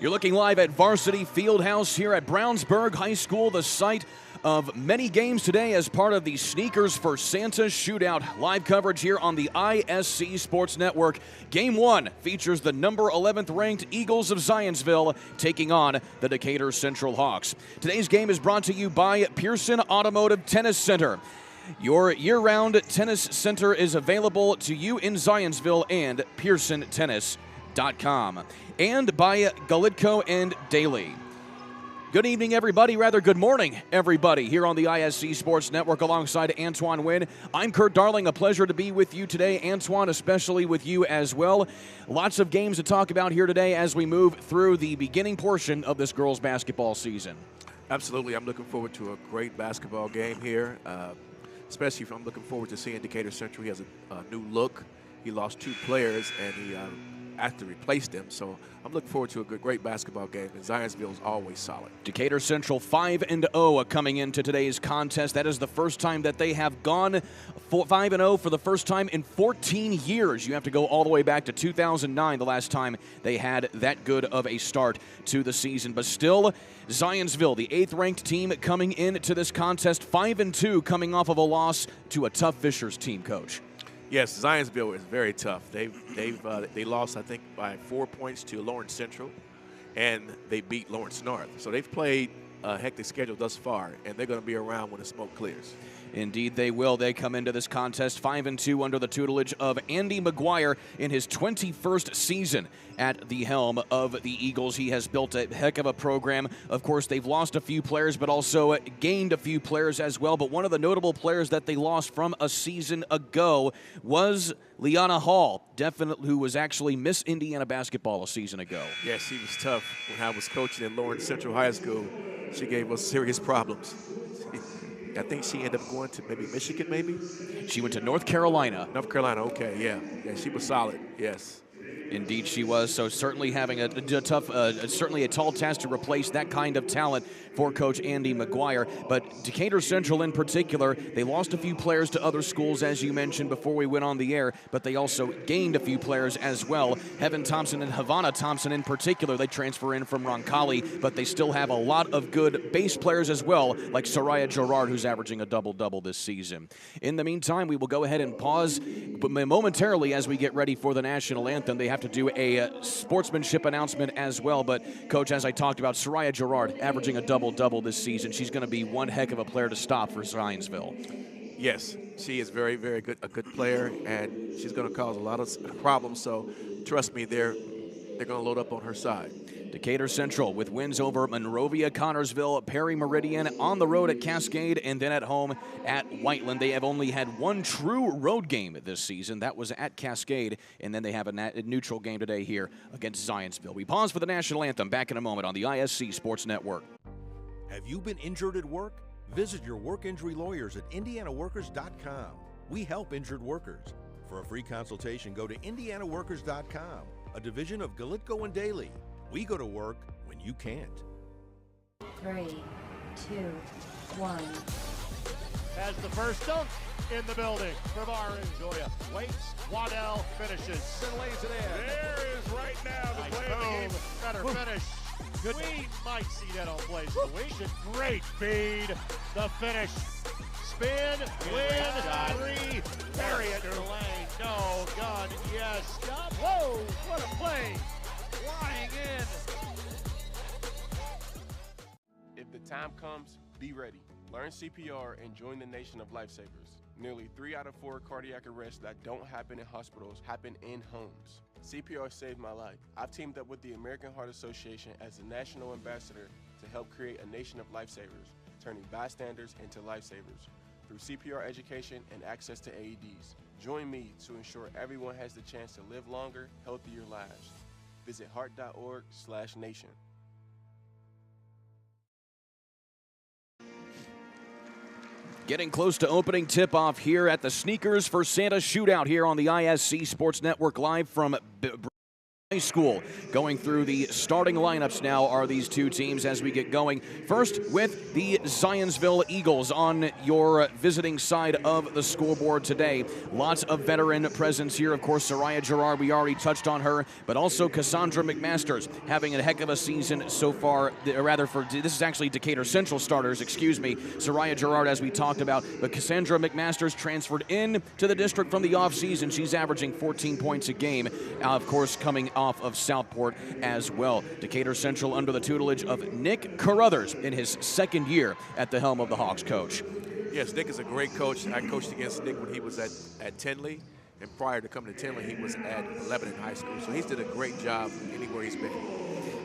You're looking live at Varsity Fieldhouse here at Brownsburg High School, the site of many games today as part of the Sneakers for Santa Shootout. Live coverage here on the ISC Sports Network. Game 1 features the number 11th ranked Eagles of Zionsville taking on the Decatur Central Hawks. Today's game is brought to you by Pearson Automotive Tennis Center. Your year-round tennis center is available to you in Zionsville and PearsonTennis.com. And by Galitko and Daly. Good evening, everybody. Rather, good morning, everybody, here on the ISC Sports Network alongside Antoine Wynn. I'm Kurt Darling. A pleasure to be with you today. Antoine, especially with you as well. Lots of games to talk about here today as we move through the beginning portion of this girls' basketball season. Absolutely. I'm looking forward to a great basketball game here, especially if I'm looking forward to seeing Decatur Central. He has a new look. He lost 2 players, and he had to replace them. So I'm looking forward to a great basketball game, and Zionsville is always solid. Decatur Central 5-0 coming into today's contest. That is the first time that they have gone 5-0 for the first time in 14 years. You have to go all the way back to 2009, the last time they had that good of a start to the season. But still, Zionsville, the 8th-ranked team coming into this contest, 5-2, coming off of a loss to a tough Fishers team, Coach. Yes, Zionsville is very tough. They lost, I think, by 4 points to Lawrence Central, and they beat Lawrence North. So they've played a hectic schedule thus far, and they're going to be around when the smoke clears. Indeed, they will. They come into this contest 5-2 under the tutelage of Andy McGuire in his 21st season at the helm of the Eagles. He has built a heck of a program. Of course, they've lost a few players, but also gained a few players as well. But one of the notable players that they lost from a season ago was Liana Hall, definitely, who was actually Miss Indiana basketball a season ago. Yes, she was tough. When I was coaching at Lawrence Central High School, she gave us serious problems. I think she ended up going to maybe Michigan, maybe? She went to North Carolina. North Carolina, okay, yeah. Yeah, she was solid, yes. Indeed she was. So certainly having a tough, certainly a tall task to replace that kind of talent for Coach Andy McGuire. But Decatur Central in particular, they lost a few players to other schools, as you mentioned before we went on the air, but they also gained a few players as well. Heaven Thompson and Havana Thompson in particular, they transfer in from Roncalli, but they still have a lot of good base players as well, like Soraya Gerard, who's averaging a double-double this season. In the meantime, we will go ahead and pause momentarily as we get ready for the national anthem. They have to do a sportsmanship announcement as well. But, Coach, as I talked about, Soraya Gerard averaging a double-double this season. She's going to be one heck of a player to stop for Zionsville. Yes, she is very, very good, a good player, and she's going to cause a lot of problems. So, trust me, they're going to load up on her side. Decatur Central with wins over Monrovia, Connorsville, Perry Meridian, on the road at Cascade, and then at home at Whiteland. They have only had one true road game this season. That was at Cascade, and then they have a neutral game today here against Zionsville. We pause for the national anthem. Back in a moment on the ISC Sports Network. Have you been injured at work? Visit your work injury lawyers at indianaworkers.com. We help injured workers. For a free consultation, go to indianaworkers.com, a division of Galitko and Daly. We go to work when you can't. 3, 2, 1. Has the first dunk in the building from Joya. Waits, Waddell finishes. And lays it in. There is right now the play of the game. Better finish. Good. We might see that on plays of the week. Great feed. The finish. Spin, win, 3. Bury it in the lane. No, gun, yes. Stop. Whoa, what a play. Flying in. If the time comes, be ready. Learn CPR and join the nation of lifesavers. Nearly 3 out of 4 cardiac arrests that don't happen in hospitals happen in homes. CPR saved my life. I've teamed up with the American Heart Association as the national ambassador to help create a nation of lifesavers, turning bystanders into lifesavers through CPR education and access to AEDs. Join me to ensure everyone has the chance to live longer, healthier lives. Visit heart.org/nation. Getting close to opening tip-off here at the Sneakers for Santa Shootout here on the ISC Sports Network live from High School. Going through the starting lineups now are these two teams as we get going. First with the Zionsville Eagles on your visiting side of the scoreboard today. Lots of veteran presence here. Of course, Soraya Gerard, we already touched on her, but also Cassandra McMasters having a heck of a season so far. This is actually Decatur Central starters, excuse me. Soraya Gerard, as we talked about, but Cassandra McMasters transferred in to the district from the offseason. She's averaging 14 points a game, of course, coming off of Southport as well. Decatur Central under the tutelage of Nick Carruthers in his second year at the helm of the Hawks, coach. Yes, Nick is a great coach. I coached against Nick when he was at Tinley, and prior to coming to Tinley, he was at Lebanon High School. So he's did a great job anywhere he's been.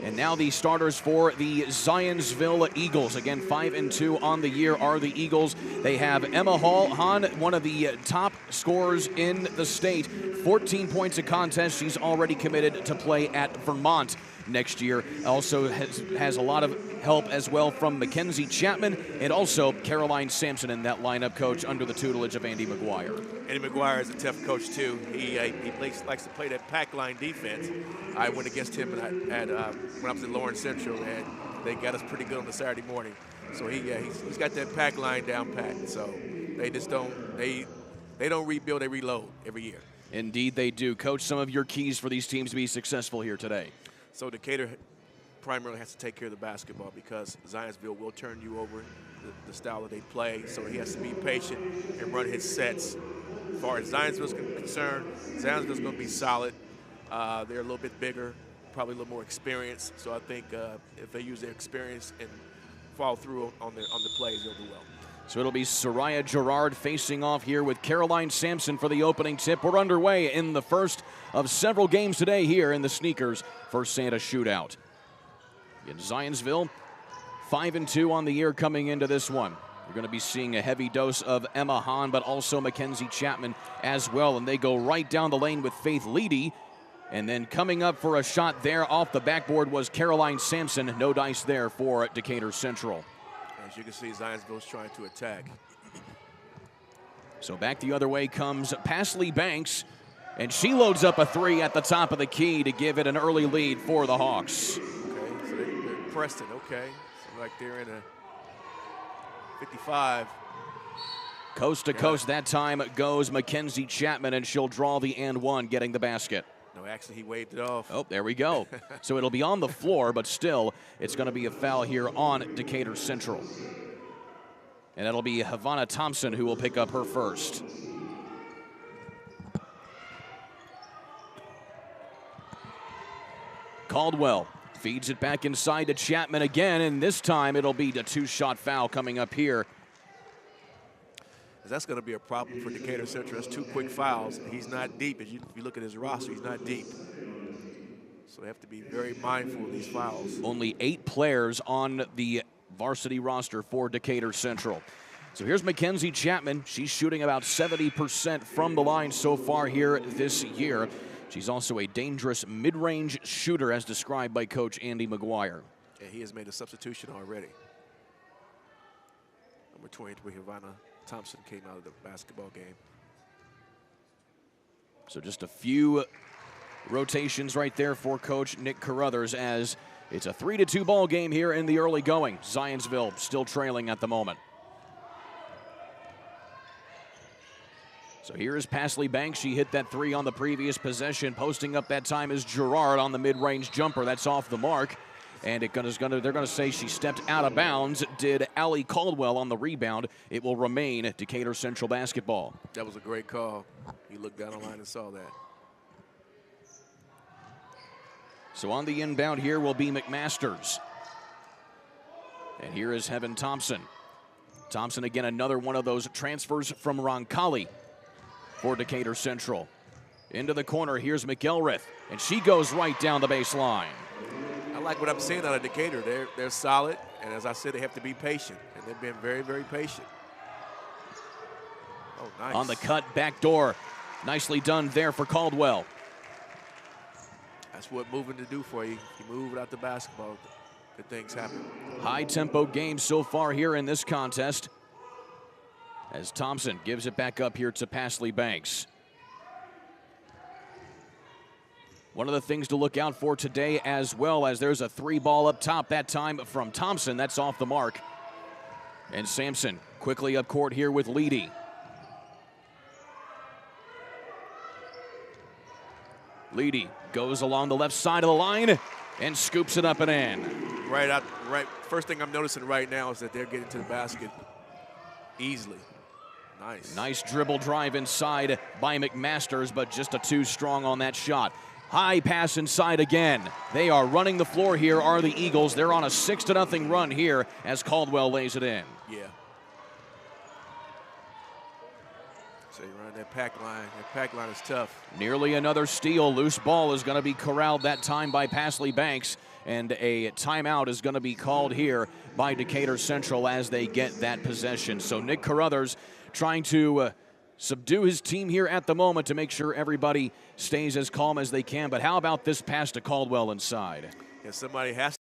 And now the starters for the Zionsville Eagles. Again, 5-2 on the year are the Eagles. They have Emma Hahn, one of the top scorers in the state. 14 points a contest. She's already committed to play at Vermont next year. Also has a lot of help as well from Mackenzie Chapman and also Caroline Sampson in that lineup, coach, under the tutelage of Andy McGuire. Andy McGuire is a tough coach, too. He likes to play that pack line defense. I went against him when I was at Lawrence Central, and they got us pretty good on the Saturday morning. So he's got that pack line down pat. So they just don't rebuild, they reload every year. Indeed they do. Coach, some of your keys for these teams to be successful here today. So Decatur primarily has to take care of the basketball because Zionsville will turn you over the style that they play. So he has to be patient and run his sets. As far as Zionsville's concerned, Zionsville's going to be solid. They're a little bit bigger, probably a little more experienced. So I think if they use their experience and follow through on the plays, they'll do well. So it'll be Soraya Gerard facing off here with Caroline Sampson for the opening tip. We're underway in the first of several games today here in the Sneakers for Santa Shootout. In Zionsville, 5-2 on the year coming into this one. You're going to be seeing a heavy dose of Emma Hahn, but also Mackenzie Chapman as well. And they go right down the lane with Faith Leedy. And then coming up for a shot there off the backboard was Caroline Sampson. No dice there for Decatur Central. As you can see, Zionsville's trying to attack. So back the other way comes Pasley Banks, and she loads up a three at the top of the key to give it an early lead for the Hawks. Okay, so they're Preston, okay. So like they're in a 55. Coast to coast that time goes Mackenzie Chapman, and she'll draw the and one, getting the basket. No, actually, he waved it off. Oh, there we go. So it'll be on the floor, but still, it's going to be a foul here on Decatur Central. And it'll be Havana Thompson who will pick up her first. Caldwell feeds it back inside to Chapman again, and this time it'll be a two-shot foul coming up here. That's going to be a problem for Decatur Central. That's two quick fouls. He's not deep. If you look at his roster, he's not deep. So they have to be very mindful of these fouls. Only 8 players on the varsity roster for Decatur Central. So here's Mackenzie Chapman. She's shooting about 70% from the line so far here this year. She's also a dangerous mid-range shooter as described by Coach Andy McGuire. Yeah, he has made a substitution already. Number 23, Havana Thompson, came out of the basketball game. So just a few rotations right there for Coach Nick Carruthers as it's a 3-2 ball game here in the early going. Zionsville still trailing at the moment. So here is Pasley Banks. She hit that three on the previous possession. Posting up that time is Gerard on the mid-range jumper. That's off the mark. And they're going to say she stepped out of bounds. Did Allie Caldwell on the rebound. It will remain Decatur Central basketball. That was a great call. He looked down the line and saw that. So on the inbound here will be McMasters. And here is Heaven Thompson. Thompson again, another one of those transfers from Roncalli for Decatur Central. Into the corner, here's McElrath. And she goes right down the baseline. I like what I'm seeing out of Decatur. They're solid, and as I said, they have to be patient, and they've been very, very patient. Oh, nice. On the cut, back door. Nicely done there for Caldwell. That's what moving to do for you. You move without the basketball, good things happen. High-tempo game so far here in this contest as Thompson gives it back up here to Pasley Banks. One of the things to look out for today as well, as there's a 3-ball up top, that time from Thompson. That's off the mark. And Sampson quickly up court here with Leedy. Leedy goes along the left side of the line and scoops it up and in. Right. First thing I'm noticing right now is that they're getting to the basket easily. Nice. Nice dribble drive inside by McMasters, but just a too strong on that shot. High pass inside again. They are running the floor here, are the Eagles. They're on a 6-0 run here as Caldwell lays it in. Yeah. So you run that pack line. That pack line is tough. Nearly another steal. Loose ball is going to be corralled that time by Pasley Banks, and a timeout is going to be called here by Decatur Central as they get that possession. So Nick Carruthers trying to subdue his team here at the moment to make sure everybody stays as calm as they can. But how about this pass to Caldwell inside? Yeah, somebody has to.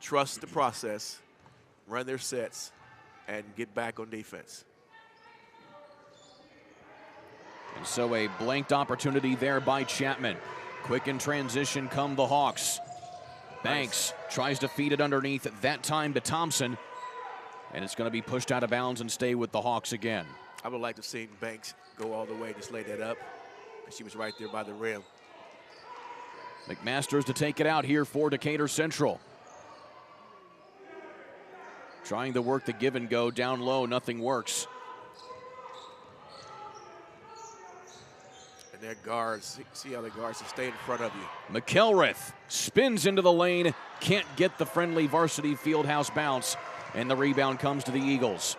Trust the process, run their sets, and get back on defense. And so a blanked opportunity there by Chapman. Quick in transition come the Hawks. Banks tries to feed it underneath, that time to Thompson. And it's going to be pushed out of bounds and stay with the Hawks again. I would like to see Banks go all the way, just lay that up. She was right there by the rim. McMasters to take it out here for Decatur Central. Trying to work the give and go down low, nothing works. And their guards, see how the guards stay in front of you. McElrath spins into the lane, can't get the friendly varsity fieldhouse bounce, and the rebound comes to the Eagles.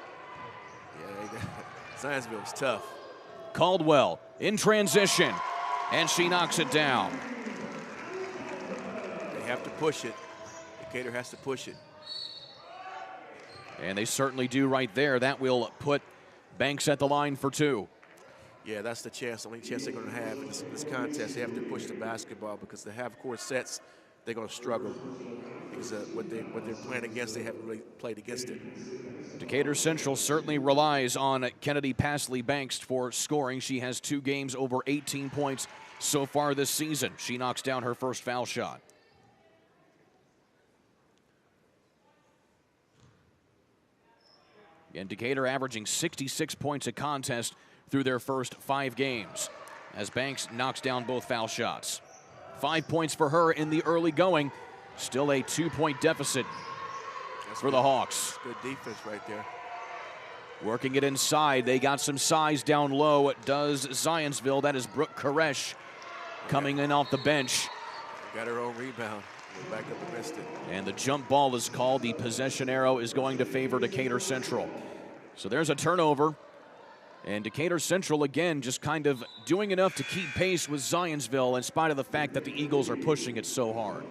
Yeah, Zionsville is tough. Caldwell in transition, and she knocks it down. They have to push it. Decatur has to push it. And they certainly do right there. That will put Banks at the line for 2. Yeah, that's the only chance they're going to have in this contest. They have to push the basketball because the half-court sets, they're going to struggle because what they're playing against, they haven't really played against it. Decatur Central certainly relies on Kennedy Pasley Banks for scoring. She has 2 games over 18 points so far this season. She knocks down her first foul shot. And Decatur averaging 66 points a contest through their first 5 games as Banks knocks down both foul shots. 5 points for her in the early going. Still a 2-point deficit for the Hawks. Good defense right there. Working it inside. They got some size down low. It does Zionsville. That is Brooke Koresh coming in off the bench. Got her own rebound. We're back up and missed it. And the jump ball is called. The possession arrow is going to favor Decatur Central. So there's a turnover. And Decatur Central, again, just kind of doing enough to keep pace with Zionsville in spite of the fact that the Eagles are pushing it so hard.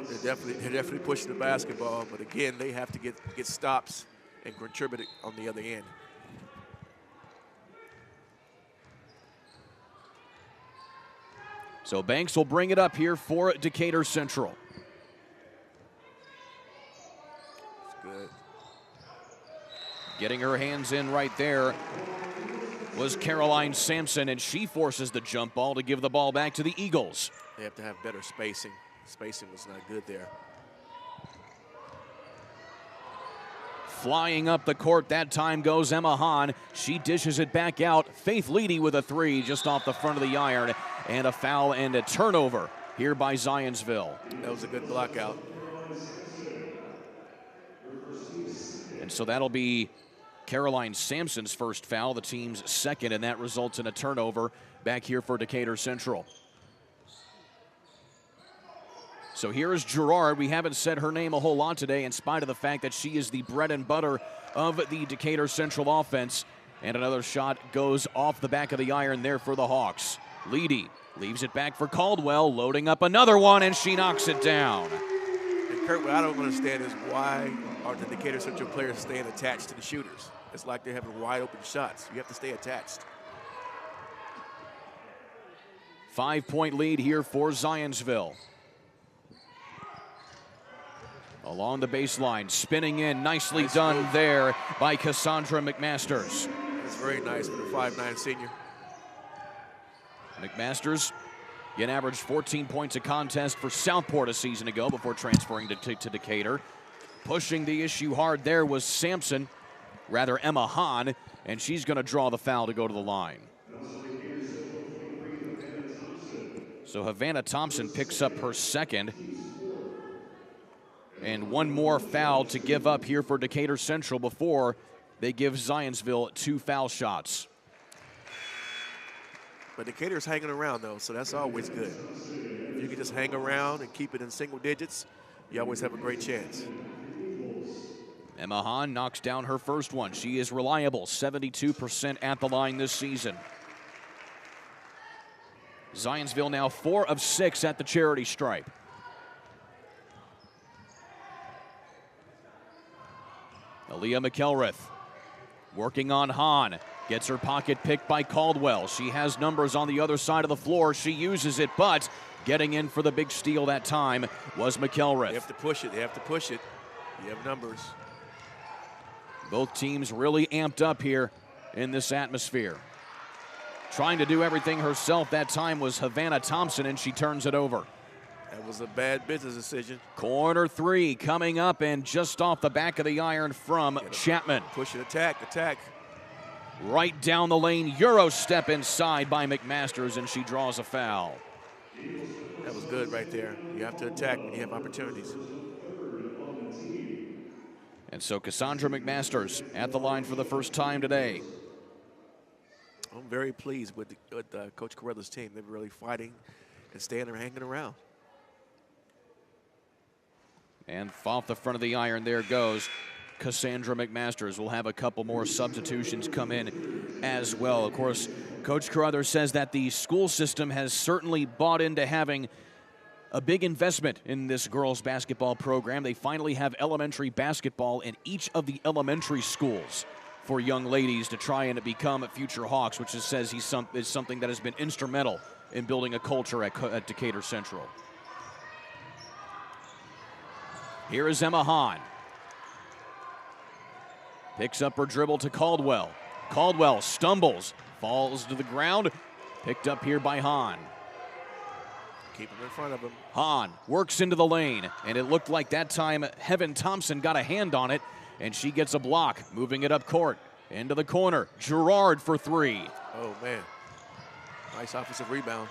They're definitely pushing the basketball, but again, they have to get stops and contribute on the other end. So Banks will bring it up here for Decatur Central. That's good. Getting her hands in right there was Caroline Sampson, and she forces the jump ball to give the ball back to the Eagles. They have to have better spacing. Spacing was not good there. Flying up the court that time goes Emma Hahn. She dishes it back out. Faith Leedy with a 3 just off the front of the iron. And a foul and a turnover here by Zionsville. That was a good block out. And so that'll be Caroline Sampson's first foul, the team's second, and that results in a turnover back here for Decatur Central. So here is Gerard. We haven't said her name a whole lot today in spite of the fact that she is the bread and butter of the Decatur Central offense. And another shot goes off the back of the iron there for the Hawks. Leedy leaves it back for Caldwell, loading up another one, and she knocks it down. And Kurt, what I don't understand is why are the Decatur Central players staying attached to the shooters? It's like they're having wide open shots. You have to stay attached. 5-point lead here for Zionsville. Along the baseline, spinning in, nicely done move there by Cassandra McMasters. That's very nice for the 5'9" senior. McMasters, again, averaged 14 points a contest for Southport a season ago before transferring to Decatur. Pushing the issue hard there was Sampson, rather Emma Hahn, and she's going to draw the foul to go to the line. So Havana Thompson picks up her second. And one more foul to give up here for Decatur Central before they give Zionsville 2 foul shots. But Decatur's hanging around, though, so that's always good. If you can just hang around and keep it in single digits, you always have a great chance. Emma Hahn knocks down her first one. She is reliable, 72% at the line this season. Zionsville now 4 of 6 at the charity stripe. Aaliyah McElrath working on Hahn. Gets her pocket picked by Caldwell. She has numbers on the other side of the floor. She uses it, but getting in for the big steal that time was McElrath. They have to push it. They have to push it. You have numbers. Both teams really amped up here in this atmosphere. Trying to do everything herself that time was Havana Thompson, and she turns it over. That was a bad business decision. Corner 3 coming up, and just off the back of the iron from Chapman. Push it, attack. Right down the lane, Euro step inside by McMasters, and she draws a foul. That was good right there. You have to attack when you have opportunities. And so Cassandra McMasters at the line for the first time today. I'm very pleased with Coach Carruthers' team. They're really fighting and staying there, hanging around. And off the front of the iron, there goes Cassandra McMasters. Will have a couple more substitutions come in as well. Of course, Coach Carruthers says that the school system has certainly bought into having a big investment in this girls basketball program. They finally have elementary basketball in each of the elementary schools for young ladies to try and become future Hawks, which is something that has been instrumental in building a culture at Decatur Central. Here is Emma Hahn. Picks up her dribble to Caldwell. Caldwell stumbles, falls to the ground. Picked up here by Hahn. Keep him in front of him. Hahn works into the lane, and it looked like that time Heaven Thompson got a hand on it, and she gets a block, moving it up court. Into the corner, Gerard for three. Oh, man. Nice offensive rebound.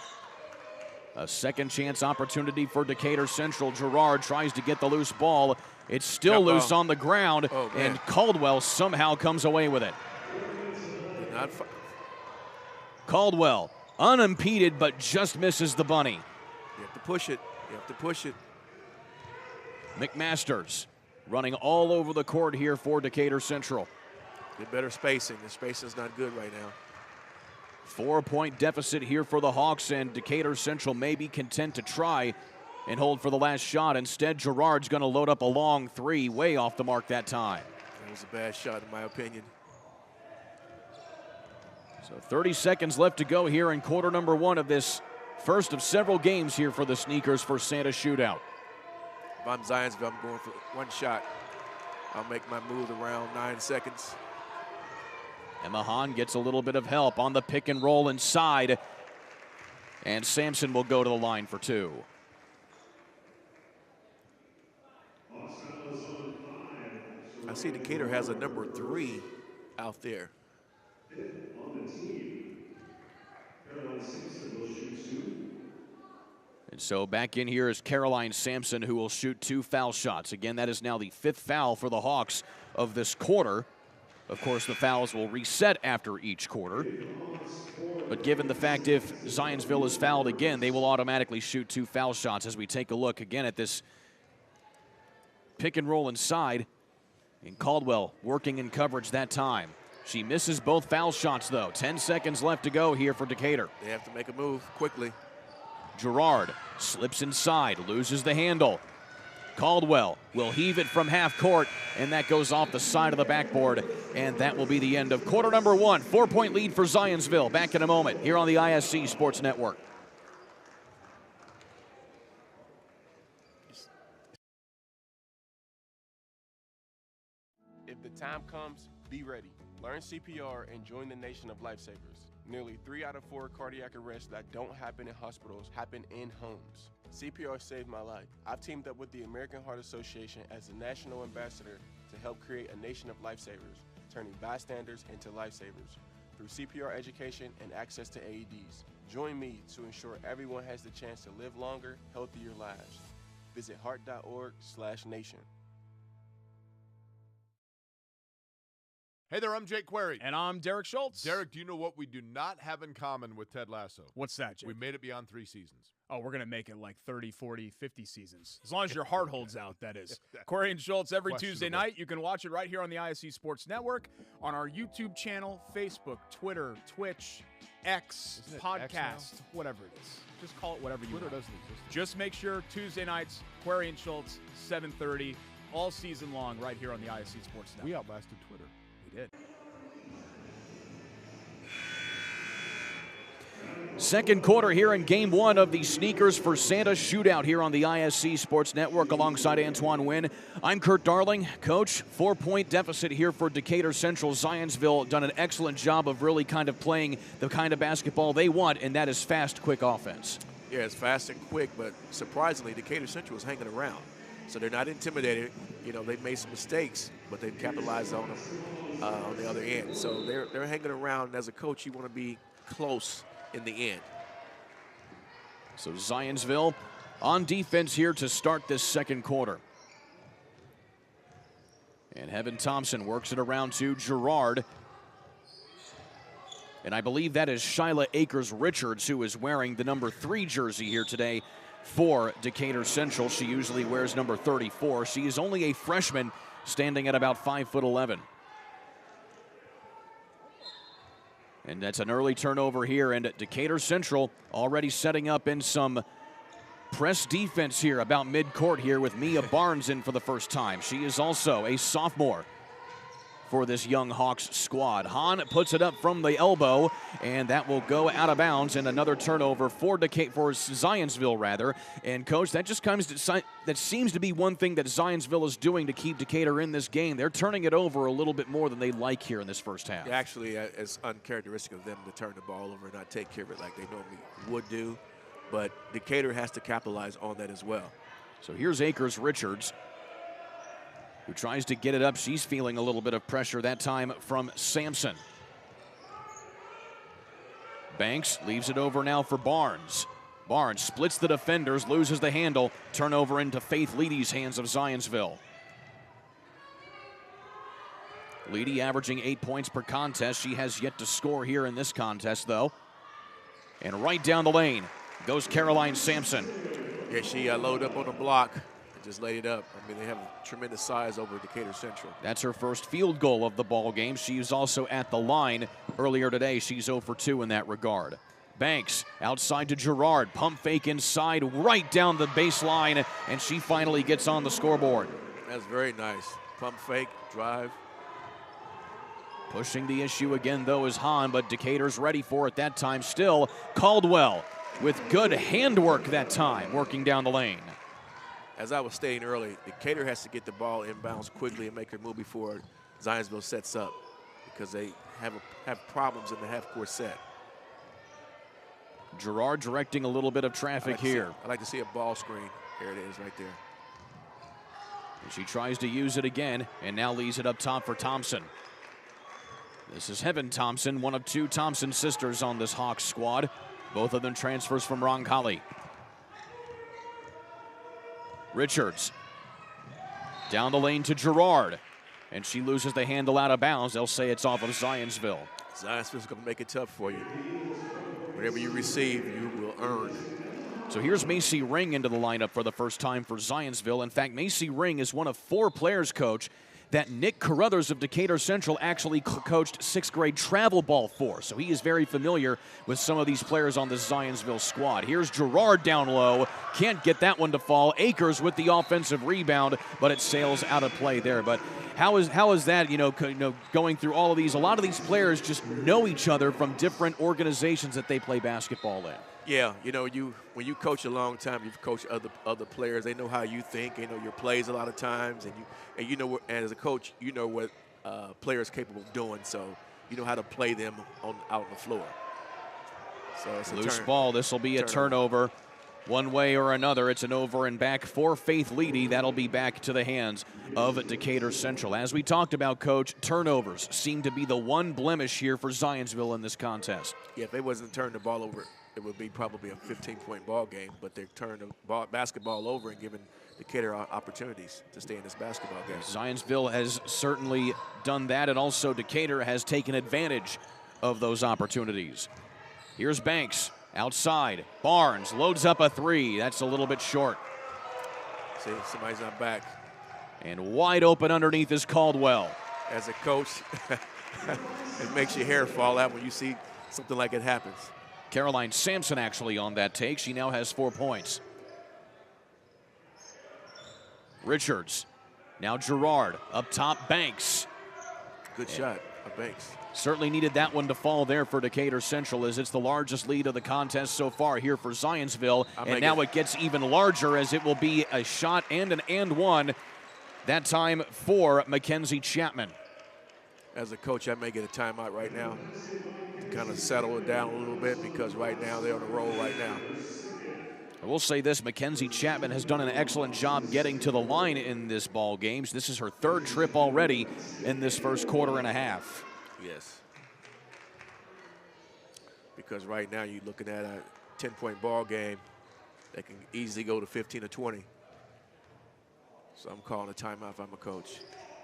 A second chance opportunity for Decatur Central. Gerard tries to get the loose ball. It's still loose on the ground, and Caldwell somehow comes away with it. Caldwell, unimpeded, but just misses the bunny. You have to push it. You have to push it. McMasters running all over the court here for Decatur Central. Get better spacing. The spacing's not good right now. 4-point deficit here for the Hawks, and Decatur Central may be content to try and hold for the last shot. Instead, Gerard's going to load up a long three, way off the mark that time. That was a bad shot, in my opinion. So 30 seconds left to go here in quarter number one of this first of several games here for the Sneakers for Santa Shootout. If I'm Zionsville, I'm going for one shot. I'll make my move around 9 seconds. Emma Hahn gets a little bit of help on the pick and roll inside, and Sampson will go to the line for two. I see Decatur has a number 3 out there. And so back in here is Caroline Sampson, who will shoot 2 foul shots. Again, that is now the 5th foul for the Hawks of this quarter. Of course, the fouls will reset after each quarter. But given the fact if Zionsville is fouled again, they will automatically shoot 2 foul shots as we take a look again at this pick and roll inside. And Caldwell working in coverage that time. She misses both foul shots, though. 10 seconds left to go here for Decatur. They have to make a move quickly. Gerard slips inside, loses the handle. Caldwell will heave it from half court, and that goes off the side of the backboard, and that will be the end of quarter number one. 4-point lead for Zionsville. Back in a moment here on the ISC Sports Network. If the time comes, be ready. Learn CPR and join the nation of lifesavers. Nearly 3 out of 4 cardiac arrests that don't happen in hospitals happen in homes. CPR saved my life. I've teamed up with the American Heart Association as the national ambassador to help create a nation of lifesavers, turning bystanders into lifesavers through CPR education and access to AEDs. Join me to ensure everyone has the chance to live longer, healthier lives. Visit heart.org/nation. Hey there, I'm Jake Query. And I'm Derek Schultz. Derek, do you know what we do not have in common with Ted Lasso? What's that, Jake? We made it beyond 3 seasons. Oh, we're going to make it like 30, 40, 50 seasons. As long as your heart holds out, that is. Query and Schultz every Tuesday night. You can watch it right here on the ISC Sports Network, on our YouTube channel, Facebook, Twitter, Twitch, X, podcast, whatever it is. Just call it whatever you want. Twitter doesn't exist. Just make sure Tuesday nights, Query and Schultz, 7:30, all season long right here on the ISC Sports Network. We outlasted Twitter. We did. Second quarter here in game one of the Sneakers for Santa Shootout here on the ISC Sports Network alongside Antoine Wynn. I'm Kurt Darling. Coach, 4-point deficit here for Decatur Central. Zionsville done an excellent job of really kind of playing the kind of basketball they want, and that is fast, quick offense. Yeah, it's fast and quick, but surprisingly, Decatur Central is hanging around. So they're not intimidated. You know, they've made some mistakes, but they've capitalized on them on the other end. So they're hanging around, and as a coach, you want to be close in the end. So Zionsville on defense here to start this second quarter. And Heaven Thompson works it around to Gerard. And I believe that is Shyla Akers-Richards, who is wearing the number 3 jersey here today for Decatur Central. She usually wears number 34. She is only a freshman, standing at about 5'11". And that's an early turnover here, and Decatur Central already setting up in some press defense here about midcourt here with Mia Barnes in for the first time. She is also a sophomore for this young Hawks squad. Hahn puts it up from the elbow, and that will go out of bounds, and another turnover for Zionsville, rather. And coach, that just that seems to be one thing that Zionsville is doing to keep Decatur in this game. They're turning it over a little bit more than they like here in this first half. Yeah, actually, it's uncharacteristic of them to turn the ball over and not take care of it like they normally would do. But Decatur has to capitalize on that as well. So here's Akers Richards, who tries to get it up. She's feeling a little bit of pressure that time from Sampson. Banks leaves it over now for Barnes. Barnes splits the defenders, loses the handle. Turnover into Faith Leedy's hands of Zionsville. Leedy averaging 8 points per contest. She has yet to score here in this contest, though. And right down the lane goes Caroline Sampson. Yeah, she loaded up on the block and just laid it up. I mean, they have tremendous size over Decatur Central. That's her first field goal of the ball game. She's also at the line earlier today. She's 0 for 2 in that regard. Banks outside to Gerard. Pump fake inside, right down the baseline, and she finally gets on the scoreboard. That's very nice. Pump fake, drive. Pushing the issue again, though, is Hahn, but Decatur's ready for it that time still. Caldwell with good handwork that time, working down the lane. As I was stating earlier, Decatur has to get the ball inbounds quickly and make her move before Zionsville sets up, because they have problems in the half-court set. Gerard directing a little bit of traffic here. I'd like to see a ball screen. There it is right there. And she tries to use it again, and now leaves it up top for Thompson. This is Heaven Thompson, one of 2 Thompson sisters on this Hawks squad. Both of them transfers from Roncalli. Richards down the lane to Gerard, and she loses the handle out of bounds. They'll say it's off of Zionsville. Zionsville's going to make it tough for you. Whatever you receive, you will earn. So here's Macy Ring into the lineup for the first time for Zionsville. In fact, Macy Ring is one of 4 players, coach, that Nick Carruthers of Decatur Central actually coached 6th grade travel ball for. So he is very familiar with some of these players on the Zionsville squad. Here's Gerard down low. Can't get that one to fall. Akers with the offensive rebound, but it sails out of play there. But how is that, going through all of these? A lot of these players just know each other from different organizations that they play basketball in. Yeah, when you coach a long time, you've coached other players. They know how you think. They know your plays a lot of times, and you know, and as a coach, you know what players capable of doing. So you know how to play them out on the floor. So it's a loose ball. This will be a turnover. One way or another, it's an over and back for Faith Leedy. That'll be back to the hands of Decatur Central. As we talked about, Coach, turnovers seem to be the one blemish here for Zionsville in this contest. Yeah, if they wasn't turning the ball over, it would be probably a 15-point ball game, but they're turning the basketball over and giving Decatur opportunities to stay in this basketball game. Zionsville has certainly done that, and also Decatur has taken advantage of those opportunities. Here's Banks outside. Barnes loads up a 3. That's a little bit short. See, somebody's not back. And wide open underneath is Caldwell. As a coach, it makes your hair fall out when you see something like it happens. Caroline Sampson actually on that take. She now has 4 points. Richards. Now Gerard. Up top, Banks. Good shot of Banks. Certainly needed that one to fall there for Decatur Central, as it's the largest lead of the contest so far here for Zionsville. And now it gets even larger, as it will be a shot and an and one, that time for Mackenzie Chapman. As a coach, I may get a timeout right now to kind of settle it down a little bit, because right now they're on a roll right now. I will say this, Mackenzie Chapman has done an excellent job getting to the line in this ball game. This is her 3rd trip already in this first quarter and a half. Yes. Because right now you're looking at a 10-point ball game that can easily go to 15 or 20. So I'm calling a timeout if I'm a coach.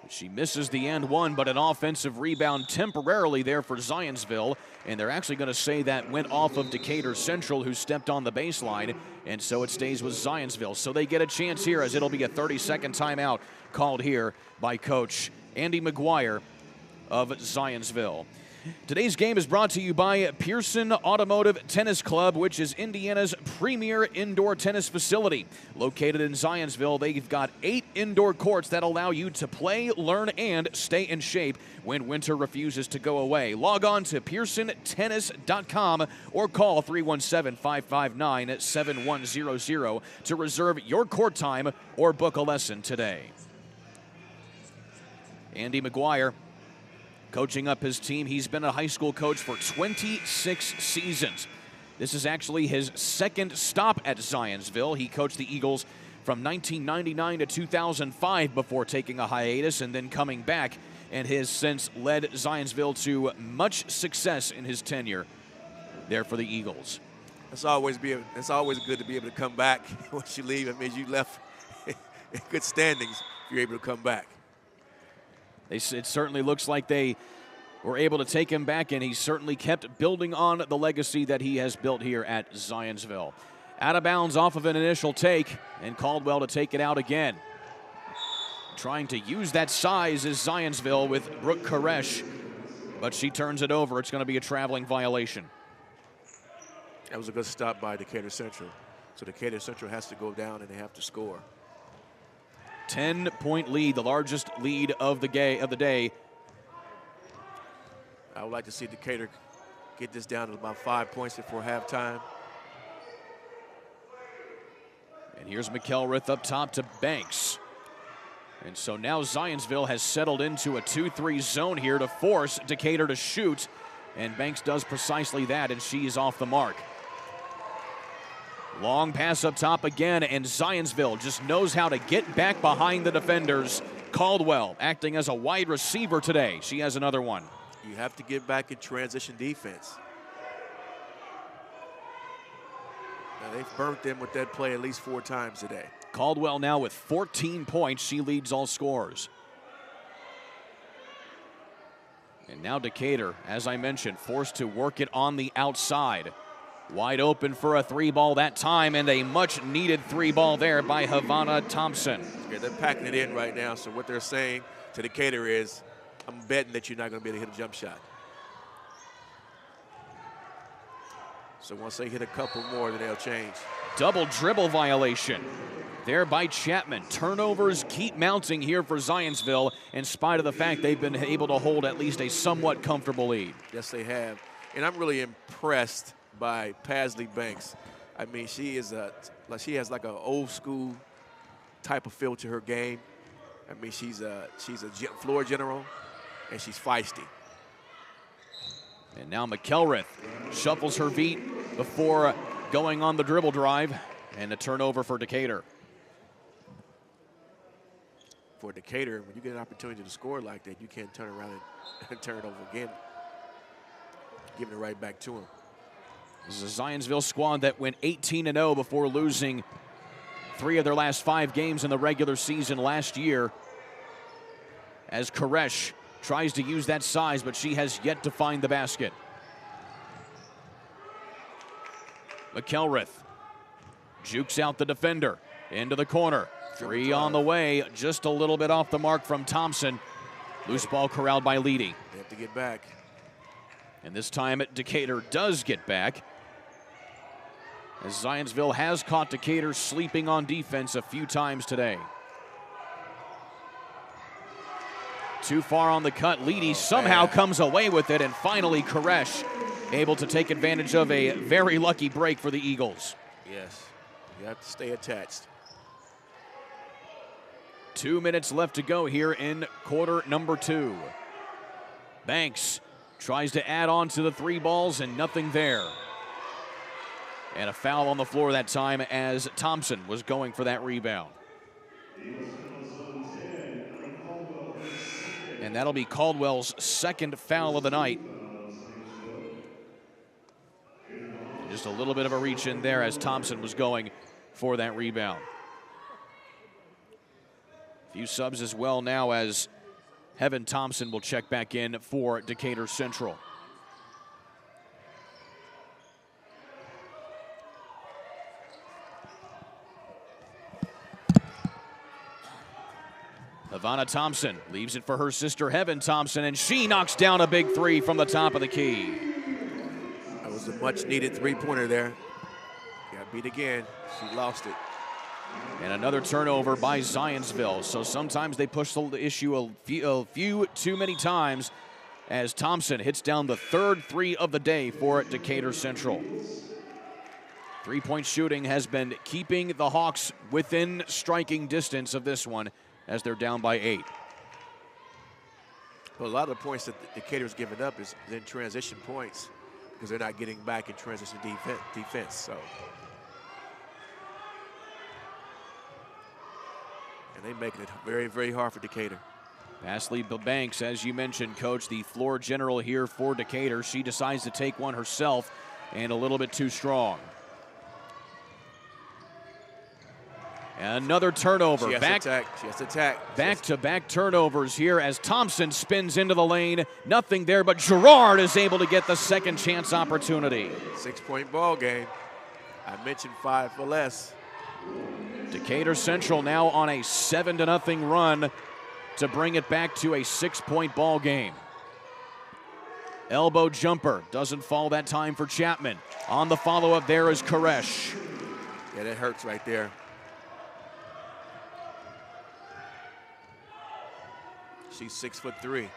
She misses the and one, but an offensive rebound temporarily there for Zionsville. And they're actually going to say that went off of Decatur Central, who stepped on the baseline. And so it stays with Zionsville. So they get a chance here, as it'll be a 30-second timeout called here by Coach Andy McGuire of Zionsville. Today's game is brought to you by Pearson Automotive Tennis Club, which is Indiana's premier indoor tennis facility. Located in Zionsville, they've got 8 indoor courts that allow you to play, learn, and stay in shape when winter refuses to go away. Log on to PearsonTennis.com or call 317-559-7100 to reserve your court time or book a lesson today. Andy McGuire coaching up his team. He's been a high school coach for 26 seasons. This is actually his second stop at Zionsville. He coached the Eagles from 1999 to 2005 before taking a hiatus and then coming back, and has since led Zionsville to much success in his tenure there for the Eagles. It's always good to be able to come back once you leave. It means you left in good standings if you're able to come back. It certainly looks like they were able to take him back, and he certainly kept building on the legacy that he has built here at Zionsville. Out of bounds off of an initial take, and Caldwell to take it out again. Trying to use that size is Zionsville with Brooke Koresh, but she turns it over. It's going to be a traveling violation. That was a good stop by Decatur Central. So Decatur Central has to go down and they have to score. 10-point lead, the largest lead of the day. I would like to see Decatur get this down to about 5 points before halftime. And here's McElrath up top to Banks. And so now Zionsville has settled into a 2-3 zone here to force Decatur to shoot. And Banks does precisely that, and she is off the mark. Long pass up top again, and Zionsville just knows how to get back behind the defenders. Caldwell acting as a wide receiver today. She has another one. You have to get back in transition defense. Now, they've burnt them with that play at least 4 times today. Caldwell now with 14 points. She leads all scorers. And now Decatur, as I mentioned, forced to work it on the outside. Wide open for a 3-ball that time, and a much-needed 3-ball there by Havana Thompson. Yeah, they're packing it in right now, so what they're saying to Decatur is, I'm betting that you're not going to be able to hit a jump shot. So once they hit a couple more, then they'll change. Double dribble violation there by Chapman. Turnovers keep mounting here for Zionsville, in spite of the fact they've been able to hold at least a somewhat comfortable lead. Yes, they have. And I'm really impressed by Paisley Banks. I mean, she has like an old school type of feel to her game. I mean, she's a floor general, and she's feisty. And now McElrath shuffles her feet before going on the dribble drive, and a turnover for Decatur. For Decatur, when you get an opportunity to score like that, you can't turn around and turn it over again. Giving it right back to him. This is a Zionsville squad that went 18-0 before losing 3 of their last 5 games in the regular season last year. As Koresh tries to use that size, but she has yet to find the basket. McElrath jukes out the defender into the corner. 3 on the way, just a little bit off the mark from Thompson. Loose ball corralled by Leedy. They have to get back. And this time Decatur does get back, as Zionsville has caught Decatur sleeping on defense a few times today. Too far on the cut. Leedy somehow comes away with it, and finally Koresh able to take advantage of a very lucky break for the Eagles. Yes, you have to stay attached. 2 minutes left to go here in quarter number 2. Banks tries to add on to the 3 balls, and nothing there. And a foul on the floor that time as Thompson was going for that rebound. And that'll be Caldwell's 2nd foul of the night. Just a little bit of a reach in there as Thompson was going for that rebound. A few subs as well now, as Heaven Thompson will check back in for Decatur Central. Havana Thompson leaves it for her sister Heaven Thompson, and she knocks down a big three from the top of the key. That was a much-needed three-pointer there. Got beat again. She lost it. And another turnover by Zionsville. So sometimes they push the issue a few too many times as Thompson hits down the third three of the day for Decatur Central. Three-point shooting has been keeping the Hawks within striking distance of this one as they're down by 8. Well, a lot of the points that Decatur's given up is in transition points because they're not getting back in transition defense. So, and they're making it very, very hard for Decatur. Ashley Banks, as you mentioned, Coach, the floor general here for Decatur. She decides to take one herself and a little bit too strong. Another turnover. She has to attack. Back-to-back turnovers here as Thompson spins into the lane. Nothing there, but Girard is able to get the second chance opportunity. 6-point ball game. I mentioned 5 for less. Decatur Central now on a 7-0 run to bring it back to a 6-point ball game. Elbow jumper doesn't fall that time for Chapman. On the follow-up there is Koresh. Yeah, that hurts right there. She's 6'3".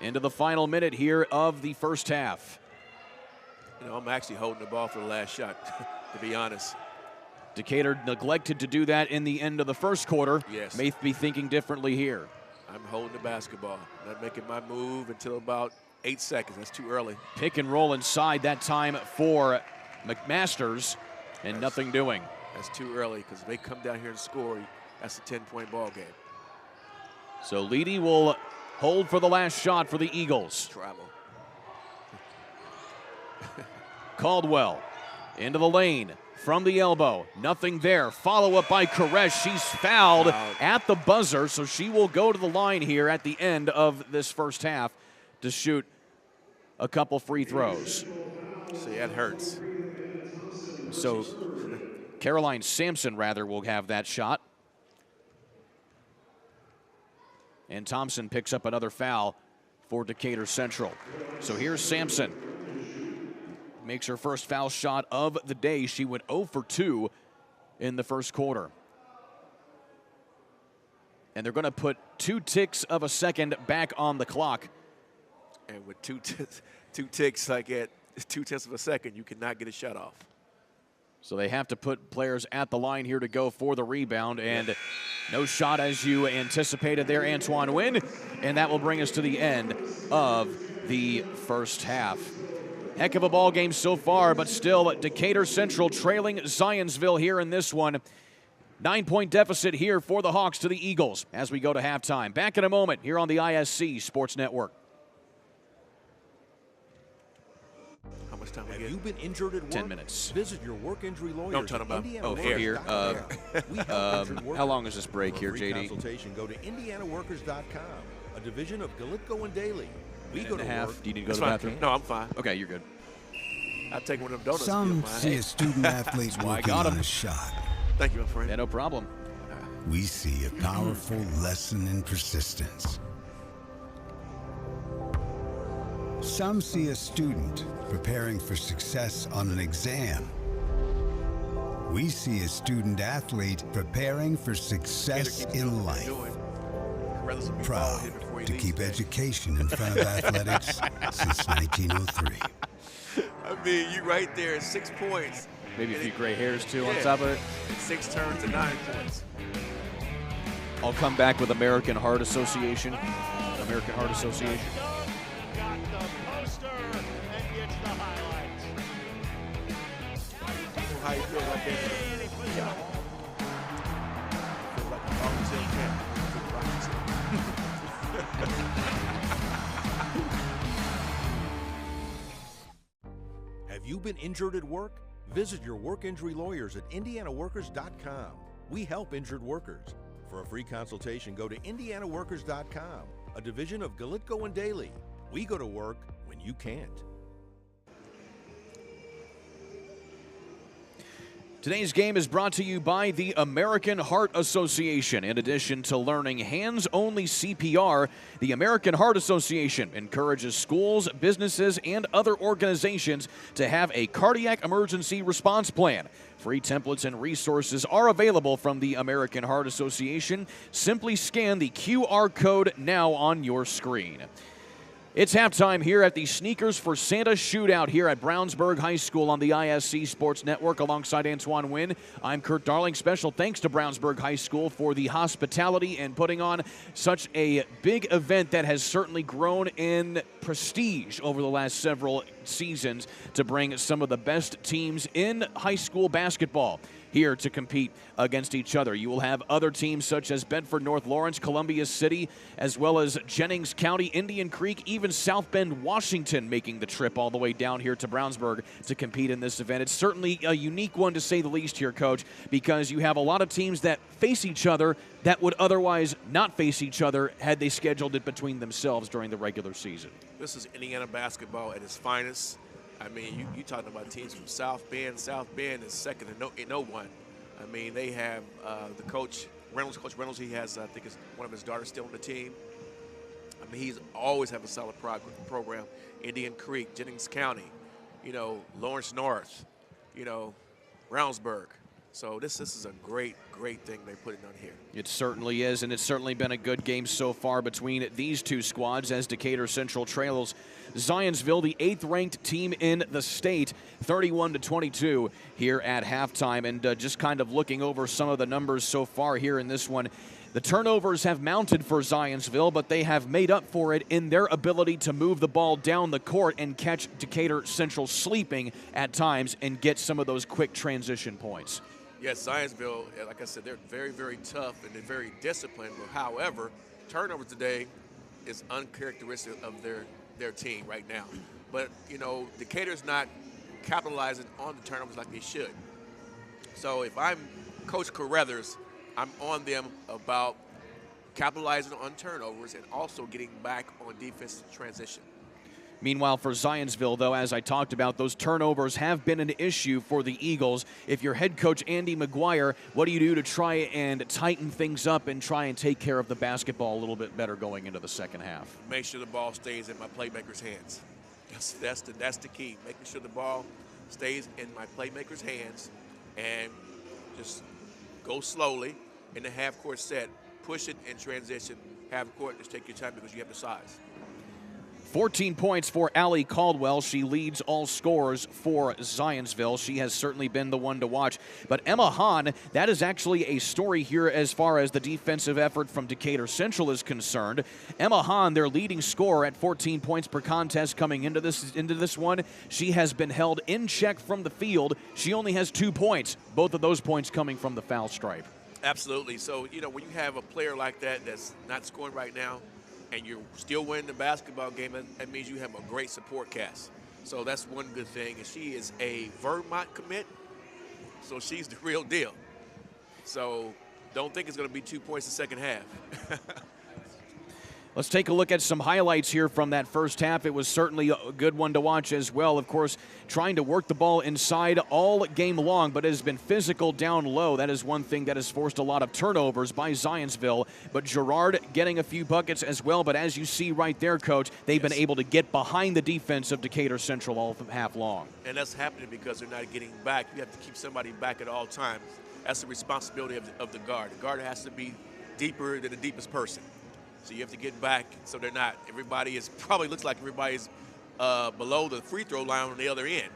Into the final minute here of the first half. You know, I'm actually holding the ball for the last shot, to be honest. Decatur neglected to do that in the end of the first quarter. Yes. May be thinking differently here. I'm holding the basketball. Not making my move until about 8 seconds. That's too early. Pick and roll inside that time for McMasters, and nothing doing. That's too early because if they come down here and score, that's a 10-point ball game. So Leedy will hold for the last shot for the Eagles. Travel. Caldwell into the lane from the elbow. Nothing there. Follow up by Koresh. She's fouled at the buzzer, so she will go to the line here at the end of this first half to shoot a couple free throws. See, that hurts. So Caroline Sampson, rather, will have that shot. And Thompson picks up another foul for Decatur Central. So here's Sampson. Makes her first foul shot of the day. She went 0 for 2 in the first quarter. And they're going to put 2 ticks of a second back on the clock. And with two ticks like at 0.2 of a second, you cannot get a shot off. So they have to put players at the line here to go for the rebound. And no shot as you anticipated there, Antoine Wynn. And that will bring us to the end of the first half. Heck of a ball game so far, but still Decatur Central trailing Zionsville here in this one. 9-point deficit here for the Hawks to the Eagles as we go to halftime. Back in a moment here on the ISC Sports Network. How much time Have we get? you been injured at work? 10 minutes. Visit your work injury lawyers. No, I'm talking about- Oh, for here. How long is this break here, For a free JD? consultation, go to IndianaWorkers.com, a division of Galitko and Daly. We Minute go and to a half. work. Do you need to go That's to the fine. bathroom? No, I'm fine. Okay, you're good. I'll take one of them donuts. Some if you see don't a mind. student athlete why I working got on him. a shot. Thank you, my friend. Yeah, no problem. We see a powerful lesson in persistence. Some see a student preparing for success on an exam. We see a student athlete preparing for success in life. Proud to keep education in front of athletics since 1903. I mean, you right there, 6 points. Maybe a few gray hairs, too, on Yeah. top of it. 6 turns to 9 points. I'll come back with American Heart Association. American Heart Association. Got the poster and gets the highlights. How you feel about that? And he puts it up. Feel like I'm always in camp. Have you been injured at work? Visit your work injury lawyers at IndianaWorkers.com. We help injured workers. For a free consultation, go to IndianaWorkers.com, a division of Galitko and Daly. We go to work when you can't. Today's game is brought to you by the American Heart Association. In addition to learning hands-only CPR, the American Heart Association encourages schools, businesses, and other organizations to have a cardiac emergency response plan. Free templates and resources are available from the American Heart Association. Simply scan the QR code now on your screen. It's halftime here at the Sneakers for Santa Shootout here at Brownsburg High School on the ISC Sports Network alongside Antoine Wynn. I'm Kurt Darling. Special thanks to Brownsburg High School for the hospitality and putting on such a big event that has certainly grown in prestige over the last several seasons to bring some of the best teams in high school basketball here to compete against each other. You will have other teams such as Bedford, North Lawrence, Columbia City, as well as Jennings County, Indian Creek, even South Bend, Washington making the trip all the way down here to Brownsburg to compete in this event. It's certainly a unique one to say the least here, Coach, because you have a lot of teams that face each other that would otherwise not face each other had they scheduled it between themselves during the regular season. This is Indiana basketball at its finest. I mean, you talking about teams from South Bend. South Bend is second to no one. I mean, they have the coach Reynolds. Coach Reynolds, he has, I think, one of his daughters still on the team. I mean, he's always have a solid program. Indian Creek, Jennings County, Lawrence North, Brownsburg. So this is a great thing they're putting on here. It certainly is, and it's certainly been a good game so far between these two squads as Decatur Central trails Zionsville, the 8th-ranked team in the state, 31-22 here at halftime. And just kind of looking over some of the numbers so far here in this one, the turnovers have mounted for Zionsville, but they have made up for it in their ability to move the ball down the court and catch Decatur Central sleeping at times and get some of those quick transition points. Yes, Zionsville, like I said, they're very tough and they're very disciplined. But however, turnovers today is uncharacteristic of their team right now. But, Decatur's not capitalizing on the turnovers like they should. So if I'm Coach Carruthers, I'm on them about capitalizing on turnovers and also getting back on defensive transition. Meanwhile, for Zionsville, though, as I talked about, those turnovers have been an issue for the Eagles. If you're head coach Andy McGuire, what do you do to try and tighten things up and try and take care of the basketball a little bit better going into the second half? Make sure the ball stays in my playmakers' hands. That's the key, making sure the ball stays in my playmakers' hands and just go slowly in the half-court set, push it in transition, half-court, just take your time because you have the size. 14 points for Allie Caldwell. She leads all scorers for Zionsville. She has certainly been the one to watch. But Emma Hahn, that is actually a story here as far as the defensive effort from Decatur Central is concerned. Emma Hahn, their leading scorer at 14 points per contest coming into this one. She has been held in check from the field. She only has 2 points, both of those points coming from the foul stripe. Absolutely. So, when you have a player like that that's not scoring right now, and you're still winning the basketball game, that means you have a great support cast. So that's one good thing. And she is a Vermont commit, so she's the real deal. So don't think it's going to be 2 points the second half. Let's take a look at some highlights here from that first half. It was certainly a good one to watch as well. Of course, trying to work the ball inside all game long, but it has been physical down low. That is one thing that has forced a lot of turnovers by Zionsville. But Girard getting a few buckets as well. But as you see right there, Coach, they've been able to get behind the defense of Decatur Central all half long. And that's happening because they're not getting back. You have to keep somebody back at all times. That's the responsibility of the guard. The guard has to be deeper than the deepest person. So you have to get back so they're not. Everybody probably looks like everybody's below the free throw line on the other end.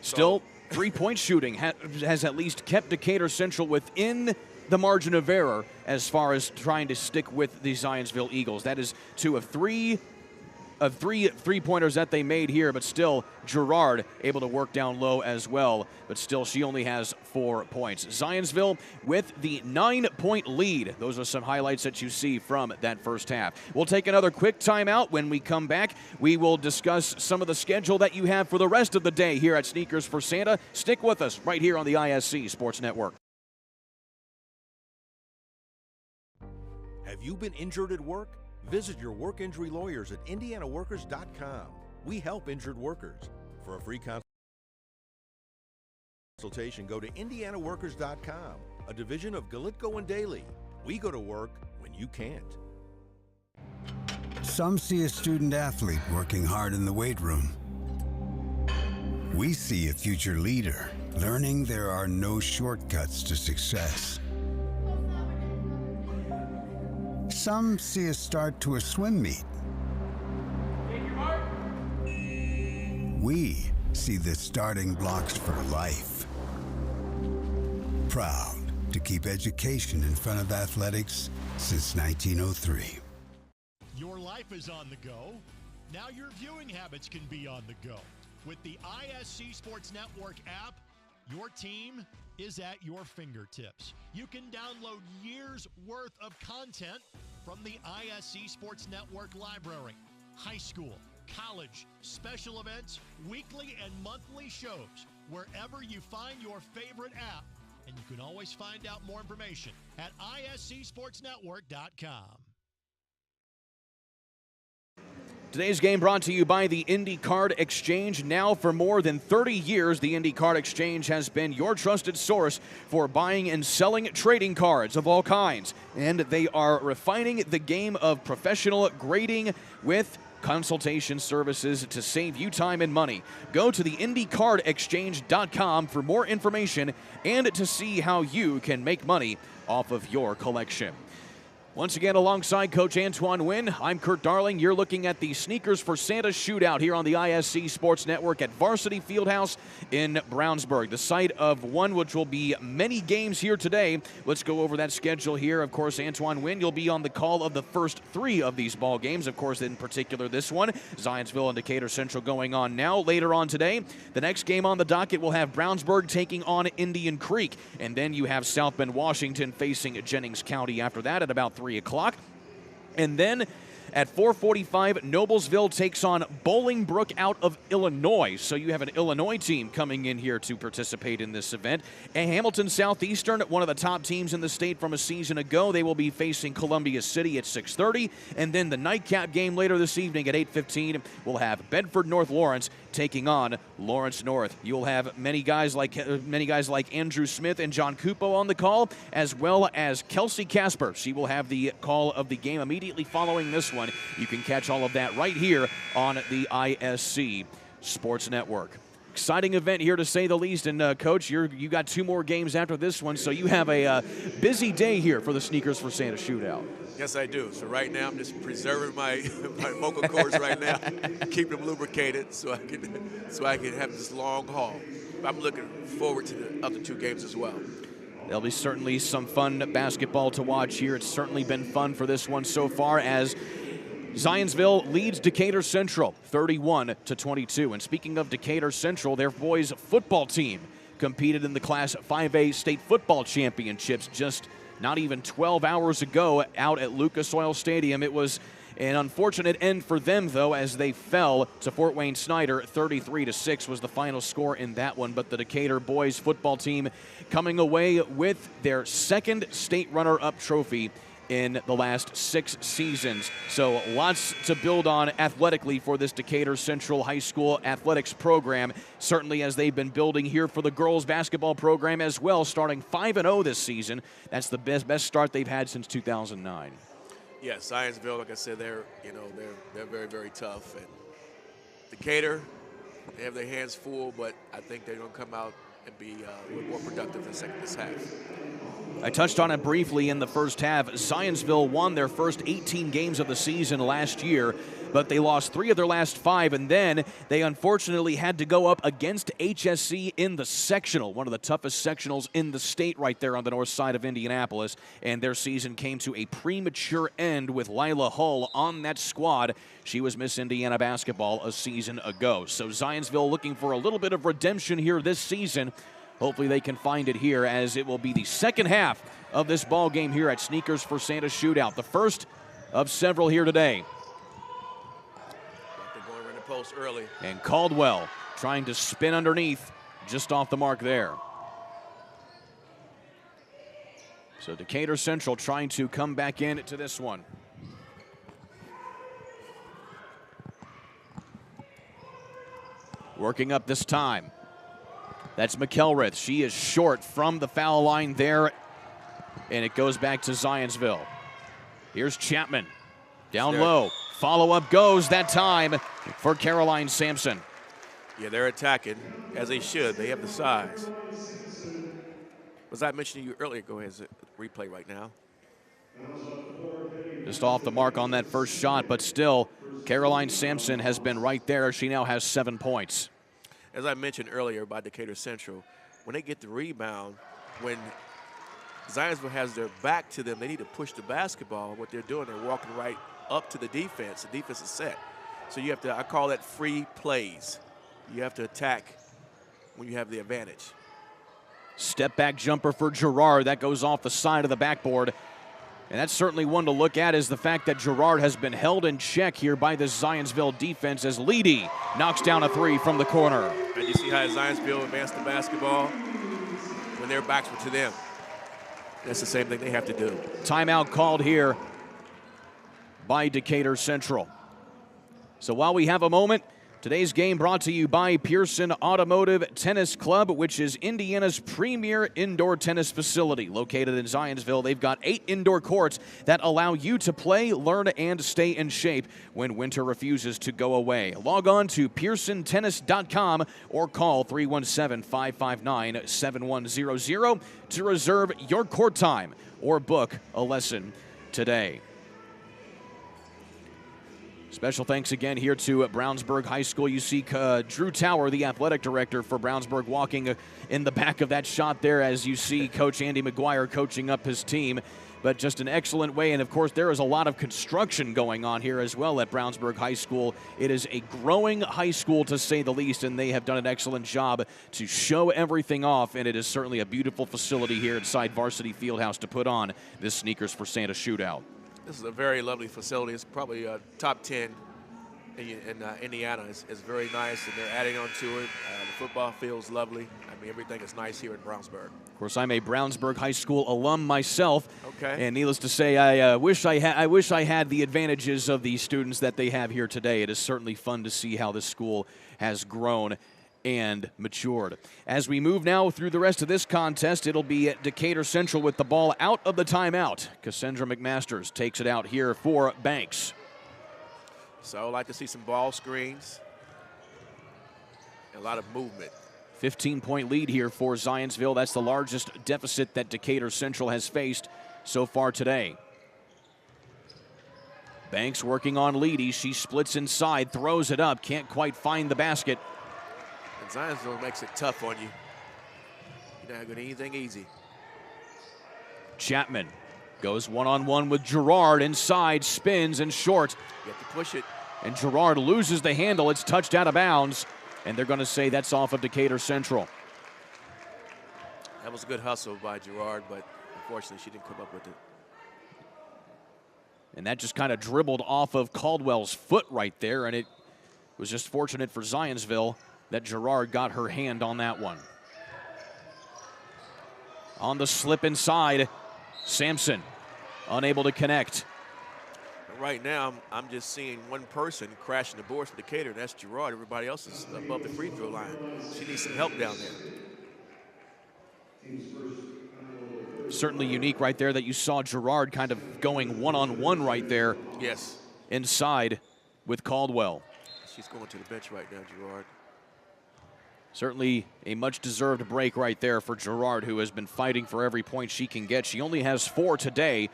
Still, three-point shooting has at least kept Decatur Central within the margin of error as far as trying to stick with the Zionsville Eagles. That is 2 of 3 three-pointers that they made here, but still Girard able to work down low as well, but still she only has 4 points. Zionsville with the 9-point lead. Those are some highlights that you see from that first half. We'll take another quick timeout. When we come back, we will discuss some of the schedule that you have for the rest of the day here at Sneakers for Santa. Stick with us right here on the ISC Sports Network. Have you been injured at work? Visit your work injury lawyers at indianaworkers.com. We help injured workers. For a free consultation, Consultation, go to indianaworkers.com, a division of Galitco and Daly. We go to work when you can't. Some see a student athlete working hard in the weight room. We see a future leader learning there are no shortcuts to success. Some see a start to a swim meet. We see the starting blocks for life. Proud to keep education in front of athletics since 1903. Your life is on the go. Now your viewing habits can be on the go. With the ISC Sports Network app, your team is at your fingertips. You can download years' worth of content from the ISC Sports Network library. High school, college, special events, weekly and monthly shows, wherever you find your favorite app. And you can always find out more information at iscsportsnetwork.com. Today's game brought to you by the Indy Card Exchange. Now for more than 30 years, the Indy Card Exchange has been your trusted source for buying and selling trading cards of all kinds. And they are refining the game of professional grading with consultation services to save you time and money. Go to the IndyCardExchange.com for more information and to see how you can make money off of your collection. Once again, alongside Coach Antoine Wynn, I'm Kurt Darling. You're looking at the Sneakers for Santa Shootout here on the ISC Sports Network at Varsity Fieldhouse in Brownsburg, the site of one which will be many games here today. Let's go over that schedule here. Of course, Antoine Wynn, you'll be on the call of the first three of these ball games. Of course, in particular, this one, Zionsville and Decatur Central going on now. Later on today, the next game on the docket will have Brownsburg taking on Indian Creek. And then you have South Bend, Washington facing Jennings County after that at about 3 o'clock. And then at 4:45, Noblesville takes on Bolingbrook out of Illinois. So you have an Illinois team coming in here to participate in this event. And Hamilton Southeastern, one of the top teams in the state from a season ago, they will be facing Columbia City at 6:30. And then the nightcap game later this evening at 8:15, we'll have Bedford North Lawrence taking on Lawrence North. You'll have many guys like Andrew Smith and John Cupo on the call, as well as Kelsey Casper. She will have the call of the game immediately following this one. You can catch all of that right here on the ISC Sports Network. Exciting event here, to say the least. And Coach, you got two more games after this one, so you have a busy day here for the Sneakers for Santa Shootout. Yes, I do. So right now, I'm just preserving my vocal cords right now, keep them lubricated so I can have this long haul. I'm looking forward to the other two games as well. There'll be certainly some fun basketball to watch here. It's certainly been fun for this one so far, as Zionsville leads Decatur Central 31-22. And speaking of Decatur Central, their boys football team competed in the Class 5A state football championships just not even 12 hours ago out at Lucas Oil Stadium. It was an unfortunate end for them, though, as they fell to Fort Wayne Snyder. 33-6 was the final score in that one. But the Decatur boys football team coming away with their second state runner-up trophy in the last 6 seasons. So lots to build on athletically for this Decatur Central High School athletics program, certainly as they've been building here for the girls basketball program as well, starting 5-0 this season. That's the best start they've had since 2009. Yes, Zionsville, like I said, they're very, very tough. And Decatur, they have their hands full, but I think they're going to come out and be a little more productive this half. I touched on it briefly in the first half. Zionsville won their first 18 games of the season last year, but they lost 3 of their last 5, and then they unfortunately had to go up against HSC in the sectional, one of the toughest sectionals in the state right there on the north side of Indianapolis, and their season came to a premature end with Lila Hull on that squad. She was Miss Indiana basketball a season ago. So Zionsville looking for a little bit of redemption here this season. Hopefully they can find it here, as it will be the second half of this ball game here at Sneakers for Santa Shootout, the first of several here today. They're going in the post early. And Caldwell trying to spin underneath, just off the mark there. So Decatur Central trying to come back into this one. Working up this time. That's McElrath. She is short from the foul line there, and it goes back to Zionsville. Here's Chapman. Down low. Follow-up goes that time for Caroline Sampson. Yeah, they're attacking, as they should. They have the size. Was I mentioning you earlier? Go ahead, replay right now. Just off the mark on that first shot, but still, Caroline Sampson has been right there. She now has 7 points. As I mentioned earlier about Decatur Central, when they get the rebound, when Zionsville has their back to them, they need to push the basketball. What they're doing, they're walking right up to the defense. The defense is set. So you have to, I call that free plays. You have to attack when you have the advantage. Step back jumper for Girard. That goes off the side of the backboard. And that's certainly one to look at, is the fact that Girard has been held in check here by the Zionsville defense as Leedy knocks down a three from the corner. And you see how Zionsville advanced the basketball when their backs were to them. That's the same thing they have to do. Timeout called here by Decatur Central. So while we have a moment, today's game brought to you by Pearson Automotive Tennis Club, which is Indiana's premier indoor tennis facility. Located in Zionsville, they've got 8 indoor courts that allow you to play, learn, and stay in shape when winter refuses to go away. Log on to pearsontennis.com or call 317-559-7100 to reserve your court time or book a lesson today. Special thanks again here to Brownsburg High School. You see Drew Tower, the athletic director for Brownsburg, walking in the back of that shot there as you see Coach Andy McGuire coaching up his team. But just an excellent way. And, of course, there is a lot of construction going on here as well at Brownsburg High School. It is a growing high school, to say the least, and they have done an excellent job to show everything off. And it is certainly a beautiful facility here inside Varsity Fieldhouse to put on this Sneakers for Santa shootout. This is a very lovely facility. It's probably top 10 in Indiana. It's very nice, and they're adding on to it. The football field's lovely. I mean, everything is nice here in Brownsburg. Of course, I'm a Brownsburg High School alum myself. Okay. And needless to say, I wish I had the advantages of the students that they have here today. It is certainly fun to see how this school has grown and matured. As we move now through the rest of this contest, it'll be at Decatur Central with the ball out of the timeout. Cassandra McMasters takes it out here for Banks. So I'd like to see some ball screens, a lot of movement. 15-point lead here for Zionsville. That's the largest deficit that Decatur Central has faced so far today. Banks working on Leedy. She splits inside, throws it up, can't quite find the basket. And Zionsville makes it tough on you. You're not going to do anything easy. Chapman goes one-on-one with Girard inside, spins and short. You have to push it. And Girard loses the handle. It's touched out of bounds. And they're going to say that's off of Decatur Central. That was a good hustle by Girard, but unfortunately she didn't come up with it. And that just kind of dribbled off of Caldwell's foot right there, and it was just fortunate for Zionsville that Girard got her hand on that one. On the slip inside, Sampson unable to connect. Right now, I'm just seeing one person crashing the boards for Decatur, and that's Girard. Everybody else is above the free throw line. She needs some help down there. Certainly unique right there that you saw Girard kind of going one-on-one right there. Yes. Inside with Caldwell. She's going to the bench right now, Girard. Certainly a much-deserved break right there for Girard, who has been fighting for every point she can get. She only has 4 today,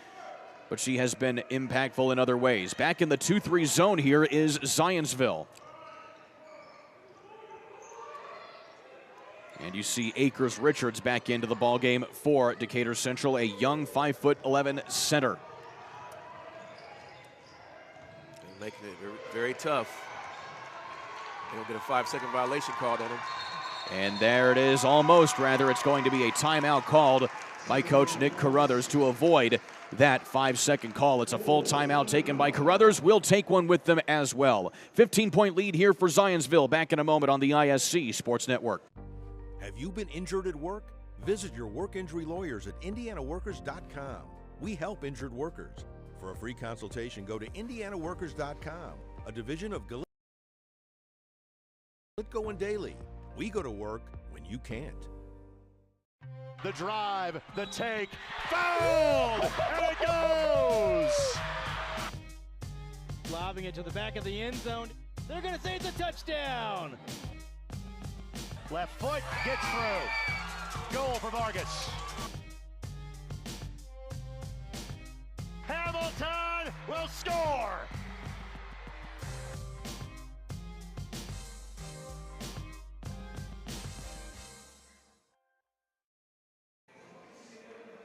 but she has been impactful in other ways. Back in the 2-3 zone here is Zionsville. And you see Akers Richards back into the ballgame for Decatur Central, a young 5'11" center. They're making it very, very tough. They'll get a 5-second violation called on them. And there it is, almost rather. It's going to be a timeout called by Coach Nick Carruthers to avoid that 5-second call. It's a full timeout taken by Carruthers. We'll take one with them as well. 15-point lead here for Zionsville. Back in a moment on the ISC Sports Network. Have you been injured at work? Visit your work injury lawyers at indianaworkers.com. We help injured workers. For a free consultation, go to indianaworkers.com, a division of Galitko and Daly. We go to work when you can't. The drive, the take, fouled, and it goes! Lobbing it to the back of the end zone. They're going to say it's a touchdown. Left foot gets through. Goal for Vargas. Hamilton will score!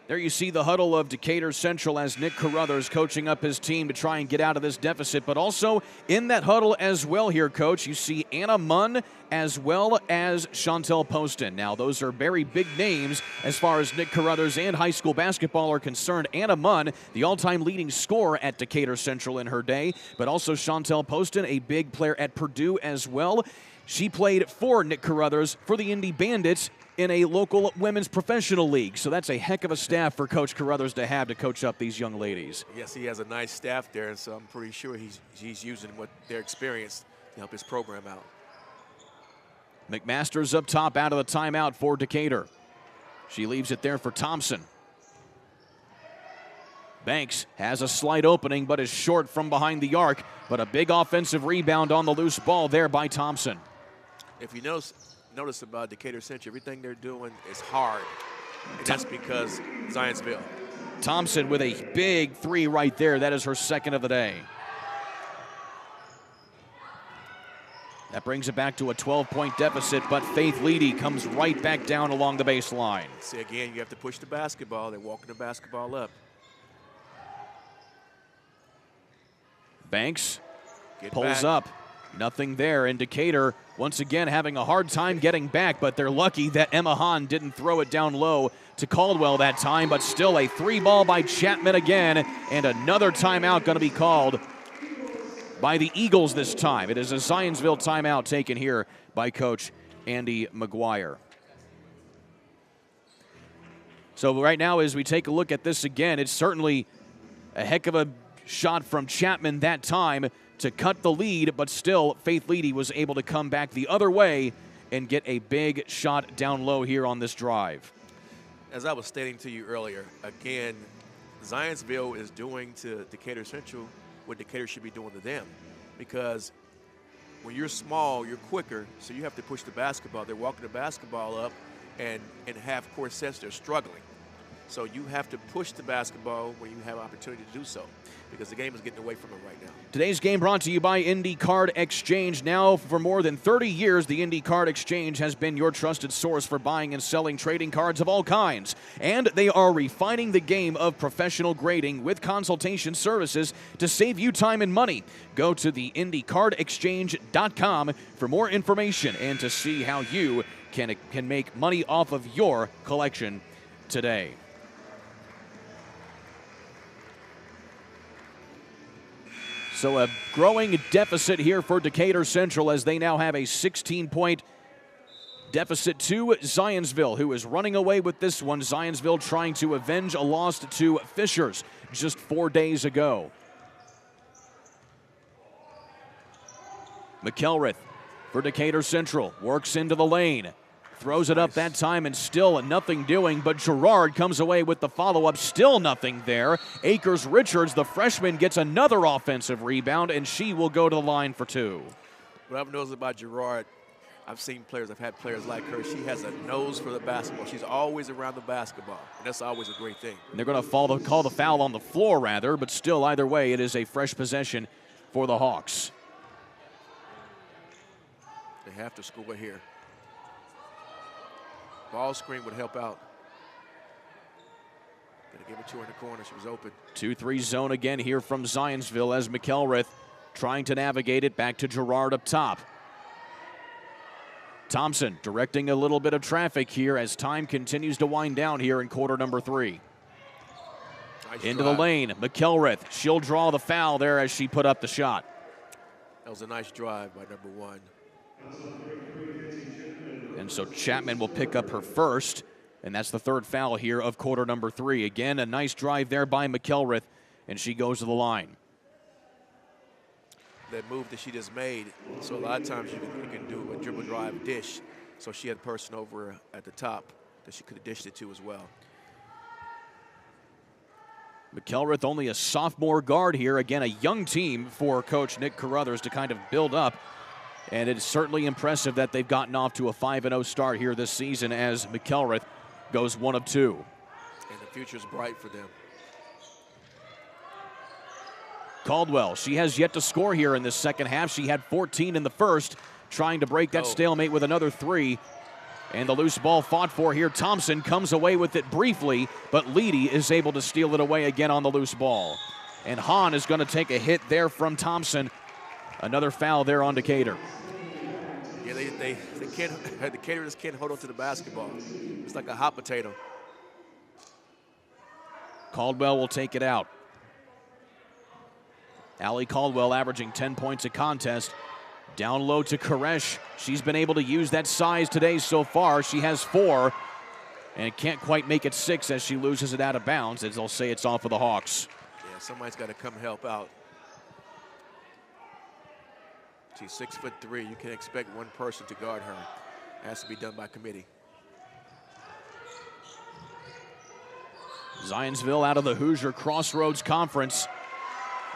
There you see the huddle of Decatur Central as Nick Carruthers coaching up his team to try and get out of this deficit. But also in that huddle as well here, Coach, you see Anna Munn as well as Chantel Poston. Now, those are very big names as far as Nick Carruthers and high school basketball are concerned. Anna Munn, the all-time leading scorer at Decatur Central in her day, but also Chantel Poston, a big player at Purdue as well. She played for Nick Carruthers for the Indy Bandits in a local women's professional league. So that's a heck of a staff for Coach Carruthers to have to coach up these young ladies. Yes, he has a nice staff there, and so I'm pretty sure he's using what their experience to help his program out. McMaster's up top out of the timeout for Decatur. She leaves it there for Thompson. Banks has a slight opening but is short from behind the arc, but a big offensive rebound on the loose ball there by Thompson. If you notice about Decatur Central, everything they're doing is hard, and that's because Zionsville. Thompson with a big three right there. That is her second of the day. That brings it back to a 12-point deficit, but Faith Leedy comes right back down along the baseline. See, again, you have to push the basketball. They're walking the basketball up. Banks Get pulls back. up. Nothing there. And Decatur, once again, having a hard time getting back, but they're lucky that Emma Hahn didn't throw it down low to Caldwell that time, but still a three ball by Chapman again, and another timeout going to be called by the Eagles this time. It is a Zionsville timeout taken here by Coach Andy McGuire. So right now, as we take a look at this again, it's certainly a heck of a shot from Chapman that time to cut the lead, but still Faith Leedy was able to come back the other way and get a big shot down low here on this drive. As I was stating to you earlier, again, Zionsville is doing to Decatur Central what Decatur should be doing to them, because when you're small, you're quicker, so you have to push the basketball. They're walking the basketball up, and in half-court sets, they're struggling. So you have to push the basketball when you have opportunity to do so, because the game is getting away from them right now. Today's game brought to you by Indy Card Exchange. Now, for more than 30 years, the Indy Card Exchange has been your trusted source for buying and selling trading cards of all kinds. And they are refining the game of professional grading with consultation services to save you time and money. Go to the IndyCardExchange.com for more information and to see how you can make money off of your collection today. So a growing deficit here for Decatur Central as they now have a 16-point deficit to Zionsville, who is running away with this one. Zionsville trying to avenge a loss to Fishers just 4 days ago. McElrath for Decatur Central works into the lane. Throws it up that time and still nothing doing, but Gerard comes away with the follow-up, still nothing there. Akers-Richards, the freshman, gets another offensive rebound, and she will go to the line for two. What I've noticed about Gerard, I've had players like her. She has a nose for the basketball. She's always around the basketball, and that's always a great thing. And they're going to call the foul on the floor, rather, but still, either way, it is a fresh possession for the Hawks. They have to score here. Ball screen would help out. Gonna give it to her in the corner. She was open. 2-3 zone again here from Zionsville as McElrath trying to navigate it back to Gerard up top. Thompson directing a little bit of traffic here as time continues to wind down here in quarter number 3. Nice Into drive. the lane, McElrath. She'll draw the foul there as she put up the shot. That was a nice drive by number 1. And so Chapman will pick up her first, and that's the third foul here of quarter number 3. Again, a nice drive there by McElrath, and she goes to the line. That move that she just made, so a lot of times you can do a dribble drive dish. So she had Pearson over at the top that she could have dished it to as well. McElrath, only a sophomore guard here. Again, a young team for Coach Nick Carruthers to kind of build up. And it's certainly impressive that they've gotten off to a 5-0 start here this season as McElrath goes 1 of 2. And the future's bright for them. Caldwell, she has yet to score here in this second half. She had 14 in the first, trying to break that stalemate with another 3. And the loose ball fought for here. Thompson comes away with it briefly, but Leedy is able to steal it away again on the loose ball. And Hahn is going to take a hit there from Thompson. Another foul there on Decatur. Yeah, they can't. Decatur just can't hold on to the basketball. It's like a hot potato. Caldwell will take it out. Allie Caldwell averaging 10 points a contest. Down low to Koresh. She's been able to use that size today so far. She has 4 and can't quite make it 6 as she loses it out of bounds, as they'll say it's off of the Hawks. Yeah, somebody's got to come help out. She's 6'3". You can't expect one person to guard her. It has to be done by committee. Zionsville out of the Hoosier Crossroads Conference.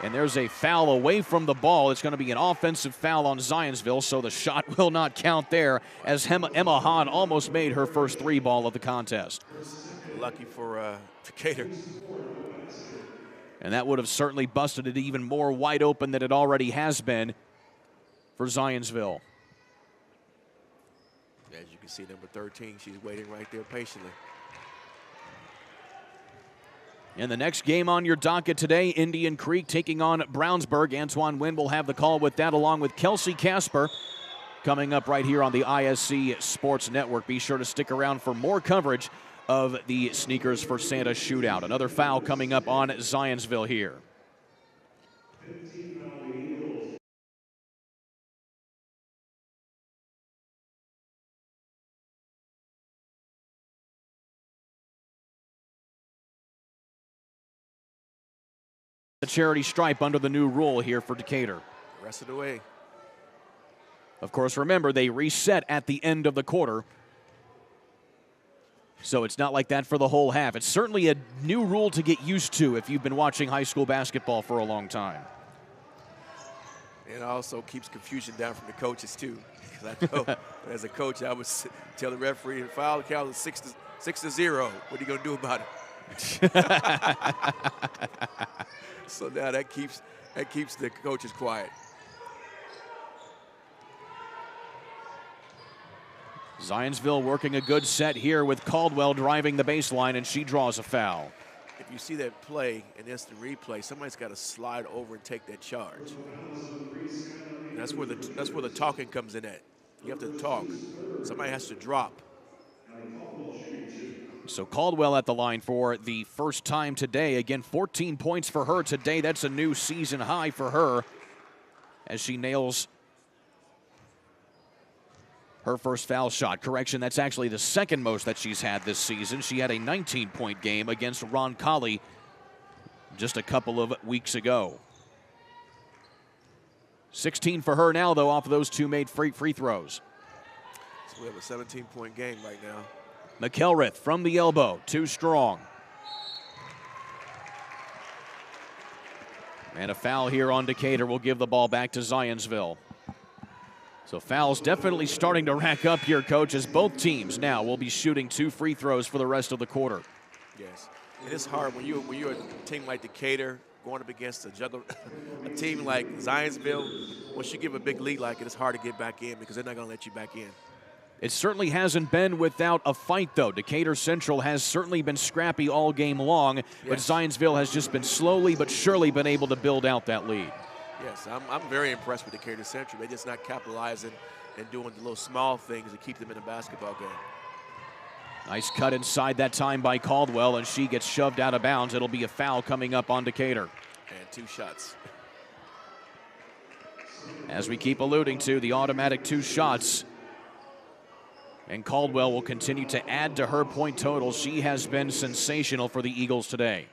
And there's a foul away from the ball. It's going to be an offensive foul on Zionsville, so the shot will not count there as Emma Hahn almost made her first 3 ball of the contest. Lucky for Decatur. And that would have certainly busted it even more wide open than it already has been for Zionsville. As you can see, number 13, she's waiting right there patiently. In the next game on your docket today, Indian Creek taking on Brownsburg. Antoine Wynn will have the call with that, along with Kelsey Casper, coming up right here on the ISC Sports Network. Be sure to stick around for more coverage of the Sneakers for Santa Shootout. Another foul coming up on Zionsville here. The charity stripe under the new rule here for Decatur. Rest of the way. Of course, remember, they reset at the end of the quarter. So it's not like that for the whole half. It's certainly a new rule to get used to if you've been watching high school basketball for a long time. It also keeps confusion down from the coaches, too. I know, as a coach, I would tell the referee, foul count is 6-0. What are you going to do about it? So now that keeps the coaches quiet. Zionsville working a good set here with Caldwell driving the baseline, and she draws a foul. If you see that play and instant replay, somebody's got to slide over and take that charge. And that's where the talking comes in at. You have to talk. Somebody has to drop. So Caldwell at the line for the first time today. Again, 14 points for her today. That's a new season high for her as she nails her first foul shot. Correction, that's actually the second most that she's had this season. She had a 19-point game against Ron Colley just a couple of weeks ago. 16 for her now, though, off of those 2 made free throws. So we have a 17-point game right now. McElrath from the elbow, too strong. And a foul here on Decatur will give the ball back to Zionsville. So fouls definitely starting to rack up here, Coach, as both teams now will be shooting 2 free throws for the rest of the quarter. Yes, it is hard when you're a team like Decatur going up against a team like Zionsville. Once you give a big lead like it, it's hard to get back in because they're not going to let you back in. It certainly hasn't been without a fight, though. Decatur Central has certainly been scrappy all game long, but Zionsville has just been slowly but surely been able to build out that lead. Yes, I'm very impressed with Decatur Central. They're just not capitalizing and doing the little small things to keep them in a basketball game. Nice cut inside that time by Caldwell, and she gets shoved out of bounds. It'll be a foul coming up on Decatur. And 2 shots. As we keep alluding to, the automatic 2 shots. And Caldwell will continue to add to her point total. She has been sensational for the Eagles today.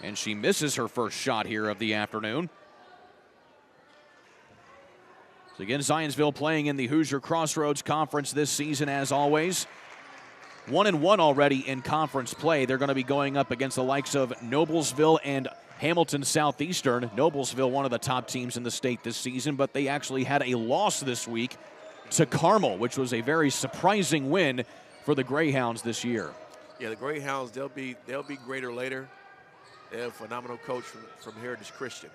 And she misses her first shot here of the afternoon. So again, Zionsville playing in the Hoosier Crossroads Conference this season as always. 1-1 already in conference play. They're going to be going up against the likes of Noblesville and Hamilton Southeastern. Noblesville, one of the top teams in the state this season, but they actually had a loss this week to Carmel, which was a very surprising win for the Greyhounds this year. Yeah, the Greyhounds, they'll be greater later. They have a phenomenal coach from Heritage Christian.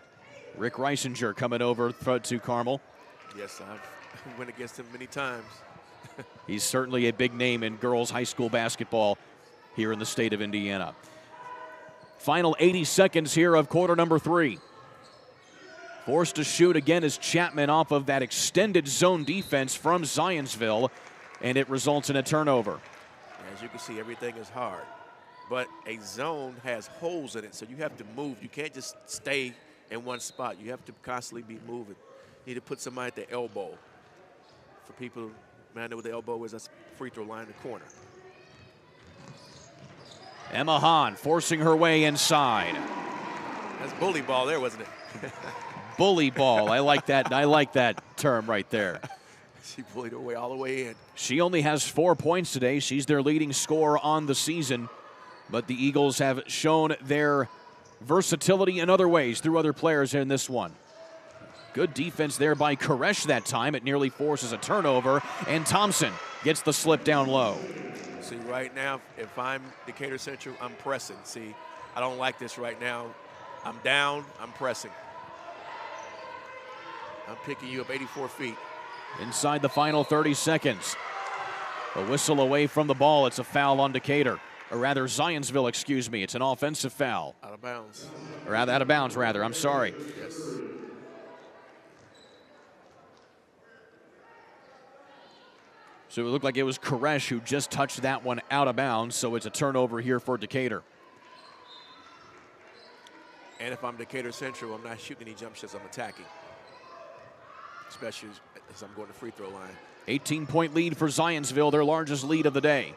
Rick Reisinger coming over to Carmel. Yes, I've went against him many times. He's certainly a big name in girls high school basketball here in the state of Indiana. Final 80 seconds here of quarter number 3. Forced to shoot again is Chapman off of that extended zone defense from Zionsville, and it results in a turnover. As you can see, everything is hard, but a zone has holes in it, so you have to move. You can't just stay in one spot. You have to constantly be moving. You need to put somebody at the elbow. For people who may know what the elbow is, that's free throw line in the corner. Emma Hahn forcing her way inside. That's bully ball there, wasn't it? Bully ball. I like that. I like that term right there. She bullied her way all the way in. She only has 4 points today. She's their leading scorer on the season. But the Eagles have shown their versatility in other ways through other players in this one. Good defense there by Koresh that time. It nearly forces a turnover, and Thompson gets the slip down low. See, right now, if I'm Decatur Central, I'm pressing. See, I don't like this right now. I'm down, I'm pressing. I'm picking you up 84 feet. Inside the final 30 seconds. A whistle away from the ball. It's a foul on Decatur. Or rather, Zionsville, excuse me. It's an offensive foul. Out of bounds. Or out of bounds, rather. I'm sorry. Yes. So it looked like it was Koresh who just touched that one out of bounds, so it's a turnover here for Decatur. And if I'm Decatur Central, I'm not shooting any jump shots, I'm attacking. Especially as I'm going to free throw line. 18-point lead for Zionsville, their largest lead of the day.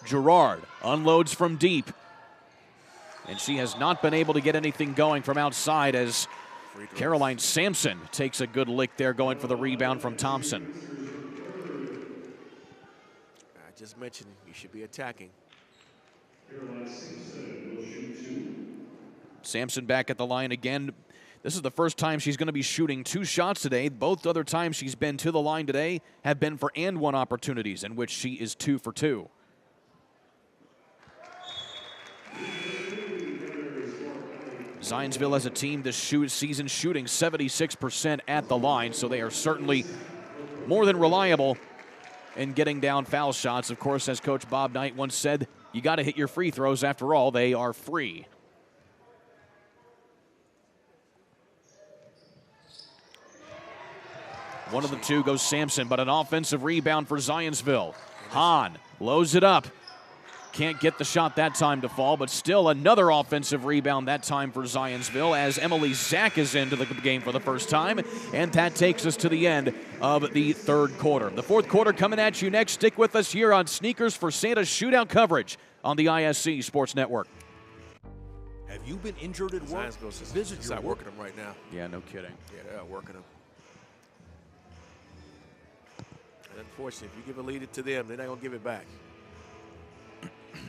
Gerard unloads from deep. And she has not been able to get anything going from outside as Caroline Sampson takes a good lick there going for the rebound from Thompson. I just mentioned you should be attacking. Sampson back at the line again. This is the first time she's going to be shooting 2 shots today. Both other times she's been to the line today have been for and one opportunities, in which she is 2 for 2. Zionsville as a team this season shooting 76% at the line, so they are certainly more than reliable in getting down foul shots. Of course, as Coach Bob Knight once said, you got to hit your free throws. After all, they are free. One of the two goes Sampson, but an offensive rebound for Zionsville. Hahn loads it up. Can't get the shot that time to fall, but still another offensive rebound that time for Zionsville as Emily Zach is into the game for the first time, and that takes us to the end of the third quarter. The fourth quarter coming at you next. Stick with us here on Sneakers for Santa Shootout coverage on the ISC Sports Network. Have you been injured at work? Visit your working them right now. Yeah, no kidding. Yeah, they're working them. And unfortunately, if you give a lead to them, they're not going to give it back.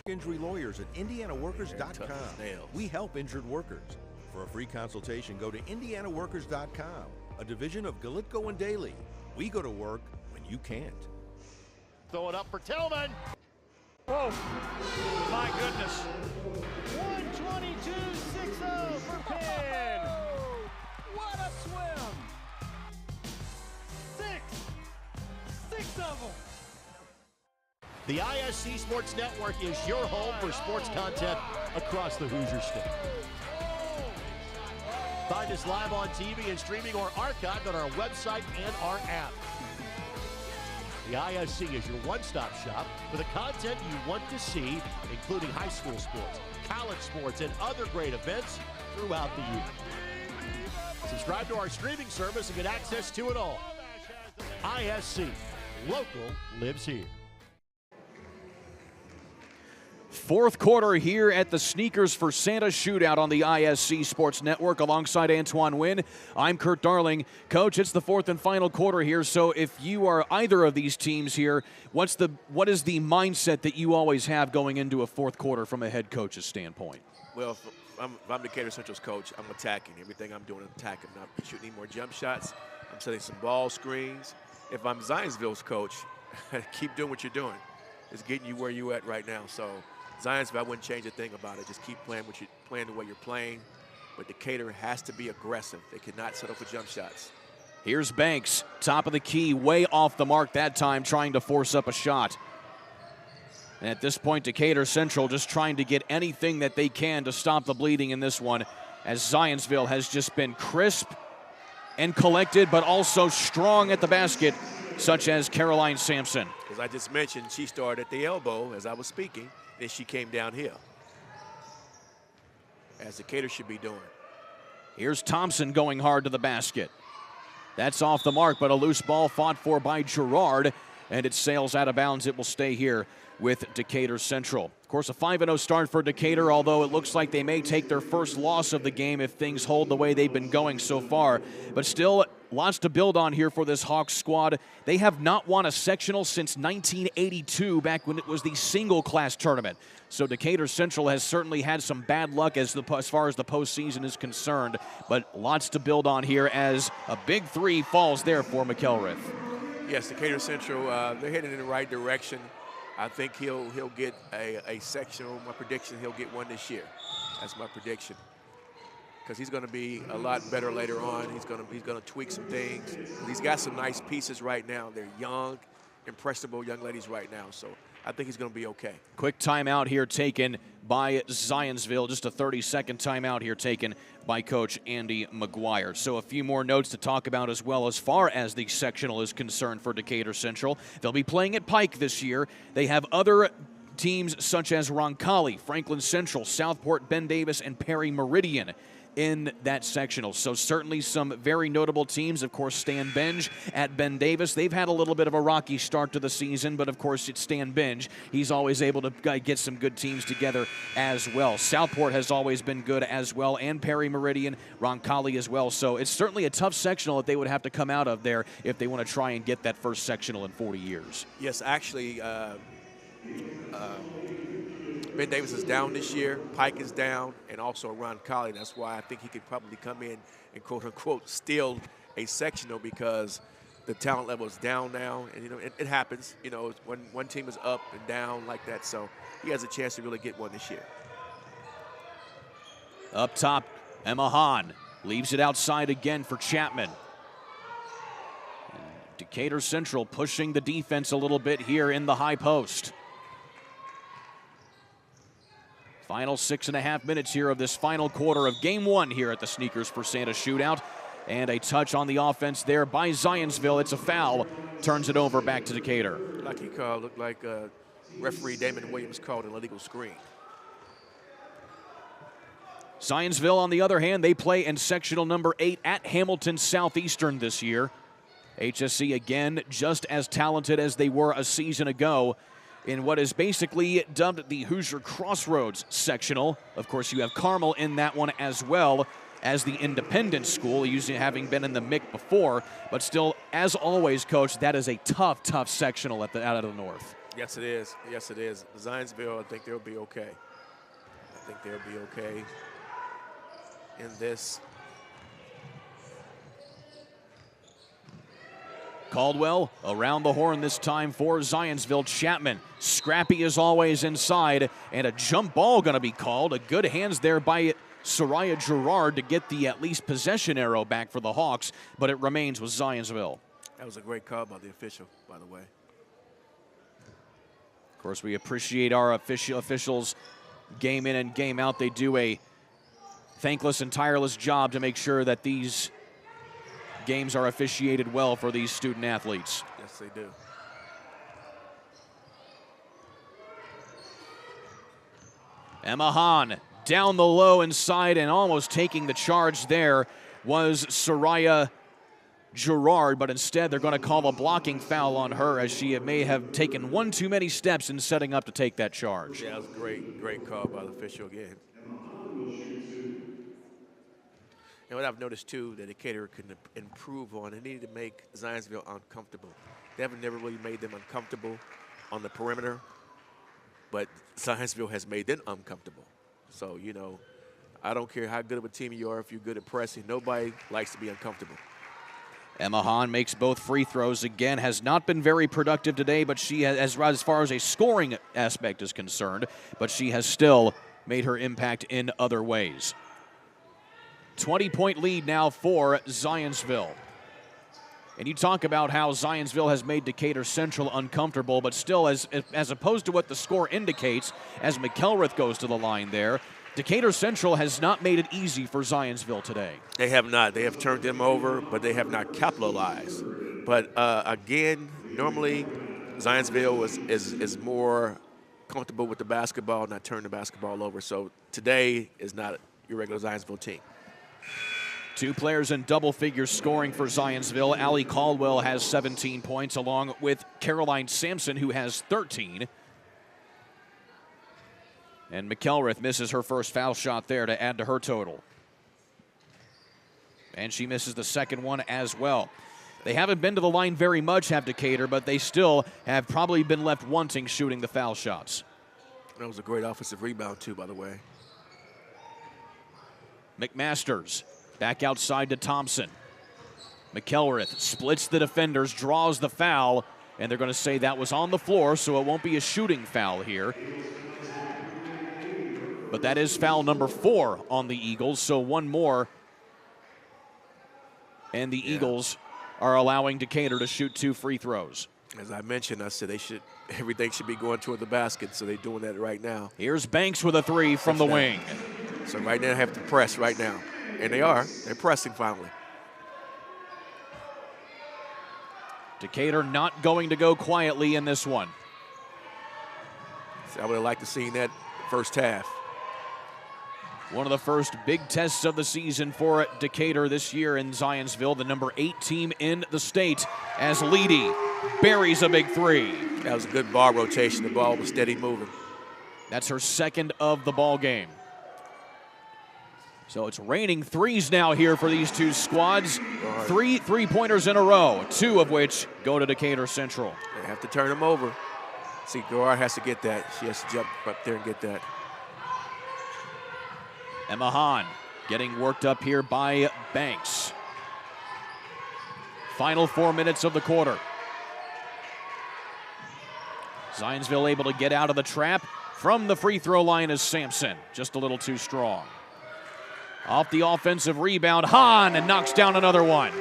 Injury lawyers at IndianaWorkers.com. We help injured workers. For a free consultation, go to IndianaWorkers.com, a division of Galitko and Daly. We go to work when you can't. Throw it up for Tillman. Whoa, my goodness. 122.60 for Penn. What a swim. 6 of them. The ISC Sports Network is your home for sports content across the Hoosier State. Find us live on TV and streaming or archived on our website and our app. The ISC is your one-stop shop for the content you want to see, including high school sports, college sports, and other great events throughout the year. Subscribe to our streaming service and get access to it all. ISC, local lives here. Fourth quarter here at the Sneakers for Santa Shootout on the ISC Sports Network alongside Antoine Wynn. I'm Kurt Darling. Coach, it's the fourth and final quarter here, so if you are either of these teams here, what is the mindset that you always have going into a fourth quarter from a head coach's standpoint? Well, if I'm Decatur Central's coach, I'm attacking. Everything I'm doing is attacking. I'm not shooting more jump shots. I'm setting some ball screens. If I'm Zionsville's coach, keep doing what you're doing. It's getting you where you're at right now. So Zionsville, I wouldn't change a thing about it. Just keep playing the way you're playing. But Decatur has to be aggressive. They cannot settle for jump shots. Here's Banks, top of the key, way off the mark that time, trying to force up a shot. And at this point, Decatur Central just trying to get anything that they can to stop the bleeding in this one, as Zionsville has just been crisp and collected, but also strong at the basket, such as Caroline Sampson. As I just mentioned, she started at the elbow as I was speaking, then she came downhill, as Decatur should be doing. Here's Thompson going hard to the basket. That's off the mark, but a loose ball fought for by Gerard, and it sails out of bounds. It will stay here with Decatur Central. Of course, a 5-0 start for Decatur, although it looks like they may take their first loss of the game if things hold the way they've been going so far. But still, lots to build on here for this Hawks squad. They have not won a sectional since 1982, back when it was the single-class tournament. So Decatur Central has certainly had some bad luck as far as the postseason is concerned, but lots to build on here as a big three falls there for McElrath. Yes, Decatur Central, they're heading in the right direction. I think he'll get a sectional. My prediction, he'll get one this year. That's my prediction. Because he's going to be a lot better later on. He's going to tweak some things. He's got some nice pieces right now. They're young, impressionable young ladies right now. So I think he's going to be okay. Quick timeout here taken by Zionsville. Just a 30-second timeout here taken by Coach Andy McGuire. So a few more notes to talk about as well as far as the sectional is concerned for Decatur Central. They'll be playing at Pike this year. They have other teams such as Roncalli, Franklin Central, Southport, Ben Davis, and Perry Meridian in that sectional. So certainly some very notable teams. Of course, Stan Benge at Ben Davis. They've had a little bit of a rocky start to the season, but of course it's Stan Benge. He's always able to get some good teams together as well. Southport has always been good as well, and Perry Meridian, Roncalli as well. So it's certainly a tough sectional that they would have to come out of there if they want to try and get that first sectional in 40 years. Yes, actually, Ben Davis is down this year, Pike is down, and also Roncalli. That's why I think he could probably come in and quote-unquote steal a sectional, because the talent level is down now. And, it happens, when one team is up and down like that. So he has a chance to really get one this year. Up top, Emma Hahn leaves it outside again for Chapman. Decatur Central pushing the defense a little bit here in the high post. Final 6.5 minutes here of this final quarter of game one here at the Sneakers for Santa Shootout. And a touch on the offense there by Zionsville. It's a foul. Turns it over back to Decatur. Lucky call. Looked like referee Damon Williams called an illegal screen. Zionsville, on the other hand, they play in sectional number 8 at Hamilton Southeastern this year. HSC, again, just as talented as they were a season ago in what is basically dubbed the Hoosier Crossroads sectional. Of course, you have Carmel in that one as well as the independent school, usually having been in the MIC before. But still, as always, Coach, that is a tough sectional out of the north. Yes, it is. Yes, it is. Zionsville, I think they'll be okay. I think they'll be okay in this. Caldwell around the horn this time for Zionsville. Chapman, scrappy as always inside, and a jump ball going to be called. A good hands there by Soraya Gerard to get the at least possession arrow back for the Hawks, but it remains with Zionsville. That was a great call by the official, by the way. Of course, we appreciate our officials game in and game out. They do a thankless and tireless job to make sure that these games are officiated well for these student athletes. Yes, they do. Emma Hahn down the low inside, and almost taking the charge there was Soraya Gerard, but instead they're going to call a blocking foul on her as she may have taken one too many steps in setting up to take that charge. Yeah, that was a great call by the official again. And what I've noticed, too, that Decatur can improve on, they need to make Zionsville uncomfortable. They haven't never really made them uncomfortable on the perimeter, but Zionsville has made them uncomfortable. So, you know, I don't care how good of a team you are, if you're good at pressing, nobody likes to be uncomfortable. Emma Hahn makes both free throws again, has not been very productive today, but she has, as far as a scoring aspect is concerned, but she has still made her impact in other ways. 20-point lead now for Zionsville. And you talk about how Zionsville has made Decatur Central uncomfortable, but still, as opposed to what the score indicates, as McElrath goes to the line there, Decatur Central has not made it easy for Zionsville today. They have not. They have turned them over, but they have not capitalized. But again, normally Zionsville is more comfortable with the basketball, not turn the basketball over. So today is not your regular Zionsville team. Two players in double figures scoring for Zionsville. Allie Caldwell has 17 points, along with Caroline Sampson, who has 13. And McElrath misses her first foul shot there to add to her total. And she misses the second one as well. They haven't been to the line very much, have Decatur, but they still have probably been left wanting shooting the foul shots. That was a great offensive rebound, too, by the way. McMasters back outside to Thompson. McElrath splits the defenders, draws the foul, and they're going to say that was on the floor, so it won't be a shooting foul here. But that is foul number 4 on the Eagles, so one more. And the Eagles are allowing Decatur to shoot 2 free throws. As I mentioned, I said everything should be going toward the basket, so they're doing that right now. Here's Banks with a 3 from the wing. So right now they have to press right now. And they are. They're pressing finally. Decatur not going to go quietly in this one. So I would have liked to see that first half. One of the first big tests of the season for Decatur this year in Zionsville, the number 8 team in the state, as Leedy buries a big 3. That was a good ball rotation. The ball was steady moving. That's her second of the ball game. So it's raining threes now here for these two squads. 3 3-pointers in a row, 2 of which go to Decatur Central. They have to turn them over. See, Gerard has to get that. She has to jump up there and get that. Emma Hahn getting worked up here by Banks. Final 4 minutes of the quarter. Zionsville able to get out of the trap. From the free throw line is Sampson, just a little too strong. Off the offensive rebound, Hahn, and knocks down another one.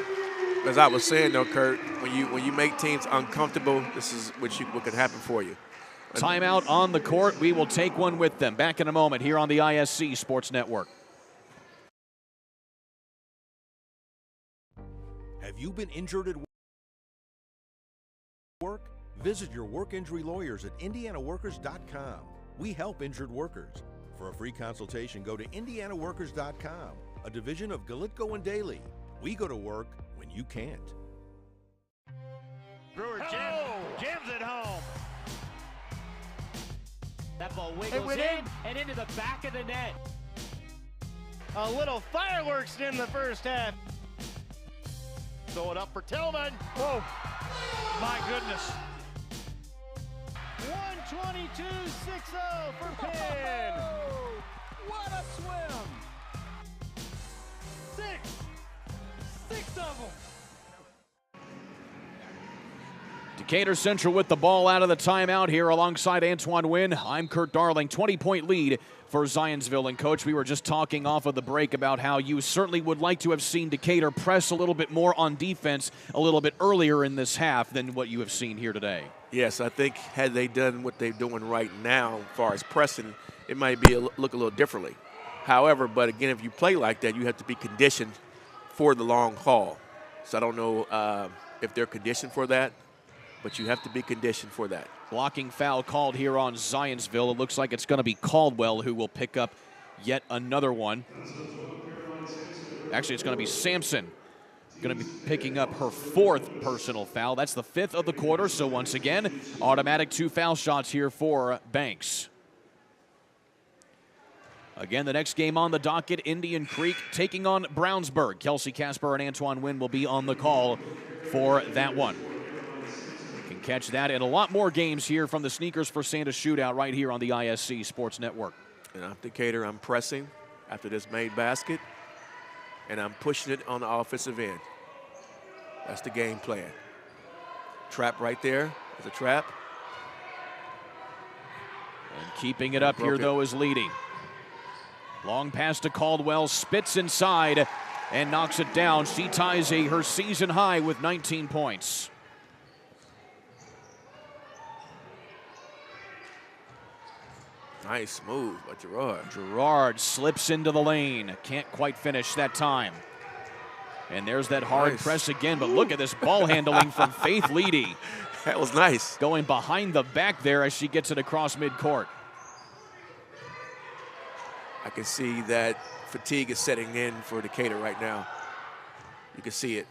As I was saying, though, Kurt, when you make teams uncomfortable, this is what could happen for you. Timeout on the court. We will take one with them. Back in a moment here on the ISC Sports Network. Have you been injured at work? Visit your work injury lawyers at indianaworkers.com. We help injured workers. For a free consultation, go to indianaworkers.com, a division of Galitko and Daly. We go to work when you can't. Brewer jams it home. That ball wiggles in and into the back of the net. A little fireworks in the first half. Throw it up for Tillman. Whoa, my goodness. 122-6-0 for Penn. What a swim! 6 of them. Decatur Central with the ball out of the timeout here alongside Antoine Wynn. I'm Kurt Darling. 20-point lead for Zionsville. And, Coach, we were just talking off of the break about how you certainly would like to have seen Decatur press a little bit more on defense a little bit earlier in this half than what you have seen here today. Yes, I think had they done what they're doing right now as far as pressing, it might be look a little differently. However, but again, if you play like that, you have to be conditioned for the long haul. So I don't know if they're conditioned for that, but you have to be conditioned for that. Blocking foul called here on Zionsville. It looks like it's going to be Caldwell who will pick up yet another one. Actually, it's going to be Sampson going to be picking up her 4th personal foul. That's the 5th of the quarter, so once again, automatic 2 foul shots here for Banks. Again, the next game on the docket, Indian Creek taking on Brownsburg. Kelsey Casper and Antoine Wynn will be on the call for that one. You can catch that and a lot more games here from the Sneakers for Santa Shootout right here on the ISC Sports Network. And I'm Decatur, I'm pressing after this made basket, and I'm pushing it on the offensive end. That's the game plan. Trap right there. There's a trap. And keeping it up here, though, is Leedy. Long pass to Caldwell, spits inside and knocks it down. She ties her season high with 19 points. Nice move by Gerard. Gerard slips into the lane. Can't quite finish that time. And there's that hard press again, but look at this ball handling from Faith Leedy. That was nice. Going behind the back there as she gets it across midcourt. I can see that fatigue is setting in for Decatur right now. You can see it.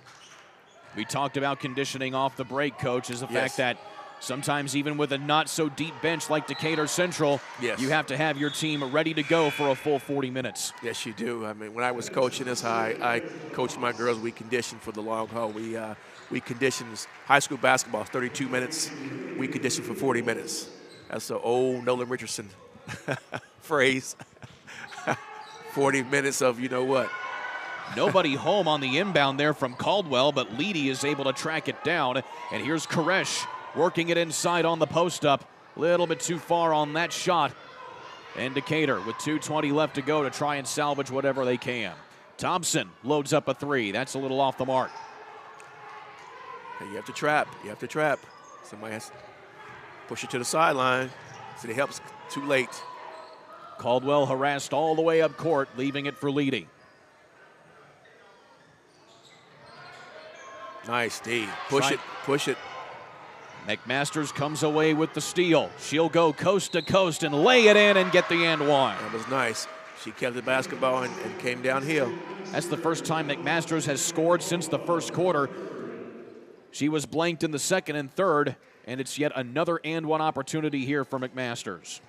We talked about conditioning off the break, Coach, is the fact that sometimes even with a not-so-deep bench like Decatur Central, you have to have your team ready to go for a full 40 minutes. Yes, you do. I mean, when I was coaching this high, I coached my girls. We conditioned for the long haul. We conditioned high school basketball 32 minutes. We conditioned for 40 minutes. That's an old Nolan Richardson phrase. 40 minutes of you know what. Nobody home on the inbound there from Caldwell, but Leedy is able to track it down. And here's Koresh working it inside on the post-up. A little bit too far on that shot. And Decatur with 2:20 left to go to try and salvage whatever they can. Thompson loads up a 3. That's a little off the mark. Hey, you have to trap. You have to trap. Somebody has to push it to the sideline. So it helps too late. Caldwell harassed all the way up court, leaving it for Leedy. Nice D. Push it, push it. McMasters comes away with the steal. She'll go coast to coast and lay it in and get the and one. That was nice. She kept the basketball and came downhill. That's the first time McMasters has scored since the first quarter. She was blanked in the second and third, and it's yet another and one opportunity here for McMasters.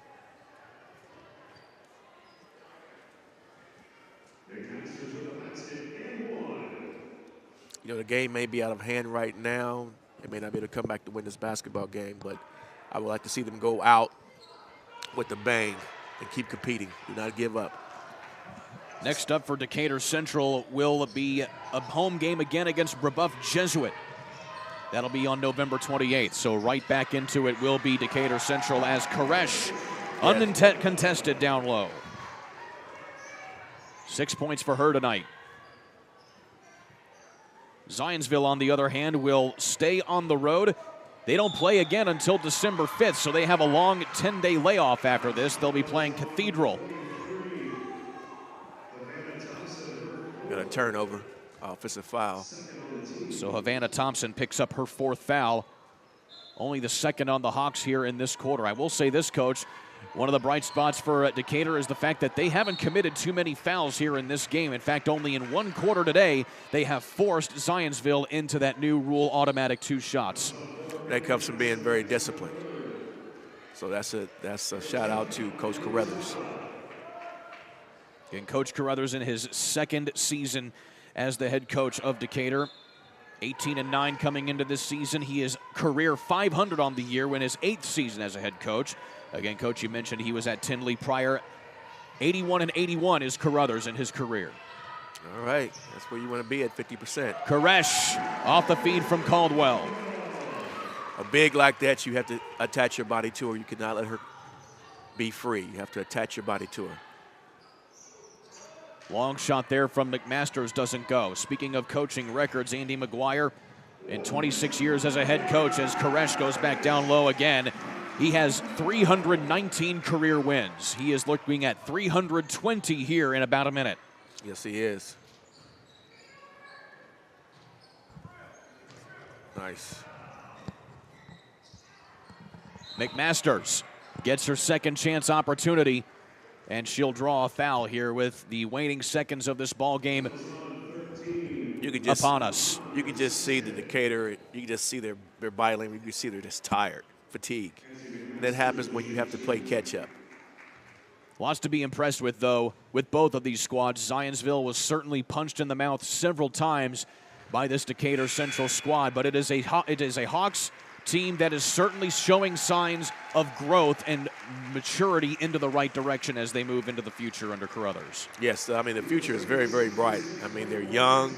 You know, the game may be out of hand right now. They may not be able to come back to win this basketball game, but I would like to see them go out with a bang and keep competing. Do not give up. Next up for Decatur Central will be a home game again against Brebeuf Jesuit. That'll be on November 28th. So right back into it will be Decatur Central as Koresh uncontested down low. 6 points for her tonight. Zionsville, on the other hand, will stay on the road. They don't play again until December 5th, so they have a long 10-day layoff after this. They'll be playing Cathedral. Got a turnover, offensive foul. So Havana Thompson picks up her 4th foul. Only the second on the Hawks here in this quarter. I will say this, Coach. One of the bright spots for Decatur is the fact that they haven't committed too many fouls here in this game. In fact, only in one quarter today, they have forced Zionsville into that new rule automatic 2 shots. That comes from being very disciplined. So that's a shout out to Coach Carruthers. And Coach Carruthers in his 2nd season as the head coach of Decatur. 18-9 coming into this season. He is career 500 on the year in his 8th season as a head coach. Again, Coach, you mentioned he was at Tinley prior. 81-81 is Carruthers in his career. All right, that's where you want to be at 50%. Koresh off the feed from Caldwell. A big like that, you have to attach your body to her. You cannot let her be free. You have to attach your body to her. Long shot there from McMasters doesn't go. Speaking of coaching records, Andy McGuire in 26 years as a head coach as Koresh goes back down low again. He has 319 career wins. He is looking at 320 here in about a minute. Yes, he is. Nice. McMasters gets her second chance opportunity, and she'll draw a foul here with the waning seconds of this ball game. You upon us. You can just see the Decatur. You can just see their body language. You can see they're just tired, fatigue. And that happens when you have to play catch up. Lots to be impressed with, though, with both of these squads. Zionsville was certainly punched in the mouth several times by this Decatur Central squad, but it is a Hawks team that is certainly showing signs of growth and maturity into the right direction as they move into the future under Carruthers. Yes, I mean, the future is very, very bright. I mean, they're young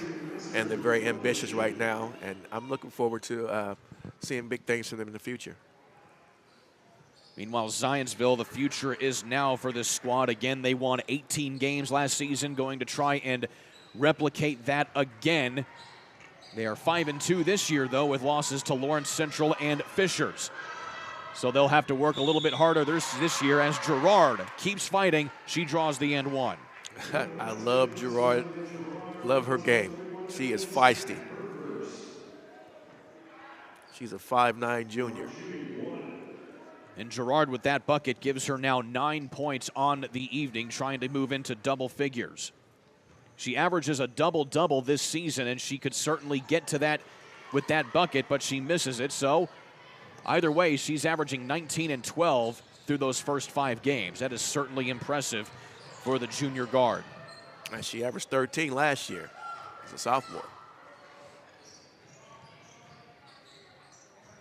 and they're very ambitious right now, and I'm looking forward to seeing big things from them in the future. Meanwhile, Zionsville, the future is now for this squad. Again, they won 18 games last season, going to try and replicate that again. They are 5-2 this year, though, with losses to Lawrence Central and Fishers. So they'll have to work a little bit harder this year as Girard keeps fighting. She draws the end one. I love Girard. Love her game. She is feisty. She's a 5'9" junior. And Girard with that bucket gives her now 9 points on the evening, trying to move into double figures. She averages a double-double this season, and she could certainly get to that with that bucket, but she misses it. So either way, she's averaging 19 and 12 through those first 5 games. That is certainly impressive for the junior guard. And she averaged 13 last year as a sophomore.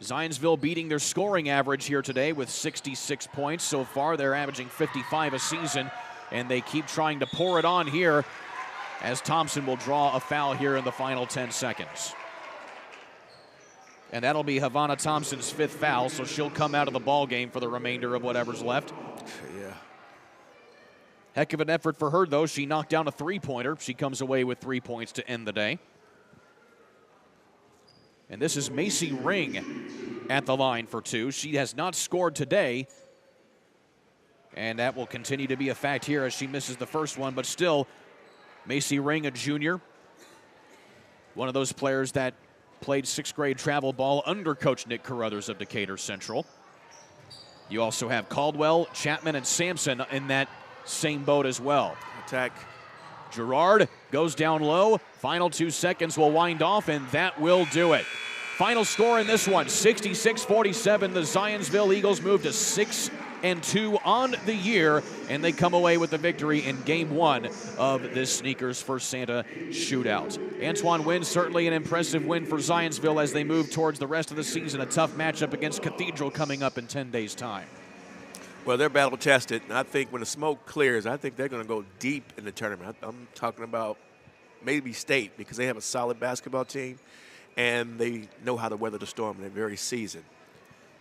Zionsville beating their scoring average here today with 66 points. So far, they're averaging 55 a season, and they keep trying to pour it on here as Thompson will draw a foul here in the final 10 seconds. And that'll be Havana Thompson's 5th foul, so she'll come out of the ball game for the remainder of whatever's left. Yeah. Heck of an effort for her, though. She knocked down a 3-pointer. She comes away with 3 points to end the day. And this is Macy Ring at the line for 2. She has not scored today, and that will continue to be a fact here as she misses the first one, but still, Macy Ring, a junior, one of those players that played 6th grade travel ball under Coach Nick Carruthers of Decatur Central. You also have Caldwell, Chapman, and Sampson in that same boat as well. Attack. Girard goes down low. Final 2 seconds will wind off, and that will do it. Final score in this one, 66-47. The Zionsville Eagles move to 6-2 on the year, and they come away with the victory in Game 1 of this Sneakers for Santa shootout. Antoine wins, certainly an impressive win for Zionsville as they move towards the rest of the season. A tough matchup against Cathedral coming up in 10 days' time. Well, they're battle-tested, and I think when the smoke clears, I think they're going to go deep in the tournament. I'm talking about maybe state because they have a solid basketball team, and they know how to weather the storm. They're very seasoned.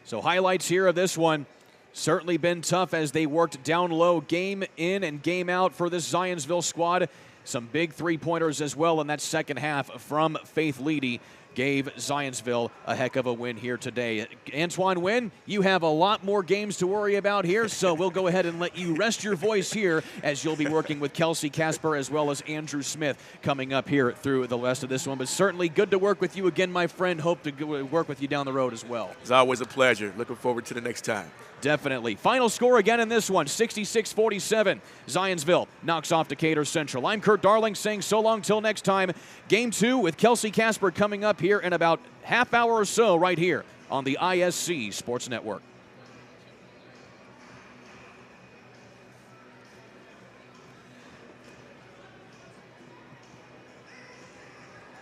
So highlights here of this one. Certainly been tough as they worked down low game in and game out for this Zionsville squad. Some big 3-pointers as well in that second half from Faith Leedy gave Zionsville a heck of a win here today. Antoine Wynn, you have a lot more games to worry about here, so we'll go ahead and let you rest your voice here as you'll be working with Kelsey Casper as well as Andrew Smith coming up here through the rest of this one. But certainly good to work with you again, my friend. Hope to work with you down the road as well. It's always a pleasure. Looking forward to the next time. Definitely. Final score again in this one, 66-47. Zionsville knocks off Decatur Central. I'm Kurt Darling saying so long till next time. Game 2 with Kelsey Casper coming up here in about half hour or so right here on the ISC Sports Network.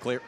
Clear.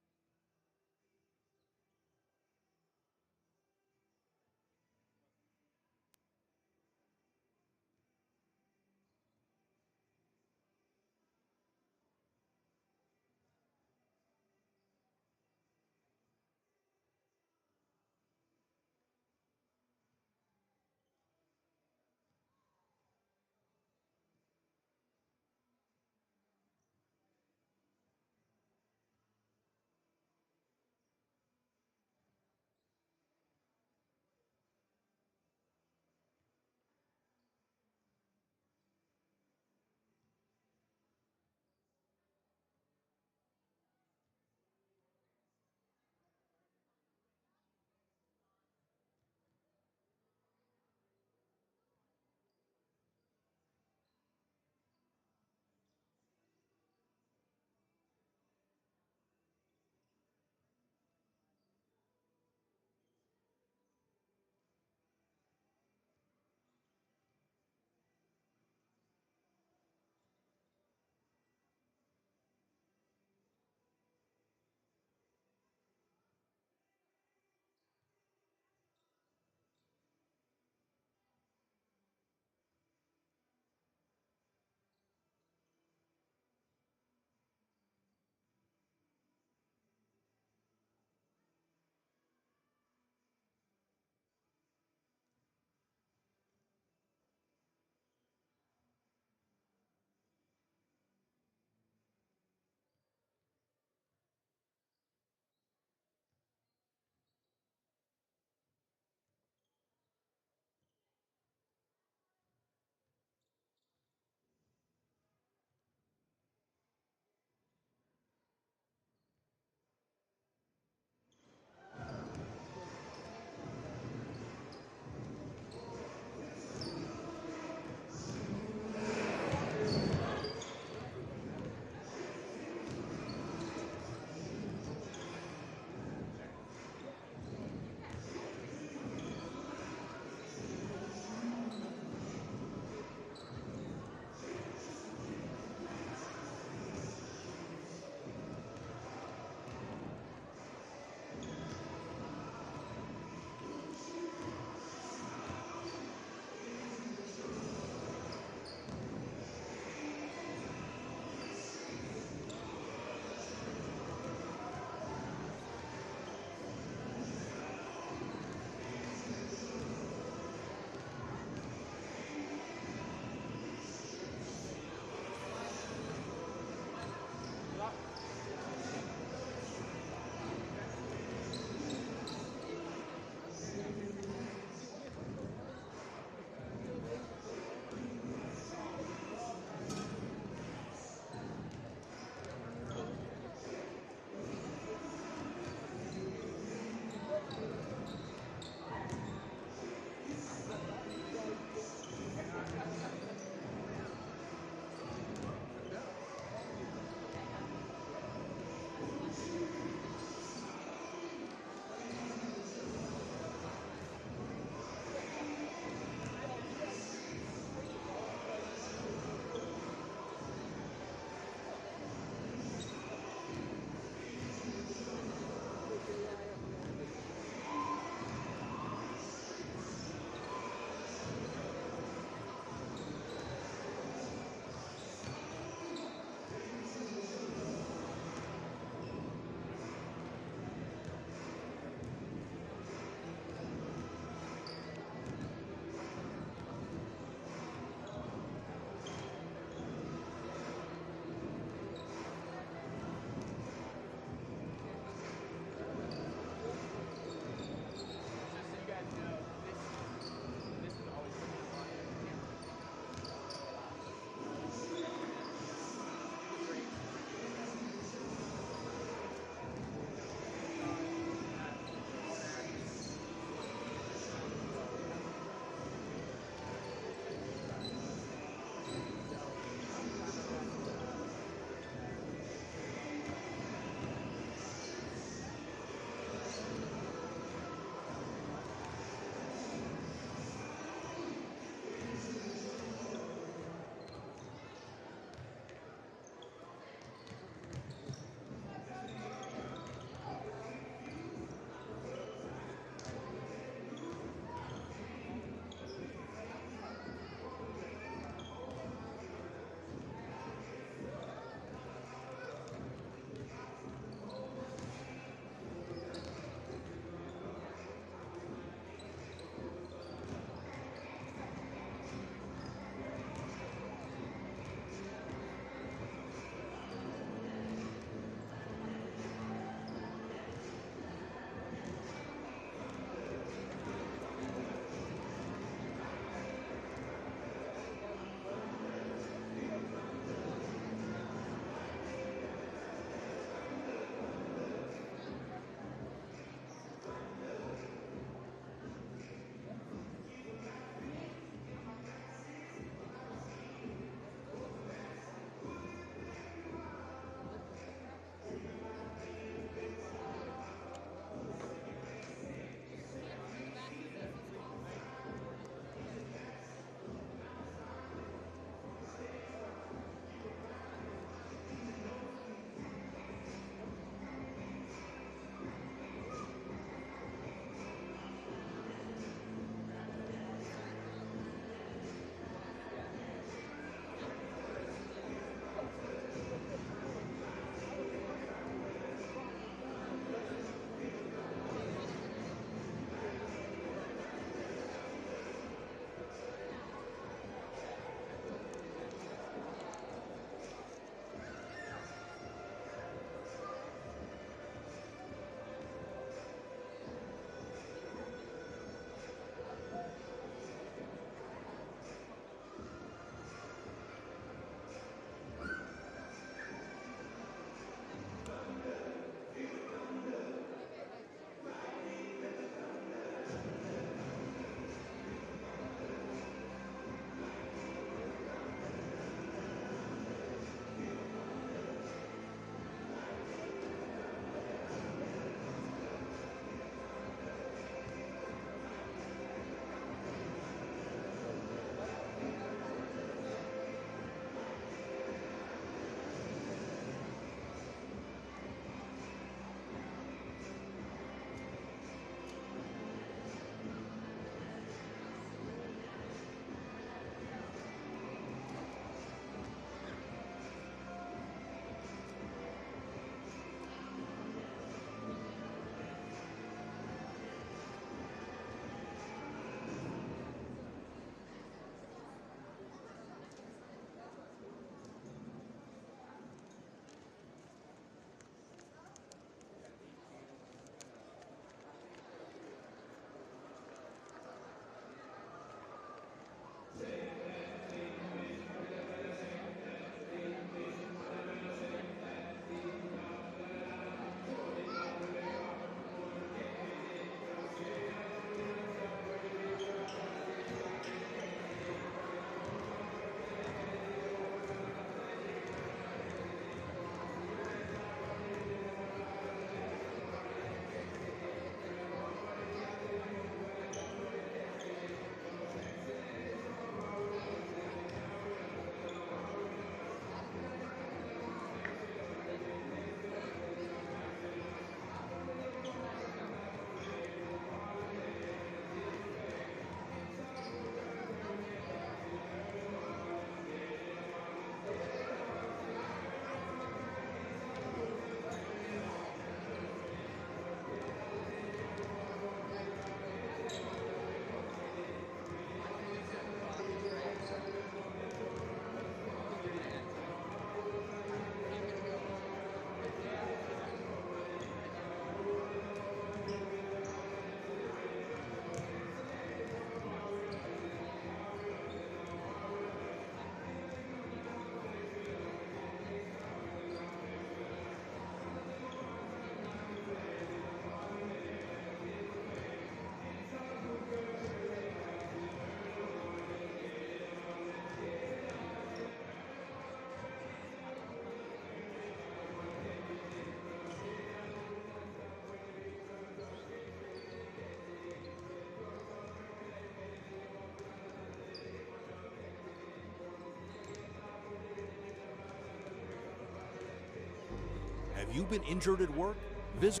Have you been injured at work? Visit.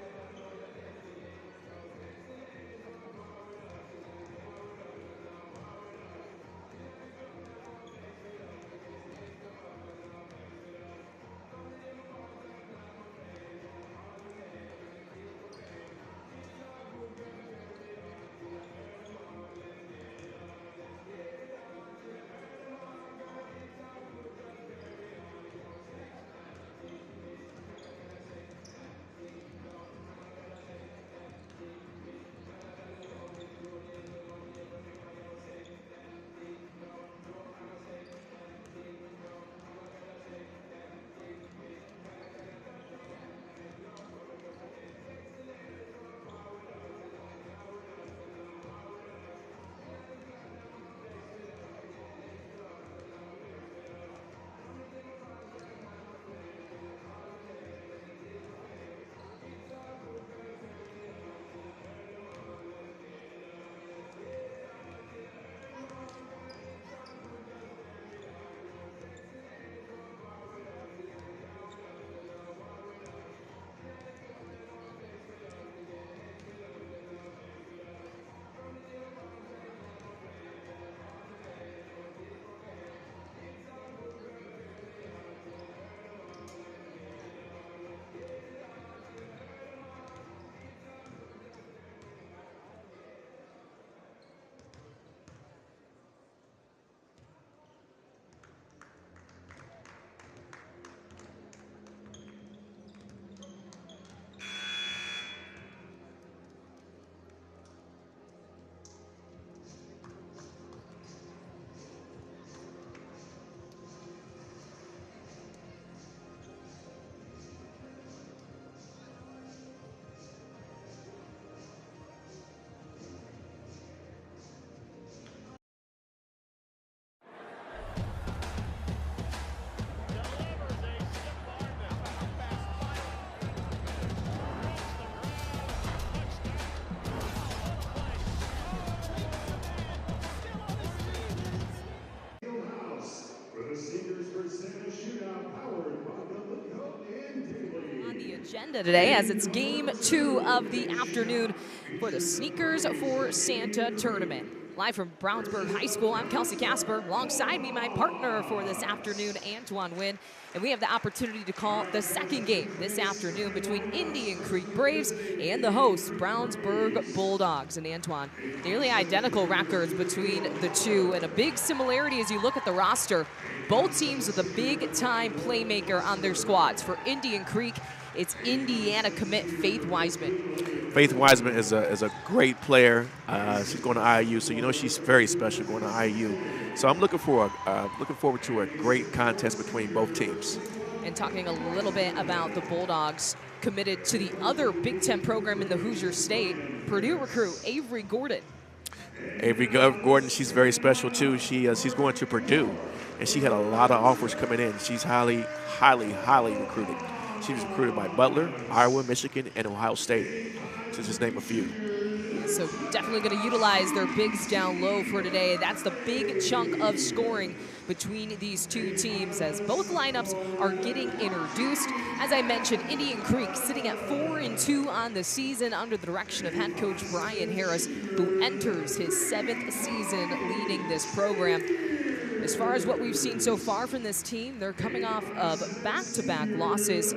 On the agenda today, as it's game 2 of the afternoon for the Sneakers for Santa tournament. Live from Brownsburg High School, I'm Kelsey Casper. Alongside me, my partner for this afternoon, Antoine Wynn. And we have the opportunity to call the second game this afternoon between Indian Creek Braves and the hosts, Brownsburg Bulldogs. And Antoine, nearly identical records between the two, and a big similarity as you look at the roster. Both teams with a big-time playmaker on their squads. For Indian Creek, it's Indiana commit Faith Wiseman. Faith Wiseman is a great player. She's going to IU, so you know she's very special going to IU. So I'm looking forward to a great contest between both teams. And talking a little bit about the Bulldogs, committed to the other Big Ten program in the Hoosier State, Purdue recruit Avery Gordon. Avery Gordon, she's very special too. She's going to Purdue, and she had a lot of offers coming in. She's highly recruited. She was recruited by Butler, Iowa, Michigan, and Ohio State, to just name a few. So definitely going to utilize their bigs down low for today. That's the big chunk of scoring between these two teams, as both lineups are getting introduced. As I mentioned, Indian Creek sitting at 4-2 on the season under the direction of head coach Brian Harris, who enters his 7th season leading this program. As far as what we've seen so far from this team, they're coming off of back-to-back losses.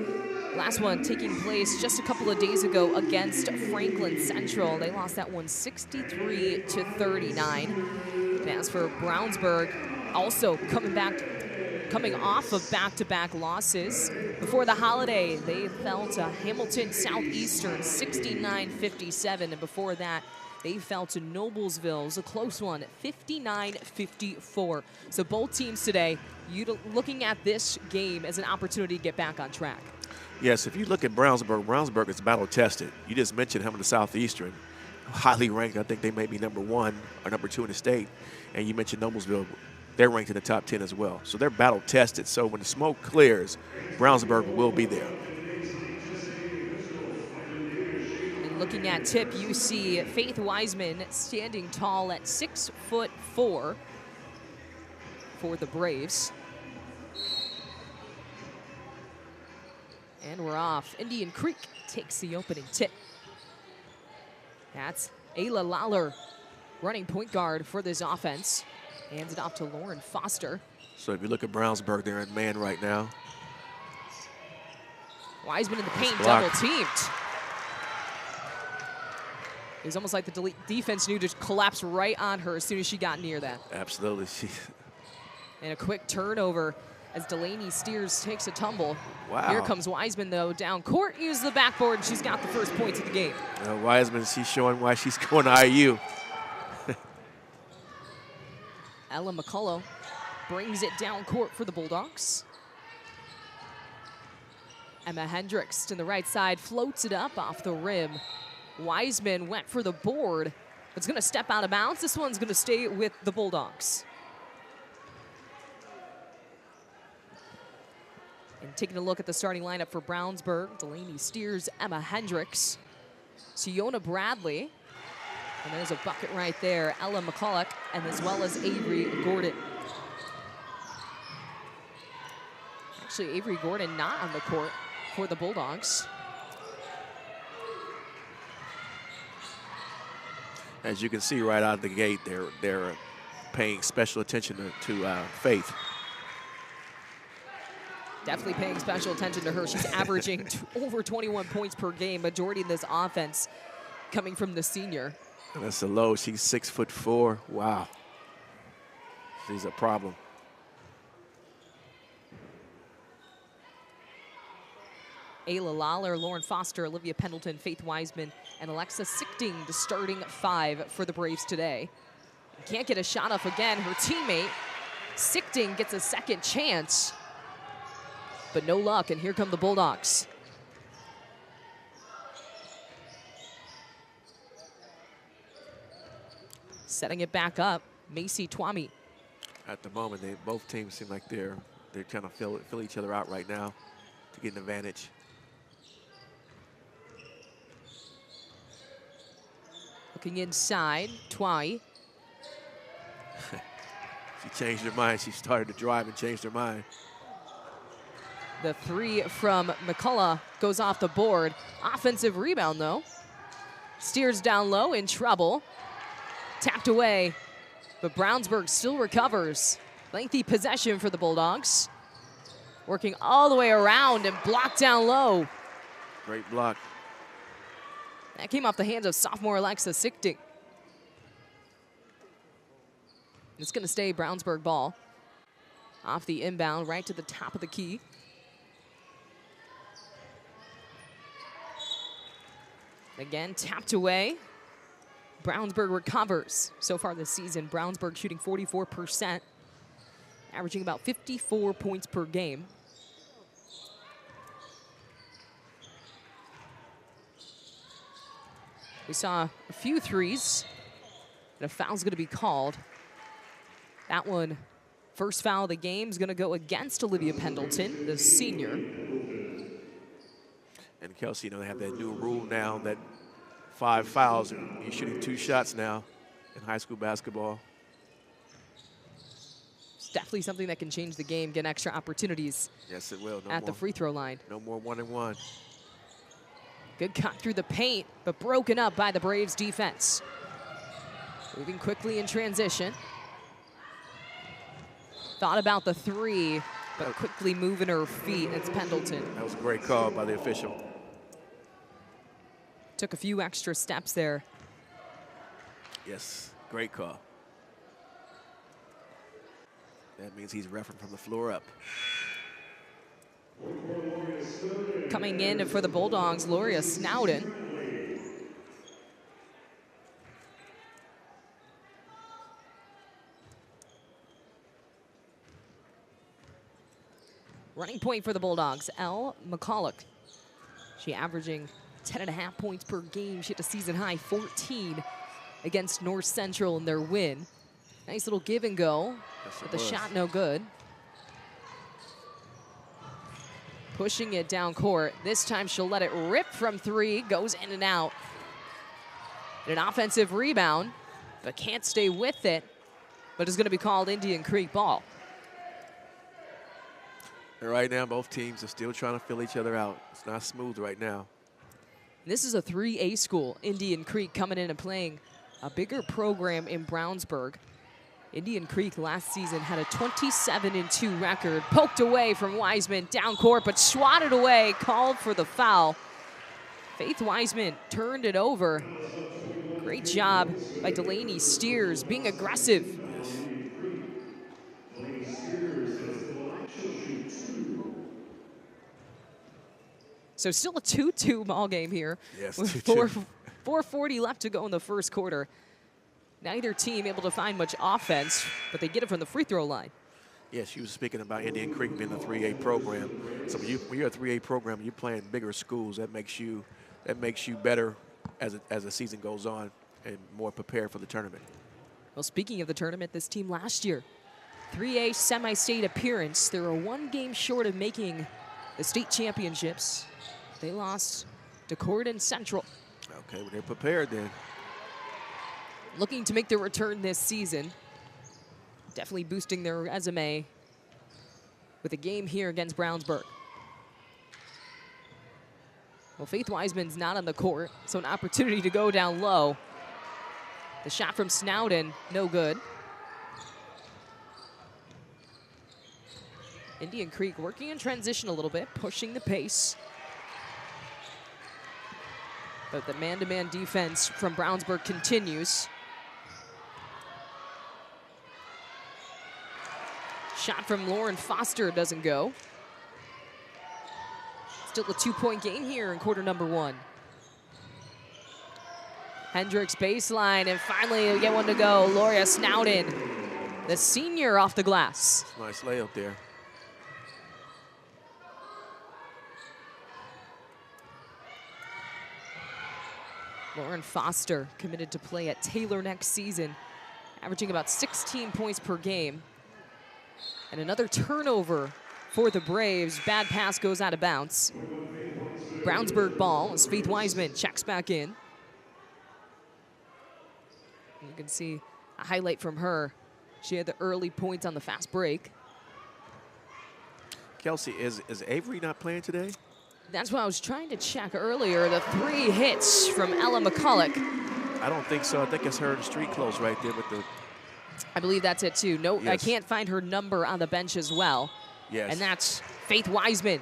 Last one taking place just a couple of days ago against Franklin Central. They lost that one 63-39. And as for Brownsburg, also coming off of back-to-back losses. Before the holiday, they fell to Hamilton Southeastern 69-57, and before that, they fell to Noblesville. It was a close one, 59-54. So both teams today, looking at this game as an opportunity to get back on track. Yes, if you look at Brownsburg is battle-tested. You just mentioned Hamilton Southeastern, highly ranked. I think they may be number 1 or number 2 in the state. And you mentioned Noblesville, they're ranked in the top 10 as well. So they're battle-tested. So when the smoke clears, Brownsburg will be there. Looking at tip, you see Faith Wiseman standing tall at 6'4" for the Braves. And we're off. Indian Creek takes the opening tip. That's Ayla Lawler, running point guard for this offense. Hands it off to Lauren Foster. So if you look at Brownsburg, they're in man right now. Wiseman in the paint, block. double teamed. It was almost like the defense knew to collapse right on her as soon as she got near that. Absolutely. And a quick turnover as Delaney Steers takes a tumble. Wow. Here comes Wiseman, though, down court, uses the backboard, and she's got the first points of the game. Wiseman, she's showing why she's going to IU. Ella McCullough brings it down court for the Bulldogs. Emma Hendricks to the right side, floats it up off the rim. Wiseman went for the board. It's going to step out of bounds. This one's going to stay with the Bulldogs. And taking a look at the starting lineup for Brownsburg, Delaney Steers, Emma Hendricks, Siona Bradley, and there's a bucket right there, Ella McCulloch, and as well as Avery Gordon. Actually, Avery Gordon not on the court for the Bulldogs. As you can see right out of the gate, they're paying special attention to Faith. Definitely paying special attention to her. She's averaging over 21 points per game, majority of this offense coming from the senior. And that's a low. She's 6'4". Wow. She's a problem. Ayla Lawler, Lauren Foster, Olivia Pendleton, Faith Wiseman, and Alexa Sichting, the starting five for the Braves today. Can't get a shot off again. Her teammate, Sichting, gets a second chance, but no luck, and here come the Bulldogs. Setting it back up, Macy Twami. At the moment, both teams seem like they're trying to fill each other out right now to get an advantage. Looking inside, Twai. She changed her mind. She started to drive and changed her mind. The three from McCullough goes off the board. Offensive rebound, though. Steers down low, in trouble. Tapped away, but Brownsburg still recovers. Lengthy possession for the Bulldogs. Working all the way around and blocked down low. Great block. That came off the hands of sophomore Alexa Sichting. It's going to stay Brownsburg ball. Off the inbound, right to the top of the key. Again, tapped away. Brownsburg recovers. So far this season, Brownsburg shooting 44%, averaging about 54 points per game. We saw a few threes, and a foul's going to be called. That one, first foul of the game, is going to go against Olivia Pendleton, the senior. And Kelsey, they have that new rule now that 5 fouls, and you're shooting 2 shots now in high school basketball. It's definitely something that can change the game, get extra opportunities. Yes, it will. The free throw line. No more 1-and-1. Good cut through the paint, but broken up by the Braves defense. Moving quickly in transition. Thought about the three, but quickly moving her feet. It's Pendleton. That was a great call by the official. Took a few extra steps there. Yes, great call. That means he's reffing from the floor up. Coming in for the Bulldogs, Loria Snowden. Running point for the Bulldogs, Elle McCulloch. She averaging 10.5 points per game. She hit a season high 14 against North Central in their win. Nice little give and go, but the shot no good. Pushing it down court. This time she'll let it rip from three, goes in and out. And an offensive rebound, but can't stay with it, but is going to be called Indian Creek ball. Right now, both teams are still trying to fill each other out. It's not smooth right now. This is a 3A school. Indian Creek coming in and playing a bigger program in Brownsburg. Indian Creek last season had a 27-2 record. Poked away from Wiseman, down court, but swatted away, called for the foul. Faith Wiseman turned it over. Great job by Delaney Steers, being aggressive. So still a 2-2 ball game here. Yes, with 4:40 left to go in the first quarter. Neither team able to find much offense, but they get it from the free throw line. Yes, you were speaking about Indian Creek being a 3A program. So when you're a 3A program, you're playing bigger schools. That makes you better as the season goes on and more prepared for the tournament. Well, speaking of the tournament, this team last year, 3A semi-state appearance. They were one game short of making the state championships. They lost to Corydon Central. Okay, well, they're prepared then. Looking to make their return this season. Definitely boosting their resume with a game here against Brownsburg. Well, Faith Wiseman's not on the court, so an opportunity to go down low. The shot from Snowden, no good. Indian Creek working in transition a little bit, pushing the pace. But the man-to-man defense from Brownsburg continues. Shot from Lauren Foster doesn't go. Still a 2-point game here in quarter number 1. Hendricks baseline, and finally we get one to go. Loria Snowden, the senior, off the glass. Nice layup there. Lauren Foster committed to play at Taylor next season, averaging about 16 points per game. And another turnover for the Braves. Bad pass goes out of bounds. Brownsburg ball as Faith Wiseman checks back in. You can see a highlight from her. She had the early points on the fast break. Kelsey, is Avery not playing today? That's what I was trying to check earlier. The 3 hits from Ella McCulloch. I don't think so. I think it's her in street clothes right there with the... I believe that's it too. No, Yes. I can't find her number on the bench as well. Yes. And that's Faith Wiseman,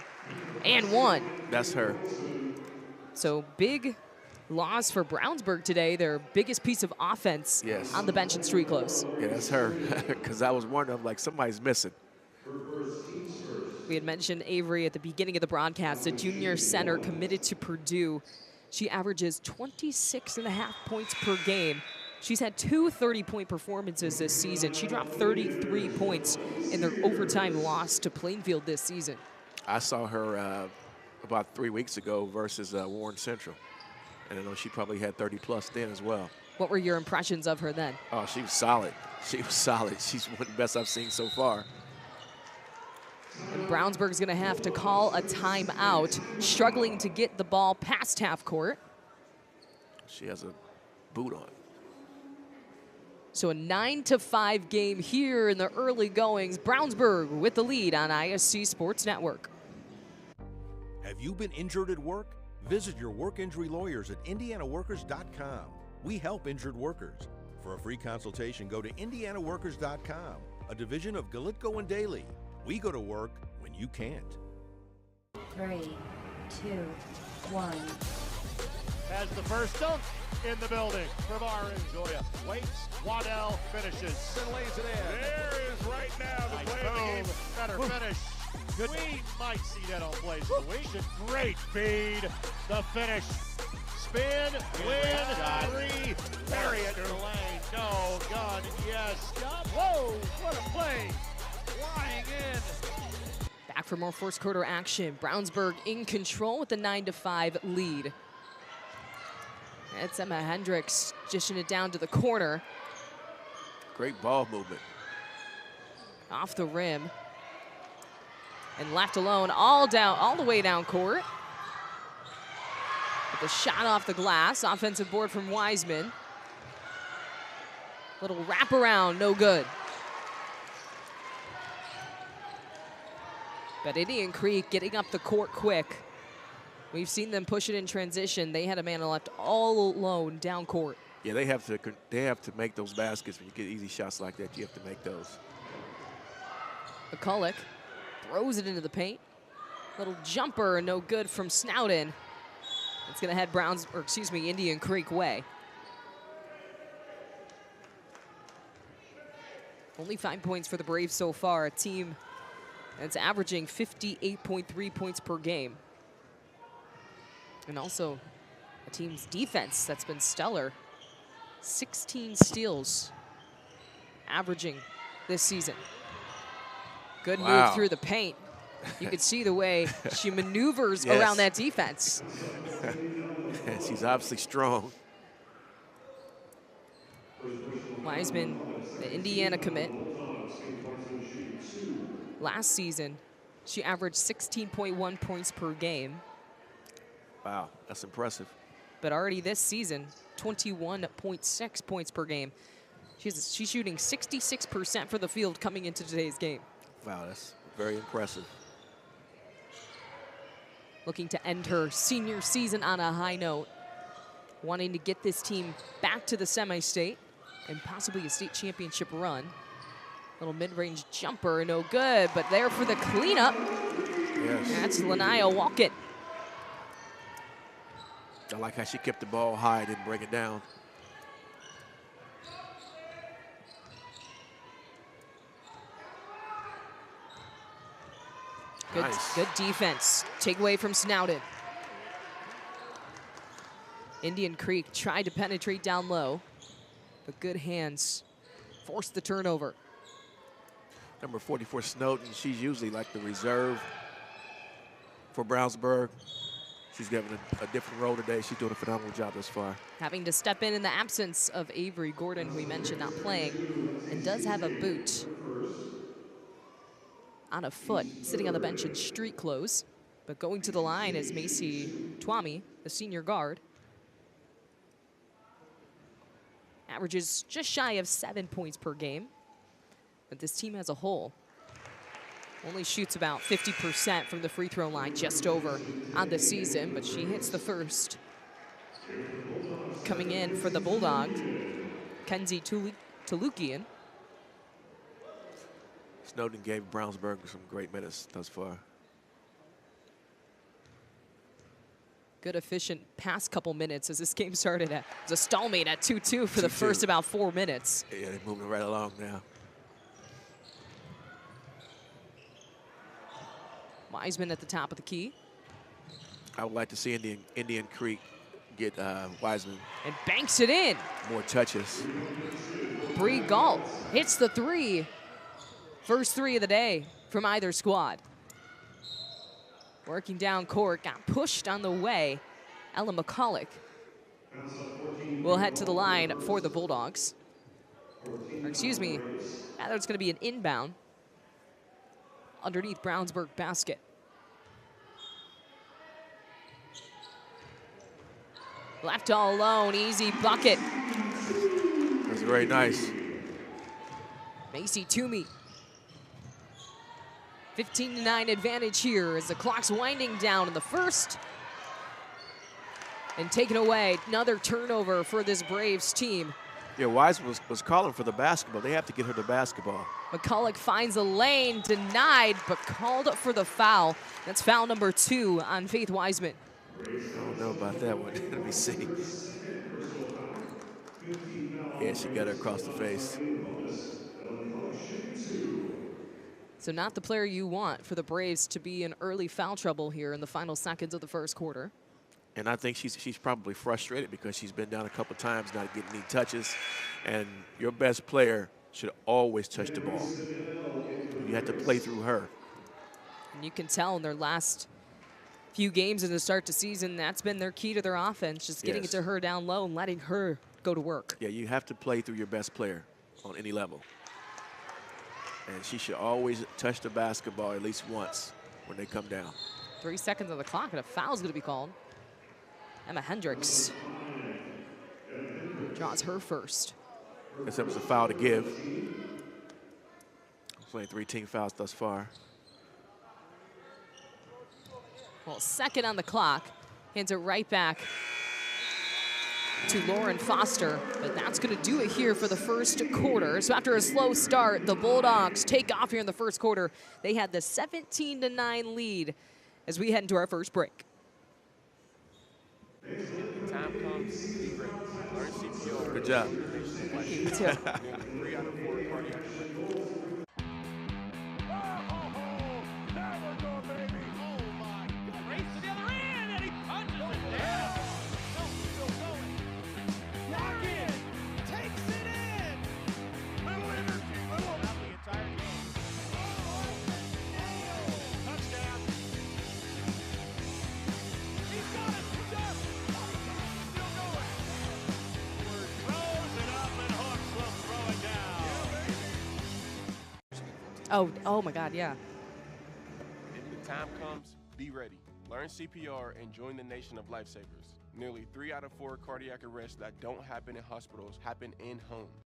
and 1. That's her. So big loss for Brownsburg today. Their biggest piece of offense Yes. on the bench in street clothes. Yeah, that's her. Because I was wondering, I'm like, somebody's missing. We had mentioned Avery at the beginning of the broadcast, a junior center committed to Purdue. She averages 26.5 points per game. She's had 2 30-point performances this season. She dropped 33 points in their overtime loss to Plainfield this season. I saw her about 3 weeks ago versus Warren Central. And I know she probably had 30-plus then as well. What were your impressions of her then? Oh, she was solid. She was solid. She's one of the best I've seen so far. And Brownsburg's going to have to call a timeout, struggling to get the ball past half court. She has a boot on. So a 9-5 game here in the early goings. Brownsburg with the lead on ISC Sports Network. Have you been injured at work? Visit your work injury lawyers at indianaworkers.com. We help injured workers. For a free consultation, go to indianaworkers.com, a division of Galitko and Daly. We go to work when you can't. 3, 2, 1. Has the first dunk in the building from Aaron Joya. Waits, Waddell finishes and lays it in. There is right now the play of the game. Better finish. Good. We might see that on plays of the week. Great feed. The finish. Spin, win, 3. Bury it in the lane. No, gun, yes. Stop. Whoa, what a play. Flying in. Back for more first quarter action. Brownsburg in control with the 9-5 lead. It's Emma Hendricks dishing it down to the corner. Great ball movement. Off the rim. And left alone all the way down court. With the shot off the glass. Offensive board from Wiseman. Little wraparound, no good. But Indian Creek getting up the court quick. We've seen them push it in transition. They had a man left all alone down court. Yeah, they have to make those baskets. When you get easy shots like that, you have to make those. McCulloch throws it into the paint. Little jumper, no good from Snowden. It's going to head Indian Creek way. Only 5 points for the Braves so far, a team that's averaging 58.3 points per game. And also a team's defense that's been stellar. 16 steals averaging this season. Good move through the paint. You could see the way she maneuvers around that defense. She's obviously strong. Wiseman, the Indiana commit. Last season, she averaged 16.1 points per game. Wow, that's impressive. But already this season, 21.6 points per game. She's shooting 66% for the field coming into today's game. Wow, that's very impressive. Looking to end her senior season on a high note. Wanting to get this team back to the semi-state and possibly a state championship run. Little mid-range jumper, no good, but there for the cleanup. Yes. That's Lanaya Walkett. I like how she kept the ball high, didn't bring it down. Good defense. Take away from Snowden. Indian Creek tried to penetrate down low, but good hands forced the turnover. Number 44, Snowden, she's usually like the reserve for Brownsburg. She's given a different role today. She's doing a phenomenal job thus far. Having to step in the absence of Avery Gordon, who we mentioned not playing, and does have a boot on a foot, sitting on the bench in street clothes. But going to the line is Macy Twami, the senior guard. Averages just shy of 7 points per game. But this team as a whole only shoots about 50% from the free throw line, just over on the season, but she hits the first. Coming in for the Bulldogs, Kenzie Tulukian. Snowden gave Brownsburg some great minutes thus far. Good, efficient past couple minutes as this game started. It was a stalemate at 2-2 for the first about 4 minutes. Yeah, they're moving right along now. Wiseman at the top of the key. I would like to see Indian Creek get Wiseman. And banks it in. More touches. Bree Galt hits the three. First three of the day from either squad. Working down court, got pushed on the way. Ella McCulloch will head to the line for the Bulldogs. Or excuse me, rather it's going to be an inbound underneath Brownsburg basket. Left all alone, easy bucket. That's very nice. Macy Toomey. 15-9 advantage here as the clock's winding down in the first. And taken away, another turnover for this Braves team. Yeah, Wiseman was calling for the basketball. They have to get her the basketball. McCulloch finds a lane, denied, but called for the foul. That's foul number 2 on Faith Wiseman. I don't know about that one. Let me see. Yeah, she got her across the face. So not the player you want for the Braves to be in early foul trouble here in the final seconds of the first quarter. And I think she's probably frustrated because she's been down a couple times, not getting any touches. And your best player should always touch the ball. You have to play through her. And you can tell in their last few games in the start to season, that's been their key to their offense, just getting it to her down low and letting her go to work. Yeah, you have to play through your best player on any level. And she should always touch the basketball at least once when they come down. 3 seconds on the clock, and a foul's going to be called. Emma Hendricks draws her first. I guess that was a foul to give. 3 team fouls thus far. Well, second on the clock. Hands it right back to Lauren Foster, but that's going to do it here for the first quarter. So after a slow start, the Bulldogs take off here in the first quarter. They had the 17-9 lead as we head into our first break. If the time comes, be ready. Learn CPR. Good job. Thank you, you too. Nearly 3 out of 4 cardiac arrests. Oh my God, yeah. If the time comes, be ready. Learn CPR and join the nation of lifesavers. Nearly 3 out of 4 cardiac arrests that don't happen in hospitals happen in homes.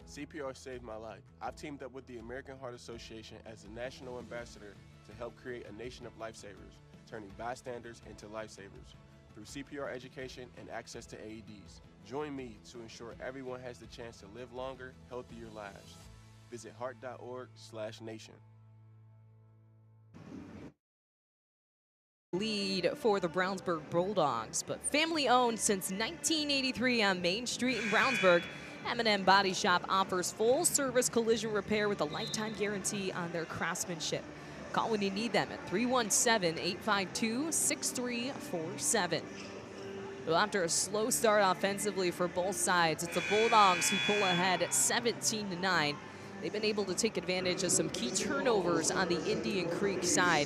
CPR saved my life. I've teamed up with the American Heart Association as the national ambassador to help create a nation of lifesavers, turning bystanders into lifesavers through CPR education and access to AEDs. Join me to ensure everyone has the chance to live longer, healthier lives. Visit heart.org/nation. Lead for the Brownsburg Bulldogs, but family owned since 1983 on Main Street in Brownsburg. M&M Body Shop offers full service collision repair with a lifetime guarantee on their craftsmanship. Call when you need them at 317-852-6347. Well, after a slow start offensively for both sides, it's the Bulldogs who pull ahead at 17-9. They've been able to take advantage of some key turnovers on the Indian Creek side.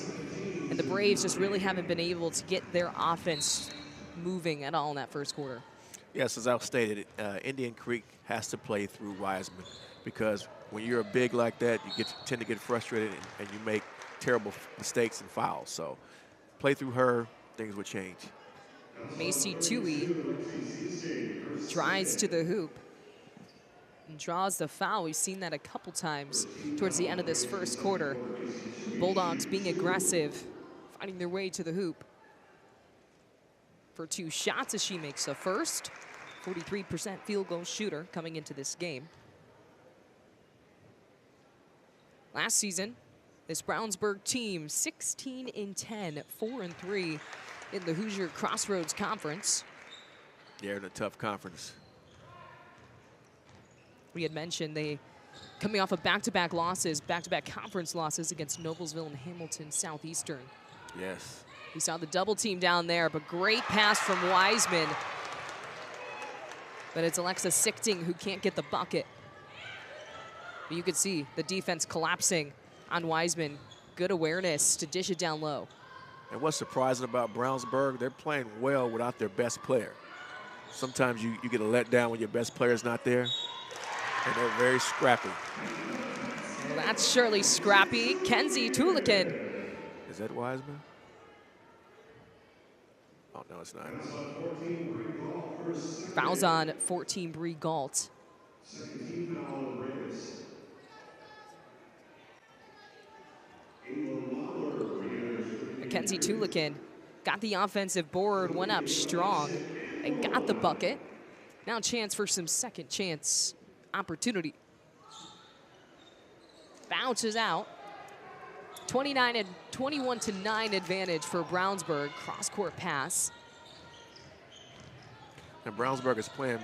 And the Braves just really haven't been able to get their offense moving at all in that first quarter. Yes, as I've stated, Indian Creek has to play through Wiseman because when you're a big like that, you tend to get frustrated and you make terrible mistakes and fouls. So play through her, things would change. Macy Tui drives to the hoop and draws the foul. We've seen that a couple times towards the end of this first quarter. Bulldogs being aggressive, finding their way to the hoop for 2 shots as she makes the first. 43% field goal shooter coming into this game. Last season, this Brownsburg team 16-10, 4-3 in the Hoosier Crossroads Conference. They're in a tough conference. We had mentioned they coming off of back-to-back losses, back-to-back conference losses against Noblesville and Hamilton Southeastern. Yes. We saw the double team down there, but great pass from Wiseman. But it's Alexa Sichting who can't get the bucket. But you could see the defense collapsing on Wiseman. Good awareness to dish it down low. And what's surprising about Brownsburg, they're playing well without their best player. Sometimes you get a letdown when your best player is not there, and they're very scrappy. Well, that's surely scrappy. Kenzie Tulikin. Is that Wiseman? Oh, no, it's not. Fouls on 14 Bree Galt. Mackenzie Tulikin got the offensive board, went up strong, and got the bucket. Now a chance for some second chance opportunity. Bounces out. 21-9 advantage for Brownsburg. Cross-court pass. And Brownsburg is playing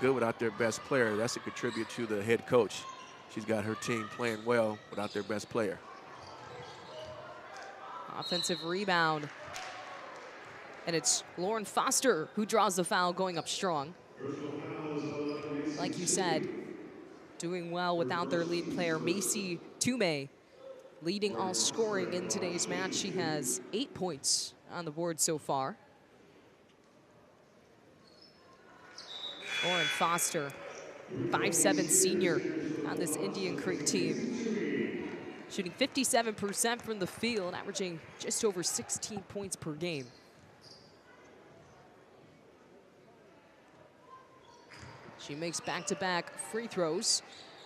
good without their best player. That's a contribute to the head coach. She's got her team playing well without their best player. Offensive rebound. And it's Lauren Foster who draws the foul, going up strong. Like you said, doing well without their lead player, Macy Tume, leading all scoring in today's match. She has 8 points on the board so far. Lauren Foster, 5'7" senior on this Indian Creek team. Shooting 57% from the field, averaging just over 16 points per game. She makes back-to-back free throws.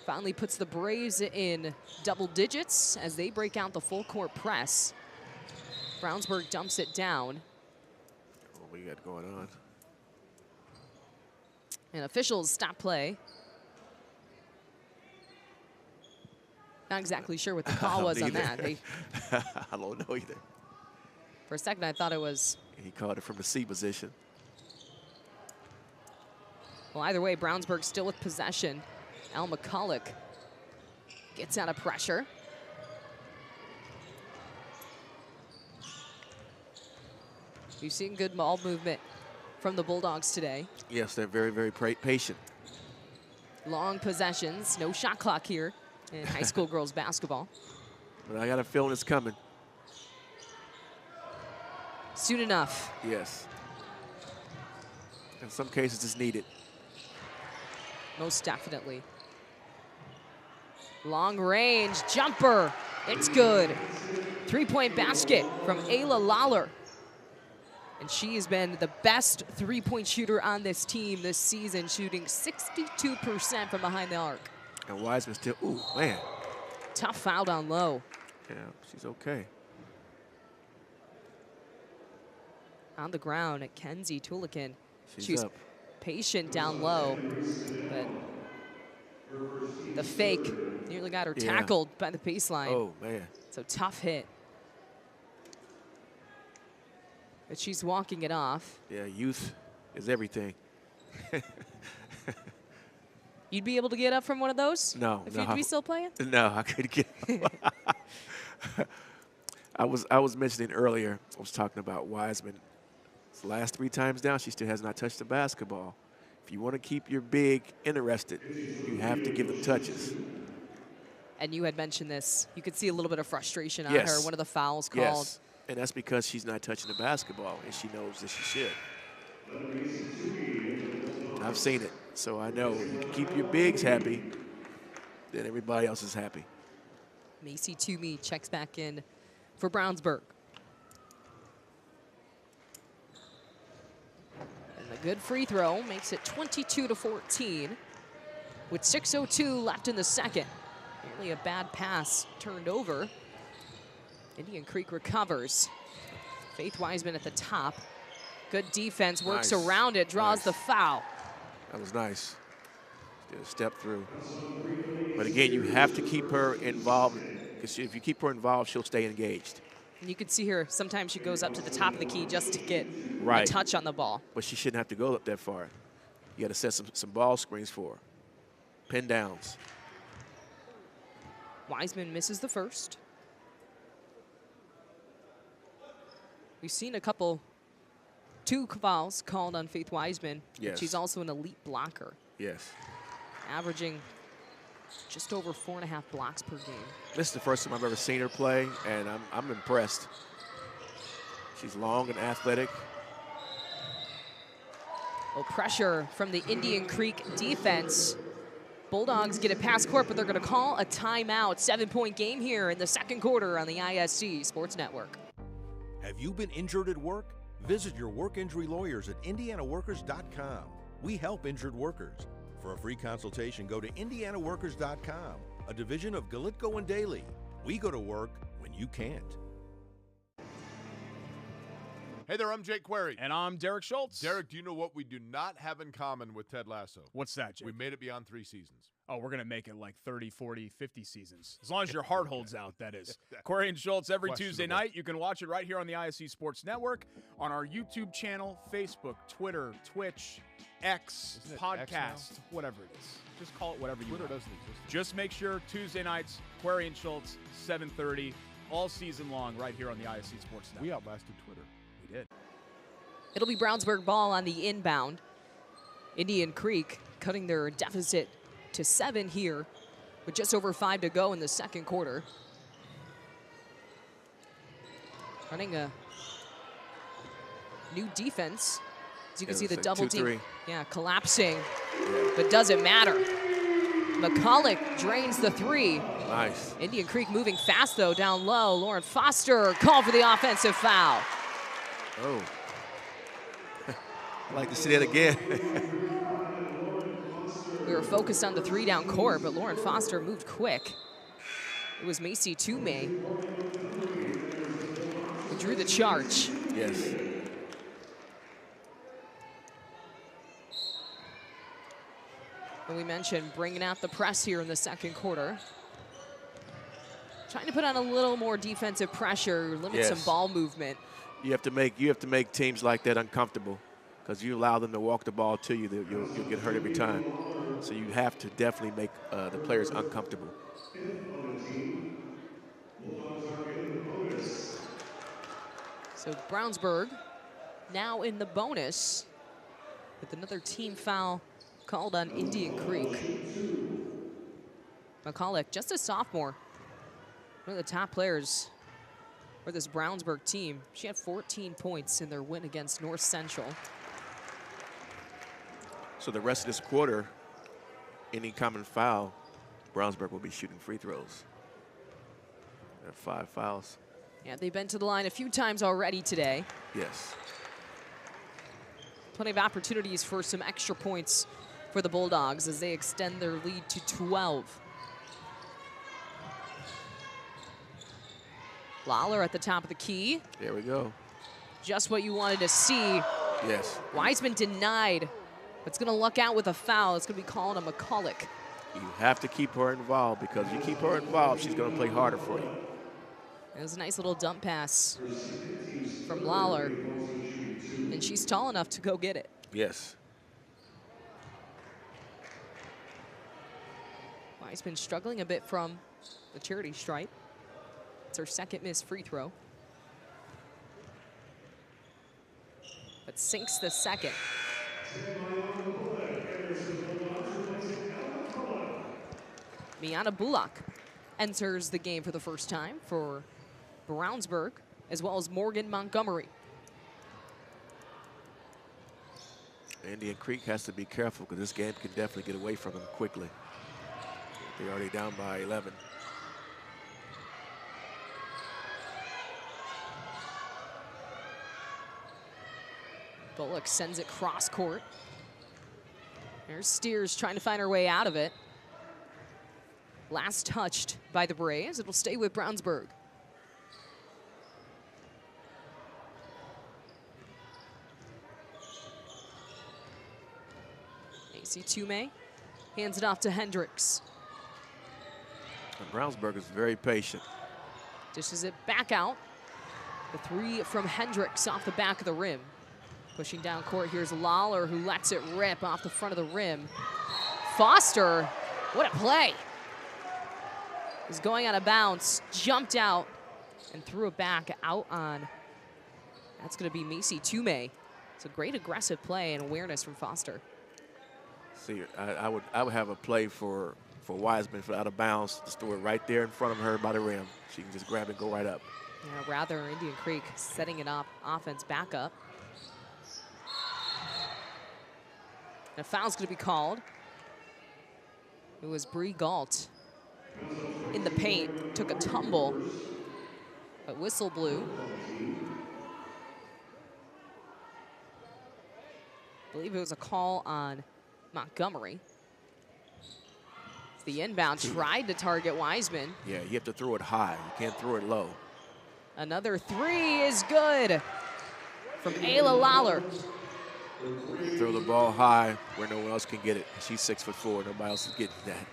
Finally puts the Braves in double digits as they break out the full court press. Brownsburg dumps it down. What we got going on? And officials stop play. Not exactly sure what the call was on that. I don't know either. For a second, I thought it was. He called it from the C position. Well, either way, Brownsburg still with possession. Al McCulloch gets out of pressure. You've seen good ball movement from the Bulldogs today. Yes, they're very, very patient. Long possessions, no shot clock here in high school girls basketball. But I got a feeling it's coming. Soon enough. Yes. In some cases, it's needed. Most definitely. Long range jumper. It's good. 3-point basket from Ayla Lawler. And she has been the best three-point shooter on this team this season, shooting 62% from behind the arc. And Wiseman still, ooh, man. Tough foul down low. Yeah, she's okay. On the ground at Kenzie Tulikin. She's up. Patient down low, but the fake nearly got her tackled by the baseline. Oh, man. So tough hit. But she's walking it off. Yeah, youth is everything. You'd be able to get up from one of those? No. If you'd be still playing? No, I couldn't get up. I was mentioning earlier, I was talking about Wiseman. The last 3 times down, she still has not touched the basketball. If you want to keep your big interested, you have to give them touches. And you had mentioned this. You could see a little bit of frustration on Yes. her. One of the fouls called. Yes, and that's because she's not touching the basketball, and she knows that she should. I've seen it, so I know you can keep your bigs happy, then everybody else is happy. Macy Toomey checks back in for Brownsburg. And a good free throw makes it 22-14 with 6:02 left in the second. Only a bad pass turned over. Indian Creek recovers. Faith Wiseman at the top. Good defense, works around it, draws the foul. That was nice. Did a step through. But again, you have to keep her involved, because if you keep her involved, she'll stay engaged. And you can see her, sometimes she goes up to the top of the key just to get a touch on the ball. But she shouldn't have to go up that far. You got to set some ball screens for her. Pin downs. Wiseman misses the first. We've seen two fouls called on Faith Wiseman. Yes. But she's also an elite blocker. Yes. Averaging just over 4.5 blocks per game. This is the first time I've ever seen her play, and I'm impressed. She's long and athletic. Well, pressure from the Indian Creek defense. Bulldogs get it past court, but they're going to call a timeout. 7-point game here in the second quarter on the ISC Sports Network. Have you been injured at work? Visit your work injury lawyers at indianaworkers.com. We help injured workers. For a free consultation, go to indianaworkers.com, a division of Galitko and Daly. We go to work when you can't. Hey there, I'm Jake Query. And I'm Derek Schultz. Derek, do you know what we do not have in common with Ted Lasso? What's that, Jake? We made it beyond 3 seasons. Oh, we're going to make it like 30, 40, 50 seasons. As long as your heart holds out, that is. Query and Schultz every Tuesday night. You can watch it right here on the ISC Sports Network, on our YouTube channel, Facebook, Twitter, Twitch, X, podcast, whatever it is. Just call it whatever you want. Twitter doesn't exist. Just make sure Tuesday nights, Query and Schultz, 7:30, all season long, right here on the ISC Sports Network. We outlasted Twitter. We did. It'll be Brownsburg ball on the inbound. Indian Creek cutting their deficit to 7 here with just over 5 to go in the second quarter. Running a new defense. As you can see the double team. Yeah, collapsing, but doesn't matter. McCulloch drains the 3. Nice. Indian Creek moving fast though, down low. Lauren Foster called for the offensive foul. Oh. I'd like to see that again. We were focused on the 3 down court, but Lauren Foster moved quick. It was Macy Toomey who drew the charge. Yes. And we mentioned bringing out the press here in the second quarter. Trying to put on a little more defensive pressure, limit some ball movement. You have to make teams like that uncomfortable, because you allow them to walk the ball to you, you'll get hurt every time. So you have to definitely make the players uncomfortable. So Brownsburg now in the bonus with another team foul called on Indian Creek. McCulloch, just a sophomore, one of the top players for this Brownsburg team. She had 14 points in their win against North Central. So the rest of this quarter, any common foul, Brownsburg will be shooting free throws. They have 5 fouls. Yeah, they've been to the line a few times already today. Yes. Plenty of opportunities for some extra points for the Bulldogs as they extend their lead to 12. Lawler at the top of the key. There we go. Just what you wanted to see. Yes. Wiseman denied. It's going to luck out with a foul. It's going to be called a McCulloch. You have to keep her involved, because you keep her involved, she's going to play harder for you. It was a nice little dump pass from Lawler. And she's tall enough to go get it. Yes. Wiseman struggling a bit from the charity stripe. It's her second missed free throw. But sinks the second. Miana Bullock enters the game for the first time for Brownsburg, as well as Morgan Montgomery. Indian Creek has to be careful, because this game can definitely get away from them quickly. They're already down by 11. Bullock sends it cross court. There's Steers trying to find her way out of it. Last touched by the Braves. It'll stay with Brownsburg. AC Tume hands it off to Hendricks. And Brownsburg is very patient. Dishes it back out. The three from Hendricks off the back of the rim. Pushing down court, here's Lawler, who lets it rip off the front of the rim. Foster, what a play. Is going out of bounds, jumped out, and threw it back out on. That's going to be Macy Tume. It's a great aggressive play and awareness from Foster. See, I would have a play for Wiseman for out of bounds. Just throw it right there in front of her by the rim. She can just grab it and go right up. Yeah, rather Indian Creek setting it up, offense back up. And a foul's going to be called. It was Bree Galt in the paint, took a tumble, but whistle blew. I believe it was a call on Montgomery. The inbound tried to target Wiseman. Yeah, you have to throw it high. You can't throw it low. Another three is good from Ayla Lawler. Throw the ball high where no one else can get it. She's 6'4". Nobody else is getting that.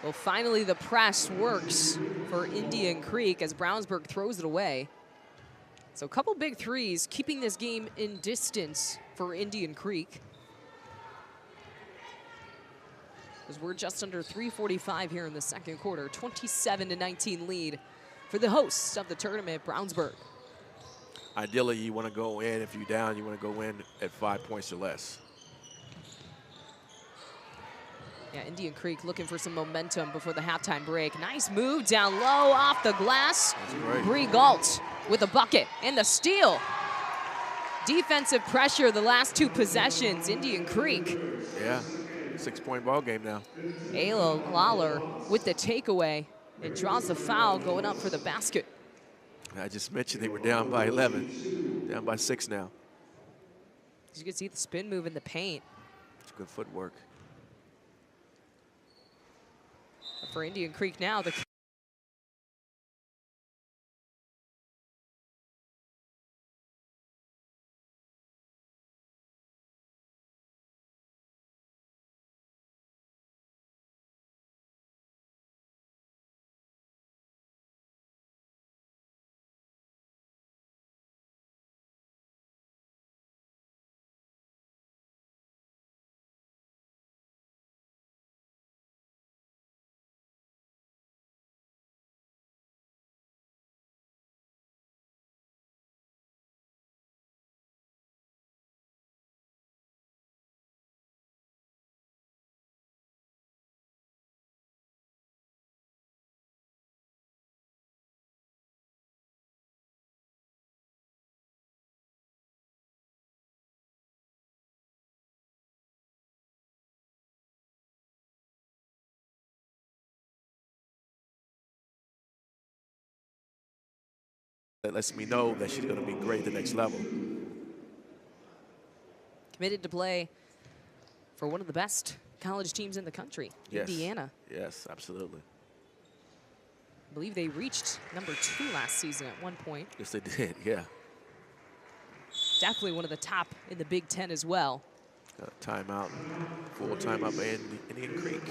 Well, finally the press works for Indian Creek as Brownsburg throws it away. So a couple big threes, keeping this game in distance for Indian Creek. As we're just under 3:45 here in the second quarter, 27-19 lead for the hosts of the tournament, Brownsburg. Ideally, you want to go in. If you're down, you want to go in at 5 points or less. Yeah, Indian Creek looking for some momentum before the halftime break. Nice move down low off the glass. Bree Galt with a bucket and the steal. Defensive pressure the last two possessions, Indian Creek. Yeah, 6-point ball game now. Ayla Lawler with the takeaway. It draws the foul going up for the basket. I just mentioned they were down by 11, down by 6 now. As you can see the spin move in the paint. It's good footwork. For Indian Creek now, the That lets me know that she's going to be great at the next level. Committed to play for one of the best college teams in the country, Yes. Indiana. Yes, absolutely. I believe they reached #2 last season at one point. Yes, they did, yeah. Definitely one of the top in the Big Ten as well. Timeout, full timeout by Indian Creek.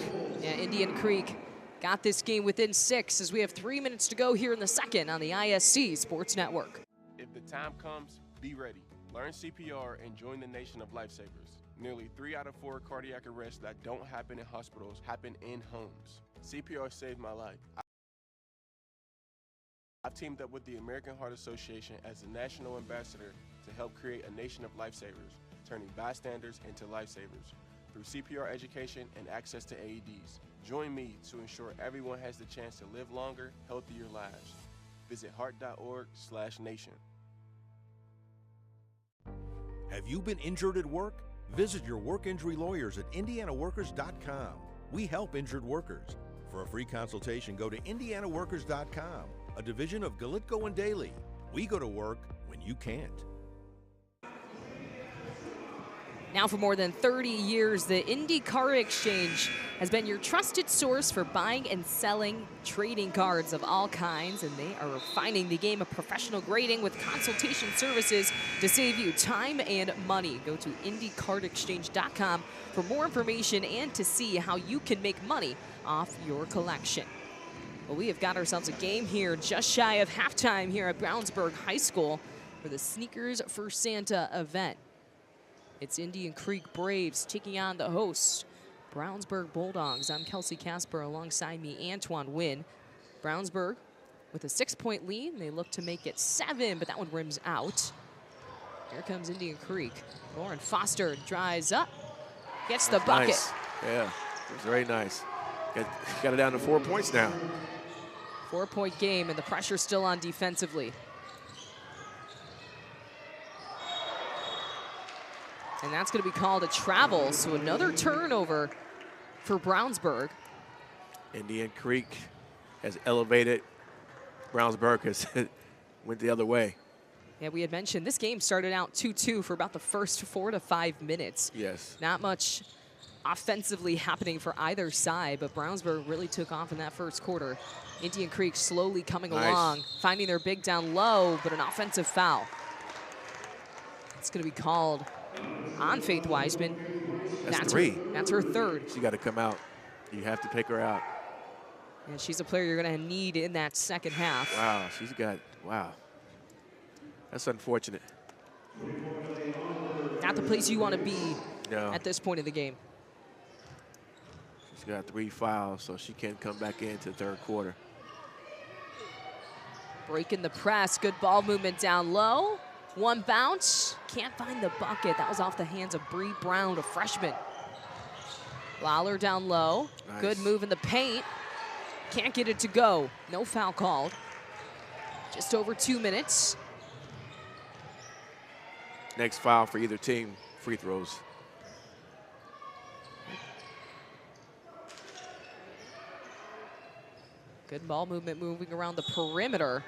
Yeah, Indian Creek got this game within 6 as we have 3 minutes to go here in the second on the ISC Sports Network. If the time comes, be ready. Learn CPR and join the nation of lifesavers. Nearly 3 out of 4 cardiac arrests that don't happen in hospitals happen in homes. CPR saved my life. I've teamed up with the American Heart Association as the national ambassador to help create a nation of lifesavers, turning bystanders into lifesavers through CPR education and access to AEDs. Join me to ensure everyone has the chance to live longer, healthier lives. Visit heart.org/nation. Have you been injured at work? Visit your work injury lawyers at indianaworkers.com. We help injured workers. For a free consultation, go to indianaworkers.com, a division of Galitko and Daly. We go to work when you can't. Now for more than 30 years, the Indy Card Exchange has been your trusted source for buying and selling trading cards of all kinds, and they are refining the game of professional grading with consultation services to save you time and money. Go to indycardexchange.com for more information and to see how you can make money off your collection. Well, we have got ourselves a game here just shy of halftime here at Brownsburg High School for the Sneakers for Santa event. It's Indian Creek Braves taking on the hosts, Brownsburg Bulldogs. I'm Kelsey Casper, alongside me, Antoine Wynn. Brownsburg with a 6-point lead. They look to make it 7, but that one rims out. Here comes Indian Creek. Lauren Foster dries up, gets the bucket. Nice. Yeah, it was very nice. Got it down to 4 points now. 4-point game, and the pressure's still on defensively. And that's going to be called a travel, so another turnover for Brownsburg. Indian Creek has elevated. Brownsburg has went the other way. Yeah, we had mentioned this game started out 2-2 for about the first 4 to 5 minutes. Yes. Not much offensively happening for either side, but Brownsburg really took off in that first quarter. Indian Creek slowly coming along, finding their big down low, but an offensive foul. It's going to be called on Faith Wiseman. That's 3. That's her 3rd. She got to come out. You have to pick her out. And she's a player you're going to need in that second half. Wow, she's got, wow. That's unfortunate. Not the place you want to be No. at this point of the game. She's got 3 fouls, so she can't come back into the 3rd quarter. Breaking the press, good ball movement down low. One bounce, can't find the bucket. That was off the hands of Bree Brown, a freshman. Lawler down low, good move in the paint. Can't get it to go, no foul called. Just over 2 minutes. Next foul for either team, free throws. Good ball movement moving around the perimeter.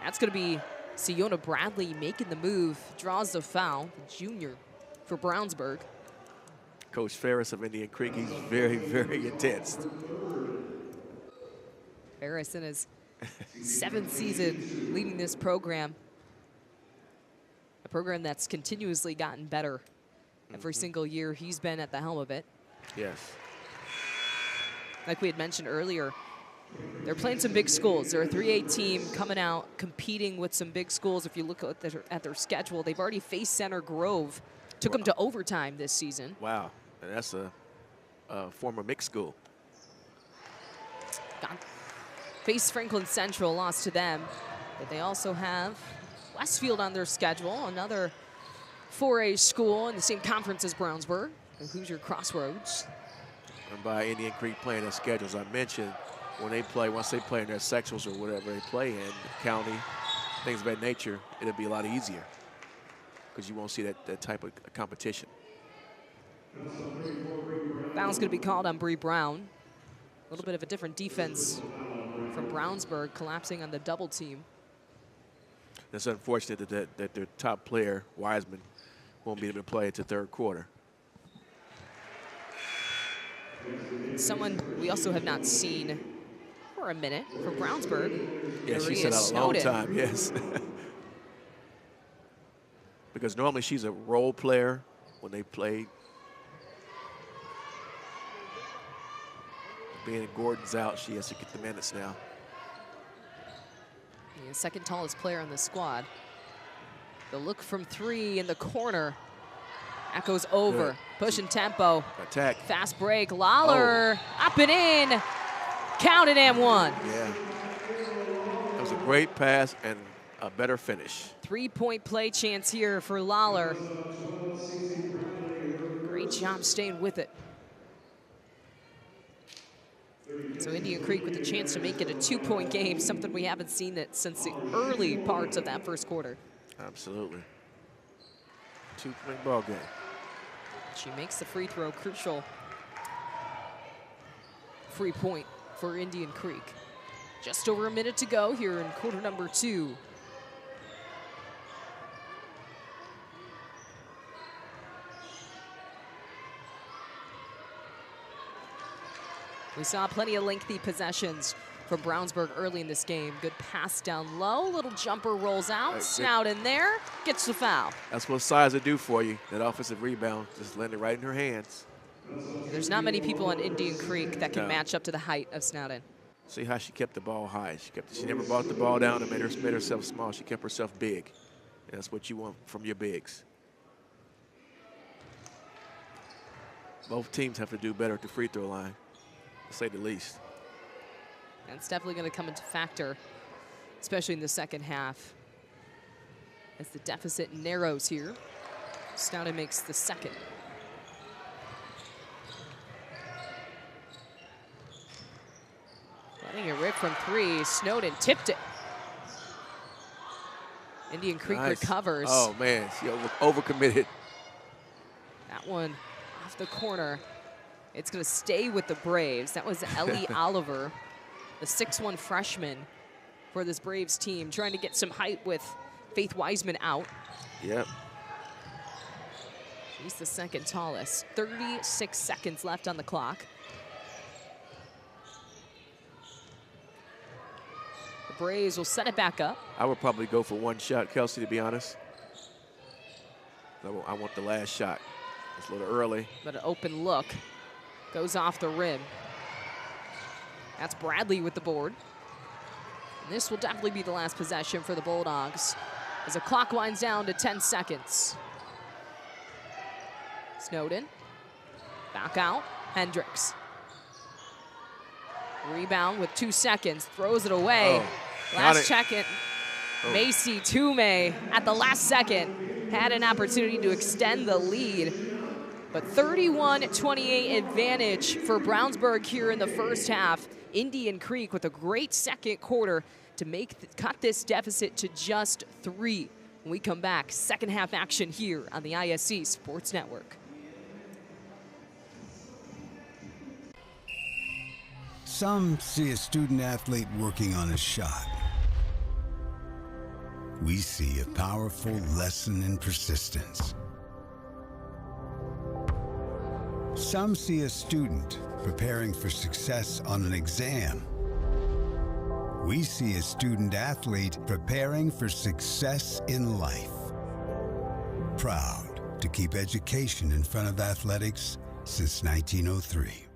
That's gonna be Siona Bradley making the move, draws the foul, the junior for Brownsburg. Coach Ferris of Indian Creek, he's very, very intense. Ferris in his 7th season leading this program. A program that's continuously gotten better every single year he's been at the helm of it. Yes. Like we had mentioned earlier, they're playing some big schools. They're a 3A team coming out, competing with some big schools. If you look at their schedule, they've already faced Center Grove. Took them to overtime this season. Wow, and that's a former mixed school. Faced Franklin Central, lost to them. But they also have Westfield on their schedule, another 4A school in the same conference as Brownsburg, the Hoosier Crossroads. And by Indian Creek playing their schedules, I mentioned, when they play, once they play in their sectionals or whatever they play in, county, things of that nature, it'll be a lot easier because you won't see that type of competition. Foul's going to be called on Bree Brown. A little bit of a different defense from Brownsburg, collapsing on the double team. It's unfortunate that their top player, Wiseman, won't be able to play into third quarter. Someone we also have not seen for a minute for Brownsburg. Yeah, she Maria said out a long Snowden. time, yes. Because normally she's a role player when they played. Being Gordon's out, she has to get the minutes now. The second tallest player on the squad. The look from three in the corner. That goes over. Good. Pushing tempo. Attack. Fast break. Lawler up and in. Counted and one. Yeah. That was a great pass and a better finish. 3-point play chance here for Lawler. Great job staying with it. So Indian Creek with a chance to make it a 2-point game, something we haven't seen it since the early parts of that first quarter. Absolutely. 2-point ball game. She makes the free throw, crucial free point for Indian Creek. Just over a minute to go here in quarter number 2. We saw plenty of lengthy possessions from Brownsburg early in this game. Good pass down low, little jumper rolls out, Snout in there, gets the foul. That's what size will do for you. That offensive rebound, just land it right in her hands. There's not many people on Indian Creek that can match up to the height of Snowden. See how she kept the ball high. She never brought the ball down and made herself small. She kept herself big. And that's what you want from your bigs. Both teams have to do better at the free throw line, to say the least. That's definitely going to come into factor, especially in the second half, as the deficit narrows here. Snowden makes the second. Letting it rip from three. Snowden tipped it. Indian Creek recovers. Oh, man, she overcommitted. That one off the corner. It's going to stay with the Braves. That was Ellie Oliver, the 6'1" freshman for this Braves team, trying to get some height with Faith Wiseman out. Yep. She's the second tallest. 36 seconds left on the clock. The Braves will set it back up. I would probably go for one shot, Kelsey, to be honest. I want the last shot. It's a little early. But an open look goes off the rim. That's Bradley with the board. And this will definitely be the last possession for the Bulldogs as the clock winds down to 10 seconds. Snowden, back out, Hendricks. Rebound with 2 seconds, throws it away. Last check it. Macy Toomey at the last second had an opportunity to extend the lead. But 31-28 advantage for Brownsburg here in the first half. Indian Creek with a great second quarter to cut this deficit to just 3. When we come back, second half action here on the ISC Sports Network. Some see a student athlete working on a shot. We see a powerful lesson in persistence. Some see a student preparing for success on an exam. We see a student athlete preparing for success in life. Proud to keep education in front of athletics since 1903.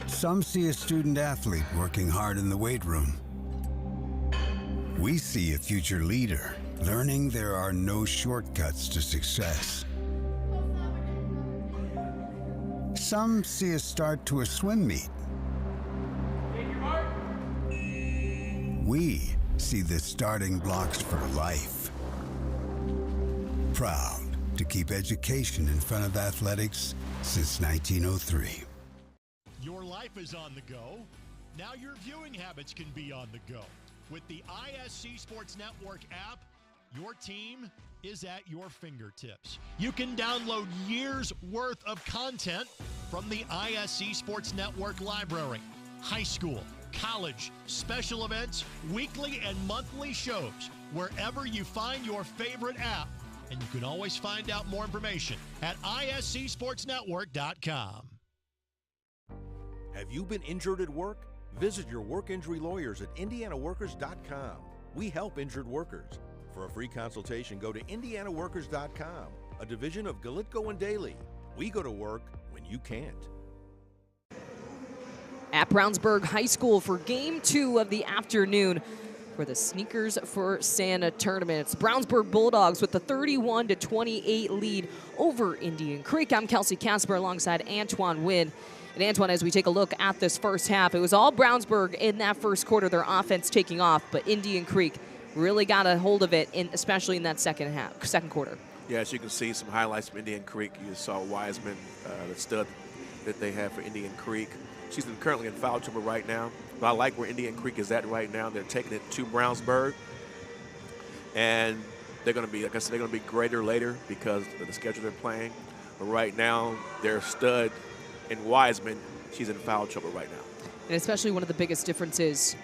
Some see a student athlete working hard in the weight room. We see a future leader learning there are no shortcuts to success. Some see a start to a swim meet. we see the starting blocks for life. Proud to keep education in front of athletics since 1903. Your life is on the go. Now your viewing habits can be on the go. With the ISC Sports Network app, your team is at your fingertips. You can download years' worth of content from the ISC Sports Network library. High school, college, special events, weekly and monthly shows, wherever you find your favorite app. And you can always find out more information at iscsportsnetwork.com. Have you been injured at work? Visit your work injury lawyers at indianaworkers.com. We help injured workers. For a free consultation, go to indianaworkers.com, a division of Galitko and Daly. We go to work when you can't. At Brownsburg High School for Game 2 of the afternoon for the Sneakers for Santa tournament. It's Brownsburg Bulldogs with the 31-28 lead over Indian Creek. I'm Kelsey Casper alongside Antoine Wynn. And Antoine, as we take a look at this first half, it was all Brownsburg in that first quarter, their offense taking off, but Indian Creek really got a hold of it, especially in that second quarter. Yeah, as you can see, some highlights from Indian Creek. You saw Wiseman, the stud that they have for Indian Creek. She's currently in foul trouble right now, but I like where Indian Creek is at right now. They're taking it to Brownsburg, and they're going to be, like I said, they're going to be greater later because of the schedule they're playing. But right now, their stud in Wiseman, she's in foul trouble right now. And especially one of the biggest differences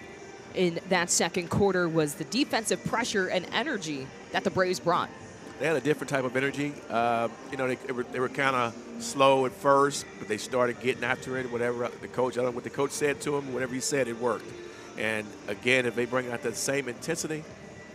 in that second quarter was the defensive pressure and energy that the Braves brought. They had a different type of energy. You know, they were kind of slow at first, but they started getting after it. Whatever the coach, I don't know what the coach said to them. Whatever he said, it worked. And again, if they bring out that same intensity,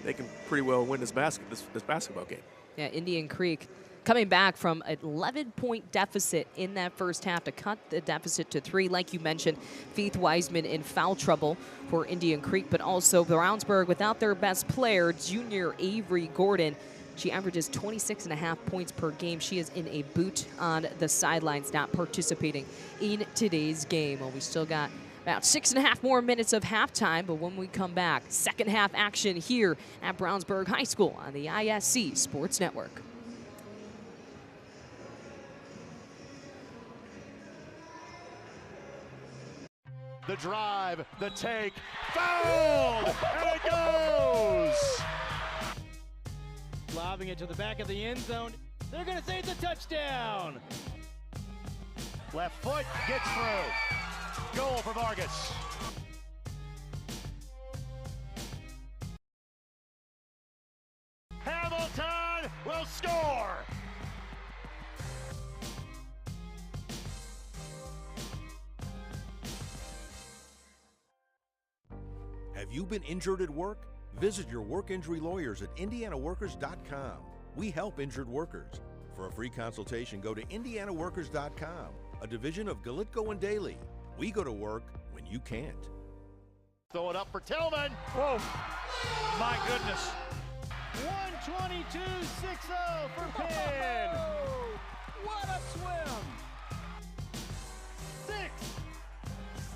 they can pretty well win this basketball game. Yeah, Indian Creek coming back from an 11-point deficit in that first half to cut the deficit to 3. Like you mentioned, Faith Wiseman in foul trouble for Indian Creek, but also Brownsburg without their best player, junior Avery Gordon. She averages 26.5 points per game. She is in a boot on the sidelines, not participating in today's game. Well, we still got about 6.5 more minutes of halftime, but when we come back, second half action here at Brownsburg High School on the ISC Sports Network. The drive, the take, fouled, and it goes! Lobbing it to the back of the end zone. They're going to say it's a touchdown. Left foot gets through. Goal for Vargas. Hamilton will score. Have you been injured at work? Visit your work injury lawyers at indianaworkers.com. We help injured workers. For a free consultation, go to indianaworkers.com, a division of Galitko and Daly. We go to work when you can't. Throw it up for Tillman. Whoa, my goodness. 122.60 for Penn. What a swim.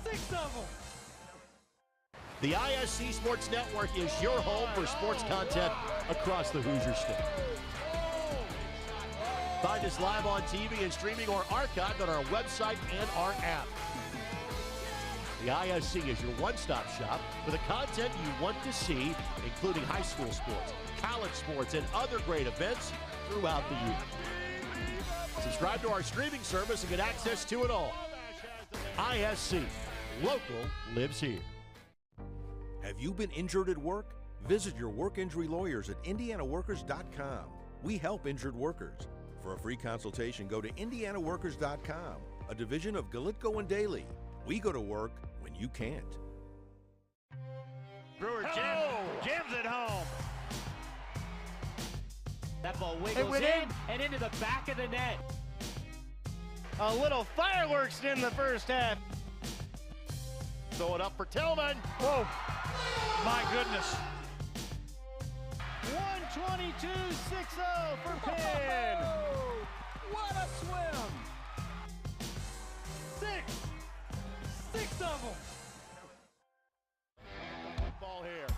Six of them. The ISC Sports Network is your home for sports content across the Hoosier State. Find us live on TV and streaming or archived on our website and our app. The ISC is your one-stop shop for the content you want to see, including high school sports, college sports, and other great events throughout the year. Subscribe to our streaming service and get access to it all. ISC, local lives here. Have you been injured at work? Visit your work injury lawyers at indianaworkers.com. We help injured workers. For a free consultation, go to indianaworkers.com, a division of Galitko and Daly. We go to work when you can't. Brewer jams it home. That ball wiggles in and into the back of the net. A little fireworks in the first half. Throw it up for Tillman. Whoa, my goodness. 122.60 for Penn. What a swim. Six of them. Ball here.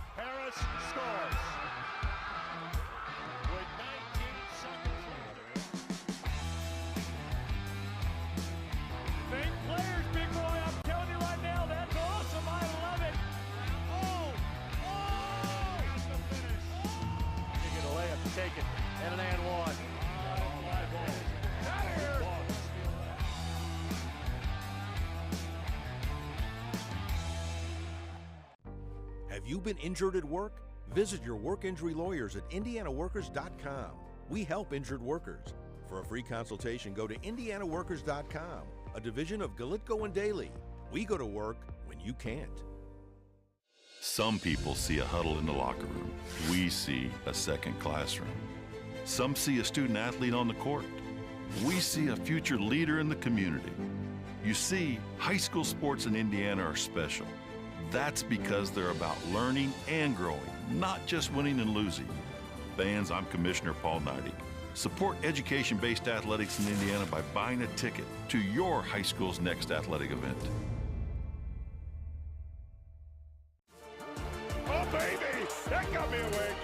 Have you been injured at work? Visit your work injury lawyers at indianaworkers.com. We help injured workers. For a free consultation, go to indianaworkers.com, a division of Galitko and Daly. We go to work when you can't. Some people see a huddle in the locker room. We see a second classroom. Some see a student athlete on the court. We see a future leader in the community. You see, high school sports in Indiana are special. That's because they're about learning and growing, not just winning and losing. Fans, I'm Commissioner Paul Neidig. Support education-based athletics in Indiana by buying a ticket to your high school's next athletic event. Oh, baby! That got me awake!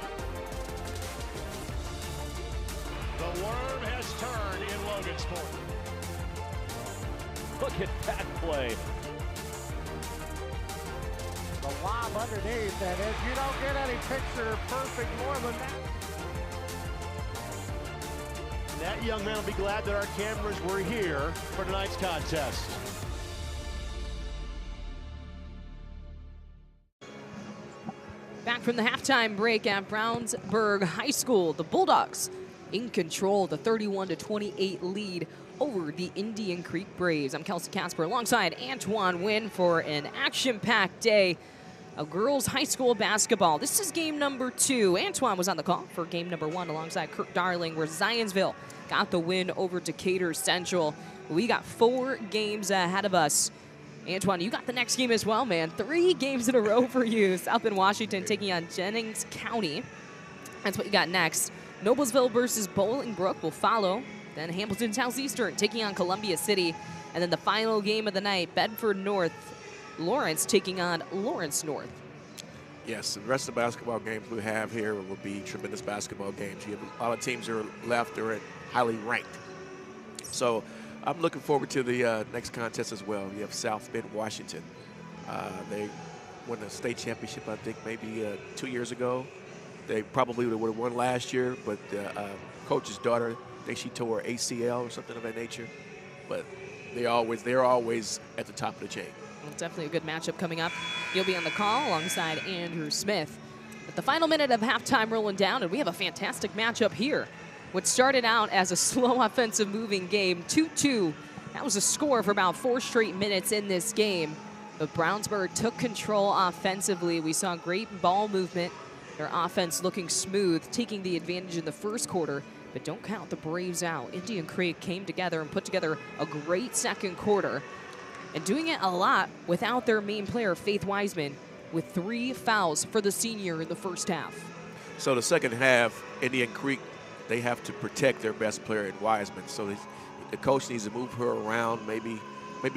The worm has turned in Logansport. Look at that play. The lob underneath, and if you don't get any picture perfect more than that. That young man will be glad that our cameras were here for tonight's contest. Back from the halftime break at Brownsburg High School, the Bulldogs in control, the 31-28 lead over the Indian Creek Braves. I'm Kelsey Casper alongside Antoine Wynn for an action-packed day of girls high school basketball. This is game number 2. Antoine was on the call for game number 1 alongside Kurt Darling, where Zionsville got the win over Decatur Central. We got 4 games ahead of us. Antoine, you got the next game as well, man. 3 games in a row for you. South Bend, Washington taking on Jennings County. That's what you got next. Noblesville versus Bolingbrook will follow. Then Hamilton Southeastern taking on Columbia City. And then the final game of the night, Bedford North Lawrence taking on Lawrence North. Yes, the rest of the basketball games we have here will be tremendous basketball games. You have a lot of teams that are left are highly ranked. So I'm looking forward to the next contest as well. You have South Bend, Washington. They won the state championship, I think, maybe 2 years ago. They probably would have won last year, but the coach's daughter, I think she tore her ACL or something of that nature. But they're always at the top of the chain. Well, definitely a good matchup coming up. You'll be on the call alongside Andrew Smith. But the final minute of halftime rolling down, and we have a fantastic matchup here. What started out as a slow offensive moving game, 2-2. That was a score for about 4 straight minutes in this game. But Brownsburg took control offensively. We saw great ball movement. Their offense looking smooth, taking the advantage in the first quarter. But don't count the Braves out. Indian Creek came together and put together a great second quarter. And doing it a lot without their main player, Faith Wiseman, with 3 fouls for the senior in the first half. So the second half, Indian Creek, they have to protect their best player in Wiseman. So the coach needs to move her around, maybe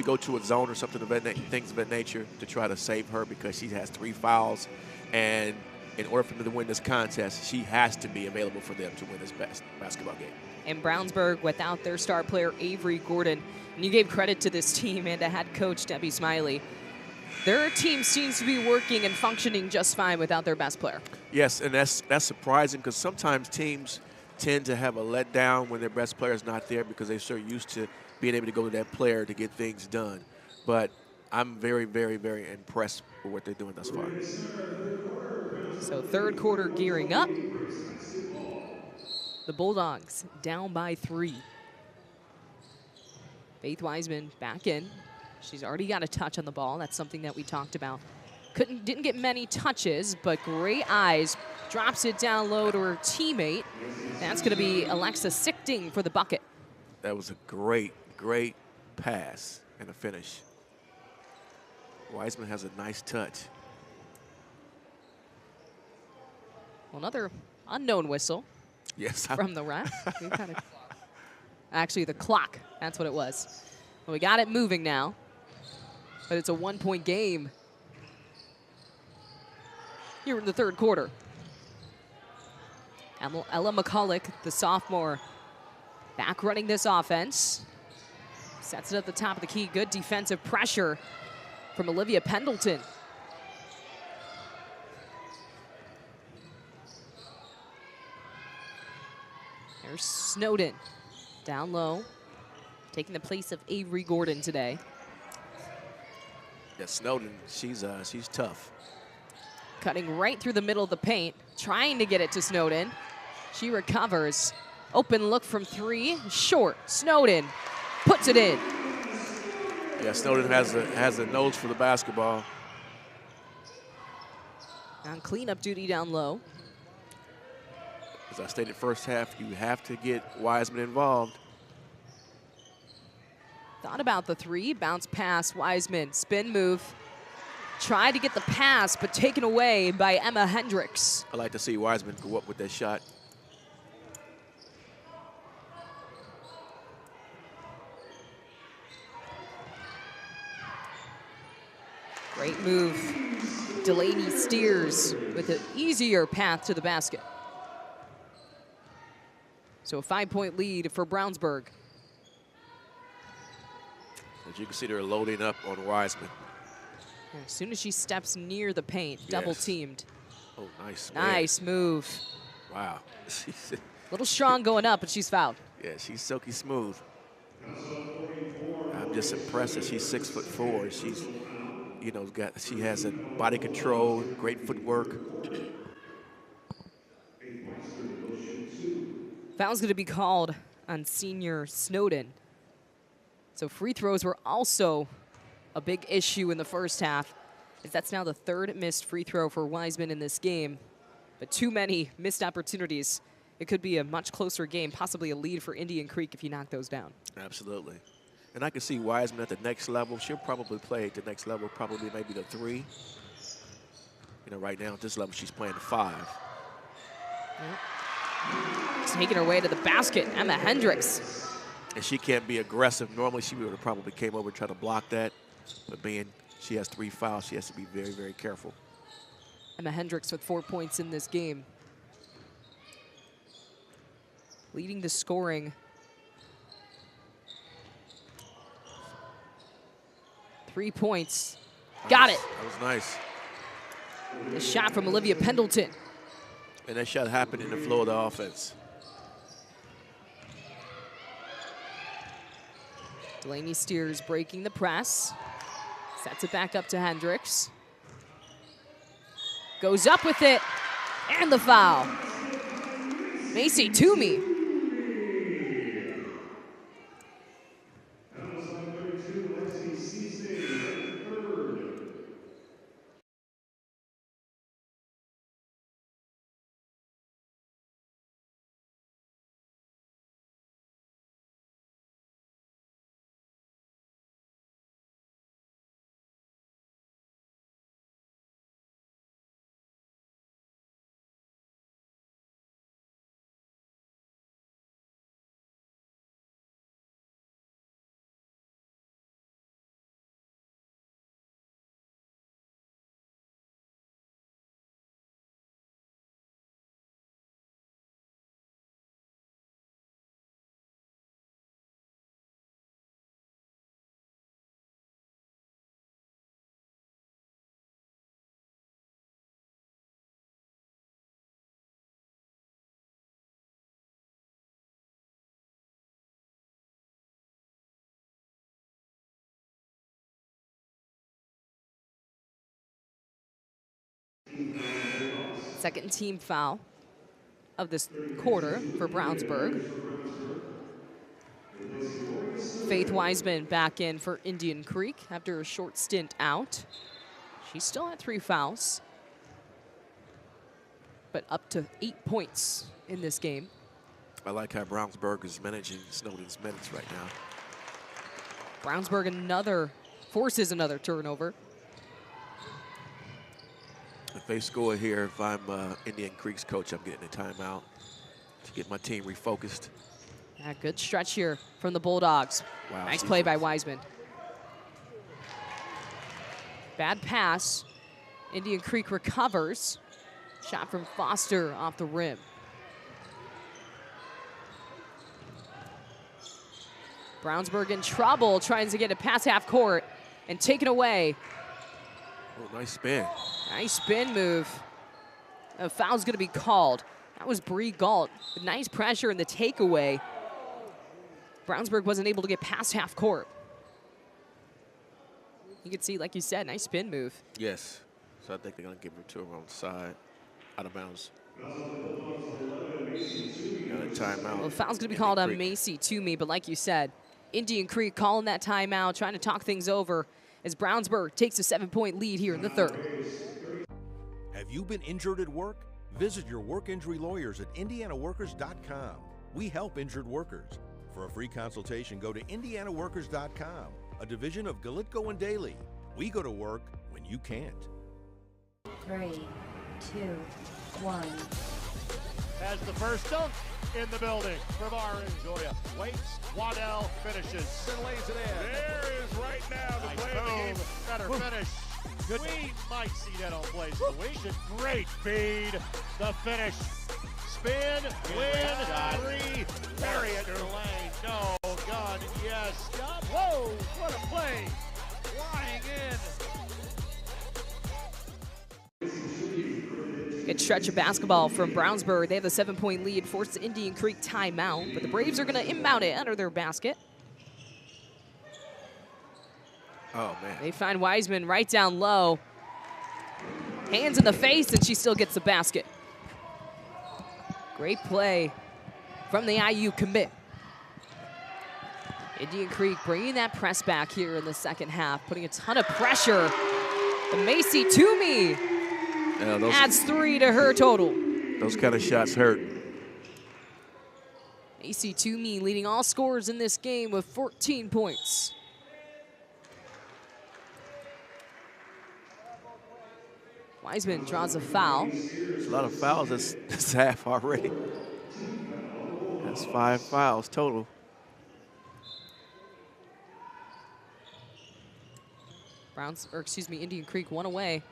go to a zone or something of that things of that nature to try to save her, because she has 3 fouls. And in order for them to win this contest, she has to be available for them to win this basketball game. And Brownsburg, without their star player, Avery Gordon, and you gave credit to this team and to head coach Debbie Smiley. Their team seems to be working and functioning just fine without their best player. Yes, and that's surprising, because sometimes teams tend to have a letdown when their best player is not there, because they're so used to being able to go to that player to get things done. But I'm very, very, very impressed with what they're doing thus far. So third quarter gearing up. The Bulldogs down by 3. Faith Wiseman back in. She's already got a touch on the ball. That's something that we talked about. Didn't get many touches, but great eyes. Drops it down low to her teammate. That's going to be Alexa Sichting for the bucket. That was a great, great pass and a finish. Wiseman has a nice touch. Well, another unknown whistle. Yes. From the ref. Actually, the clock. That's what it was. Well, we got it moving now. But it's a 1-point game here in the third quarter. Ella McCulloch, the sophomore, back running this offense. Sets it at the top of the key. Good defensive pressure from Olivia Pendleton. There's Snowden down low, taking the place of Avery Gordon today. Yeah, Snowden, she's tough. Cutting right through the middle of the paint, trying to get it to Snowden. She recovers. Open look from 3, short. Snowden puts it in. Yeah, Snowden has a nose for the basketball. On cleanup duty down low. As I stated first half, you have to get Wiseman involved. Thought about the 3, bounce pass, Wiseman, spin move. Tried to get the pass, but taken away by Emma Hendricks. I like to see Wiseman go up with that shot. Great move. Delaney steers with an easier path to the basket. So a 5-point lead for Brownsburg. As you can see, they're loading up on Wiseman. As soon as she steps near the paint, Yes. double teamed. Oh, nice. Nice move. Wow. Little strong going up, but she's fouled. Yeah, she's silky smooth. I'm just impressed that she's 6'4". She's, you know, she has a body control, great footwork. Foul's going to be called on senior Snowden. So free throws were also a big issue in the first half, as that's now the 3rd missed free throw for Wiseman in this game. But too many missed opportunities. It could be a much closer game, possibly a lead for Indian Creek if you knock those down. Absolutely. And I can see Wiseman at the next level. She'll probably play at the next level, probably maybe the 3. You know, right now at this level, she's playing the 5. Yep. Taking her way to the basket, Emma Hendricks. And she can't be aggressive. Normally, she would have probably came over and tried to block that. But being she has 3 fouls, she has to be very, very careful. Emma Hendricks with 4 points in this game. Leading the scoring. 3 points. Got it. That was nice. The shot from Olivia Pendleton. And that shot happened in the flow of the offense. Delaney steers, breaking the press. Sets it back up to Hendricks. Goes up with it, and the foul. Macy Toomey. Second team foul of this quarter for Brownsburg. Faith Wiseman back in for Indian Creek after a short stint out. She's still at 3 fouls, but up to 8 points in this game. I like how Brownsburg is managing Snowden's minutes right now. Brownsburg forces another turnover. If they score here, if I'm Indian Creek's coach, I'm getting a timeout to get my team refocused. Yeah, good stretch here from the Bulldogs. Wow, nice play by Wiseman. Bad pass. Indian Creek recovers. Shot from Foster off the rim. Brownsburg in trouble, trying to get it past half court and taken away. Oh, nice spin. Nice spin move. A foul's going to be called. That was Bree Galt. Nice pressure in the takeaway. Brownsburg wasn't able to get past half court. You can see, like you said, nice spin move. Yes. So I think they're going to give it to him on the side, out of bounds. Got a timeout. Well, the foul's going to be called on Macy Toomey, but like you said, Indian Creek calling that timeout, trying to talk things over as Brownsburg takes a 7-point lead here in the third. Have you been injured at work? Visit your work injury lawyers at indianaworkers.com. We help injured workers. For a free consultation, go to indianaworkers.com, a division of Galitko and Daly. We go to work when you can't. 3, 2, 1. Has the first dunk in the building from Arinjoya. Waits, Waddell finishes and lays it in. There is right now the play of the game. Better finish. Good. We might see that on plays of the week. Great feed. The finish. Spin, win, 3. Bury it in the lane. No, God, yes. Whoa, what a play. Flying in. Good stretch of basketball from Brownsburg. They have the 7-point lead, force the Indian Creek timeout, but the Braves are going to inbound it under their basket. Oh, man. They find Wiseman right down low. Hands in the face, and she still gets the basket. Great play from the IU commit. Indian Creek bringing that press back here in the second half, putting a ton of pressure. And Macy Toomey adds 3 to her total. Those kind of shots hurt. Macy Toomey leading all scorers in this game with 14 points. Wiseman draws a foul. There's a lot of fouls this half already. That's 5 fouls total. Indian Creek 1 away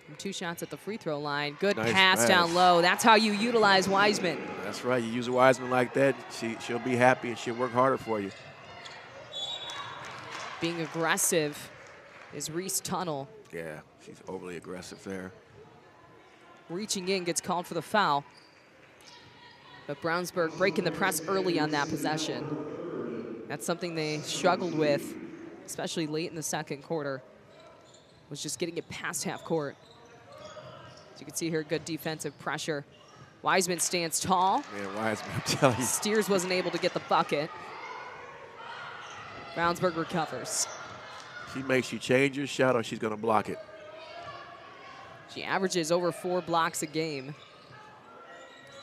from 2 shots at the free throw line. Good Nice pass down low. That's how you utilize Wiseman. That's right. You use a Wiseman like that, she'll be happy and she'll work harder for you. Being aggressive is Reese Tunnel. Yeah, she's overly aggressive there. Reaching in, gets called for the foul. But Brownsburg breaking the press early on that possession. That's something they struggled with, especially late in the second quarter, was just getting it past half court. As you can see here, good defensive pressure. Wiseman stands tall. Man, Wiseman, I'm telling you. Steers wasn't able to get the bucket. Brownsburg recovers. She makes you change your shot or she's going to block it. She averages over 4 blocks a game.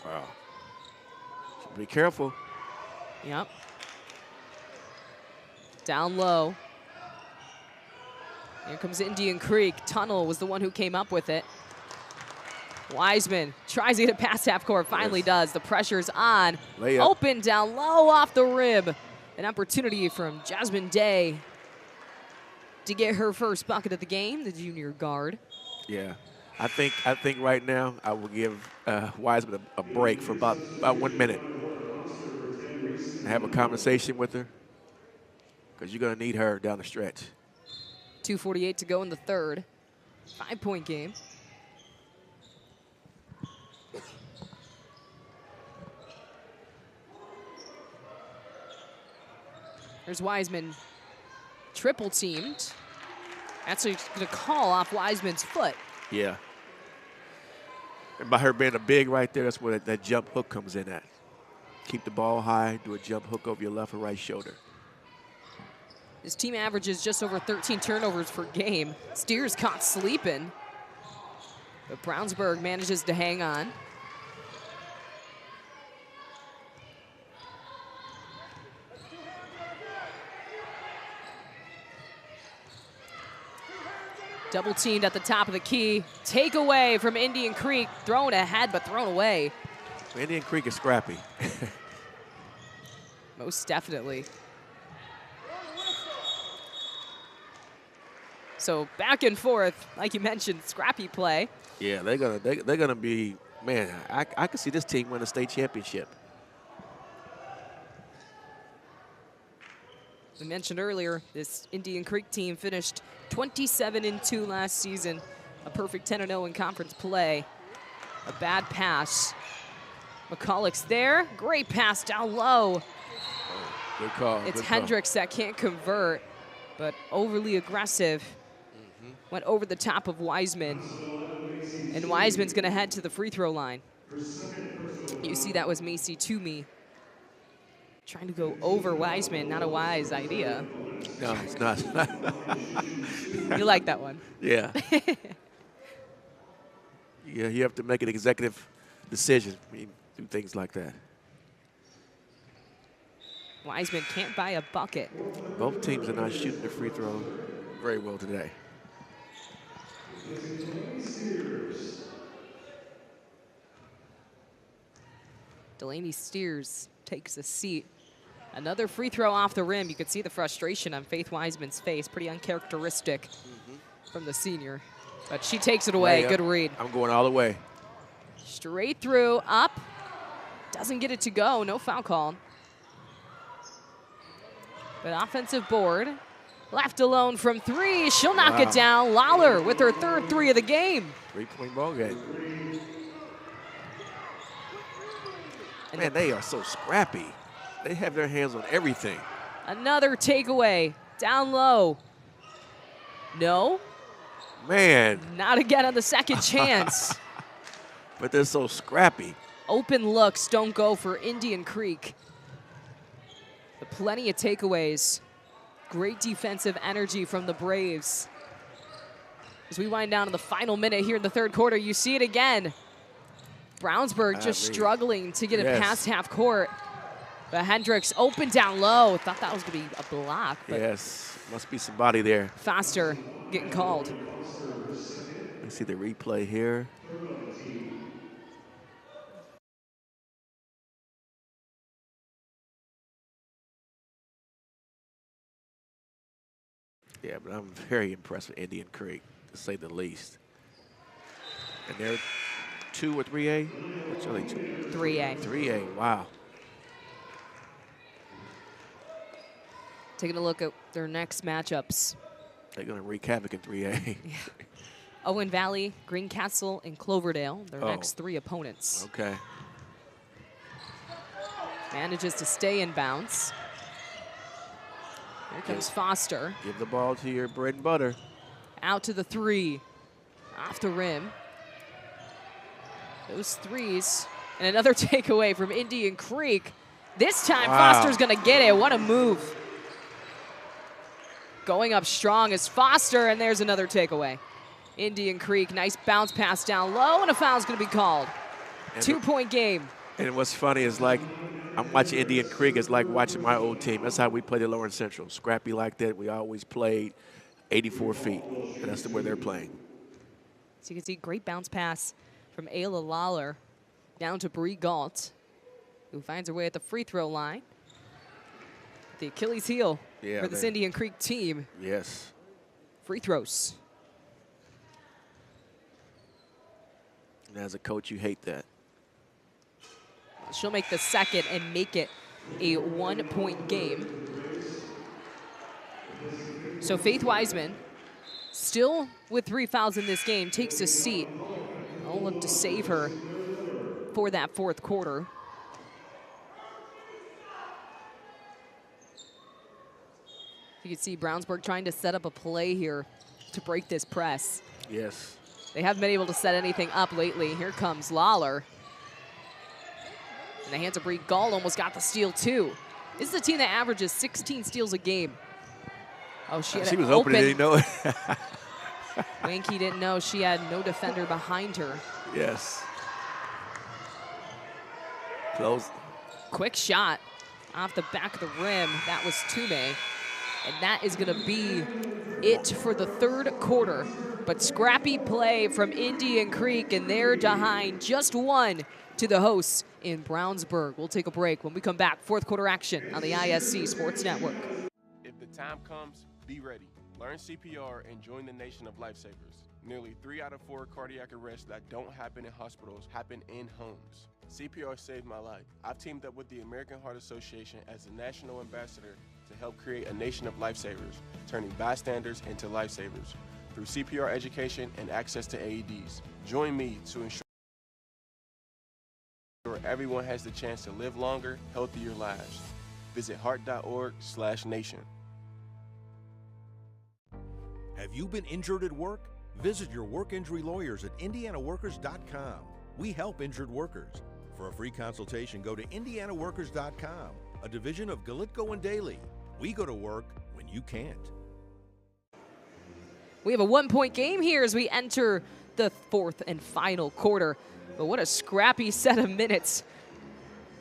Wow. Should be careful. Yep. Down low. Here comes Indian Creek. Tunnel was the one who came up with it. Wiseman tries to get it past half court, finally does. The pressure's on. Layup. Open down low off the rib. An opportunity from Jasmine Day to get her first bucket of the game, the junior guard. Yeah. I think right now I will give Wiseman a break for about 1 minute. And have a conversation with her because you're going to need her down the stretch. 2:48 to go in the third. 5-point game. There's Wiseman, triple teamed. Actually going to call off Wiseman's foot. Yeah. And by her being a big right there, that's where that jump hook comes in at. Keep the ball high, do a jump hook over your left or right shoulder. His team averages just over 13 turnovers per game. Steers caught sleeping. But Brownsburg manages to hang on. Double teamed at the top of the key. Takeaway from Indian Creek. Thrown ahead, but thrown away. Indian Creek is scrappy. Most definitely. So back and forth, like you mentioned, scrappy play. Yeah, they're gonna be, man, I can see this team win a state championship. We mentioned earlier, this Indian Creek team finished 27-2 last season. A perfect 10-0 in conference play. A bad pass. McCulloch's there. Great pass down low. Good call. It's good Hendricks that can't convert, but overly aggressive. went over the top of Wiseman. And Wiseman's going to head to the free throw line. You see that was Macy Toomey trying to go over Wiseman. Not a wise idea. No, it's not. You like that one? Yeah. Yeah, you have to make an executive decision when you do things like that. Wiseman can't buy a bucket. Both teams are not shooting the free throw very well today. Delaney Steers takes a seat. Another free throw off the rim. You could see the frustration on Faith Wiseman's face. Pretty uncharacteristic from the senior. But she takes it away. Good read. I'm going all the way. Straight through, up. Doesn't get it to go. No foul call. But offensive board. Left alone from three. She'll knock it down. Lawler with her third three of the game. 3-point ball game. Man, they are so scrappy. They have their hands on everything. Another takeaway. Down low. No. Man. Not again on the second chance. But they're so scrappy. Open looks don't go for Indian Creek. But plenty of takeaways. Great defensive energy from the Braves. As we wind down to the final minute here in the third quarter, you see it again. Brownsburg just struggling to get it past half court. But Hendricks open down low. Thought that was going to be a block. But yes, must be somebody there. Foster getting called. Let's see the replay here. Yeah, but I'm very impressed with Indian Creek, to say the least. And they're 2 or 3A? Which are they? 3A. 3A, wow. Taking a look at their next matchups. They're going to wreak havoc in 3A. Yeah. Owen Valley, Greencastle, and Cloverdale, their next three opponents. Okay. Manages to stay in bounds. Here comes Foster. Give the ball to your bread and butter. Out to the three. Off the rim. Those threes. And another takeaway from Indian Creek. This time Foster's going to get it. What a move. Going up strong is Foster, and there's another takeaway. Indian Creek, nice bounce pass down low, and a foul's going to be called. 2-point game. And what's funny is, like, I'm watching Indian Creek. It's like watching my old team. That's how we played at Lawrence Central. Scrappy like that. We always played 84 feet, and that's the way they're playing. So you can see great bounce pass from Ayla Lawler down to Bree Galt, who finds her way at the free throw line. The Achilles heel for this Indian Creek team. Yes. Free throws. And as a coach, you hate that. She'll make the second and make it a 1-point game. So Faith Wiseman, still with 3 fouls in this game, takes a seat. I'll look to save her for that fourth quarter. You can see Brownsburg trying to set up a play here to break this press. Yes. They haven't been able to set anything up lately. Here comes Lawler. In the hands of Bree Gall, almost got the steal too. This is a team that averages 16 steals a game. Oh, she was open and didn't know it. Wanke didn't know she had no defender behind her. Yes. Close. Quick shot off the back of the rim. That was Toomey. And that is going to be it for the third quarter. But scrappy play from Indian Creek, and they're behind just one to the hosts in Brownsburg. We'll take a break. When we come back, fourth quarter action on the ISC Sports Network. If the time comes, be ready. Learn CPR and join the nation of lifesavers. Nearly 3 out of 4 cardiac arrests that don't happen in hospitals happen in homes. CPR saved my life. I've teamed up with the American Heart Association as the national ambassador to help create a nation of lifesavers, turning bystanders into lifesavers through CPR education and access to AEDs. Join me to ensure everyone has the chance to live longer, healthier lives. Visit heart.org/nation. Have you been injured at work? Visit your work injury lawyers at indianaworkers.com. We help injured workers. For a free consultation, go to indianaworkers.com, a division of Galitko and Daly. We go to work when you can't. We have a 1-point game here as we enter the fourth and final quarter. But what a scrappy set of minutes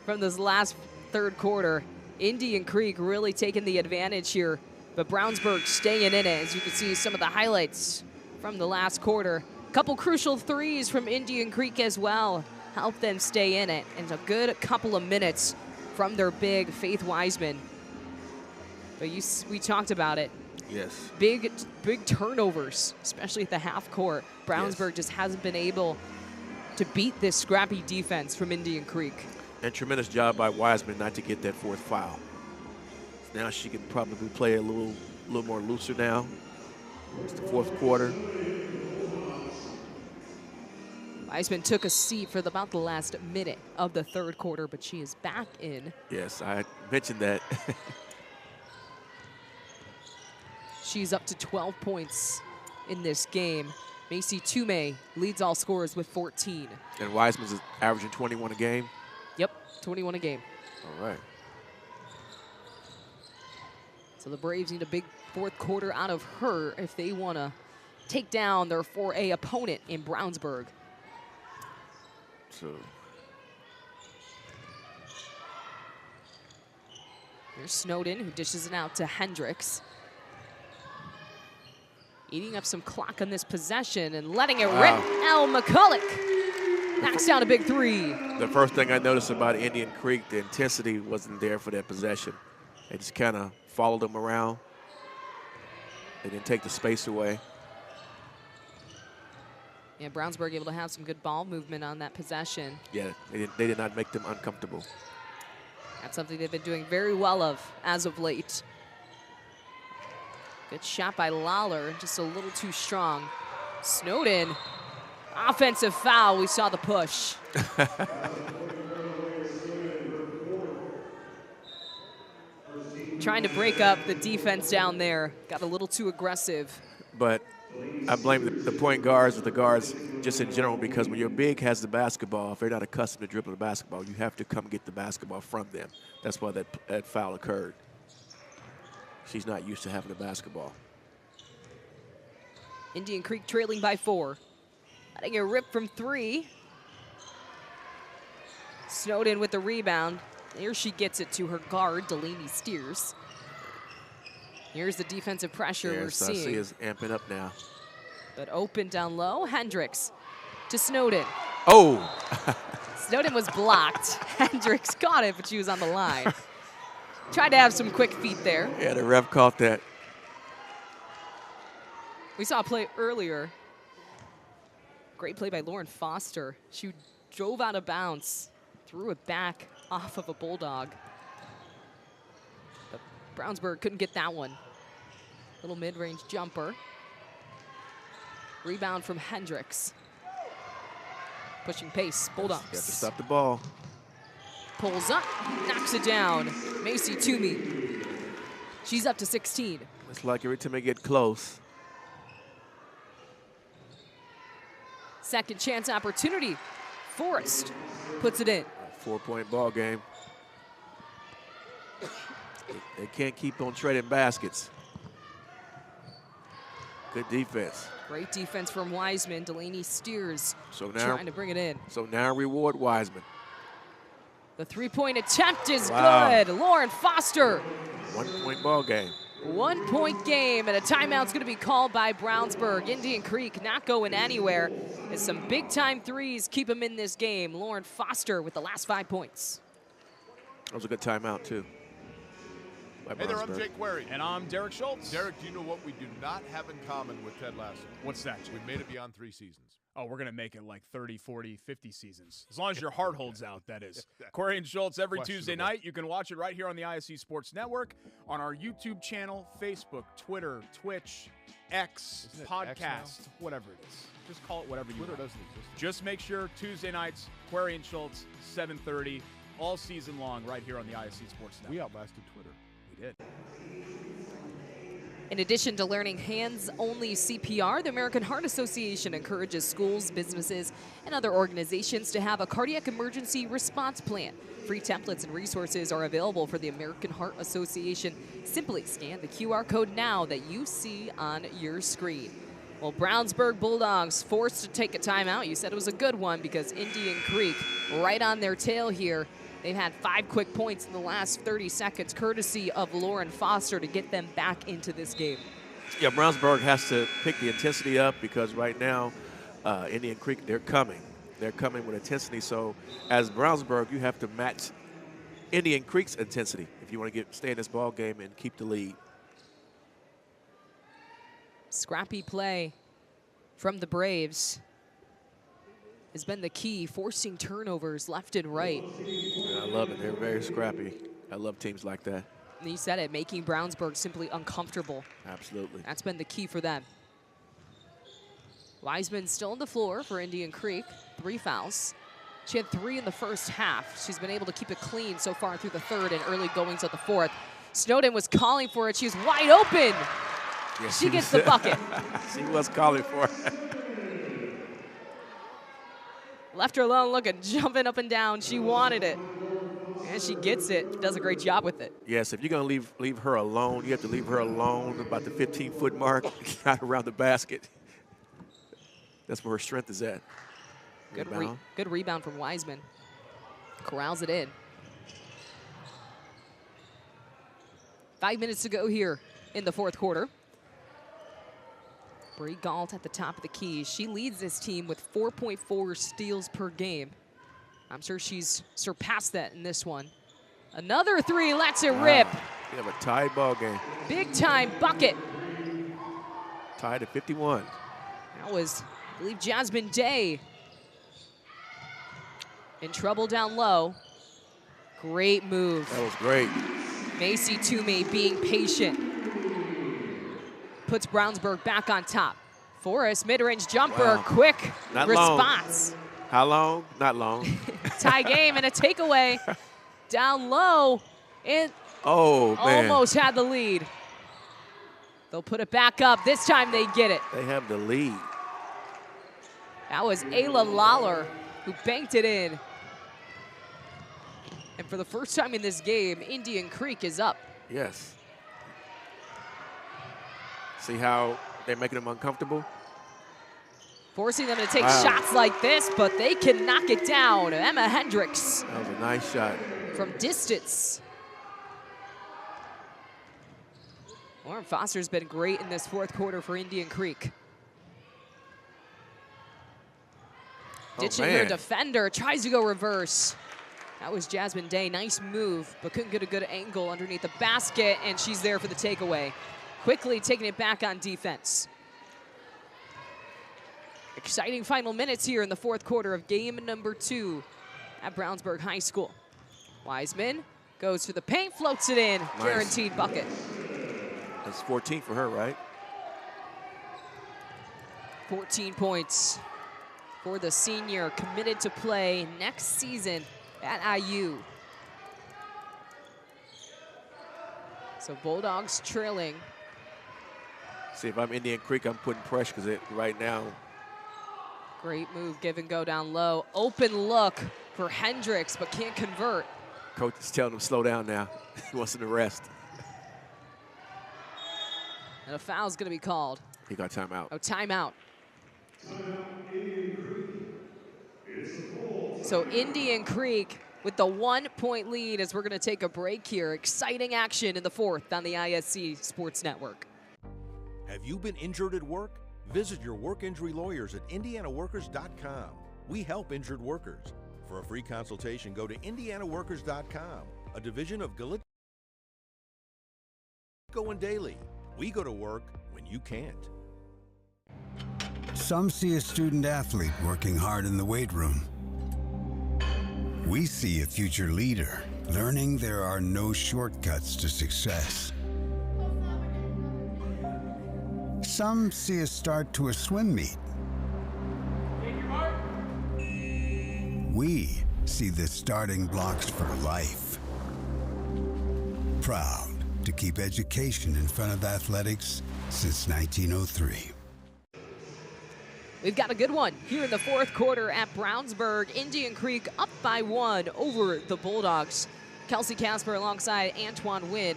from this last third quarter. Indian Creek really taking the advantage here, but Brownsburg staying in it. As you can see some of the highlights from the last quarter. Couple crucial threes from Indian Creek as well help them stay in it. And a good couple of minutes from their big Faith Wiseman. But we talked about it. Yes. Big turnovers, especially at the half court. Brownsburg just hasn't been able to beat this scrappy defense from Indian Creek. And tremendous job by Wiseman not to get that fourth foul. Now she can probably play a little more looser now. It's the fourth quarter. Wiseman took a seat for about the last minute of the third quarter, but she is back in. Yes, I mentioned that. She's up to 12 points in this game. Macy Toomey leads all scorers with 14. And Wiseman's averaging 21 a game? Yep, 21 a game. All right. So the Braves need a big fourth quarter out of her if they want to take down their 4A opponent in Brownsburg. So here's Snowden, who dishes it out to Hendricks. Eating up some clock on this possession and letting it rip. Al McCulloch knocks down a big three. The first thing I noticed about Indian Creek, the intensity wasn't there for that possession. They just kind of followed them around. They didn't take the space away. Yeah, Brownsburg able to have some good ball movement on that possession. Yeah, they did not make them uncomfortable. That's something they've been doing very well of as of late. Good shot by Lawler, just a little too strong. Snowden, offensive foul. We saw the push. Trying to break up the defense down there. Got a little too aggressive. But I blame the point guards or the guards just in general, because when your big has the basketball, if they're not accustomed to dribbling the basketball, you have to come get the basketball from them. That's why that foul occurred. She's not used to having the basketball. Indian Creek trailing by 4. Letting it rip from 3. Snowden with the rebound. There she gets it to her guard, Delaney Steers. Here's the defensive pressure we're seeing. Yes, I see is amping up now. But open down low, Hendricks to Snowden. Oh! Snowden was blocked. Hendricks caught it, but she was on the line. Tried to have some quick feet there. Yeah, the ref caught that. We saw a play earlier. Great play by Lauren Foster. She drove out of bounds, threw it back off of a Bulldog. But Brownsburg couldn't get that one. Little mid-range jumper. Rebound from Hendricks. Pushing pace, Bulldogs. You have to stop the ball. Pulls up, knocks it down. Macy Toomey. She's up to 16. It's like every time they get close. Second chance opportunity. Forrest puts it in. 4-point ball game. They can't keep on trading baskets. Good defense. Great defense from Wiseman. Delaney Steers So now, trying to bring it in. So now reward Wiseman. The three-point attempt is good. Lauren Foster. 1-point ball game. 1-point game, and a timeout's going to be called by Brownsburg. Indian Creek not going anywhere. As some big-time threes keep them in this game. Lauren Foster with the last 5 points. That was a good timeout, too. Hey there, I'm Jake Query. And I'm Derek Schultz. Derek, do you know what we do not have in common with Ted Lasso? What's that? We've made it beyond 3 seasons. Oh, we're going to make it like 30, 40, 50 seasons. As long as your heart holds out, that is. Query and Schultz every Tuesday night. You can watch it right here on the ISC Sports Network, on our YouTube channel, Facebook, Twitter, Twitch, X, podcast, whatever it is. Just call it whatever you want. Twitter doesn't exist. Just make sure Tuesday nights, Query and Schultz, 7:30, all season long right here on the ISC Sports Network. We outlasted Twitter. We did. In addition to learning hands-only CPR, the American Heart Association encourages schools, businesses, and other organizations to have a cardiac emergency response plan. Free templates and resources are available for the American Heart Association. Simply scan the QR code now that you see on your screen. Well, Brownsburg Bulldogs forced to take a timeout. You said it was a good one because Indian Creek right on their tail here. They've had 5 quick points in the last 30 seconds, courtesy of Lauren Foster, to get them back into this game. Yeah, Brownsburg has to pick the intensity up because right now, Indian Creek, they're coming. They're coming with intensity. So as Brownsburg, you have to match Indian Creek's intensity if you want to stay in this ball game and keep the lead. Scrappy play from the Braves has been the key, forcing turnovers left and right. Yeah, I love it. They're very scrappy. I love teams like that. And you said it, making Brownsburg simply uncomfortable. Absolutely. That's been the key for them. Wiseman still on the floor for Indian Creek. 3 fouls. She had 3 in the first half. She's been able to keep it clean so far through the third and early goings of the fourth. Snowden was calling for it. She was wide open. Yes, she gets the bucket. She was calling for it. Left her alone, looking, jumping up and down. She wanted it. And she gets it. Does a great job with it. Yes, if you're going to leave her alone, you have to leave her alone about the 15-foot mark, not around the basket. That's where her strength is at. Good rebound from Wiseman. Corrals it in. 5 minutes to go here in the fourth quarter. Bree Galt at the top of the key. She leads this team with 4.4 steals per game. I'm sure she's surpassed that in this one. Another 3, lets it rip. We have a tied ball game. Big time bucket. Tied at 51. That was, I believe, Jasmine Day. In trouble down low. Great move. That was great. Macy Toomey being patient. Puts Brownsburg back on top. Forrest, mid-range jumper, quick response. Long. How long? Not long. Tie game and a takeaway down low. And man. Almost had the lead. They'll put it back up. This time they get it. They have the lead. That was Ayla Lawler who banked it in. And for the first time in this game, Indian Creek is up. Yes. See how they're making them uncomfortable? Forcing them to take shots like this, but they can knock it down. Emma Hendricks. That was a nice shot. From distance. Lauren Foster's been great in this fourth quarter for Indian Creek. Ditching her defender, tries to go reverse. That was Jasmine Day, nice move, but couldn't get a good angle underneath the basket, and she's there for the takeaway. Quickly taking it back on defense. Exciting final minutes here in the fourth quarter of game number 2 at Brownsburg High School. Wiseman goes to the paint, floats it in, nice. Guaranteed bucket. That's 14 for her, right? 14 points for the senior, committed to play next season at IU. So Bulldogs trailing. See, if I'm Indian Creek, I'm putting pressure because right now. Great move, give and go down low. Open look for Hendricks, but can't convert. Coach is telling him slow down now. He wants him to rest. And a foul's going to be called. He got timeout. Oh, timeout. So Indian Creek with the 1-point lead as we're going to take a break here. Exciting action in the fourth on the ISC Sports Network. Have you been injured at work? Visit your work injury lawyers at indianaworkers.com. We help injured workers. For a free consultation, go to indianaworkers.com, a division of Galitco and Daily. We go to work when you can't. Some see a student athlete working hard in the weight room. We see a future leader learning there are no shortcuts to success. Some see a start to a swim meet. We see the starting blocks for life. Proud to keep education in front of athletics since 1903. We've got a good one here in the fourth quarter at Brownsburg. Indian Creek up by 1 over the Bulldogs. Kelsey Casper alongside Antoine Wynn.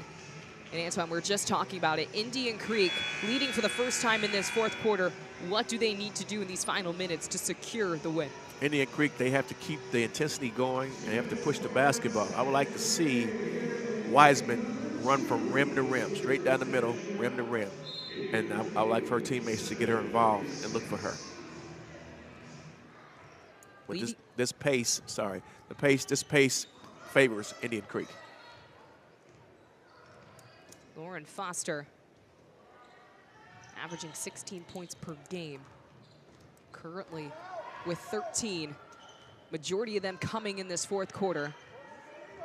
And Antoine, we're just talking about it. Indian Creek leading for the first time in this fourth quarter. What do they need to do in these final minutes to secure the win? Indian Creek, they have to keep the intensity going and they have to push the basketball. I would like to see Wiseman run from rim to rim, straight down the middle, rim to rim. And I would like for her teammates to get her involved and look for her. With this pace, this pace favors Indian Creek. Lauren Foster averaging 16 points per game. Currently with 13. Majority of them coming in this fourth quarter.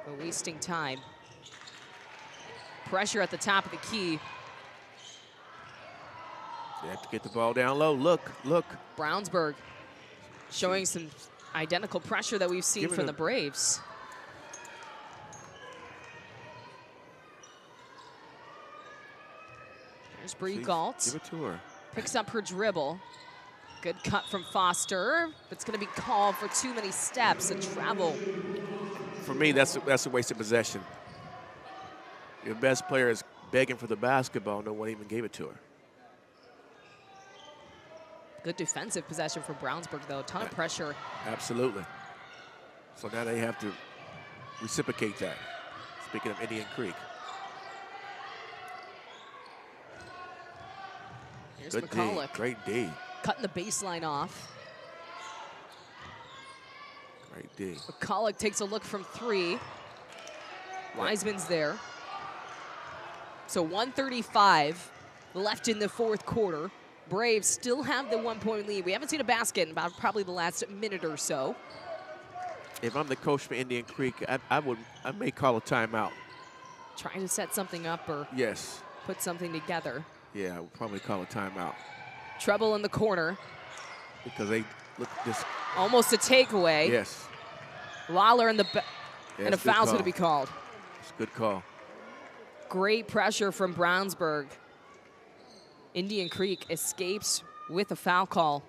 But wasting time. Pressure at the top of the key. They have to get the ball down low. Look. Brownsburg showing some identical pressure that we've seen from the Braves. There's Bree Galt. Give it to her. Picks up her dribble. Good cut from Foster. But it's going to be called for too many steps and travel. For me, that's a waste of possession. Your best player is begging for the basketball. No one even gave it to her. Good defensive possession for Brownsburg, though. A ton of pressure. Absolutely. So now they have to reciprocate that. Speaking of Indian Creek. Here's Good McCulloch. D. Great D. Cutting the baseline off. Great D. McCulloch takes a look from 3. Wiseman's there. So 135 left in the fourth quarter. Braves still have the 1-point lead. We haven't seen a basket in about probably the last minute or so. If I'm the coach for Indian Creek, I may call a timeout. Trying to set something up or put something together. Yeah, I would probably call a timeout. Trouble in the corner. Because they look this. Almost a takeaway. Yes. Lawler in the and a foul's going to be called. It's a good call. Great pressure from Brownsburg. Indian Creek escapes with a foul call.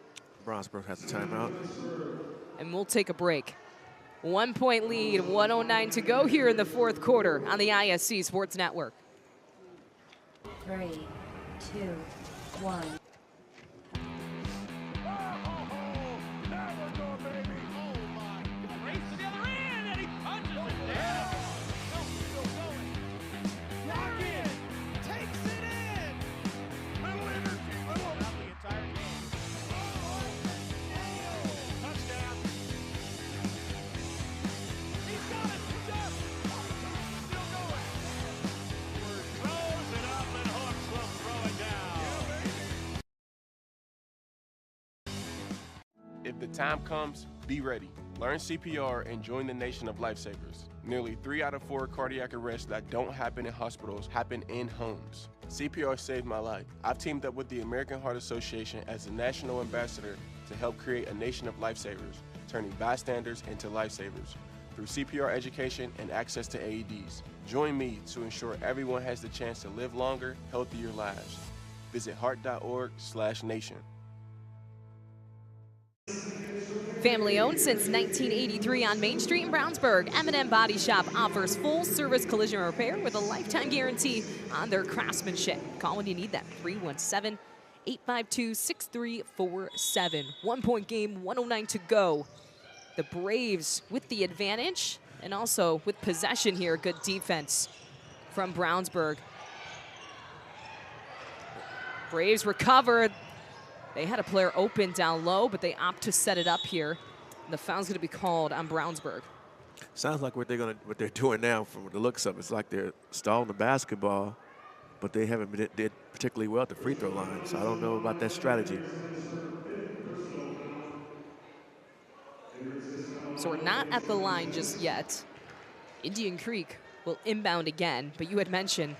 Brownsburg has a timeout. And we'll take a break. 1-point lead, 1:09 to go here in the fourth quarter on the ISC Sports Network. 3, 2, 1. If the time comes, be ready. Learn CPR and join the nation of lifesavers. Nearly 3 out of 4 cardiac arrests that don't happen in hospitals happen in homes. CPR saved my life. I've teamed up with the American Heart Association as the national ambassador to help create a nation of lifesavers, turning bystanders into lifesavers through CPR education and access to AEDs. Join me to ensure everyone has the chance to live longer, healthier lives. Visit heart.org/nation. Family owned since 1983 on Main Street in Brownsburg, M&M Body Shop offers full service collision repair with a lifetime guarantee on their craftsmanship. Call when you need that, 317-852-6347. 1-point game, 1:09 to go. The Braves with the advantage and also with possession here. Good defense from Brownsburg. Braves recovered. They had a player open down low, but they opt to set it up here. And the foul's going to be called on Brownsburg. Sounds like what they're doing now, from the looks of it, it's like they're stalling the basketball, but they haven't did particularly well at the free throw line. So I don't know about that strategy. So we're not at the line just yet. Indian Creek will inbound again, but you had mentioned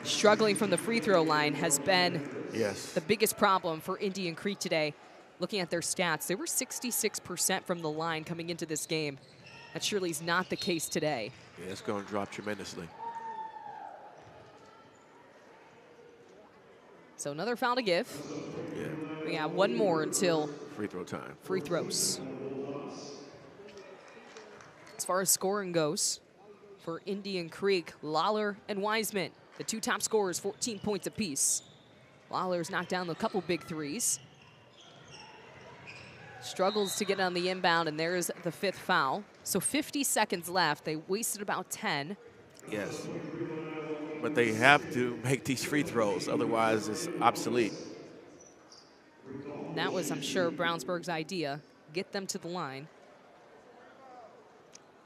struggling from the free throw line has been the biggest problem for Indian Creek today. Looking at their stats, they were 66% from the line coming into this game. That surely is not the case today. Yeah, it's going to drop tremendously. So another foul to give. Yeah. We got one more until free throw time. Free throws. As far as scoring goes, for Indian Creek, Lawler and Wiseman, the two top scorers, 14 points apiece. Lawler's knocked down a couple big threes. Struggles to get on the inbound, and there's the 5th foul. So 50 seconds left. They wasted about 10. Yes. But they have to make these free throws, otherwise it's obsolete. That was, I'm sure, Brownsburg's idea. Get them to the line.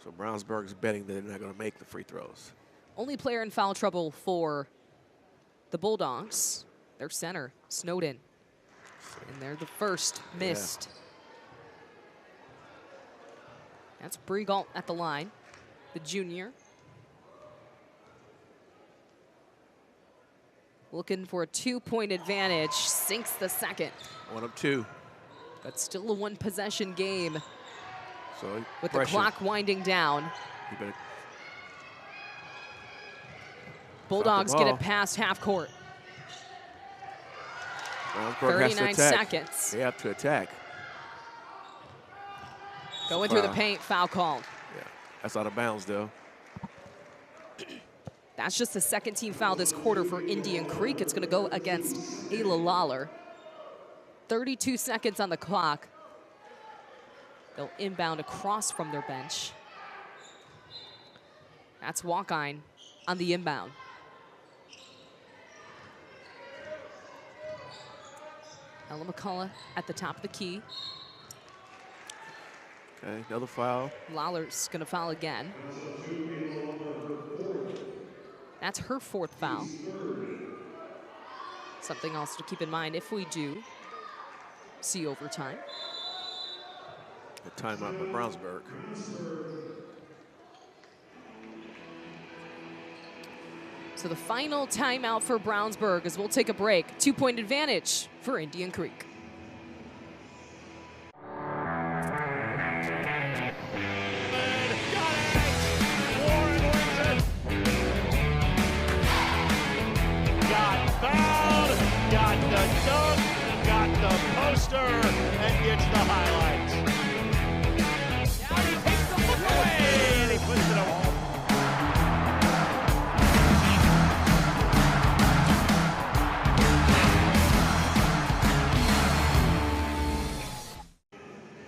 So Brownsburg's betting that they're not going to make the free throws. Only player in foul trouble for the Bulldogs, their center, Snowden. And they're the first missed. Yeah. That's Bregalt at the line, the junior. Looking for a 2-point advantage, sinks the second. 1 of 2. But still a 1-possession game. So with the clock winding down. Bulldogs get it past half court. 39 seconds. They have to attack. Going through the paint, foul called. Yeah, that's out of bounds, though. That's just the second team foul this quarter for Indian Creek. It's going to go against Ayla Lawler. 32 seconds on the clock. They'll inbound across from their bench. That's Walkine on the inbound. Ella McCullough at the top of the key. Okay, another foul. Lawler's going to foul again. That's her 4th foul. Something else to keep in mind if we do see overtime. A timeout by Brownsburg. So the final timeout for Brownsburg as we'll take a break. 2-point advantage for Indian Creek. And gets the highlights. Now he takes the look away, and he puts it away.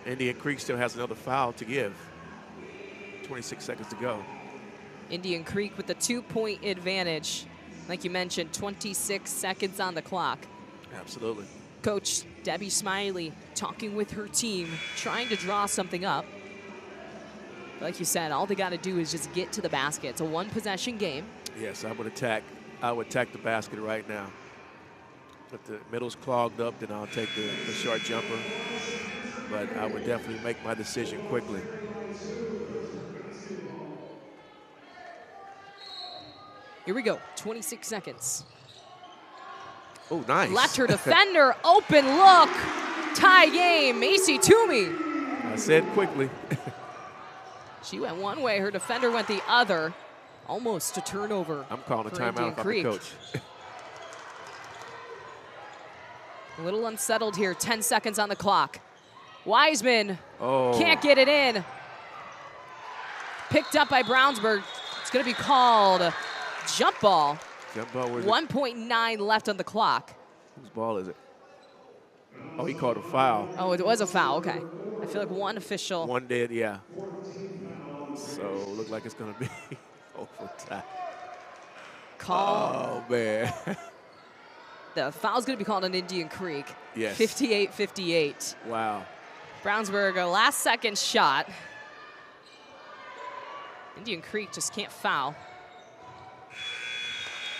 Indian Creek still has another foul to give. 26 seconds to go. Indian Creek with the 2-point advantage. Like you mentioned, 26 seconds on the clock. Absolutely. Coach Debbie Smiley talking with her team, trying to draw something up. Like you said, all they got to do is just get to the basket. It's a 1-possession game. Yes, I would attack the basket right now. If the middle's clogged up, then I'll take the short jumper. But I would definitely make my decision quickly. Here we go, 26 seconds. Oh, nice. Left her defender, open look. Tie game, Macy Toomey. I said quickly. She went one way, her defender went the other. Almost a turnover. I'm calling a timeout if I'm the coach. A little unsettled here, 10 seconds on the clock. Wiseman can't get it in. Picked up by Brownsburg. It's going to be called jump ball. Jump ball, where's 1.9 left on the clock. Whose ball is it? Oh, he called a foul. Oh, it was a foul, okay. I feel like one official. One did, yeah. So, look like it's going to be overtime. Call. Oh, man. The foul's going to be called on Indian Creek. Yes. 58-58. Wow. Brownsburg, a last-second shot. Indian Creek just can't foul.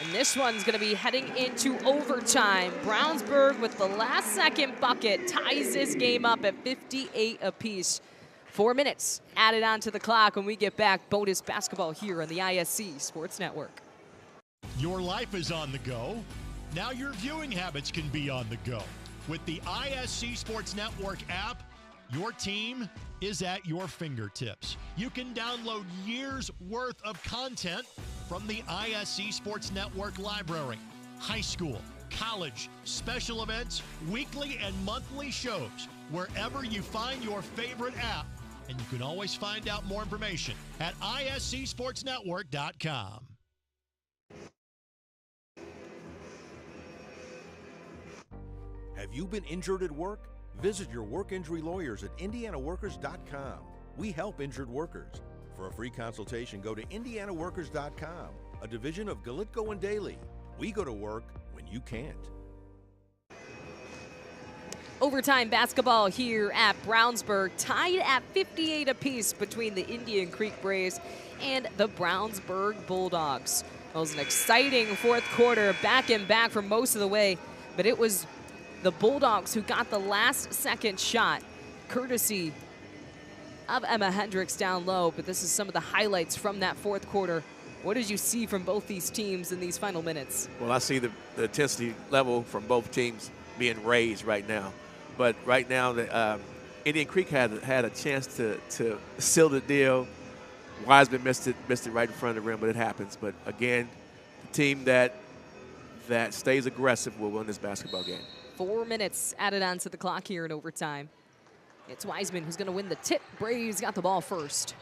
And this one's going to be heading into overtime. Brownsburg with the last-second bucket ties this game up at 58 apiece. 4 minutes added on to the clock when we get back. Bonus basketball here on the ISC Sports Network. Your life is on the go. Now your viewing habits can be on the go. With the ISC Sports Network app, your team is at your fingertips. You can download years' worth of content from the ISC Sports Network library. High school, college, special events, weekly and monthly shows, wherever you find your favorite app. And you can always find out more information at iscsportsnetwork.com. Have you been injured at work? Visit your work injury lawyers at indianaworkers.com. We help injured workers. For a free consultation, go to indianaworkers.com, a division of Galitko and Daly. We go to work when you can't. Overtime basketball here at Brownsburg, tied at 58 apiece between the Indian Creek Braves and the Brownsburg Bulldogs. It was an exciting fourth quarter, back and back for most of the way, but it was the Bulldogs who got the last second shot, courtesy of Emma Hendricks down low. But this is some of the highlights from that fourth quarter. What did you see from both these teams in these final minutes? Well, I see the intensity level from both teams being raised right now. But right now, the Indian Creek had a chance to seal the deal. Wiseman missed it right in front of the rim, but it happens. But again, the team that stays aggressive will win this basketball game. 4 minutes added on to the clock here in overtime. It's Wiseman who's going to win the tip. Braves got the ball first.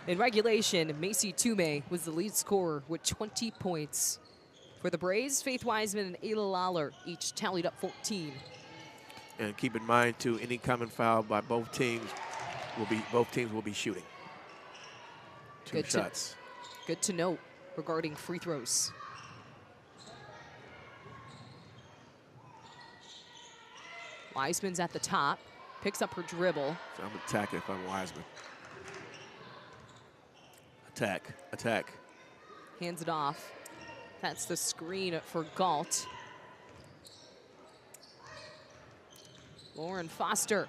In regulation, Macy Toomey was the lead scorer with 20 points. For the Braves, Faith Wiseman and Ayla Lawler each tallied up 14. And keep in mind, too, any common foul by both teams will be shooting. Two shots. Good to note regarding free throws. Wiseman's at the top, picks up her dribble. So I'm attacking if I'm Wiseman. Attack. Hands it off. That's the screen for Galt. Lauren Foster.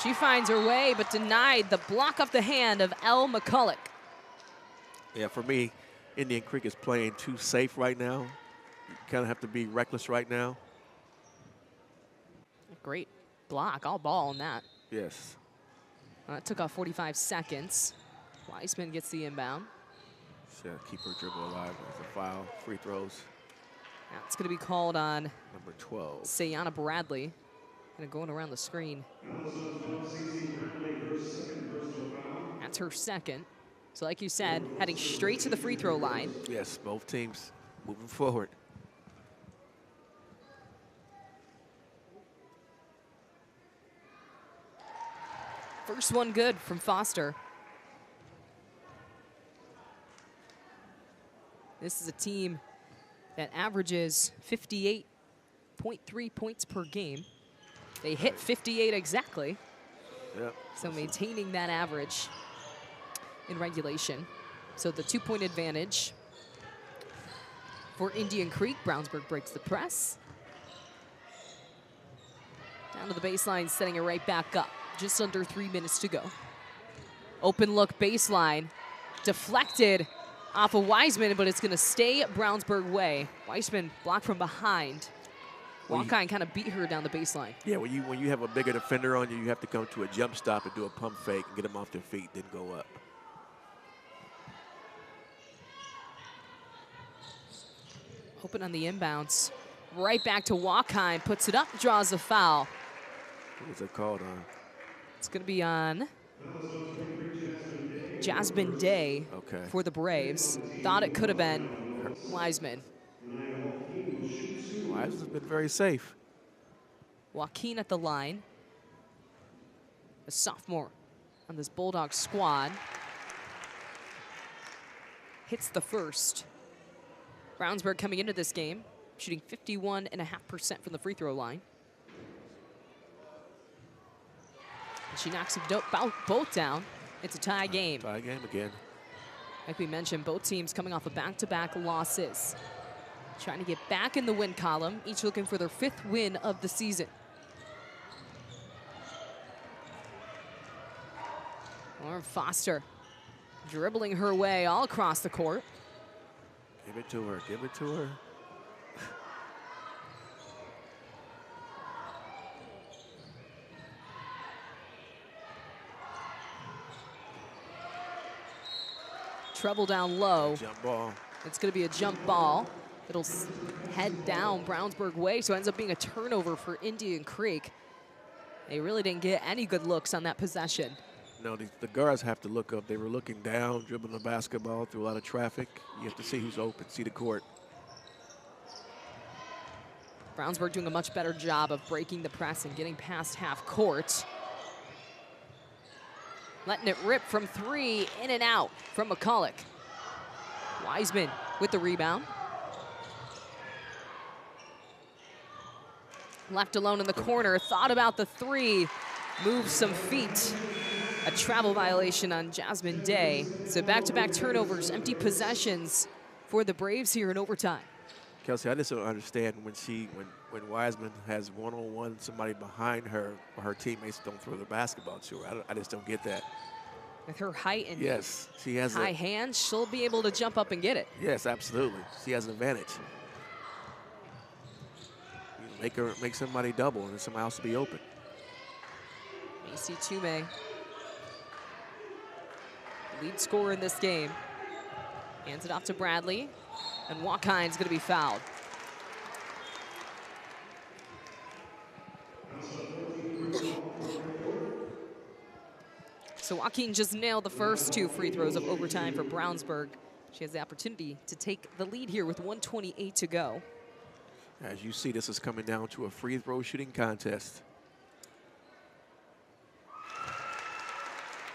She finds her way, but denied the block off the hand of Elle McCulloch. Yeah, for me, Indian Creek is playing too safe right now. You kind of have to be reckless right now. Great block, all ball on that. Yes. That took off 45 seconds. Wiseman gets the inbound. So keep her dribble alive with a foul. Free throws. That's going to be called on number 12. Sayana Bradley. Kind of going around the screen. That's her second. So like you said, heading straight to the free throw line. Yes, both teams moving forward. First one good from Foster. This is a team that averages 58.3 points per game. They hit 58 exactly. Yep. So maintaining that average in regulation. So the 2-point advantage for Indian Creek. Brownsburg breaks the press. Down to the baseline, setting it right back up. Just under 3 minutes to go. Open look baseline. Deflected off of Wiseman, but it's going to stay Brownsburg way. Wiseman blocked from behind. Walkine kind of beat her down the baseline. Yeah, when you have a bigger defender on you, you have to come to a jump stop and do a pump fake and get them off their feet, then go up. Open on the inbounds. Right back to Walkine. Puts it up, draws a foul. What was it called on? It's going to be on Jasmine Day for the Braves. Thought it could have been Wiseman. Wiseman's been very safe. Joaquin at the line. A sophomore on this Bulldog squad. Hits the first. Brownsburg coming into this game, shooting 51.5% from the free throw line. She knocks them both down. It's a tie game. Tie game again. Like we mentioned, both teams coming off of back-to-back losses. Trying to get back in the win column, each looking for their 5th win of the season. Lauren Foster dribbling her way all across the court. Give it to her, give it to her. Treble down low. Jump ball. It's going to be a jump ball. It'll head down Brownsburg way, so it ends up being a turnover for Indian Creek. They really didn't get any good looks on that possession. No, the guards have to look up. They were looking down, dribbling the basketball through a lot of traffic. You have to see who's open, see the court. Brownsburg doing a much better job of breaking the press and getting past half court. Letting it rip from 3, in and out from McCulloch. Wiseman with the rebound. Left alone in the corner, thought about the 3, moves some feet. A travel violation on Jasmine Day. So back-to-back turnovers, empty possessions for the Braves here in overtime. Kelsey, I just don't understand when Wiseman has one-on-one somebody behind her, or her teammates don't throw the basketball to her. I just don't get that. With her height and yes, she has high hands, she'll be able to jump up and get it. Yes, absolutely. She has an advantage. Make somebody double and then somebody else to be open. Macy Tume, lead scorer in this game. Hands it off to Bradley, and Walkine's gonna be fouled. So Joaquin just nailed the first 2 free throws of overtime for Brownsburg. She has the opportunity to take the lead here with 1:28 to go. As you see, this is coming down to a free throw shooting contest.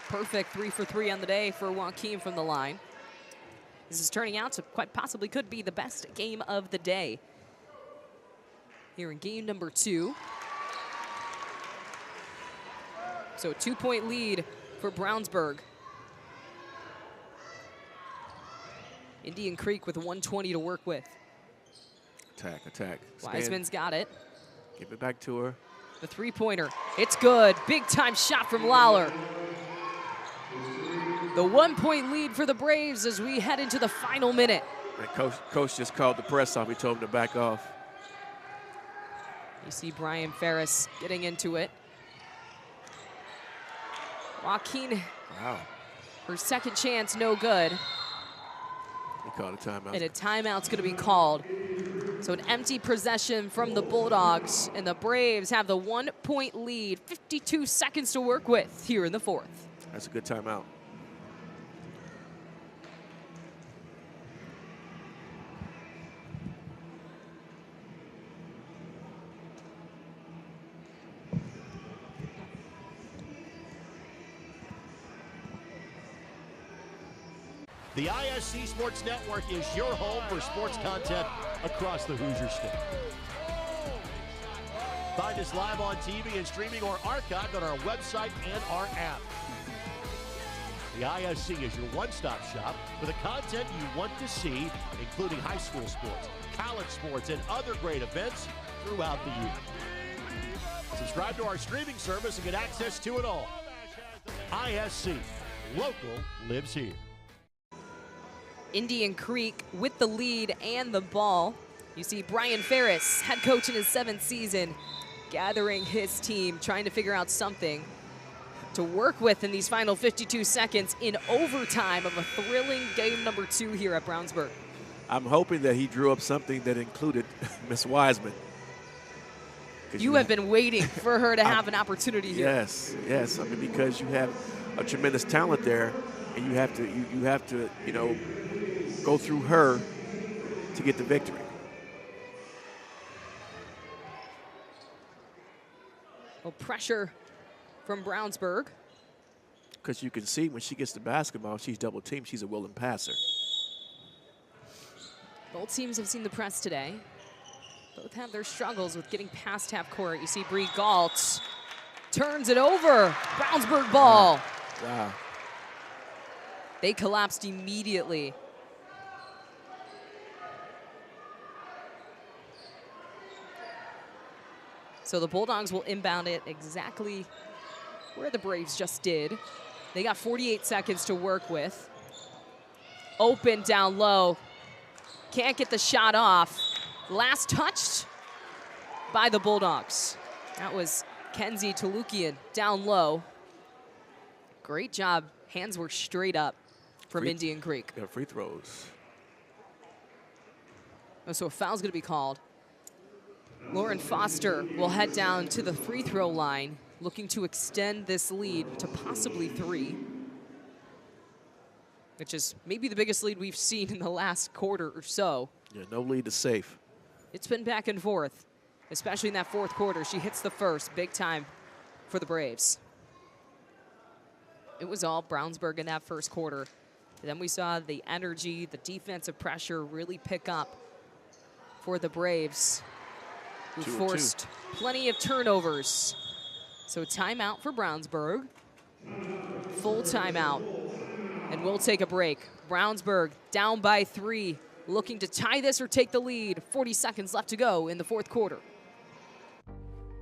Perfect 3 for 3 on the day for Joaquin from the line. This is turning out to quite possibly could be the best game of the day. Here in game number 2. So a 2-point lead for Brownsburg. Indian Creek with 1:20 to work with. Attack. Wiseman's got it. Give it back to her. The 3-pointer, it's good. Big time shot from Lawler. The 1-point lead for the Braves as we head into the final minute. And coach just called the press off. He told him to back off. You see Brian Ferris getting into it. Joaquin, wow. Her second chance, no good. He called a timeout. And a timeout's gonna be called. So an empty possession from the Bulldogs, and the Braves have the 1-point lead, 52 seconds to work with here in the 4th. That's a good timeout. The ISC Sports Network is your home for sports content across the Hoosier State. Find us live on TV and streaming or archived on our website and our app. The ISC is your one-stop shop for the content you want to see, including high school sports, college sports, and other great events throughout the year. Subscribe to our streaming service and get access to it all. ISC, local lives here. Indian Creek with the lead and the ball. You see Brian Ferris, head coach in his 7th season, gathering his team, trying to figure out something to work with in these final 52 seconds in overtime of a thrilling game number 2 here at Brownsburg. I'm hoping that he drew up something that included Miss Wiseman. You have been waiting for her to have an opportunity here. Yes. I mean, because you have a tremendous talent there, and you have to, you know, go through her to get the victory. Well, pressure from Brownsburg. Because you can see when she gets the basketball, she's double teamed. She's a willing passer. Both teams have seen the press today. Both have their struggles with getting past half court. You see Bree Galt turns it over. Brownsburg ball. Wow. They collapsed immediately. So the Bulldogs will inbound it exactly where the Braves just did. They got 48 seconds to work with. Open down low. Can't get the shot off. Last touched by the Bulldogs. That was Kenzie Tolukian down low. Great job. Hands were straight up from Indian Creek. Got free throws. So a foul's going to be called. Lauren Foster will head down to the free throw line, looking to extend this lead to possibly 3, which is maybe the biggest lead we've seen in the last quarter or so. Yeah, no lead is safe. It's been back and forth, especially in that fourth quarter. She hits the first, big time for the Braves. It was all Brownsburg in that first quarter. And then we saw the energy, the defensive pressure really pick up for the Braves, who forced plenty of turnovers. So timeout for Brownsburg. Full timeout. And we'll take a break. Brownsburg down by 3, looking to tie this or take the lead. 40 seconds left to go in the fourth quarter.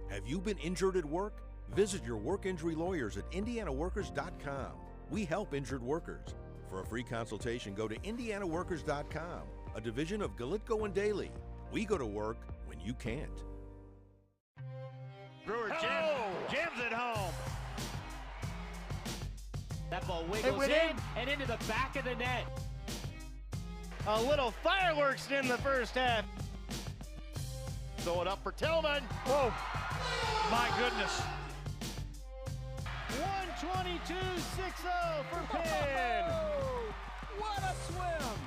Have you been injured at work? Visit your work injury lawyers at indianaworkers.com. We help injured workers. For a free consultation, go to indianaworkers.com, a division of Galitko and Daly. We go to work when you can't. Brewer jams it home. That ball wiggles in and into the back of the net. A little fireworks in the first half. Throw it up for Tillman. Whoa, my goodness. 122.60 for Penn. What a swim!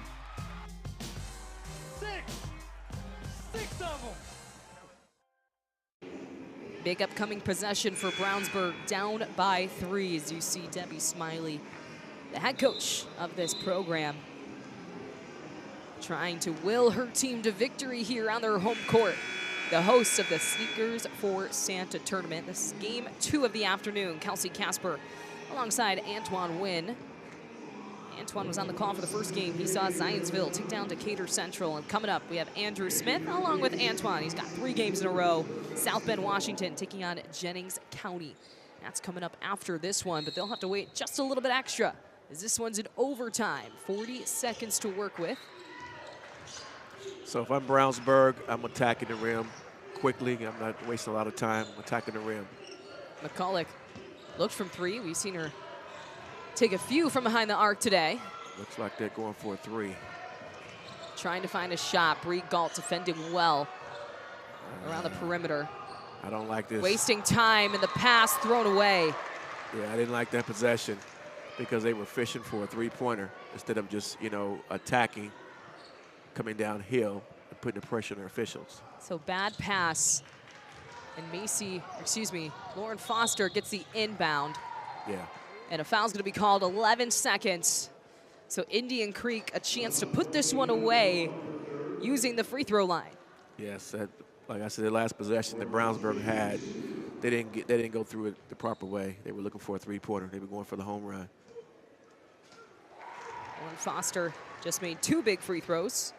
6 of them. Big upcoming possession for Brownsburg, down by 3, as you see Debbie Smiley, the head coach of this program, trying to will her team to victory here on their home court. The hosts of the Sneakers for Santa tournament. This is game 2 of the afternoon. Kelsey Casper alongside Antoine Wynn. Antoine was on the call for the first game. He saw Zionsville take down Decatur Central. And coming up, we have Andrew Smith along with Antoine. He's got 3 games in a row. South Bend, Washington taking on Jennings County. That's coming up after this one, but they'll have to wait just a little bit extra, as this one's in overtime. 40 seconds to work with. So if I'm Brownsburg, I'm attacking the rim quickly. I'm not wasting a lot of time attacking the rim. McCulloch looked from 3. We've seen her take a few from behind the arc today. Looks like they're going for a 3. Trying to find a shot. Bree Galt defending well around the perimeter. I don't like this. Wasting time and the pass thrown away. Yeah, I didn't like that possession because they were fishing for a 3-pointer instead of just, you know, attacking, coming downhill and putting the pressure on their officials. So bad pass. And Lauren Foster gets the inbound. Yeah. And a foul's going to be called, 11 seconds. So Indian Creek a chance to put this one away using the free throw line. Yes, like I said, the last possession that Brownsburg had, they didn't go through it the proper way. They were looking for a 3-pointer. They were going for the home run. Lauren Foster just made 2 big free throws.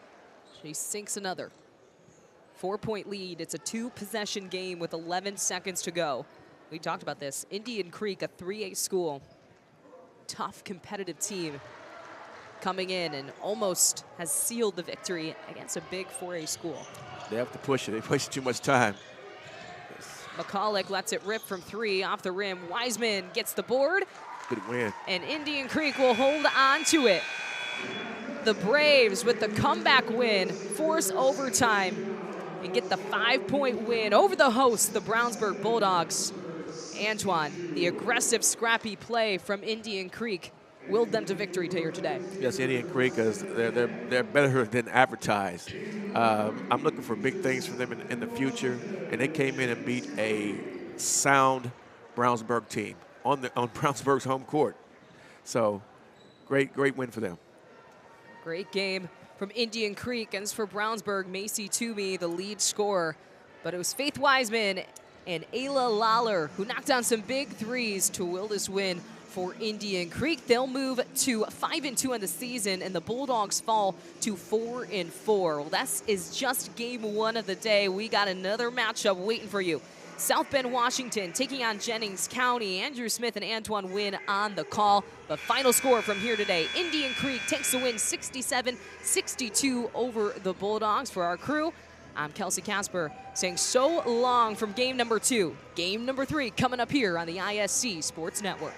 She sinks another. 4-point lead. It's a 2-possession game with 11 seconds to go. We talked about this. Indian Creek, a 3A school. Tough, competitive team coming in and almost has sealed the victory against a big 4A school. They have to push it. They wasted too much time. McCulloch lets it rip from 3 off the rim. Wiseman gets the board. Good win. And Indian Creek will hold on to it. The Braves with the comeback win, force overtime, and get the 5-point win over the hosts, the Brownsburg Bulldogs. Antoine, the aggressive, scrappy play from Indian Creek willed them to victory here today. Yes, Indian Creek, is they're better than advertised. I'm looking for big things from them in the future, and they came in and beat a sound Brownsburg team on Brownsburg's home court. So, great win for them. Great game from Indian Creek. And as for Brownsburg, Macy Toomey, the lead scorer. But it was Faith Wiseman and Ayla Lawler who knocked down some big threes to will this win for Indian Creek. They'll move to 5-2 on the season, and the Bulldogs fall to 4-4. Well, that is just game 1 of the day. We got another matchup waiting for you. South Bend, Washington taking on Jennings County. Andrew Smith and Antoine Wynn on the call. The final score from here today, Indian Creek takes the win 67-62 over the Bulldogs. For our crew, I'm Kelsey Casper saying so long from game number 2. Game number 3 coming up here on the ISC Sports Network.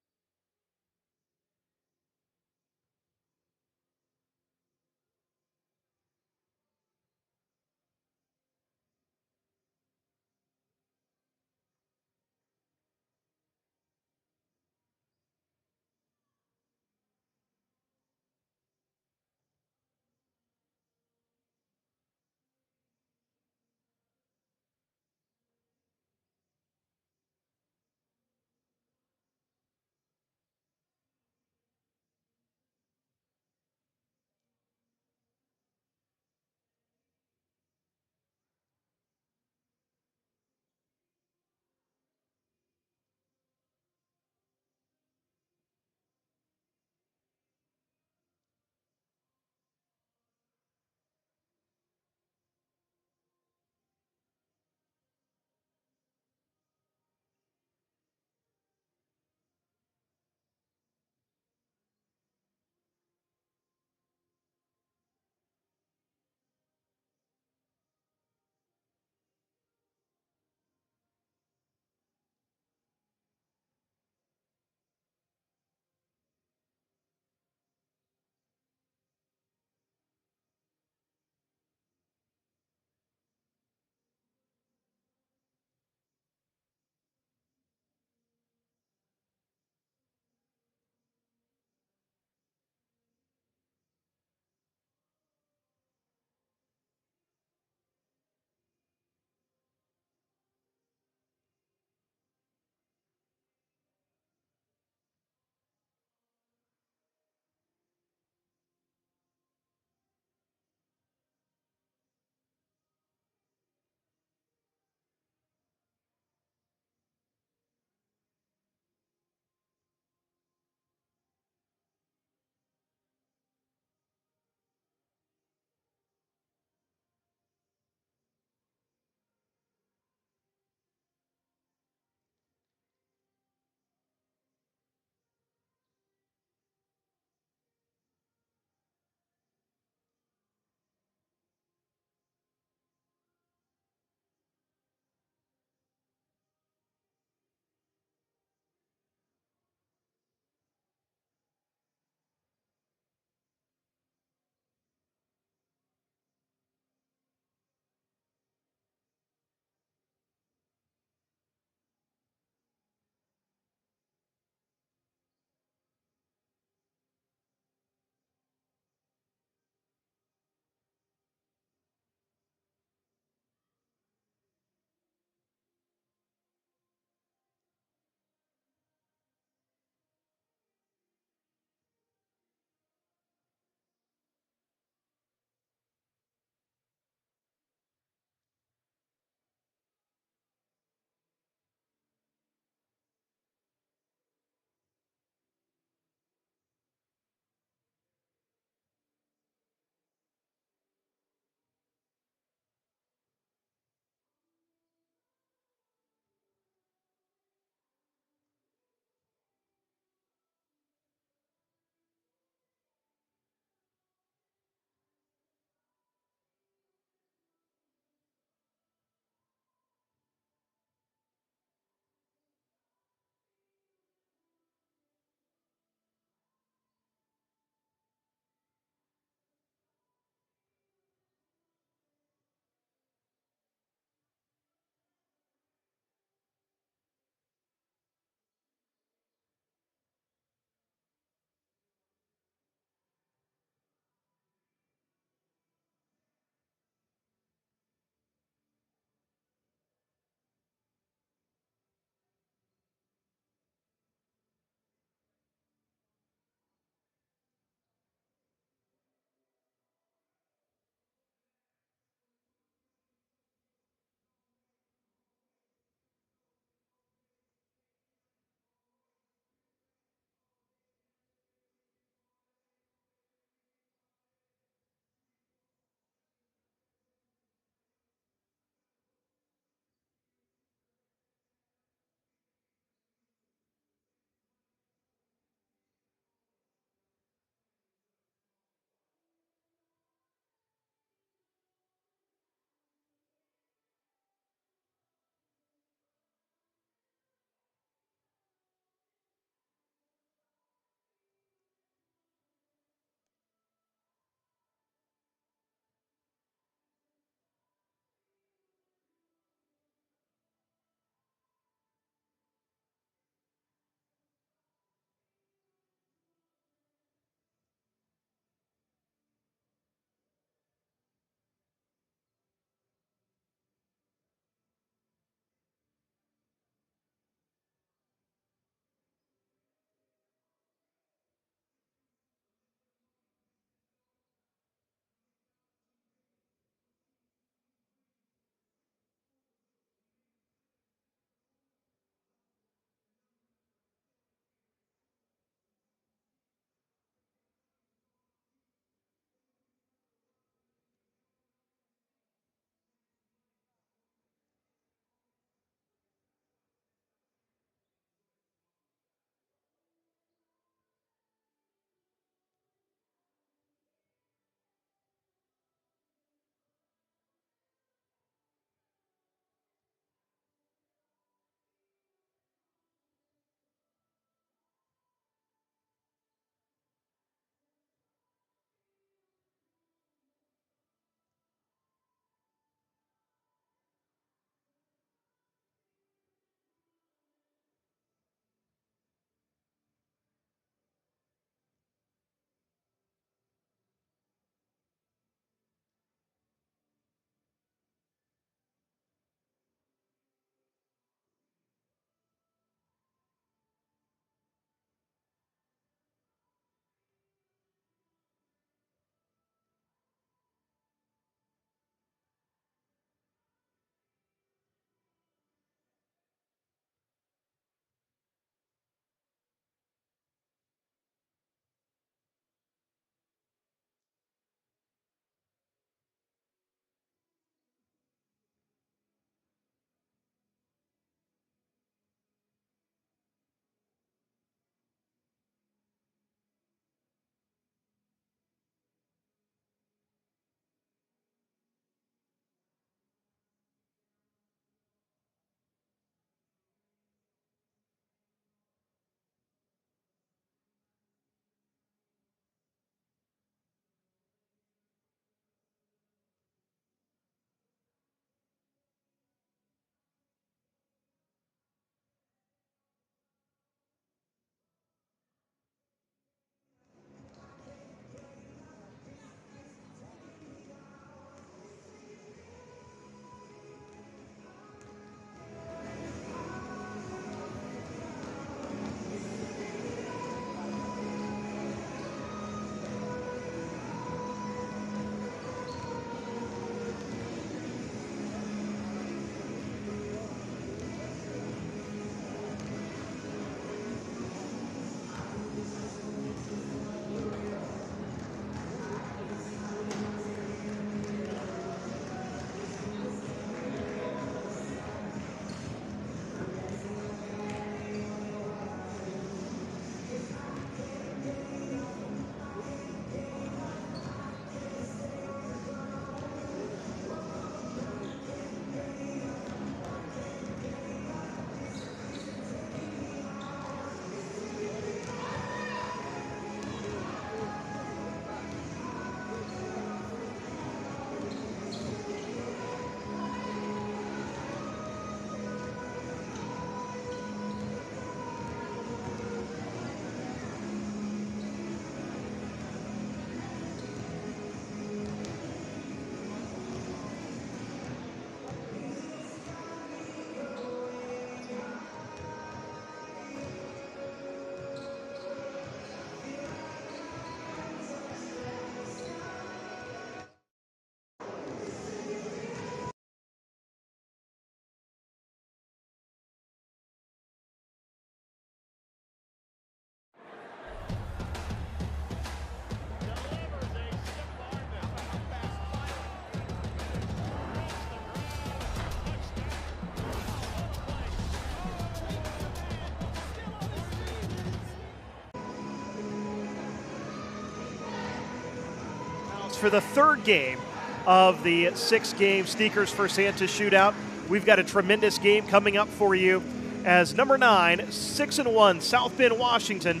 for the third game of the 6-game Sneakers for Santa Shootout. We've got a tremendous game coming up for you as number 9, 6-1 South Bend, Washington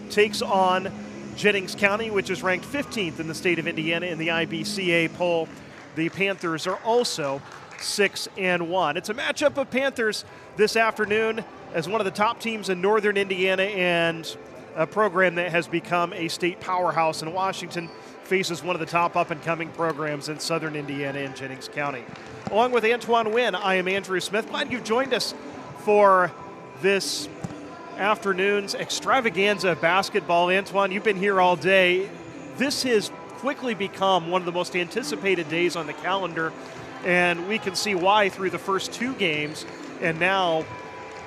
takes on Jennings County, which is ranked 15th in the state of Indiana in the IBCA poll. The Panthers are also 6-1. It's a matchup of Panthers this afternoon as one of the top teams in northern Indiana and a program that has become a state powerhouse in Washington faces one of the top up-and-coming programs in southern Indiana in Jennings County. Along with Antoine Wynn, I am Andrew Smith. Glad you've joined us for this afternoon's extravaganza of basketball. Antoine, you've been here all day. This has quickly become one of the most anticipated days on the calendar, and we can see why through the first 2 games, and now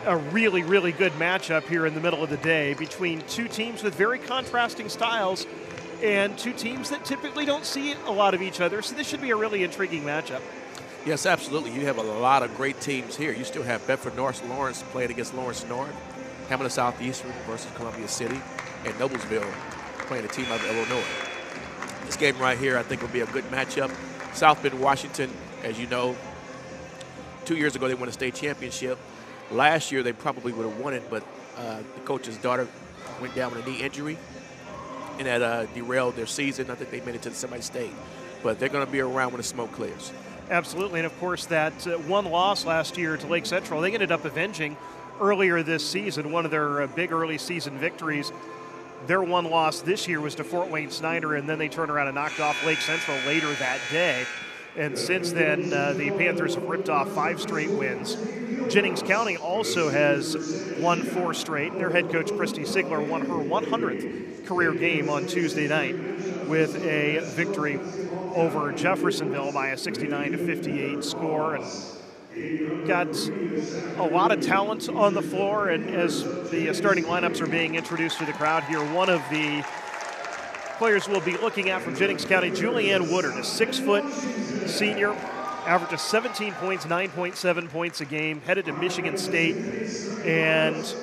a really, really good matchup here in the middle of the day between 2 teams with very contrasting styles and 2 teams that typically don't see a lot of each other, so this should be a really intriguing matchup. Yes, absolutely. You have a lot of great teams here. You still have Bedford North Lawrence playing against Lawrence North, Hamilton Southeastern versus Columbia City, and Noblesville playing a team out of Illinois. This game right here I think will be a good matchup. South Bend, Washington, as you know, 2 years ago they won a state championship. Last year they probably would have won it, but the coach's daughter went down with a knee injury, and that derailed their season. I think they made it to the semi-state, but they're going to be around when the smoke clears. Absolutely, and of course that one loss last year to Lake Central, they ended up avenging earlier this season, one of their big early season victories. Their one loss this year was to Fort Wayne Snyder, and then they turned around and knocked off Lake Central later that day. And since then, the Panthers have ripped off 5 straight wins. Jennings County also has won 4 straight, and their head coach, Christy Sigler, won her 100th career game on Tuesday night with a victory over Jeffersonville by a 69-58 score. And got a lot of talent on the floor, and as the starting lineups are being introduced to the crowd here, one of the players we'll be looking at from Jennings County, Julianne Woodard, a 6-foot senior, averages 17 points, 9.7 points a game, headed to Michigan State, and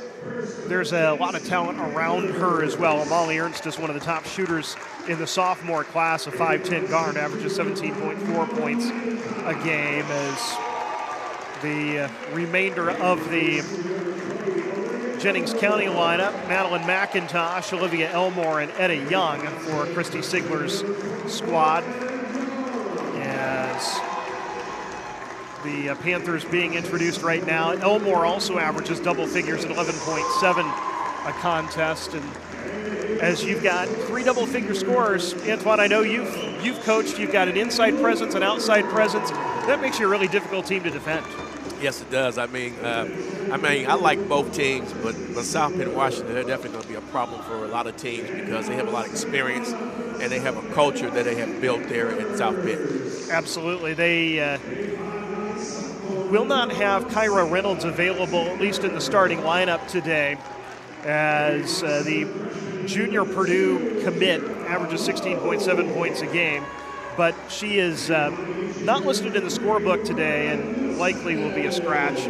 there's a lot of talent around her as well. Molly Ernst is one of the top shooters in the sophomore class, a 5'10 guard, averages 17.4 points a game, as the remainder of the Jennings County lineup, Madeline McIntosh, Olivia Elmore, and Etta Young for Christy Sigler's squad. As the Panthers being introduced right now, Elmore also averages double figures at 11.7 a contest. And as you've got 3 double-figure scorers, Antoine, I know you've coached, you've got an inside presence, an outside presence. That makes you a really difficult team to defend. Yes, it does. I mean, I like both teams, but South Bend, Washington, they're definitely going to be a problem for a lot of teams because they have a lot of experience and they have a culture that they have built there in South Bend. Absolutely. They will not have Kyra Reynolds available, at least in the starting lineup today, as the junior Purdue commit averages 16.7 points a game. But she is not listed in the scorebook today and likely will be a scratch.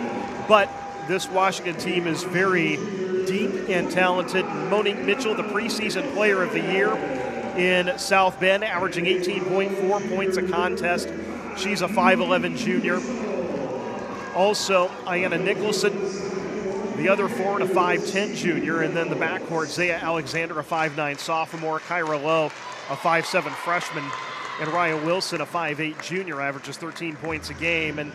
But this Washington team is very deep and talented. Monique Mitchell, the preseason player of the year in South Bend, averaging 18.4 points a contest. She's a 5'11 junior. Also, Ayanna Nicholson, the other forward, a 5'10 junior. And then the backcourt, Zaya Alexander, a 5'9 sophomore. Kyra Lowe, a 5'7 freshman. And Ryan Wilson, a 5'8 junior, averages 13 points a game. And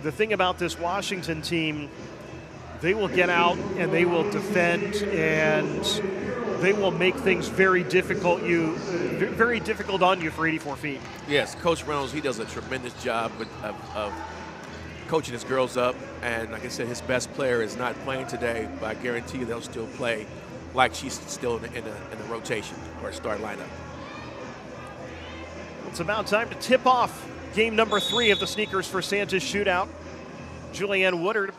the thing about this Washington team, they will get out and they will defend and they will make things very difficult on you for 84 feet. Yes, Coach Reynolds, he does a tremendous job of coaching his girls up. And like I said, his best player is not playing today, but I guarantee you they'll still play like she's still in the rotation or start lineup. It's about time to tip off game number 3 of the Sneakers for Santa Shootout. Julianne Woodard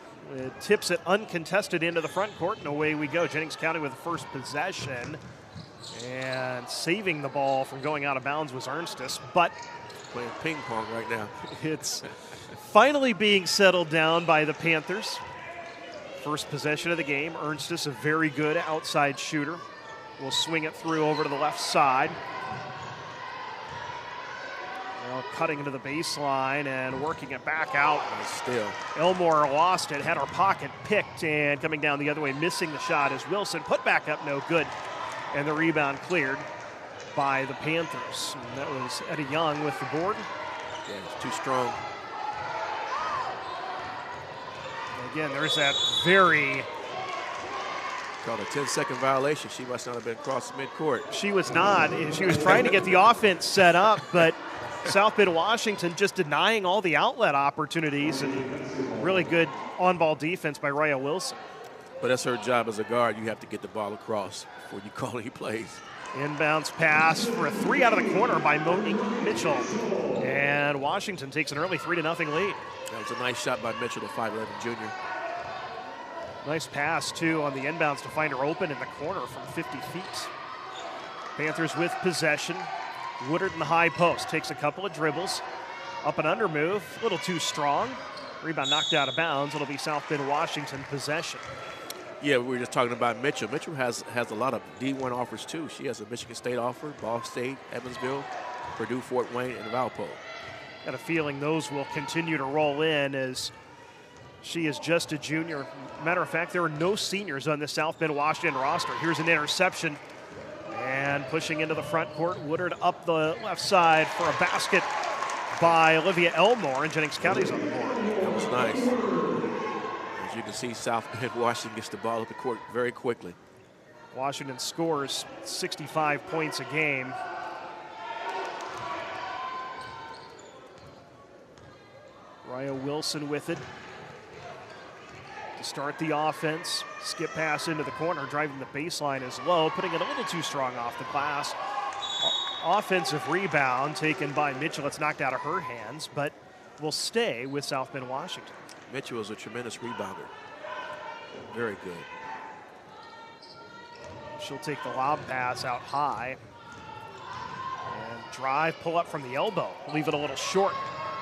tips it uncontested into the front court, and away we go. Jennings County with the first possession, and saving the ball from going out of bounds was Ernstis, but playing ping pong right now. It's finally being settled down by the Panthers. First possession of the game. Ernstis, a very good outside shooter, will swing it through over to the left side. cutting into the baseline and working it back out. Still. Elmore lost it, had her pocket picked, and coming down the other way, missing the shot as Wilson put back up, no good. And the rebound cleared by the Panthers. And that was Eddie Young with the board. Yeah, it's too strong. And again, there's that very... Called a 10-second violation. She must not have been across midcourt. She was not. She was trying to get the offense set up, but South Bend Washington just denying all the outlet opportunities, and really good on-ball defense by Raya Wilson. But that's her job as a guard. You have to get the ball across before you call any plays. Inbounds pass for a 3 out of the corner by Monique Mitchell. And Washington takes an early 3-0 lead. That was a nice shot by Mitchell, the 5'11 junior. Nice pass, too, on the inbounds to find her open in the corner from 50 feet. Panthers with possession. Woodard in the high post. Takes a couple of dribbles. Up and under move. A little too strong. Rebound knocked out of bounds. It'll be South Bend Washington possession. Yeah, we were just talking about Mitchell. Mitchell has a lot of D1 offers, too. She has a Michigan State offer, Ball State, Evansville, Purdue, Fort Wayne, and Valpo. Got a feeling those will continue to roll in as she is just a junior. Matter of fact, there are no seniors on the South Bend Washington roster. Here's an interception. And pushing into the front court, Woodard up the left side for a basket by Olivia Elmore, and Jennings County's on the board. That was nice. As you can see, South Bend Washington gets the ball up the court very quickly. Washington scores 65 points a game. Raya Wilson with it to start the offense. Skip pass into the corner, driving the baseline is low, putting it a little too strong off the glass. Offensive rebound taken by Mitchell. It's knocked out of her hands, but will stay with South Bend Washington. Mitchell is a tremendous rebounder. Very good. She'll take the lob pass out high. And drive, pull up from the elbow. Leave it a little short.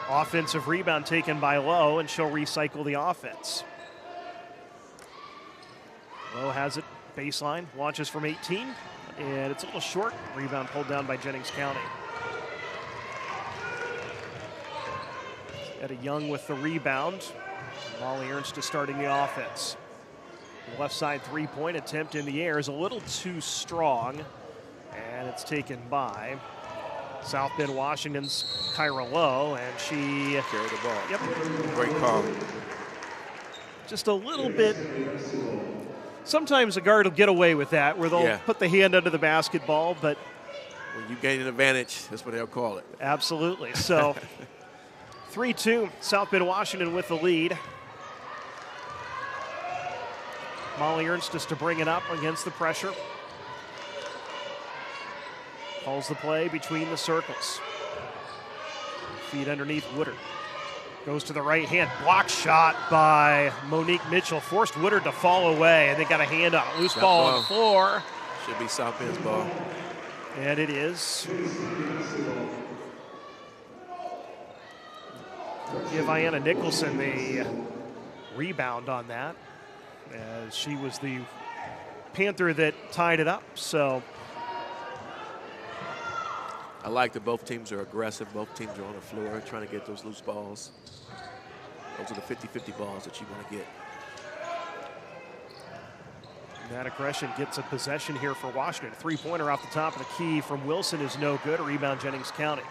Offensive rebound taken by Lowe, and she'll recycle the offense. Lowe has it, baseline, launches from 18, and it's a little short. Rebound pulled down by Jennings County. Etta Young with the rebound. Molly Ernst is starting the offense. The left side three-point attempt in the air is a little too strong, and it's taken by South Bend Washington's Kyra Lowe, and she carried the ball. Yep. Great call. Just a little bit. Sometimes a guard will get away with that, where they'll put the hand under the basketball, but when you gain an advantage, that's what they'll call it. Absolutely. So 3-2, South Bend Washington with the lead. Molly Ernst is to bring it up against the pressure. Calls the play between the circles. Feet underneath Woodard. Goes to the right hand. Block shot by Monique Mitchell. Forced Woodard to fall away, and they got a hand on it. Loose ball on the floor. Should be South Bend's ball. And it is. Give Ayanna Nicholson the rebound on that, as she was the Panther that tied it up. So I like that both teams are aggressive. Both teams are on the floor trying to get those loose balls. Those are the 50-50 balls that you want to get. That aggression gets a possession here for Washington. A three-pointer off the top of the key from Wilson is no good. A rebound, Jennings County.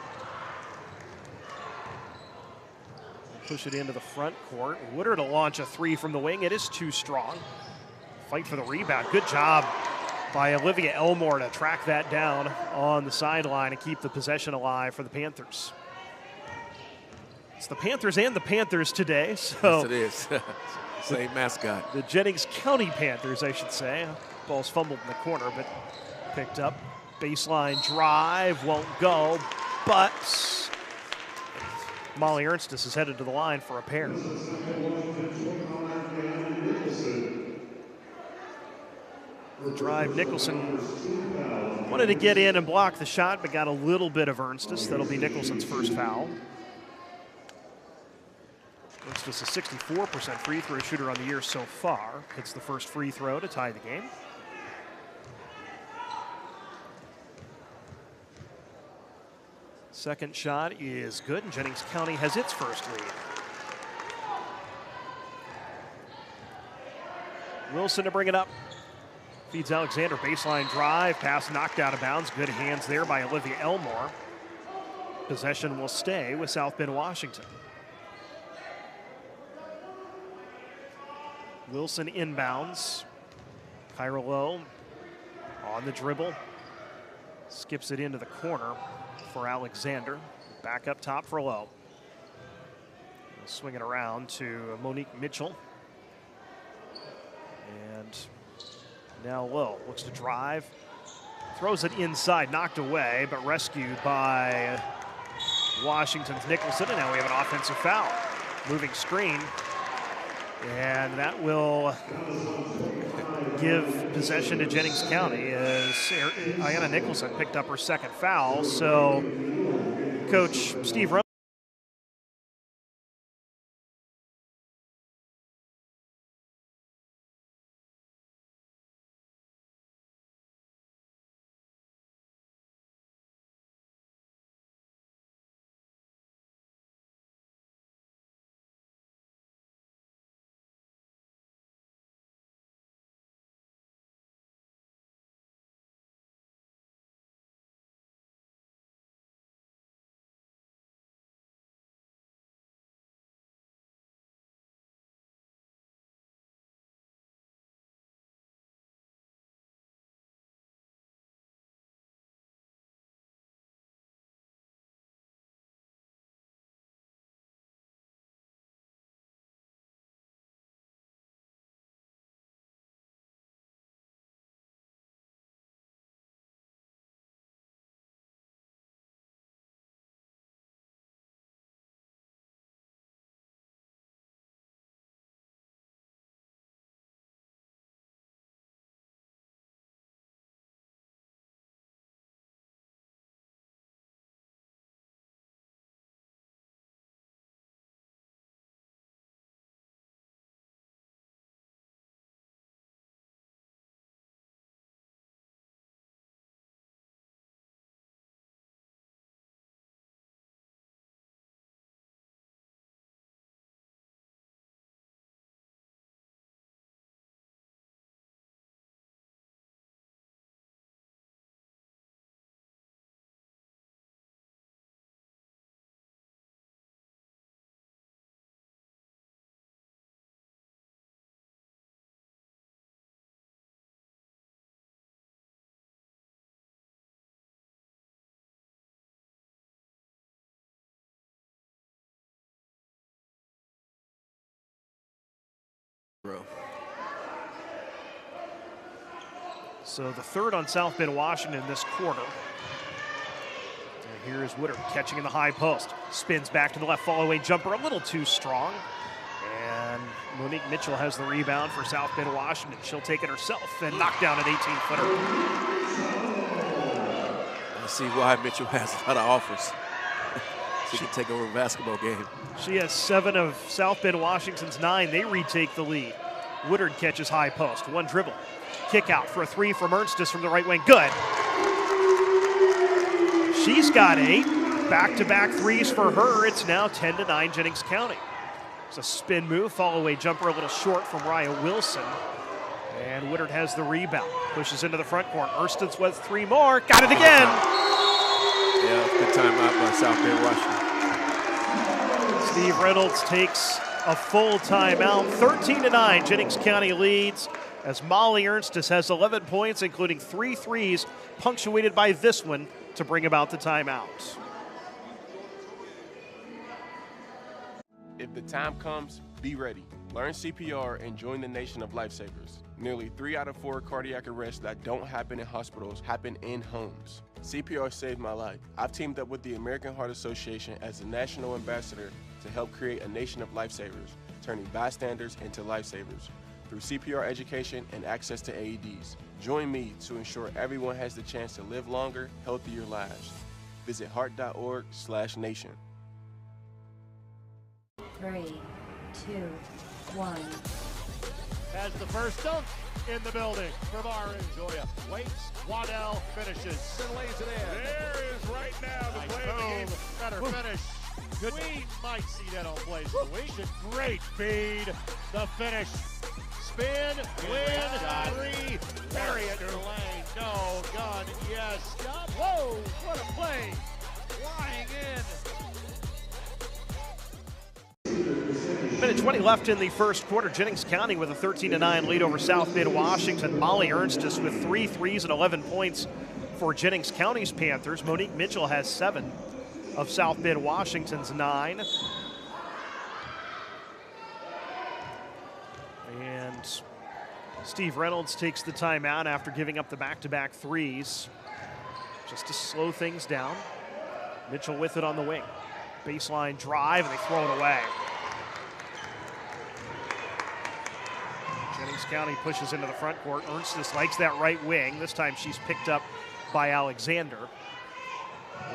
Push it into the front court. Woodard to launch a three from the wing. It is too strong. Fight for the rebound. Good job by Olivia Elmore to track that down on the sideline and keep the possession alive for the Panthers. It's the Panthers and the Panthers today. So yes, it is. Same mascot. The Jennings County Panthers, I should say. Ball's fumbled in the corner, but picked up. Baseline drive, won't go, but Molly Ernstis is headed to the line for a pair. The drive, Nicholson wanted to get in and block the shot, but got a little bit of Ernstis. That'll be Nicholson's first foul. Ernstis a 64% free throw shooter on the year so far. Hits the first free throw to tie the game. Second shot is good, and Jennings County has its first lead. Wilson to bring it up. Feeds Alexander, baseline drive, pass knocked out of bounds. Good hands there by Olivia Elmore. Possession will stay with South Bend, Washington. Wilson inbounds. Kyra Lowe on the dribble. Skips it into the corner for Alexander. Back up top for Lowe. We'll swing it around to Monique Mitchell. And now Lowe looks to drive. Throws it inside, knocked away, but rescued by Washington's Nicholson. And now we have an offensive foul. Moving screen. And that will give possession to Jennings County as Ayanna Nicholson picked up her second foul. So Coach Steve Reynolds. So the third on South Bend, Washington this quarter. And here is Woodard catching in the high post. Spins back to the left, fall away jumper a little too strong. And Monique Mitchell has the rebound for South Bend, Washington. She'll take it herself and knock down an 18-footer. I see why Mitchell has a lot of offers. She can take over a basketball game. She has 7 of South Bend, Washington's 9. They retake the lead. Woodard catches high post. One dribble. Kick out for a 3 from Ernstis from the right wing. Good. She's got 8. Back-to-back threes for her. It's now 10-9 Jennings County. It's a spin move. Fall away jumper a little short from Raya Wilson. And Woodard has the rebound. Pushes into the front court. Ernstis with 3 more. Got it again. Yeah, good timeout by South Bend, Washington. Steve Reynolds takes a full timeout. 13-9 Jennings County leads as Molly Ernstis has 11 points, including 3 threes, punctuated by this one to bring about the timeout. If the time comes, be ready. Learn CPR and join the nation of lifesavers. Nearly 3 out of 4 cardiac arrests that don't happen in hospitals happen in homes. CPR saved my life. I've teamed up with the American Heart Association as a national ambassador to help create a nation of lifesavers, turning bystanders into lifesavers through CPR education and access to AEDs. Join me to ensure everyone has the chance to live longer, healthier lives. Visit heart.org/nation. 3, 2, 1. has the first dunk in the building from Orange. Waits, Waddell finishes and lays it in. There is right now the play of the game. Better finish. Good. We might see that on plays of the week. Great feed. The finish. Spin, win, three. Bury it in the lane. No, gun, yes. Stop. Whoa, what a play. Flying in. Minute 20 left in the first quarter. Jennings County with a 13-9 lead over South Bend Washington. Molly Ernstus with 3 threes and 11 points for Jennings County's Panthers. Monique Mitchell has 7 of South Bend Washington's 9. And Steve Reynolds takes the timeout after giving up the back-to-back threes just to slow things down. Mitchell with it on the wing. Baseline drive, and they throw it away. Jennings County pushes into the front court. Ernstus likes that right wing. This time she's picked up by Alexander.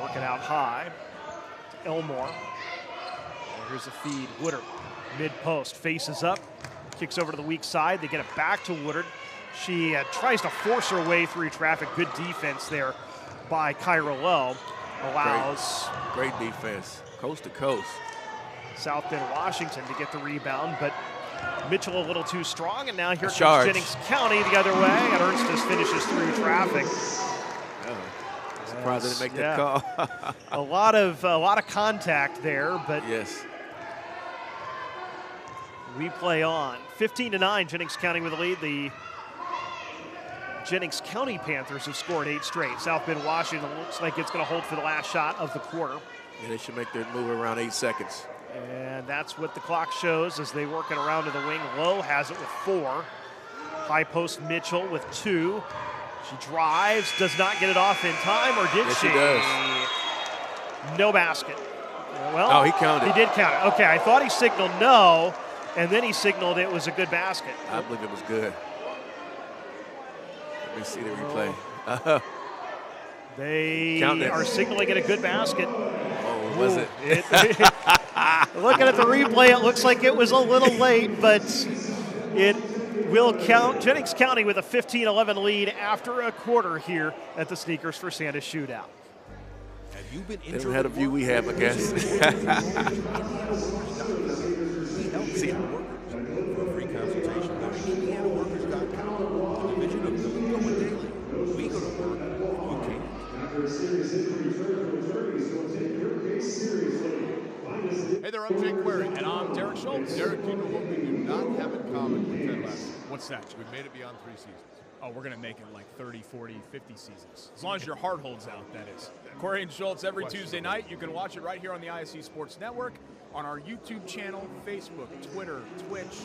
Work it out high to Elmore. And here's a feed. Woodard, mid-post, faces up, kicks over to the weak side. They get it back to Woodard. She tries to force her way through traffic. Good defense there by Kyra Lowe. Allows great defense, coast to coast. South Bend Washington to get the rebound, but Mitchell a little too strong, and now here comes Jennings County the other way, and Ernstus finishes through traffic. Surprised they didn't make that call. a lot of contact there, but yes. We play on. 15-9, Jennings County with the lead. The Jennings County Panthers have scored 8 straight. South Bend Washington looks like it's going to hold for the last shot of the quarter. Yeah, they should make their move around 8 seconds. And that's what the clock shows as they work it around to the wing. Lowe has it with 4. High post Mitchell with 2. She drives, does not get it off in time, or did she? Yes, she does. No basket. Well, no, he counted. He did count it. Okay, I thought he signaled no, and then he signaled it was a good basket. I believe it was good. Let me see the replay. They are signaling it a good basket. Oh, was it? Looking at the replay, it looks like it was a little late, but it will count. Jennings County with a 15-11 lead after a quarter here at the Sneakers for Santa Shootout. Have you been they don't have the view we have, I guess. See for a free consultation, go to IndianaWorkers.com. A division of Bolingbrook and Daily. We go to work. You can. After a serious injury, surgical attorneys will take your case seriously. Hey there, I'm Jake Query. And I'm Derek Schultz. Derek, you know what we do not have in common with Ted Lasso? What's that? We've made it beyond 3 seasons. Oh, we're going to make it like 30, 40, 50 seasons. As long as your heart holds out, that is. Query and Schultz every Tuesday night. You can watch it right here on the ISC Sports Network, on our YouTube channel, Facebook, Twitter, Twitch,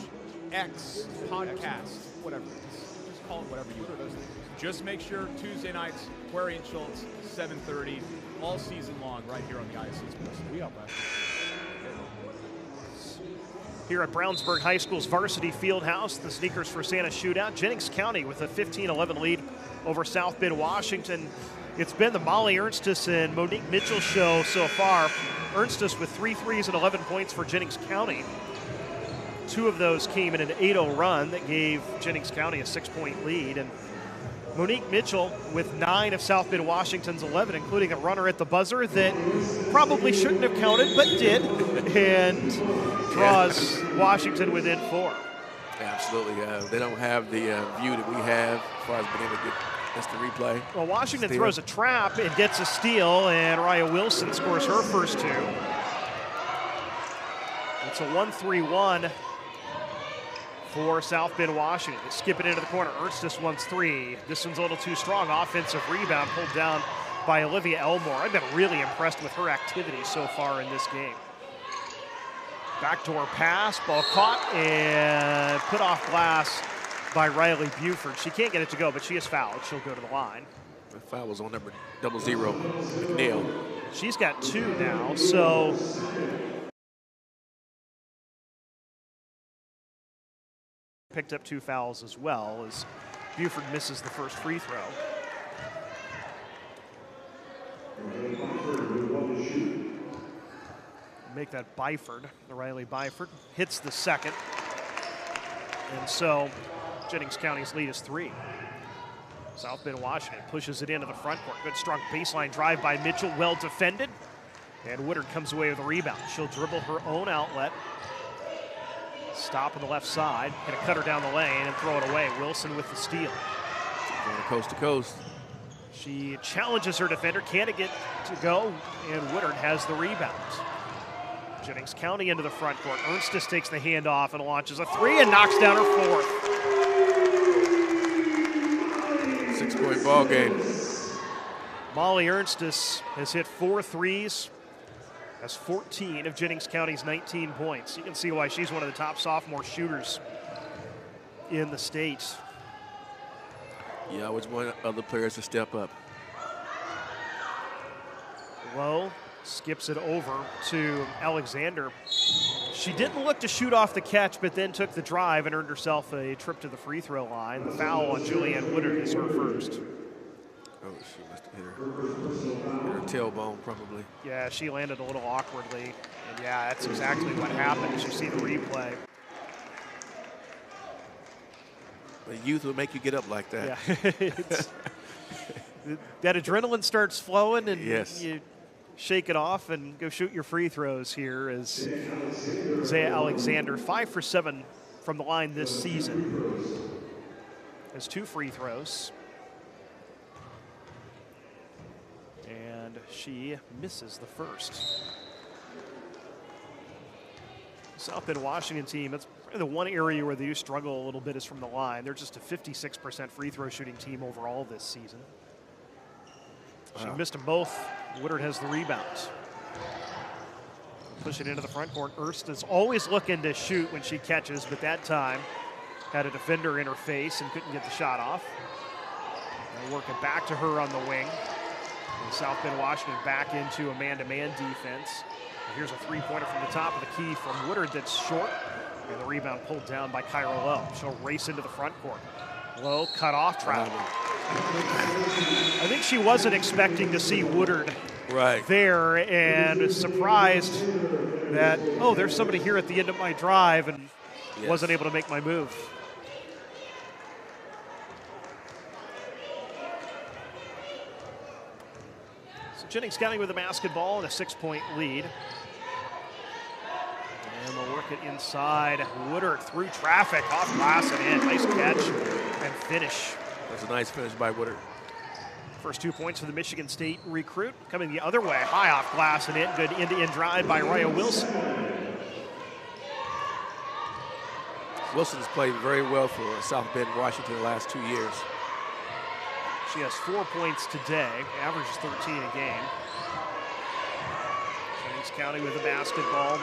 X, podcast, whatever it is. Just call it whatever you want. Just make sure Tuesday nights, Query and Schultz, 7:30, all season long, right here on the ISC Sports Network. We out, man. Here at Brownsburg High School's varsity field house, the Sneakers for Santa Shootout. Jennings County with a 15-11 lead over South Bend Washington. It's been the Molly Ernstus and Monique Mitchell show so far. Ernstus with 3 threes and 11 points for Jennings County. 2 of those came in an 8-0 run that gave Jennings County a 6-point lead. And Monique Mitchell with 9 of South Bend Washington's 11, including a runner at the buzzer that probably shouldn't have counted, but did, and draws Washington within 4. Absolutely. They don't have the view that we have as far as being able to get that's the replay. Well, Washington throws a trap and gets a steal, and Raya Wilson scores her first 2. It's a 1-3-1 for South Bend Washington. They skip it into the corner. Ernstus wants 3. This one's a little too strong. Offensive rebound pulled down by Olivia Elmore. I've been really impressed with her activity so far in this game. Backdoor pass, ball caught and put off glass by Riley Buford. She can't get it to go, but she is fouled. She'll go to the line. The foul was on number 00, McNeil. She's got 2 now, so picked up 2 fouls as well as Buford misses the first free throw. Make that Byford, the Riley Byford. Hits the second. And so Jennings County's lead is 3. South Bend, Washington pushes it into the front court. Good strong baseline drive by Mitchell, well defended. And Woodard comes away with a rebound. She'll dribble her own outlet. Stop on the left side, hit a cutter down the lane and throw it away. Wilson with the steal. Going coast to coast. She challenges her defender, can't get to go, and Woodard has the rebound. Jennings County into the front court. Ernstis takes the handoff and launches a 3 and knocks down her 4th. 6-point ball game. Molly Ernstis has hit 4 threes. Has 14 of Jennings County's 19 points. You can see why she's one of the top sophomore shooters in the state. Yeah, I always want other players to step up. Lowe skips it over to Alexander. She didn't look to shoot off the catch, but then took the drive and earned herself a trip to the free throw line. The foul on Julianne Woodard is her first. Oh, she must have hit her tailbone, probably. Yeah, she landed a little awkwardly. And yeah, that's exactly what happened as you see the replay. The youth will make you get up like that. Yeah. That adrenaline starts flowing, and yes, you shake it off and go shoot your free throws here as Zaya Alexander, 5 for 7 from the line this season. Has 2 free throws. And she misses the first. South Bend Washington team, that's probably the one area where they do struggle a little bit is from the line. They're just a 56% free throw shooting team overall this season. She missed them both. Woodard has the rebound. Push it into the front court. Erst is always looking to shoot when she catches, but that time had a defender in her face and couldn't get the shot off. And work it back to her on the wing. And South Bend Washington back into a man-to-man defense. And here's a three-pointer from the top of the key from Woodard that's short. And the rebound pulled down by Kyra Lowe. She'll race into the front court. Lowe cut off travel. I think she wasn't expecting to see Woodard there, and surprised that, oh, there's somebody here at the end of my drive, and wasn't able to make my move. So Jennings County with the basketball and a 6-point lead. And they'll work it inside. Woodard through traffic, off glass and in. Nice catch and finish. That's a nice finish by Woodard. First 2 points for the Michigan State recruit. Coming the other way, high off glass and in. Good end-to-end drive by Raya Wilson. Wilson's played very well for South Bend, Washington the last 2 years. She has 4 points today, averages 13 a game. Jennings County with the basketball.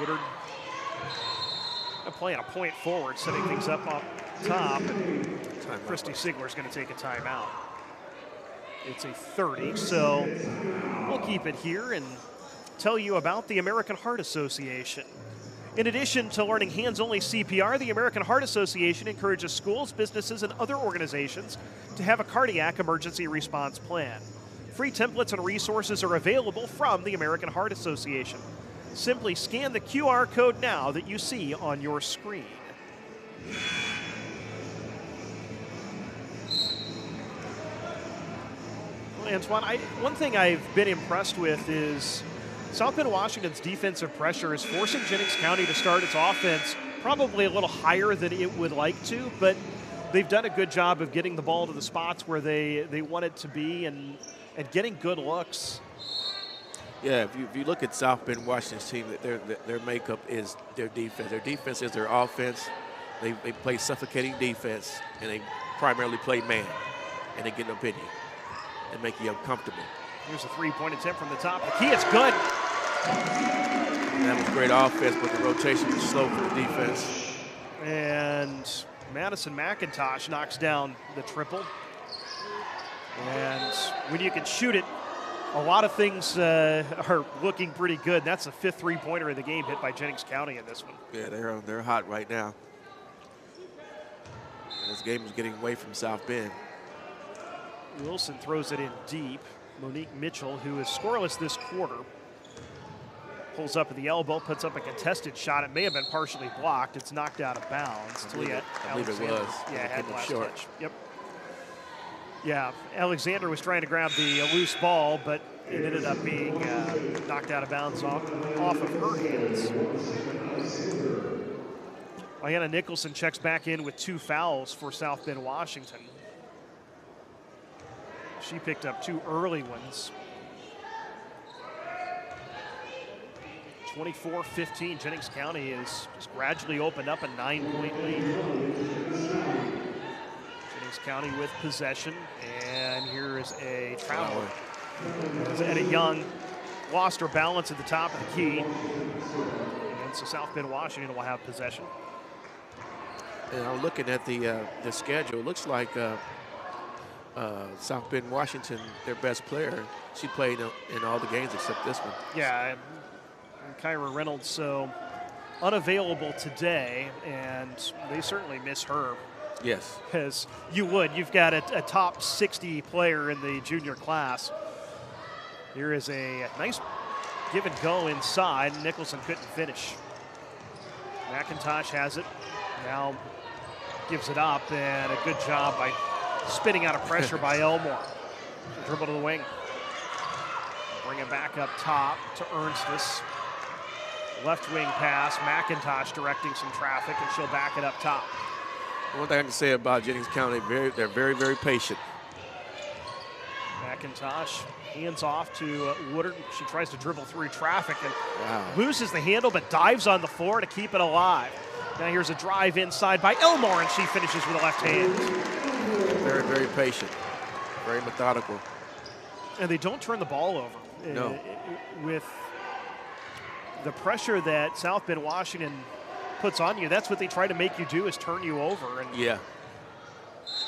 Woodard playing a point forward, setting things up top. Christy Sigler's going to take a timeout. It's a 30, so we'll keep it here and tell you about the American Heart Association. In addition to learning hands-only CPR, the American Heart Association encourages schools, businesses, and other organizations to have a cardiac emergency response plan. Free templates and resources are available from the American Heart Association. Simply scan the QR code now that you see on your screen. Well, Antoine, one thing I've been impressed with is South Bend Washington's defensive pressure is forcing Jennings County to start its offense probably a little higher than it would like to, but they've done a good job of getting the ball to the spots where they want it to be and getting good looks. Yeah, if you look at South Bend Washington's team, their makeup is their defense. Their defense is their offense. They play suffocating defense, and they primarily play man, and they get up in you and make you uncomfortable. Here's a three-point attempt from the top. The key is good. And that was great offense, but the rotation was slow for the defense. And Madison McIntosh knocks down the triple. And when you can shoot it, a lot of things are looking pretty good. That's the 5th three-pointer of the game hit by Jennings County in this one. Yeah, they're hot right now. And this game is getting away from South Bend. Wilson throws it in deep. Monique Mitchell, who is scoreless this quarter, pulls up at the elbow, puts up a contested shot. It may have been partially blocked. It's knocked out of bounds. I believe it was. Yeah, had the last short. touch. Yep. Yeah, Alexander was trying to grab the loose ball, but it ended up being knocked out of bounds off of her hands. Ayanna Nicholson checks back in with 2 fouls for South Bend, Washington. She picked up 2 early ones. 24-15, Jennings County is just gradually opened up a 9-point lead. Jennings County with possession, and here is a travel. Edda Young lost her balance at the top of the key, and so South Bend, Washington will have possession. And I'm looking at the schedule. It looks like South Bend, Washington, their best player, she played in all the games except this one. Yeah, and Kyra Reynolds, so unavailable today, and they certainly miss her. Yes. As you would. You've got a top 60 player in the junior class. Here is a nice give and go inside. Nicholson couldn't finish. McIntosh has it. Now gives it up, and a good job by spinning out of pressure by Elmore. Dribble to the wing. Bring it back up top to Ernstis. Left wing pass. McIntosh directing some traffic, and she'll back it up top. One thing I can say about Jennings County, they're very, very patient. McIntosh hands off to Woodard. She tries to dribble through traffic and loses the handle, but dives on the floor to keep it alive. Now here's a drive inside by Elmore, and she finishes with a left hand. Very, very patient, very methodical. And they don't turn the ball over. No. With the pressure that South Bend, Washington puts on you, that's what they try to make you do, is turn you over. And yeah.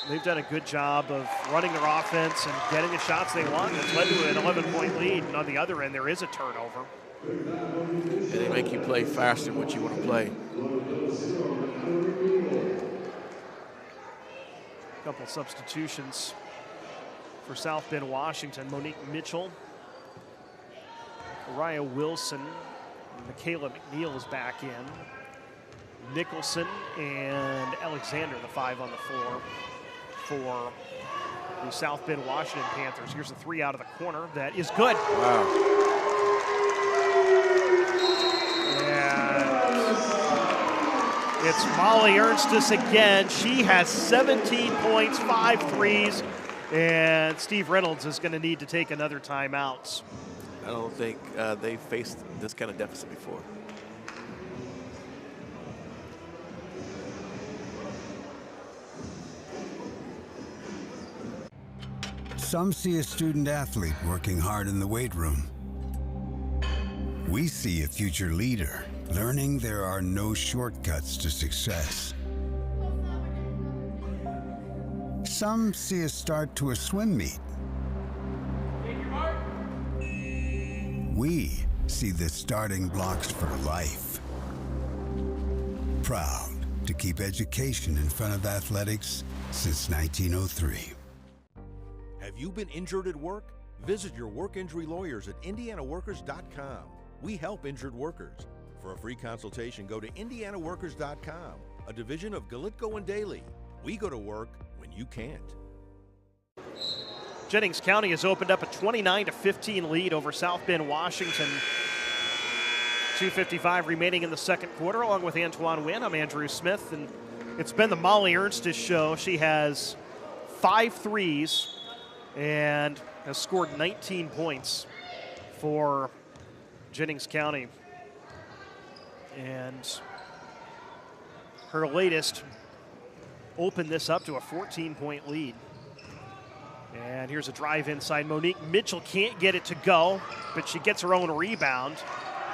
They've done a good job of running their offense and getting the shots they want. It's led to an 11-point lead, and on the other end, there is a turnover. And they make you play faster than what you want to play. A couple substitutions for South Bend, Washington. Monique Mitchell, Mariah Wilson, Michaela McNeil is back in. Nicholson and Alexander, the 5 on the floor for the South Bend, Washington Panthers. Here's a 3 out of the corner. That is good. Wow. And it's Molly Ernstis again. She has 17 points, 5 threes, and Steve Reynolds is going to need to take another timeout. I don't think they faced this kind of deficit before. Some see a student athlete working hard in the weight room. We see a future leader learning there are no shortcuts to success. Some see a start to a swim meet. We see the starting blocks for life. Proud to keep education in front of athletics since 1903. Have you been injured at work? Visit your work injury lawyers at indianaworkers.com. We help injured workers. For a free consultation, go to indianaworkers.com, a division of Galitko and Daly. We go to work when you can't. Jennings County has opened up a 29-15 lead over South Bend, Washington. 2:55 remaining in the second quarter. Along with Antoine Wynn, I'm Andrew Smith, and it's been the Molly Ernstis show. She has 5 threes and has scored 19 points for Jennings County. And her latest opened this up to a 14-point lead. And here's a drive inside. Monique Mitchell can't get it to go, but she gets her own rebound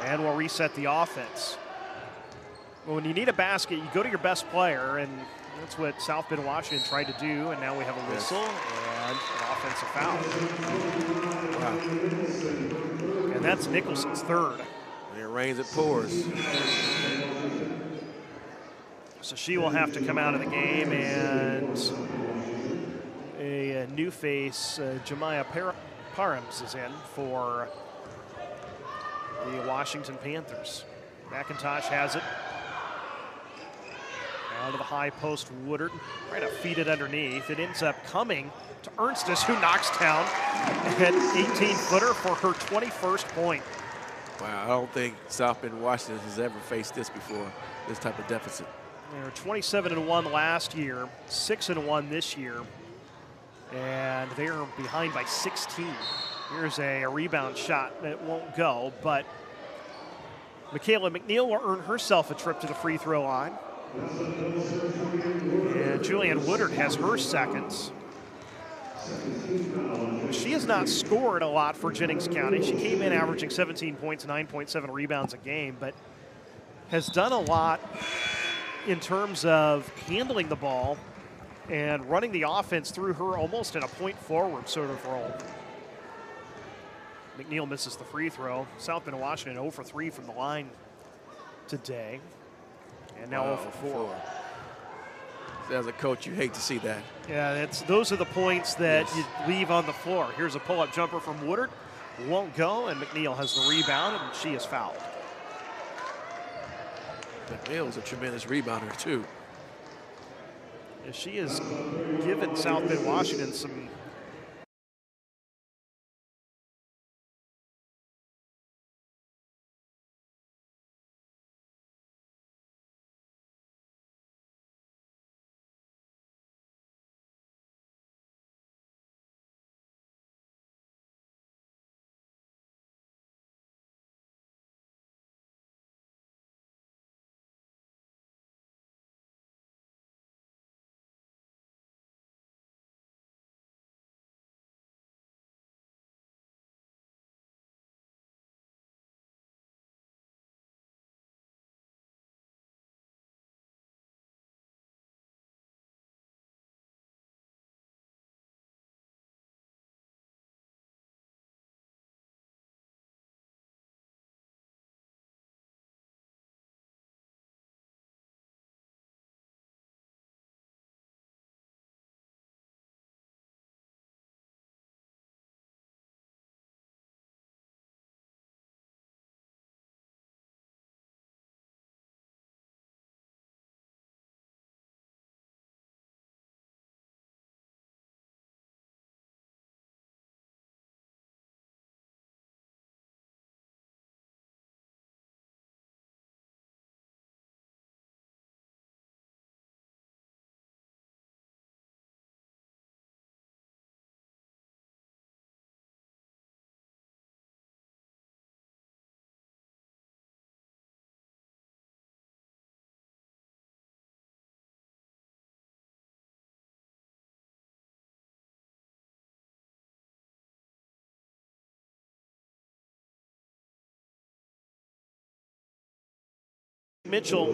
and will reset the offense. Well, when you need a basket, you go to your best player, and that's what South Bend, Washington tried to do, and now we have a whistle and an offensive foul. Wow. And that's Nicholson's 3rd. When it rains, it pours. So she will have to come out of the game, and a new face, Jemiah Params, is in for the Washington Panthers. McIntosh has it. Down to the high post, Woodard. Trying to feed it underneath. It ends up coming to Ernstes, who knocks down an 18-footer for her 21st point. Wow, I don't think South Bend, Washington has ever faced this before, this type of deficit. They were 27-1 last year, 6-1 this year, and they're behind by 16. Here's a rebound shot that won't go, but Michaela McNeil will earn herself a trip to the free throw line. And Julianne Woodard has her seconds. She has not scored a lot for Jennings County. She came in averaging 17 points, 9.7 rebounds a game, but has done a lot in terms of handling the ball and running the offense through her almost in a point forward sort of role. McNeil misses the free throw. South Bend, Washington 0 for 3 from the line today. And now 0 for 4. As a coach, you hate to see that. Yeah, those are the points that you leave on the floor. Here's a pull-up jumper from Woodard. Won't go, and McNeil has the rebound, and she is fouled. McNeil is a tremendous rebounder, too. Yeah, she has given South Bend, Washington some Mitchell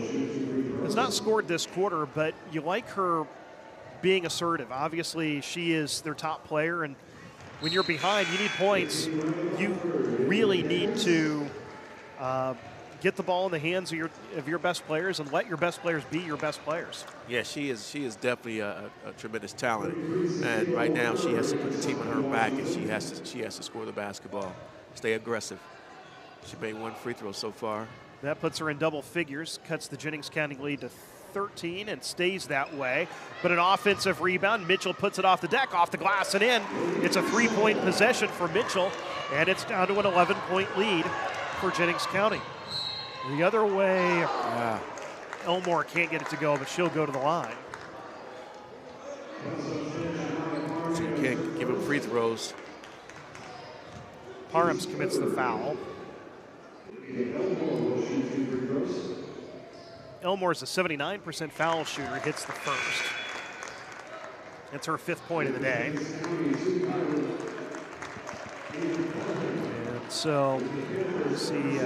has not scored this quarter, but you like her being assertive. Obviously, she is their top player, and when you're behind, you need points. You really need to get the ball in the hands of your best players and let your best players be your best players. Yeah, she is definitely a tremendous talent, and right now she has to put the team on her back, and she has to score the basketball, stay aggressive. She made one free throw so far. That puts her in double figures, cuts the Jennings County lead to 13 and stays that way. But an offensive rebound, Mitchell puts it off the deck, off the glass and in. It's a three-point possession for Mitchell, and it's down to an 11-point lead for Jennings County. The other way, Elmore can't get it to go, but she'll go to the line. So you can't give him free throws. Parhams commits the foul. Elmore's a 79% foul shooter, hits the first. It's her 5th point of the day. And so we'll see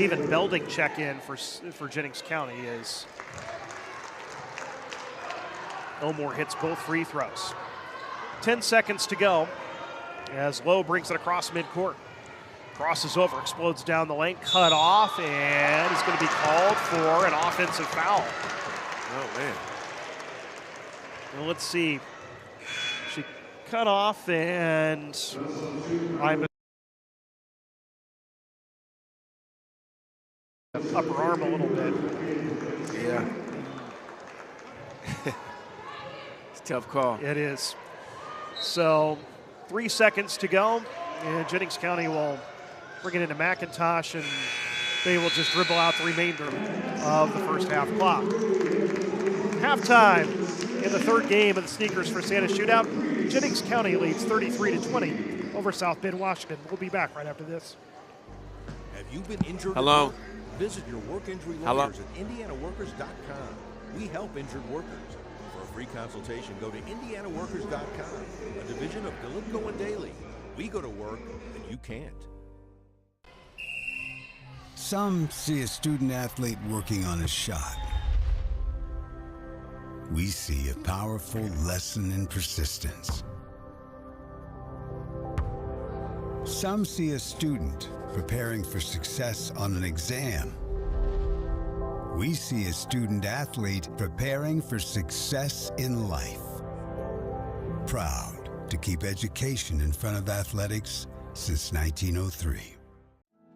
even Belding check in for Jennings County as Elmore hits both free throws. 10 seconds to go as Lowe brings it across midcourt. Crosses over, explodes down the lane, cut off, and is going to be called for an offensive foul. Oh, man. Well, let's see. She cut off, and I'm upper arm a little bit. Yeah. It's a tough call. It is. So 3 seconds to go, and Jennings County will bring it into McIntosh, and they will just dribble out the remainder of the first half clock. Halftime in the third game of the Sneakers for Santa Shootout. Jennings County leads 33-20 over South Bend, Washington. We'll be back right after this. Have you been injured? Hello? Visit your work injury Hello? lawyers at indianaworkers.com. We help injured workers. For a free consultation, go to indianaworkers.com, a division of Galitco and Daly. We go to work and you can't. Some see a student athlete working on a shot. We see a powerful lesson in persistence. Some see a student preparing for success on an exam. We see a student athlete preparing for success in life. Proud to keep education in front of athletics since 1903.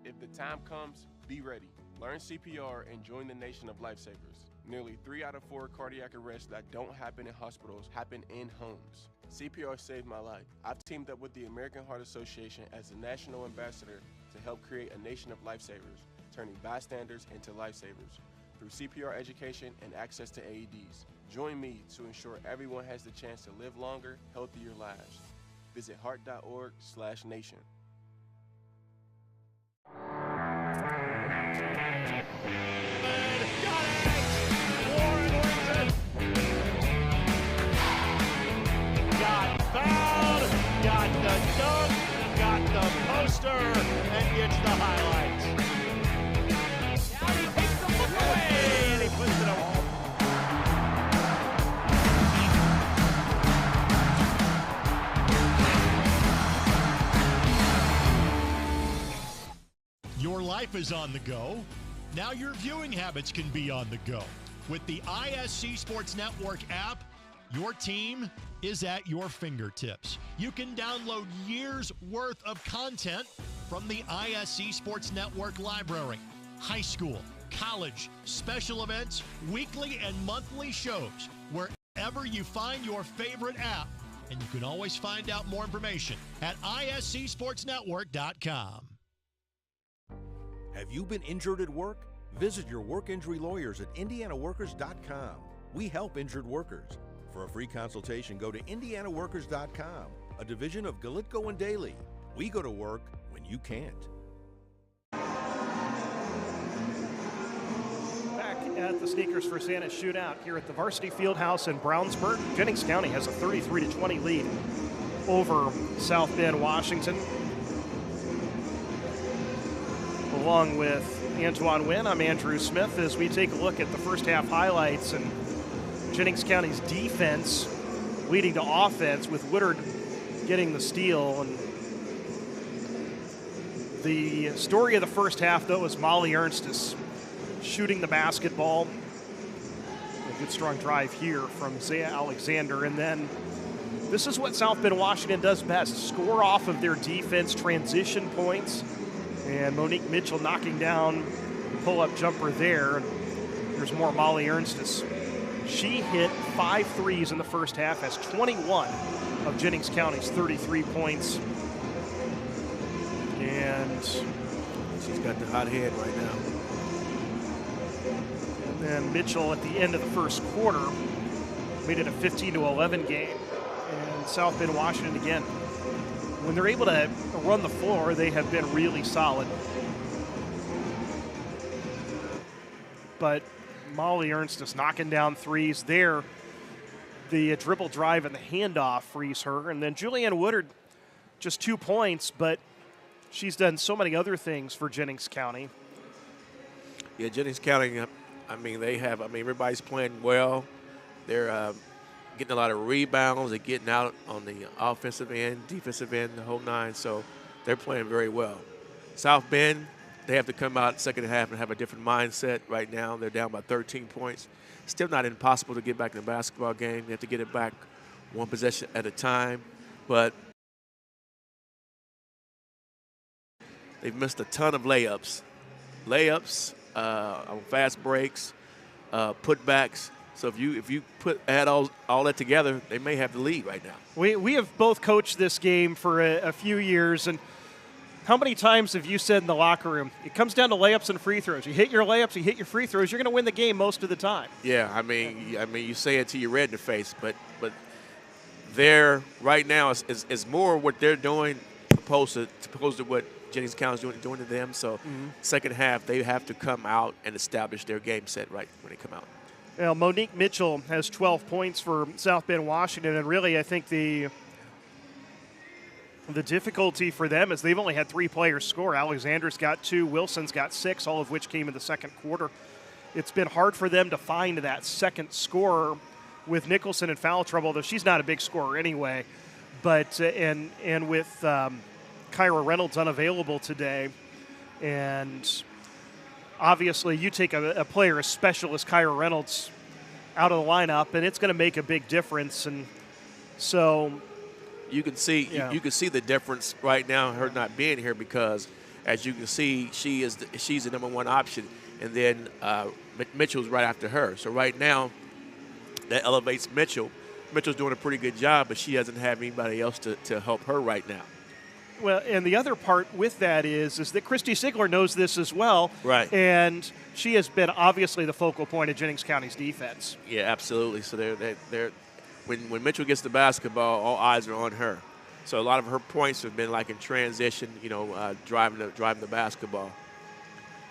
If the time comes, be ready. Learn CPR and join the nation of lifesavers. Nearly 3 out of 4 cardiac arrests that don't happen in hospitals happen in homes. CPR saved my life. I've teamed up with the American Heart Association as the national ambassador to help create a nation of lifesavers, turning bystanders into lifesavers through CPR education and access to AEDs. Join me to ensure everyone has the chance to live longer, healthier lives. Visit heart.org/nation. Got fouled, got the dunk, got the poster, and gets the highlights. Now he takes the look away, and he puts it away. Your life is on the go. Now your viewing habits can be on the go. With the ISC Sports Network app, your team is at your fingertips. You can download years' worth of content from the ISC Sports Network library. High school, college, special events, weekly and monthly shows, wherever you find your favorite app. And you can always find out more information at iscsportsnetwork.com. Have you been injured at work? Visit your work injury lawyers at indianaworkers.com. We help injured workers. For a free consultation, go to indianaworkers.com, a division of Galitco and Daly. We go to work when you can't. Back at the Sneakers for Santa Shootout here at the Varsity Fieldhouse in Brownsburg. Jennings County has a 33-20 lead over South Bend, Washington. Along with Antoine Wynn, I'm Andrew Smith as we take a look at the first half highlights and Jennings County's defense leading to offense with Woodard getting the steal. And the story of the first half, though, was Molly Ernstis shooting the basketball. A good strong drive here from Zaya Alexander. And then this is what South Bend, Washington does best, score off of their defense transition points. And Monique Mitchell knocking down the pull-up jumper there. There's more Molly Ernstis. She hit 5 threes in the first half, has 21 of Jennings County's 33 points. And she's got the hot head right now. And then Mitchell at the end of the first quarter made it a 15-11 game. And South Bend, Washington again. When they're able to run the floor, they have been really solid. But Molly Ernstis knocking down threes there. The dribble drive and the handoff frees her. And then Julianne Woodard, just 2 points, but she's done so many other things for Jennings County. Yeah, Jennings County, everybody's playing well. They're getting a lot of rebounds. They're getting out on the offensive end, defensive end, the whole nine. So they're playing very well. South Bend, they have to come out second half and have a different mindset. Right now, they're down by 13 points. Still not impossible to get back in the basketball game. They have to get it back one possession at a time. But they've missed a ton of layups. Layups on fast breaks, putbacks. So if you add all that together, they may have the lead right now. We have both coached this game for a few years, and how many times have you said in the locker room, it comes down to layups and free throws. You hit your layups, you hit your free throws, you're going to win the game most of the time. Yeah, I mean, you say it till you're red in the face, but they're right now is more what they're doing opposed to what Jennings County's doing to them. So second half, they have to come out and establish their game set right when they come out. Well, Monique Mitchell has 12 points for South Bend, Washington, and really I think the difficulty for them is they've only had 3 players score. Alexander's got 2, Wilson's got 6, all of which came in the second quarter. It's been hard for them to find that second scorer with Nicholson in foul trouble, though she's not a big scorer anyway. But and with Kyra Reynolds unavailable today, and obviously you take a player as special as Kyra Reynolds out of the lineup, and it's going to make a big difference. And so you can see you can see the difference right now, her not being here, because as you can see, she's the number 1 option, and then Mitchell's right after her. So right now, that elevates Mitchell. Mitchell's doing a pretty good job, but she doesn't have anybody else to help her right now. Well, and the other part with that is that Christy Sigler knows this as well. Right. And she has been obviously the focal point of Jennings County's defense. Yeah, absolutely. So they're when Mitchell gets the basketball, all eyes are on her. So a lot of her points have been like in transition, driving the basketball.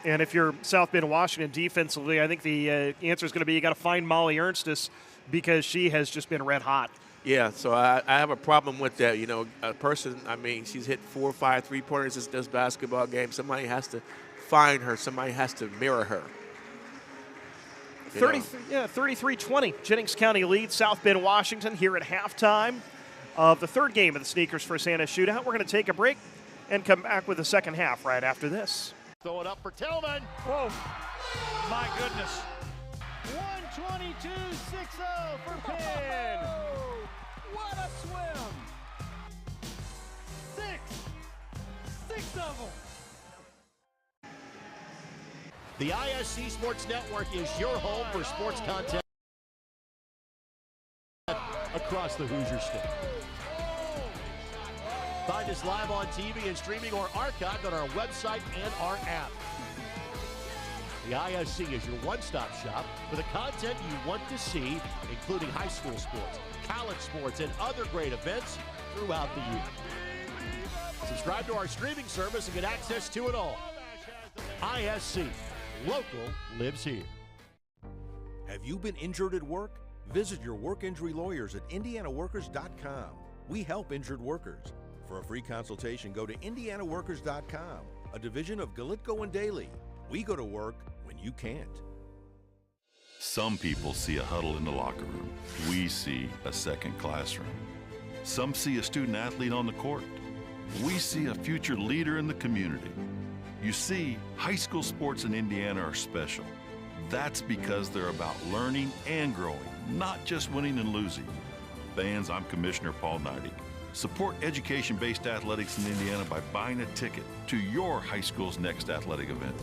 And if you're South Bend, Washington defensively, I think the answer is going to be you got to find Molly Ernstis, because she has just been red hot. Yeah, so I have a problem with that. A person, she's hit 4 or 5 3-pointers this basketball game. Somebody has to find her. Somebody has to mirror her. 33-20. Jennings County leads South Bend, Washington here at halftime of the third game of the Sneakers for Santa Shootout. We're going to take a break and come back with the second half right after this. Throw it up for Tillman. Whoa, my goodness. 122-6-0 for Penn. What a swim! 6 of them. The ISC Sports Network is your home for sports content across the Hoosier State. Find us live on TV and streaming or archived on our website and our app. The ISC is your one-stop shop for the content you want to see, including high school sports, college sports, and other great events throughout the year. Subscribe to our streaming service and get access to it all. ISC, local lives here. Have you been injured at work? Visit your work injury lawyers at indianaworkers.com. We help injured workers. For a free consultation, go to indianaworkers.com, a division of Galitko and Daly. We go to work when you can't. Some people see a huddle in the locker room. We see a second classroom. Some see a student athlete on the court. We see a future leader in the community. You see, high school sports in Indiana are special. That's because they're about learning and growing, not just winning and losing. Fans, I'm Commissioner Paul Neidig. Support education-based athletics in Indiana by buying a ticket to your high school's next athletic event.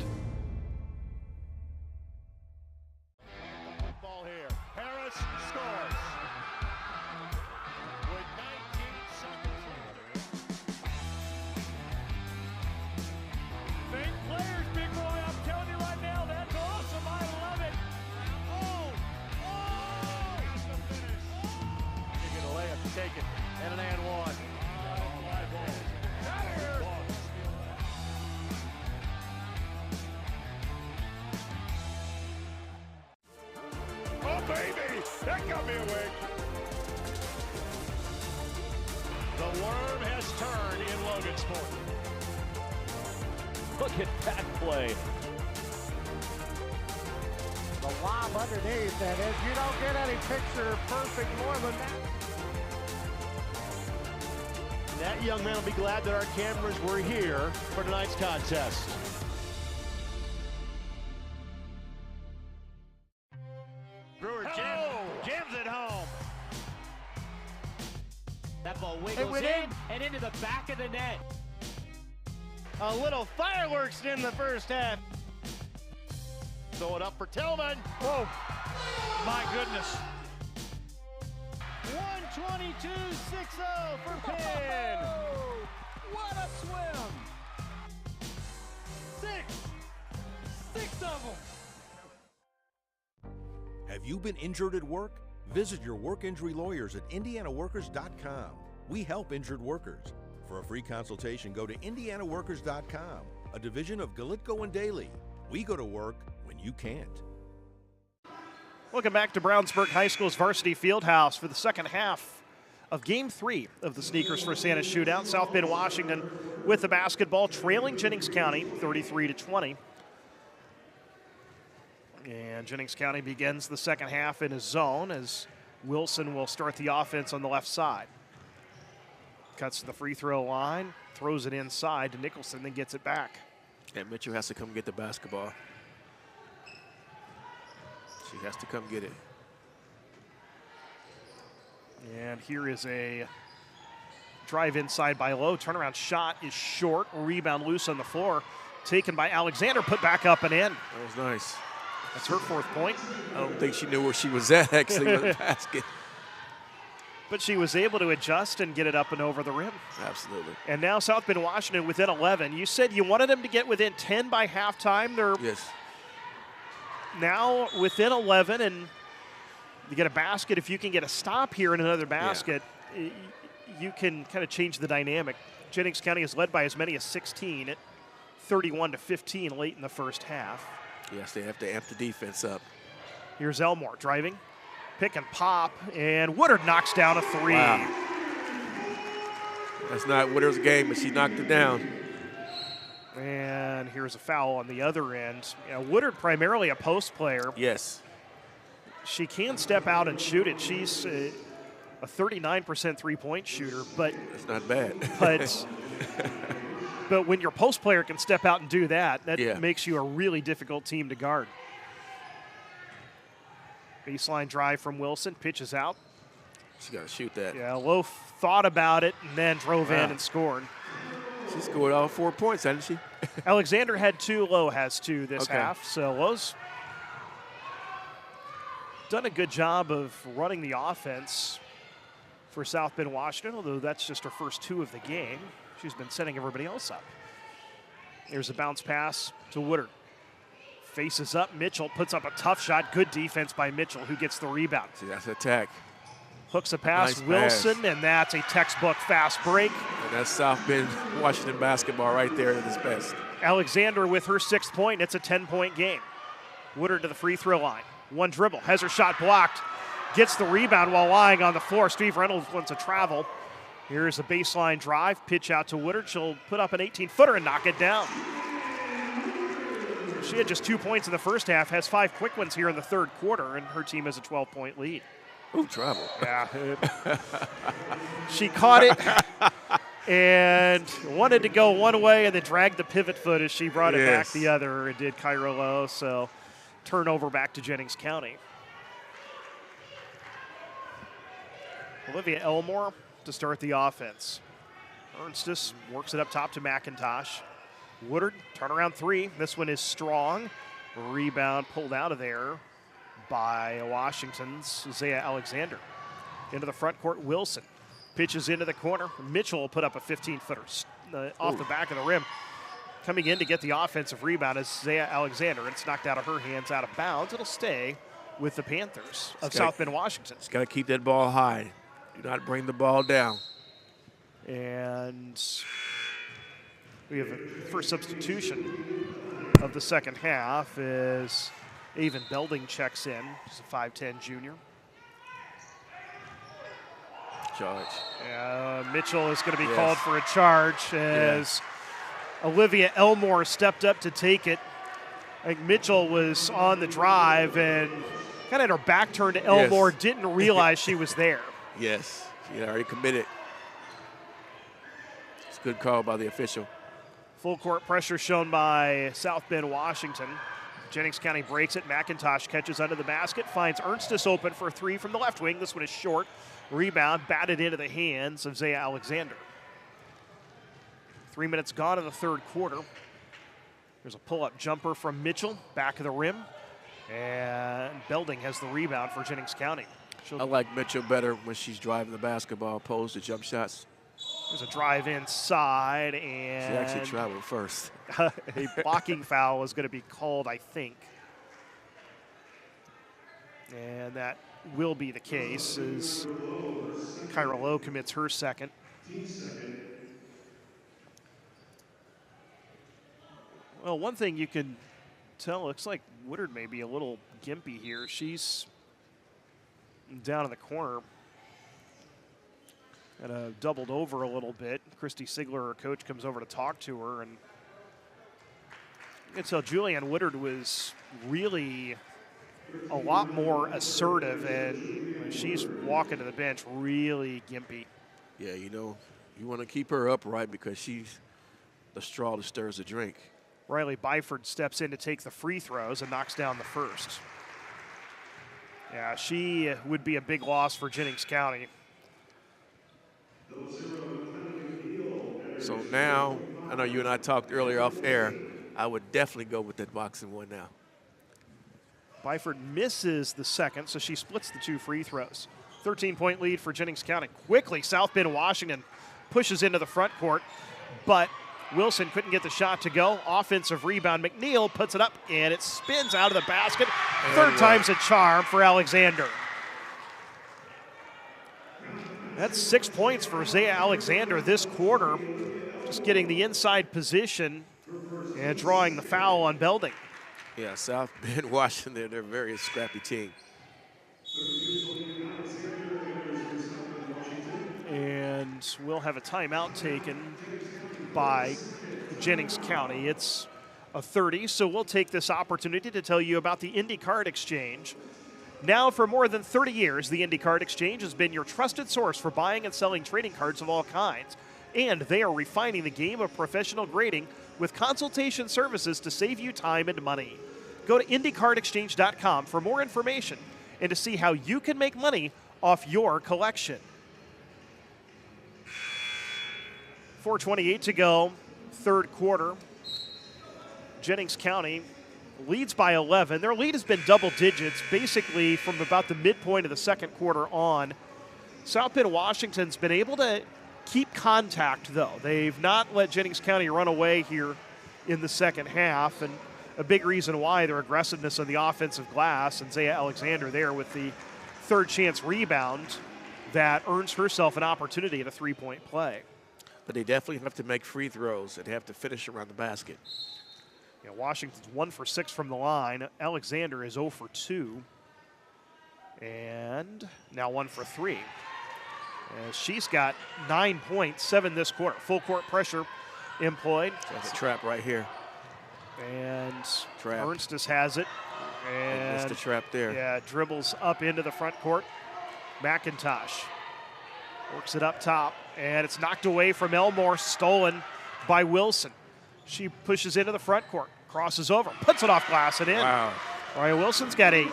Ball here. Harris scores. With 19 seconds. Fake players, big boy. I'm telling you right now, that's awesome. I love it. Oh! That's the finish. You get a layup to take it. And an and one. Oh, baby! That got me awake. The worm has turned in Logansport. Look at that play. The lob underneath, that is. You don't get any picture perfect more than that. That young man will be glad that our cameras were here for tonight's contest. Brewer jams it home. That ball wiggles in and into the back of the net. A little fireworks in the first half. Throw it up for Tillman. Whoa, my goodness. 122.60 for Penn. What a swim. Six of them. Have you been injured at work? Visit your work injury lawyers at indianaworkers.com. We help injured workers. For a free consultation, go to indianaworkers.com, a division of Galitko and Daly. We go to work when you can't. Welcome back to Brownsburg High School's Varsity Fieldhouse for the second half of Game 3 of the Sneakers for Santa Shootout. South Bend, Washington with the basketball, trailing Jennings County 33-20. And Jennings County begins the second half in a zone as Wilson will start the offense on the left side. Cuts to the free throw line, throws it inside to Nicholson, then gets it back. And Mitchell has to come get the basketball. She has to come get it. And here is a drive inside by Lowe. Turnaround shot is short. Rebound loose on the floor. Taken by Alexander, put back up and in. That was nice. That's her fourth point. I don't think she knew where she was at, actually, with the basket. But she was able to adjust and get it up and over the rim. Absolutely. And now South Bend, Washington within 11. You said you wanted them to get within 10 by halftime. They're now within 11, and you get a basket. If you can get a stop here and another basket, you can kind of change the dynamic. Jennings County is led by as many as 16 at 31-15 late in the first half. Yes, they have to amp the defense up. Here's Elmore driving. Pick and pop, and Woodard knocks down a three. Wow. That's not Woodard's game, but she knocked it down. And here's a foul on the other end. Woodard primarily a post player. Yes. She can step out and shoot it. She's a 39% three-point shooter, but it's not bad. But when your post player can step out and do that, that Yeah. makes you a really difficult team to guard. Baseline drive from Wilson, pitches out. She got to shoot that. Yeah, Lowe thought about it and then drove in and scored. She scored all 4 points, hadn't she? Alexander had 2, Lowe has 2 this half. So Lowe's done a good job of running the offense for South Bend, Washington, although that's just her first 2 of the game. She's been setting everybody else up. Here's a bounce pass to Woodard. Faces up, Mitchell puts up a tough shot. Good defense by Mitchell, who gets the rebound. See, that's an attack. Hooks a pass, Nice Wilson, pass. and that's a textbook fast break. And that's South Bend, Washington basketball right there at its best. Alexander with her 6th point. It's a 10-point game. Woodard to the free throw line. One dribble, has her shot blocked. Gets the rebound while lying on the floor. Steve Reynolds wants to travel. Here's a baseline drive, pitch out to Woodard. She'll put up an 18-footer and knock it down. She had just 2 points in the first half, has 5 quick ones here in the third quarter, and her team has a 12-point lead. Ooh, travel. Yeah. She caught it and wanted to go one way and then dragged the pivot foot as she brought it back the other, and did Kyra Lowe. So turnover back to Jennings County. Olivia Elmore to start the offense. Ernstis works it up top to McIntosh. Woodard, turnaround 3. This one is strong. Rebound pulled out of there by Washington's Zaya Alexander. Into the front court, Wilson pitches into the corner. Mitchell will put up a 15-footer off the back of the rim. Coming in to get the offensive rebound is Zaya Alexander. It's knocked out of her hands, out of bounds. It'll stay with the Panthers of South Bend, Washington. It's got to keep that ball high. Do not bring the ball down. And we have a first substitution of the second half is Avon Belding checks in. She's a 5'10 junior. Charge. Mitchell is going to be called for a charge as Olivia Elmore stepped up to take it. I think Mitchell was on the drive and kind of had her back turned to Elmore, didn't realize she was there. Yes, she had already committed. It's a good call by the official. Full court pressure shown by South Bend, Washington. Jennings County breaks it. McIntosh catches under the basket, finds Ernstis open for a 3 from the left wing. This one is short. Rebound batted into the hands of Zaya Alexander. 3 minutes gone in the third quarter. There's a pull-up jumper from Mitchell, back of the rim. And Belding has the rebound for Jennings County. I like Mitchell better when she's driving the basketball opposed to jump shots. There's a drive inside, and she actually traveled first. A blocking foul is going to be called, I think. And that will be the case as Kyra Lowe commits her second. Well, one thing you can tell, looks like Woodard may be a little gimpy here. She's down in the corner. And doubled over a little bit. Christy Sigler, her coach, comes over to talk to her. And you can tell Julianne Woodard was really a lot more assertive, and she's walking to the bench really gimpy. Yeah, you know, you want to keep her upright because she's the straw that stirs the drink. Riley Byford steps in to take the free throws and knocks down the first. Yeah, she would be a big loss for Jennings County. So now, I know you and I talked earlier off air, I would definitely go with that boxing one now. Byford misses the second, so she splits the two free throws. 13-point lead for Jennings County. Quickly, South Bend Washington pushes into the front court, but Wilson couldn't get the shot to go. Offensive rebound. McNeil puts it up, and it spins out of the basket. Third time's a charm for Alexander. That's 6 points for Zaya Alexander this quarter. Just getting the inside position and drawing the foul on Belding. Yeah, South Bend, Washington, they're a very scrappy team. And we'll have a timeout taken by Jennings County. It's a 30, so we'll take this opportunity to tell you about the Indy Card Exchange. Now, for more than 30 years, the Indy Card Exchange has been your trusted source for buying and selling trading cards of all kinds. And they are refining the game of professional grading with consultation services to save you time and money. Go to IndyCardExchange.com for more information and to see how you can make money off your collection. 4:28 to go, third quarter. Jennings County leads by 11. Their lead has been double digits, basically from about the midpoint of the second quarter on. South Bend Washington's been able to keep contact, though. They've not let Jennings County run away here in the second half, and a big reason why their aggressiveness on the offensive glass, and Zaya Alexander there with the third chance rebound that earns herself an opportunity at a three-point play. But they definitely have to make free throws and have to finish around the basket. Yeah, Washington's 1 for 6 from the line. Alexander is 0 for 2. And now 1 for 3. And she's got 9 points, 7 this quarter. Full court pressure employed. That's a trap right here. And trap. Ernstis has it. And missed the trap there. Yeah, dribbles up into the front court. McIntosh works it up top, and it's knocked away from Elmore, stolen by Wilson. She pushes into the front court, crosses over, puts it off glass and in. Wow. Raya Wilson's got 8.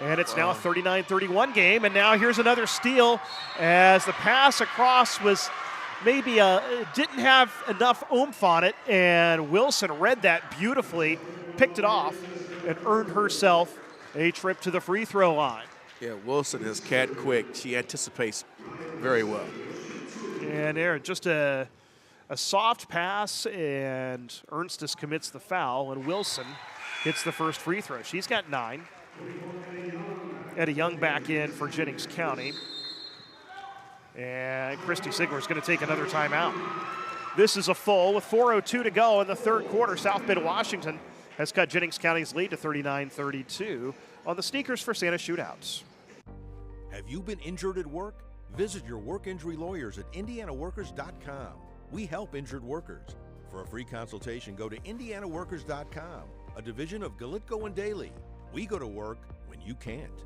And it's now a 39-31 game, and now here's another steal as the pass across was maybe didn't have enough oomph on it, and Wilson read that beautifully, picked it off, and earned herself a trip to the free throw line. Yeah, Wilson is cat quick. She anticipates very well. And there, just a soft pass, and Ernstis commits the foul, and Wilson hits the first free throw. She's got 9. Eddie Young back in for Jennings County. And Christy Sigler's going to take another timeout. This is a full with 4:02 to go in the third quarter. South Bend Washington has cut Jennings County's lead to 39-32 on the Sneakers for Santa Shootouts. Have you been injured at work? Visit your work injury lawyers at IndianaWorkers.com. We help injured workers. For a free consultation, go to IndianaWorkers.com, a division of Galitko and Daly. We go to work when you can't.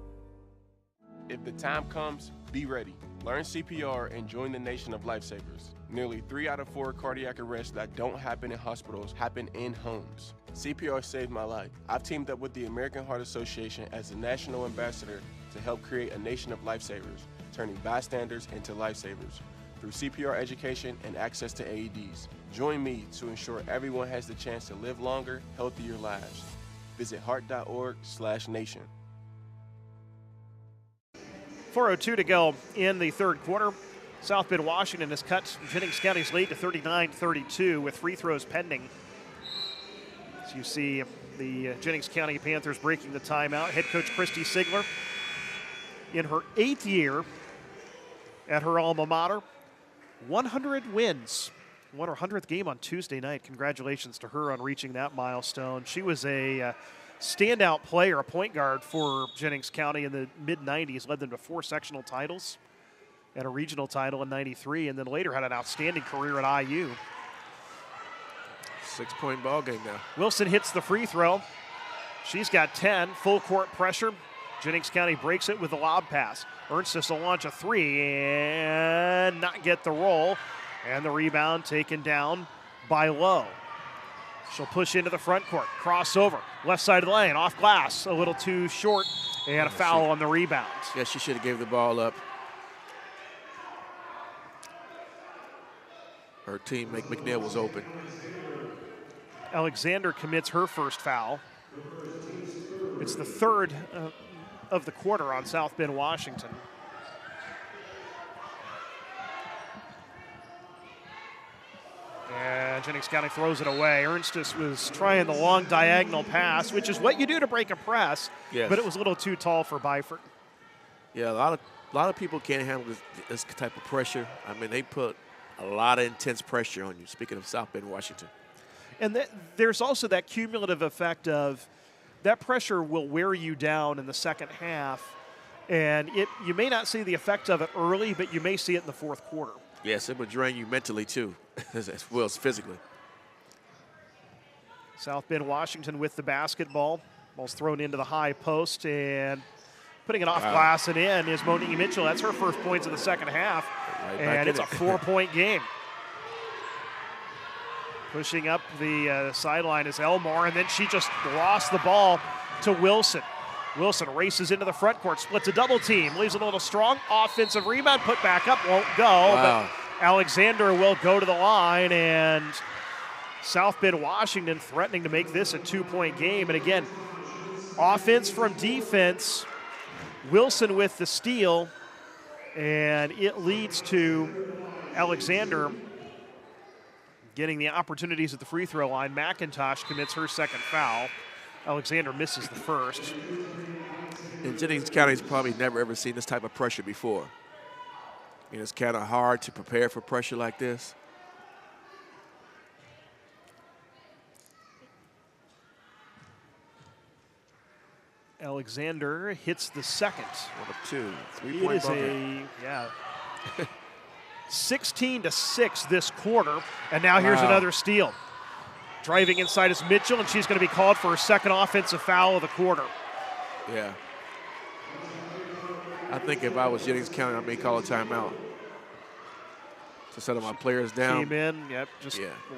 If the time comes, be ready. Learn CPR and join the nation of lifesavers. Nearly 3 out of 4 cardiac arrests that don't happen in hospitals happen in homes. CPR saved my life. I've teamed up with the American Heart Association as the national ambassador to help create a nation of lifesavers, turning bystanders into lifesavers through CPR education and access to AEDs. Join me to ensure everyone has the chance to live longer, healthier lives. Visit heart.org/nation. 4:02 to go in the third quarter. South Bend, Washington has cut Jennings County's lead to 39-32 with free throws pending. As you see the Jennings County Panthers breaking the timeout. Head coach Christy Sigler in her 8th year at her alma mater. 100 wins. Won her 100th game on Tuesday night. Congratulations to her on reaching that milestone. She was a standout player, a point guard for Jennings County in the mid-90s, led them to 4 sectional titles and a regional title in '93, and then later had an outstanding career at IU. 6-point ball game now. Wilson hits the free throw. She's got 10, full court pressure. Jennings County breaks it with a lob pass. Ernstis will launch a 3 and not get the roll, and the rebound taken down by Lowe. She'll push into the front court, crossover, left side of the lane, off glass, a little too short, and a foul on the rebound. Yeah, she should have gave the ball up. Her teammate McNeil was open. Alexander commits her first foul. It's the third of the quarter on South Bend, Washington. And Jennings County throws it away. Ernstis was trying the long diagonal pass, which is what you do to break a press, yes, but it was a little too tall for Byford. Yeah, a lot of people can't handle this type of pressure. I mean, they put a lot of intense pressure on you, speaking of South Bend, Washington. And there's also that cumulative effect of that pressure will wear you down in the second half, and you may not see the effect of it early, but you may see it in the fourth quarter. Yes, it would drain you mentally too, as well as physically. South Bend, Washington with the basketball. Ball's thrown into the high post, and putting it off glass and in is Monique Mitchell. That's her first points of the second half, and it's a 4-point game. Pushing up the sideline is Elmore, and then she just lost the ball to Wilson. Wilson races into the front court, splits a double team, leaves a little strong. Offensive rebound, put back up, won't go. Wow. But Alexander will go to the line, and South Bend, Washington threatening to make this a 2-point game. And again, offense from defense. Wilson with the steal, and it leads to Alexander getting the opportunities at the free throw line. McIntosh commits her second foul. Alexander misses the first. And Jennings County's probably never ever seen this type of pressure before. You know, it's kind of hard to prepare for pressure like this. Alexander hits the second. 1 of 2. 3-point It is ball game. 16-6 this quarter, and now here's another steal. Driving inside is Mitchell, and she's going to be called for her second offensive foul of the quarter. Yeah. I think if I was Jennings County, I may call a timeout to settle my players down. Came in,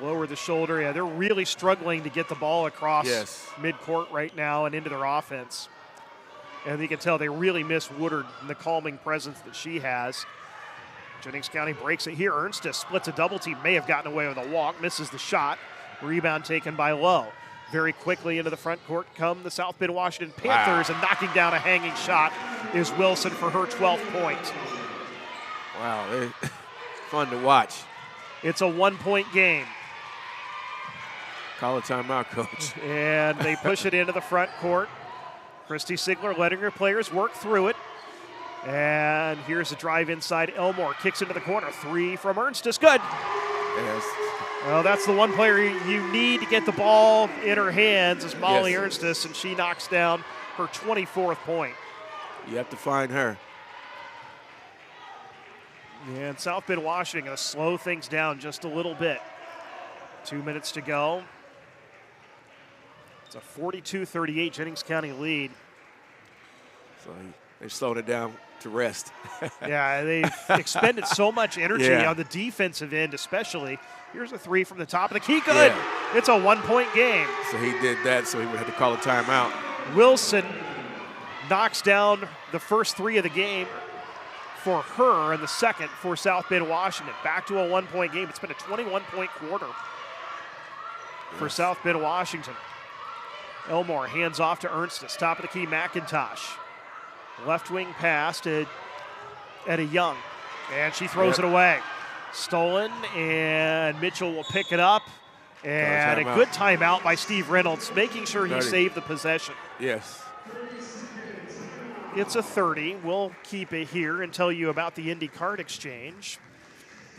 lower the shoulder. Yeah, they're really struggling to get the ball across midcourt right now and into their offense. And you can tell they really miss Woodard and the calming presence that she has. Jennings County breaks it here. Ernstis splits a double team, may have gotten away with a walk, misses the shot. Rebound taken by Lowe. Very quickly into the front court come the South Bend Washington Panthers, and knocking down a hanging shot is Wilson for her 12th point. Wow, they're fun to watch. It's a 1-point game. Call a timeout, coach. And they push it into the front court. Christy Sigler letting her players work through it. And here's a drive inside. Elmore kicks into the corner. 3 from Ernstis. Good. Yes. Well, that's the one player you need to get the ball in her hands is Molly Ernstis, and she knocks down her 24th point. You have to find her. And South Bend, Washington going to slow things down just a little bit. 2 minutes to go. It's a 42-38 Jennings County lead. So they've slowed it down to rest. Yeah, they've expended so much energy on the defensive end especially. Here's a 3 from the top of the key. Good. Yeah. It's a 1-point game. So he did that, so he would have to call a timeout. Wilson knocks down the first 3 of the game for her and the second for South Bend, Washington. Back to a 1-point game. It's been a 21-point quarter for South Bend, Washington. Elmore hands off to Ernstis. Top of the key, McIntosh. Left wing pass to Etta Young. And she throws it away. Stolen, and Mitchell will pick it up. And a good timeout by Steve Reynolds, making sure he saved the possession. Yes. It's a 30. We'll keep it here and tell you about the Indy Card Exchange.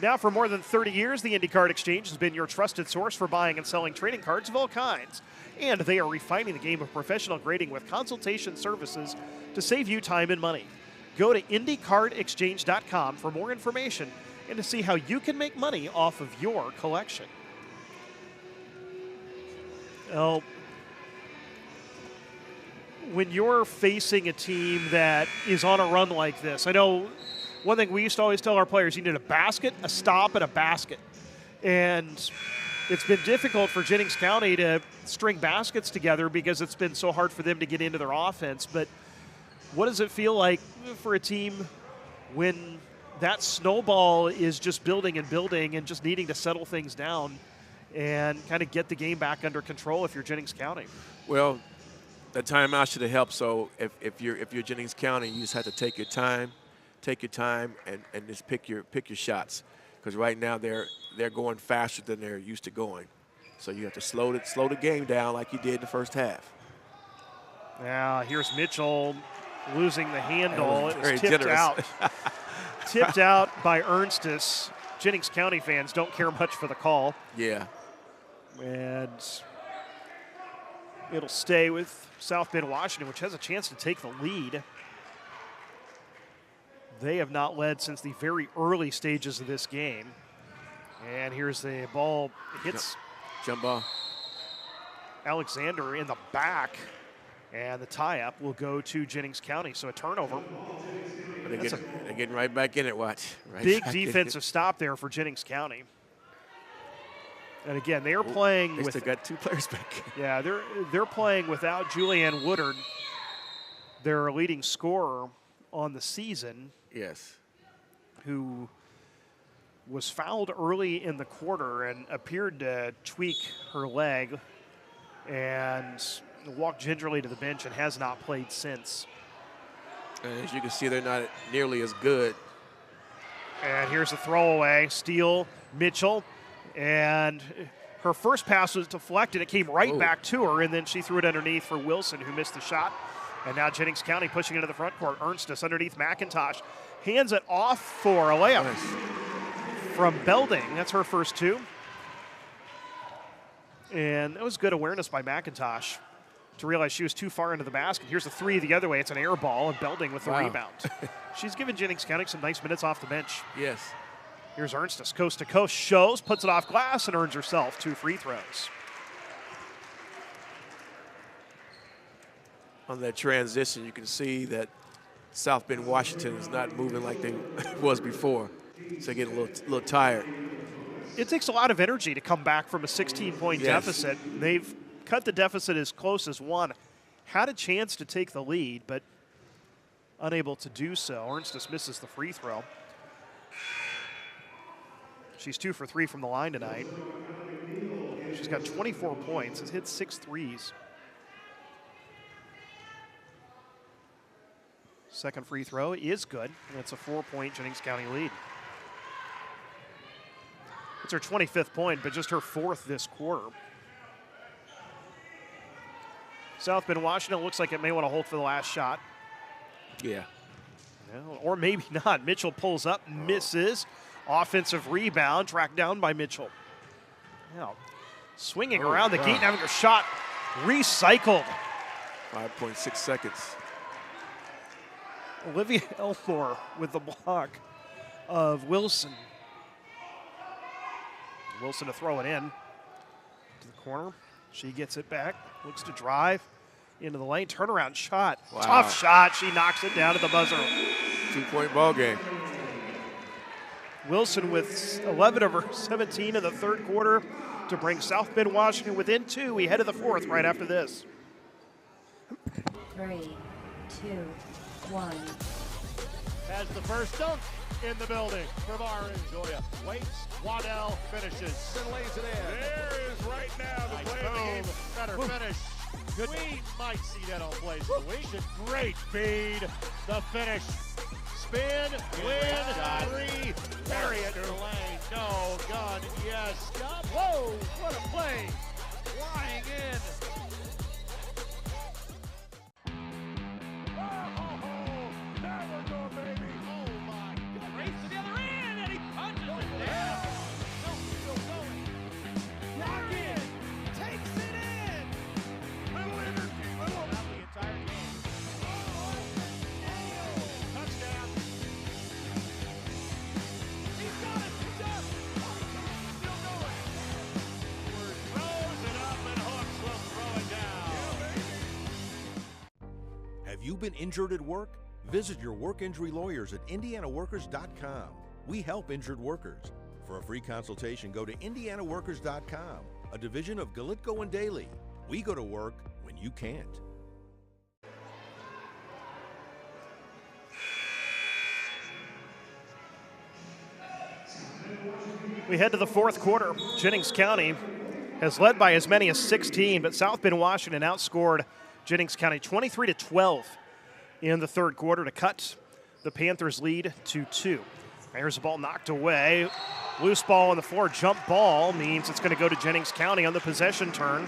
Now, for more than 30 years, the Indy Card Exchange has been your trusted source for buying and selling trading cards of all kinds. And they are refining the game of professional grading with consultation services to save you time and money. Go to IndyCardExchange.com for more information and to see how you can make money off of your collection. Well, when you're facing a team that is on a run like this, I know one thing we used to always tell our players, you need a basket, a stop, and a basket. And it's been difficult for Jennings County to string baskets together because it's been so hard for them to get into their offense. But what does it feel like for a team when that snowball is just building and building and just needing to settle things down and kind of get the game back under control if you're Jennings County? Well, the timeout should have helped. So if you're Jennings County, you just have to take your time and just pick your shots, because right now they're going faster than they're used to going. So you have to slow the game down like you did in the first half. Now here's Mitchell losing the handle. It was tipped generous. out. Tipped out by Ernstis. Jennings County fans don't care much for the call. Yeah. And it'll stay with South Bend, Washington, which has a chance to take the lead. They have not led since the very early stages of this game. And here's the ball. It hits jump ball. Alexander in the back. And the tie-up will go to Jennings County. So a turnover. They're getting right back in it, watch. Big defensive stop there for Jennings County. And again, they are playing they with. Still got 2 players back. Yeah, they're playing without Julianne Woodard, their leading scorer on the season. Yes. Who was fouled early in the quarter and appeared to tweak her leg and walked gingerly to the bench and has not played since. And as you can see, they're not nearly as good. And here's a throwaway. Steele, Mitchell, and her first pass was deflected. It came right back to her, and then she threw it underneath for Wilson, who missed the shot. And now Jennings County pushing into the front court. Ernstis underneath McIntosh. Hands it off for a layup from Belding. That's her first 2. And that was good awareness by McIntosh to realize she was too far into the basket. Here's a 3 the other way. It's an air ball, and Belding with the rebound. She's given Jennings County some nice minutes off the bench. Yes. Here's Ernstis, coast to coast, shows, puts it off glass, and earns herself 2 free throws. On that transition, you can see that South Bend, Washington is not moving like they was before. So they're getting a little tired. It takes a lot of energy to come back from a 16-point deficit. They've cut the deficit as close as 1. Had a chance to take the lead, but unable to do so. Ernstis misses the free throw. She's 2 for 3 from the line tonight. She's got 24 points, has hit 6 threes. Second free throw is good, and it's a 4-point Jennings County lead. It's her 25th point, but just her 4th this quarter. South Bend, Washington looks like it may want to hold for the last shot. Yeah. Well, or maybe not. Mitchell pulls up, misses. Offensive rebound, tracked down by Mitchell. Now, swinging around the gate and having her shot recycled. 5.6 seconds. Olivia Elmore with the block of Wilson. Wilson to throw it in to the corner. She gets it back, looks to drive into the lane, turnaround shot. Wow. Tough shot. She knocks it down at the buzzer. 2-point ball game. Wilson with 11 of her 17 in the third quarter to bring South Bend, Washington within 2. We head to the 4th right after this. 3, 2, 1. Has the first dunk in the building from Orange. Waits, Waddell finishes and lays it in. There is right now the play of the game. Better finish. goodness. We might see that on Plays of the Week. Great feed. The finish. Spin, win, three. Bury it in the lane. No, gun, yes. Whoa, what a play. Flying in. Have you been injured at work? Visit your work injury lawyers at indianaworkers.com. We help injured workers. For a free consultation, go to indianaworkers.com, a division of Galitko and Daly. We go to work when you can't. We head to the fourth quarter. Jennings County has led by as many as 16, but South Bend, Washington outscored Jennings County 23-12 in the third quarter to cut the Panthers' lead to 2. Here's the ball knocked away. Loose ball on the floor. Jump ball means it's going to go to Jennings County on the possession turn.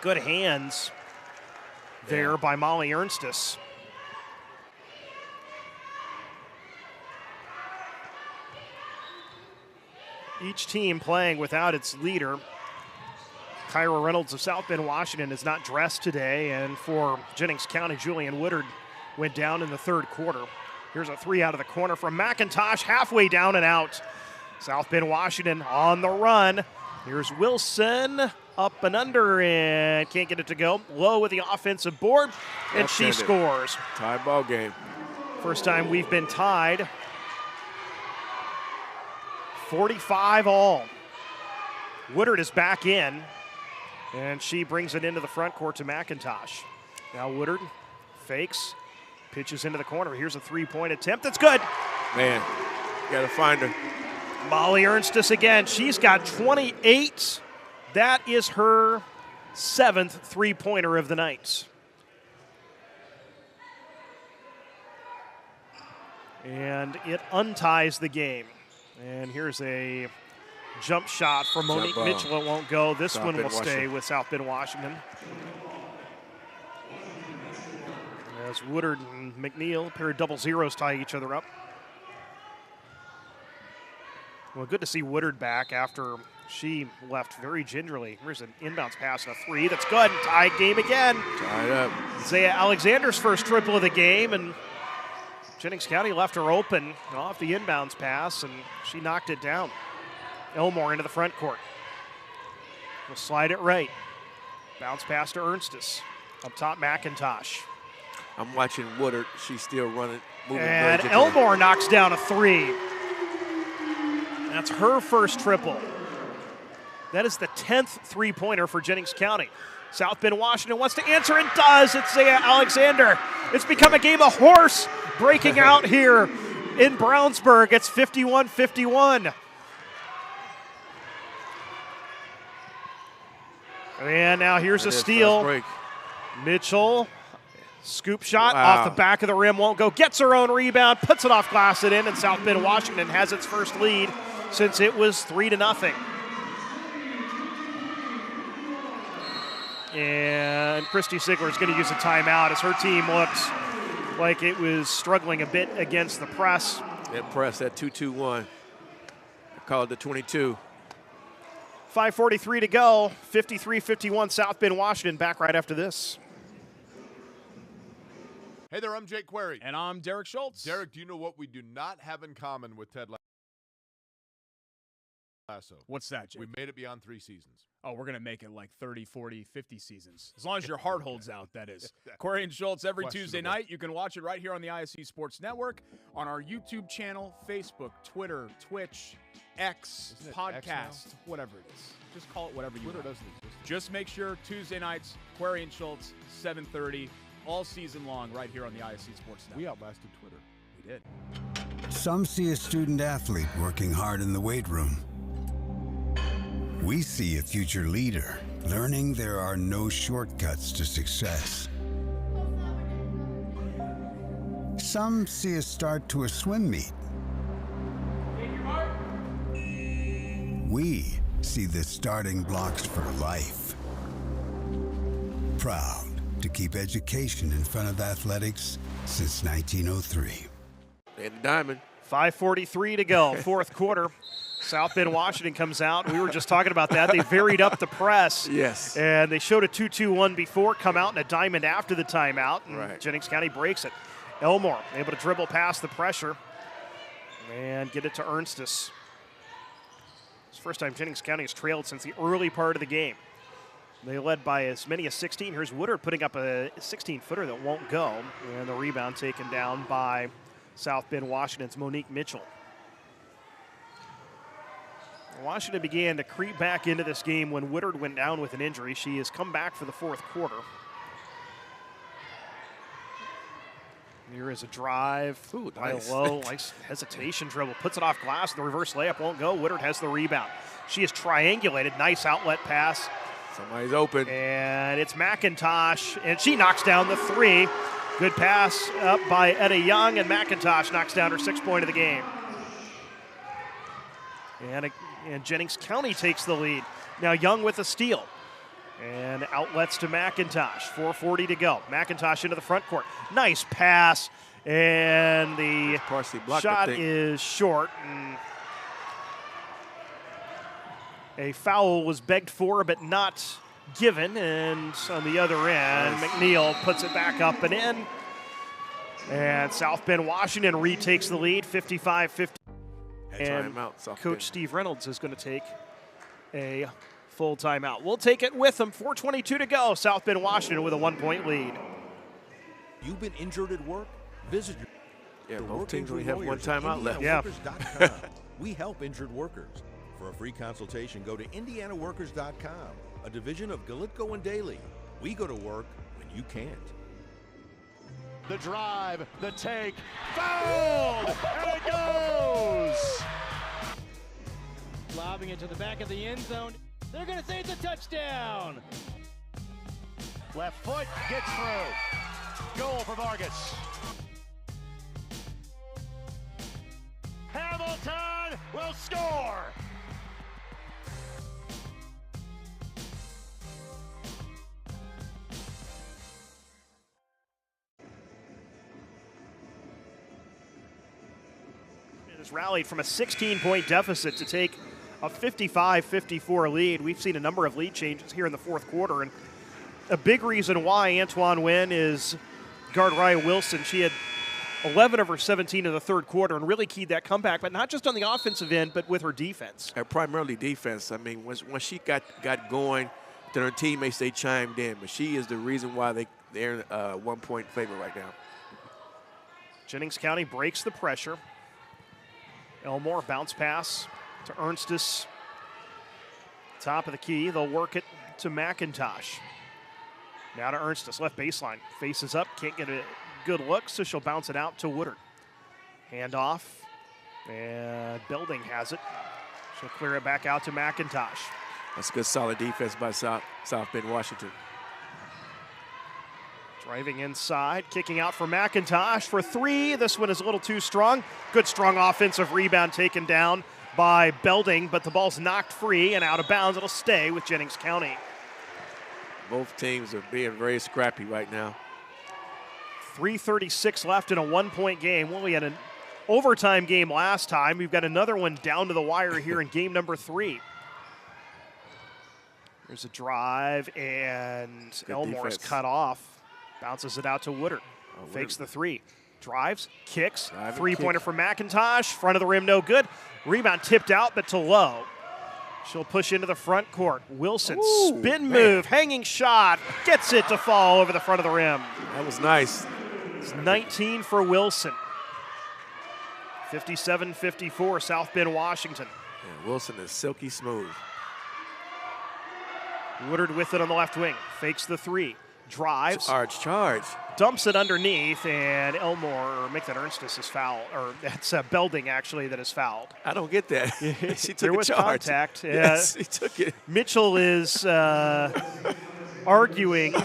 Good hands there by Molly Ernstis. Each team playing without its leader. Kyra Reynolds of South Bend, Washington is not dressed today, and for Jennings County, Julian Woodard went down in the third quarter. Here's a three out of the corner from McIntosh, halfway down and out. South Bend, Washington on the run. Here's Wilson, up and under, and can't get it to go. Low with the offensive board, and she scores. Tie ball game. First time we've been tied. 45 all. Woodard is back in, and she brings it into the front court to McIntosh. Now Woodard fakes, pitches into the corner. Here's a three-point attempt. That's good. Man, you got to find her. Molly Ernstis again. She's got 28. That is her 7th three-pointer of the night. And it unties the game. And here's a jump shot from Monique Mitchell. It won't go. This one will stay with South Bend, Washington. As Woodard and McNeil, a pair of double zeros, tie each other up. Well, good to see Woodard back after she left very gingerly. Here's an inbounds pass and a three. That's good. Tied game again. Tied up. Zaya Alexander's first triple of the game, and Jennings County left her open off the inbounds pass, and she knocked it down. Elmore into the front court. Will slide it right. Bounce pass to Ernstis. Up top, McIntosh. I'm watching Woodard. She's still running. And Elmore knocks down a three. That's her first triple. That is the 10th three-pointer for Jennings County. South Bend, Washington wants to answer and does. It's Zaya Alexander. It's become a game of horse breaking out here in Brownsburg. It's 51-51. And now here's a steal. Mitchell, scoop shot off the back of the rim, won't go. Gets her own rebound, puts it off glass and in, and South Bend, Washington has its first lead since it was 3-0. And Christy Sigler is going to use a timeout as her team looks like it was struggling a bit against the press. That press, that 2-2-1. I call it the 22. 5:43 to go. 53-51 South Bend, Washington. Back right after this. Hey there, I'm Jake Query. And I'm Derek Schultz. Derek, do you know what we do not have in common with Ted Lasso? What's that, Jake? We made it beyond 3 seasons. Oh, we're going to make it like 30, 40, 50 seasons. As long as your heart holds out, that is. Query and Schultz every Tuesday night. You can watch it right here on the ISC Sports Network, on our YouTube channel, Facebook, Twitter, Twitch, X, podcast, whatever it is. Just call it whatever you want. Twitter doesn't exist. Just make sure Tuesday nights, Query and Schultz, 7:30, all season long, right here on the ISC Sports Network. We outlasted Twitter. We did. Some see a student athlete working hard in the weight room. We see a future leader learning there are no shortcuts to success. Some see a start to a swim meet. We see the starting blocks for life. Proud to keep education in front of athletics since 1903. And the diamond. 5:43 to go, fourth quarter. South Bend, Washington comes out. We were just talking about that. They varied up the press. Yes. And they showed a 2-2-1 before, come out in a diamond after the timeout. And right. Jennings County breaks it. Elmore able to dribble past the pressure and get it to Ernstus. It's the first time Jennings County has trailed since the early part of the game. They led by as many as 16. Here's Woodard putting up a 16-footer that won't go. And the rebound taken down by South Bend, Washington's Monique Mitchell. Washington began to creep back into this game when Woodard went down with an injury. She has come back for the fourth quarter. Here is a drive. Ooh, by nice. low, nice hesitation dribble. Puts it off glass. The reverse layup won't go. Woodard has the rebound. She is triangulated. Nice outlet pass. Somebody's open. And it's McIntosh, and she knocks down the three. Good pass up by Etta Young, and McIntosh knocks down her 6th point of the game. And Jennings County takes the lead. Now Young with a steal. And outlets to McIntosh. 4:40 to go. McIntosh into the front court. Nice pass. And the shot is short. And a foul was begged for, but not given. And on the other end, McNeil puts it back up and in. And South Bend, Washington retakes the lead, 55-50. And Coach Steve Reynolds is going to take a full timeout. We'll take it with him. 4:22 to go. South Bend, Washington with a 1-point lead. You've been injured at work? Visit your both teams only have one timeout left. Yeah. We help injured workers. For a free consultation, go to IndianaWorkers.com, a division of Galitko and Daly. We go to work when you can't. The drive, the take, fouled, and it goes! Lobbing it to the back of the end zone. They're going to say it's a touchdown. Left foot gets through. Goal for Vargas. Hamilton will score! Rallied from a 16-point deficit to take a 55-54 lead. We've seen a number of lead changes here in the fourth quarter, and a big reason why Antoine Nguyen is guard Ryan Wilson. She had 11 of her 17 in the third quarter and really keyed that comeback, but not just on the offensive end, but with her defense. Primarily defense. I mean, when she got going, then her teammates, they chimed in, but she is the reason why they're 1-point favorite right now. Jennings County breaks the pressure. Elmore, bounce pass to Ernstus. Top of the key, they'll work it to McIntosh. Now to Ernstus, left baseline. Faces up, can't get a good look, so she'll bounce it out to Woodard. Handoff, and Belding has it. She'll clear it back out to McIntosh. That's good, solid defense by South Bend, Washington. Driving inside, kicking out for McIntosh for three. This one is a little too strong. Good, strong offensive rebound taken down by Belding, but the ball's knocked free and out of bounds. It'll stay with Jennings County. Both teams are being very scrappy right now. 3:36 left in a 1-point game. Well, we had an overtime game last time. We've got another one down to the wire here in game number 3. There's a drive, and Elmore's cut off. Bounces it out to Woodard. Fakes the three. Drives, kicks. Three-pointer for McIntosh. Front of the rim, no good. Rebound tipped out, but to low. She'll push into the front court. Wilson, spin move, hanging shot. Gets it to fall over the front of the rim. That was nice. It's 19 for Wilson. 57-54, South Bend, Washington. Yeah, Wilson is silky smooth. Woodard with it on the left wing. Fakes the three. drives. Charge. Dumps it underneath, and Elmore, or make that Ernstus is foul, or that's Belding actually that is fouled. I don't get that. She took there was contact. Yes, he took it. Mitchell is arguing,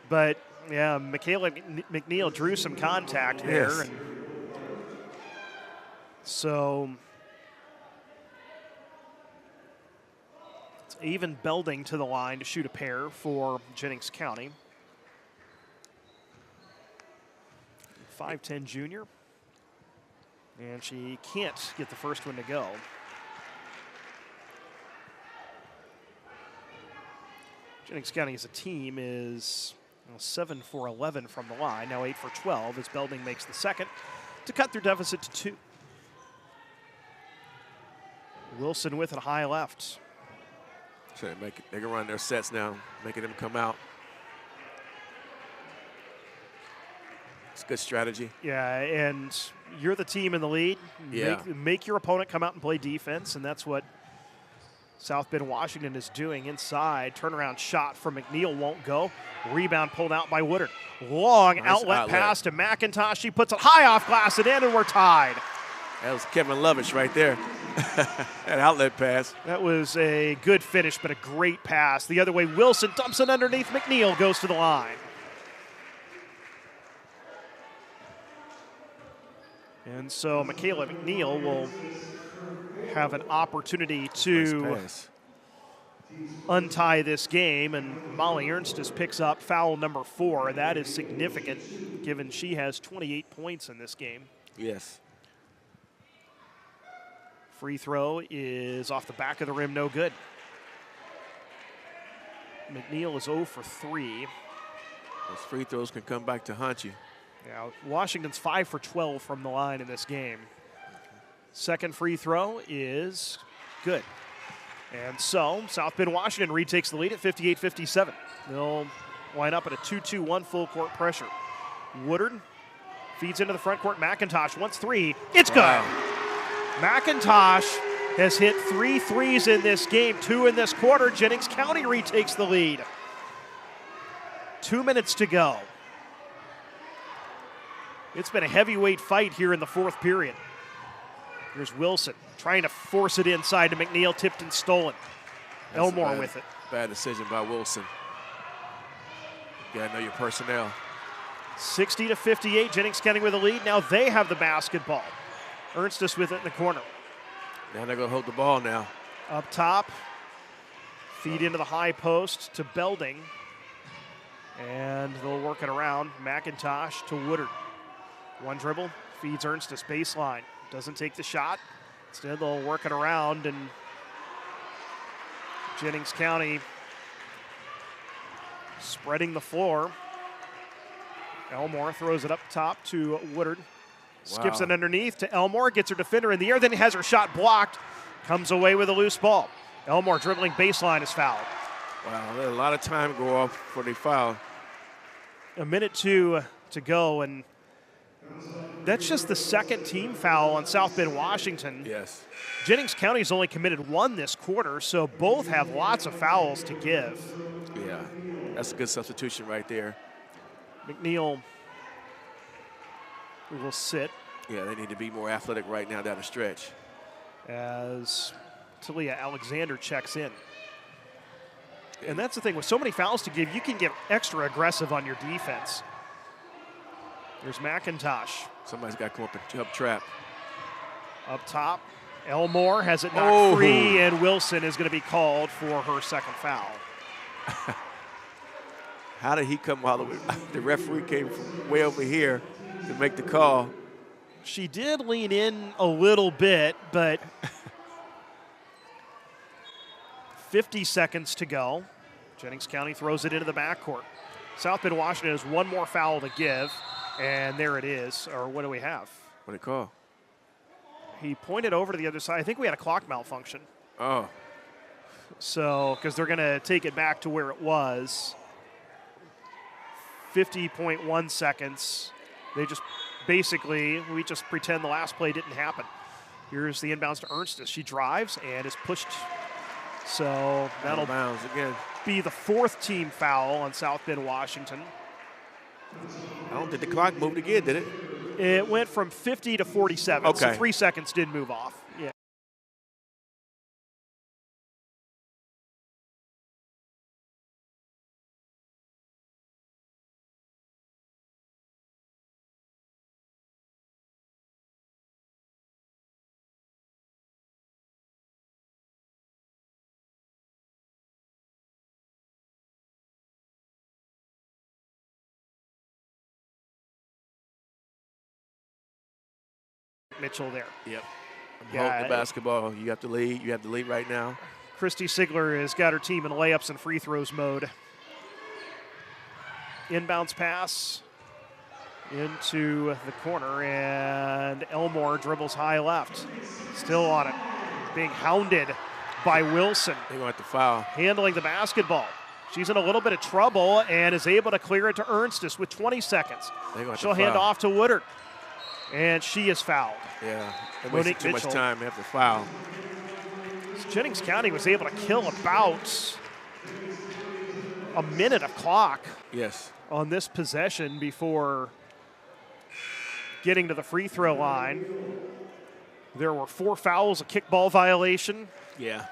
but yeah, Michaela McNeil drew some contact there. Yes. And so it's even Belding to the line to shoot a pair for Jennings County. 5'10" junior. And she can't get the first one to go. Jennings County as a team is 7 for 11 from the line, now 8 for 12 as Belding makes the second to cut their deficit to 2. Wilson with it high left. So they can run their sets now, making them come out. It's good strategy. Yeah, and you're the team in the lead. Yeah. Make your opponent come out and play defense, and that's what South Bend Washington is doing inside. Turnaround shot from McNeil won't go. Rebound pulled out by Woodard. Long nice outlet pass to McIntosh. She puts it high off glass and in, and we're tied. That was Kevin Lovich right there. That outlet pass. That was a good finish, but a great pass. The other way, Wilson dumps it underneath. McNeil goes to the line. And so Michaela McNeil will have an opportunity to untie this game, and Molly Ernstus picks up foul number 4. That is significant given she has 28 points in this game. Yes. Free throw is off the back of the rim, no good. McNeil is 0 for 3. Those free throws can come back to haunt you. Yeah, Washington's 5 for 12 from the line in this game. Second free throw is good. And so South Bend Washington retakes the lead at 58-57. They'll line up at a 2-2-1 full court pressure. Woodard feeds into the front court. McIntosh wants 3. It's good. McIntosh has hit 3 threes in this game, 2 in this quarter. Jennings County retakes the lead. 2 minutes to go. It's been a heavyweight fight here in the fourth period. Here's Wilson trying to force it inside to McNeil, tipped and stolen. Elmore with it. Bad decision by Wilson. You gotta know your personnel. 60-58, Jennings County with a lead. Now they have the basketball. Ernstus with it in the corner. Now they're gonna hold the ball now. Up top, feed into the high post to Belding. And they'll work it around. McIntosh to Woodard. One dribble, feeds Ernstus baseline. Doesn't take the shot. Instead, they'll work it around, and Jennings County spreading the floor. Elmore throws it up top to Woodard. Skips it underneath to Elmore, gets her defender in the air, then has her shot blocked. Comes away with a loose ball. Elmore dribbling baseline is fouled. Wow, let a lot of time go off for the foul. A minute 2 to go, and that's just the second team foul on South Bend Washington. Yes. Jennings County's only committed 1 this quarter, so both have lots of fouls to give. Yeah, that's a good substitution right there. McNeil will sit. Yeah, they need to be more athletic right now down the stretch. As Talia Alexander checks in. And that's the thing, with so many fouls to give, you can get extra aggressive on your defense. There's McIntosh. Somebody's got to come up and help trap. Up top, Elmore has it knocked free, and Wilson is going to be called for her second foul. How did he come all the way? The referee came from way over here to make the call. She did lean in a little bit, but 50 seconds to go. Jennings County throws it into the backcourt. South Bend Washington has 1 more foul to give, and there it is. Or what do we have? What do they call? He pointed over to the other side. I think we had a clock malfunction. Oh. So, because they're going to take it back to where it was. 50.1 seconds. They just basically, we just pretend the last play didn't happen. Here's the inbounds to Ernstus. She drives and is pushed. So that'll bounce again. be the 4th team foul on South Bend, Washington. I don't think the clock moved again, did it? It went from 50 to 47, Okay. so 3 seconds did move off. Yeah. Mitchell there. Yep. I'm holding the basketball. You have to lead. You have to lead right now. Christy Sigler has got her team in layups and free throws mode. Inbounds pass into the corner, and Elmore dribbles high left. Still on it. Being hounded by Wilson. They're going to have to foul. Handling the basketball. She's in a little bit of trouble and is able to clear it to Ernstis with 20 seconds. She'll hand off to Woodard. And she is fouled. Yeah, they wasted too much time. They have to foul. Jennings County was able to kill about a minute of clock. Yes. On this possession before getting to the free throw line. There were 4 fouls, a kickball violation. Yeah.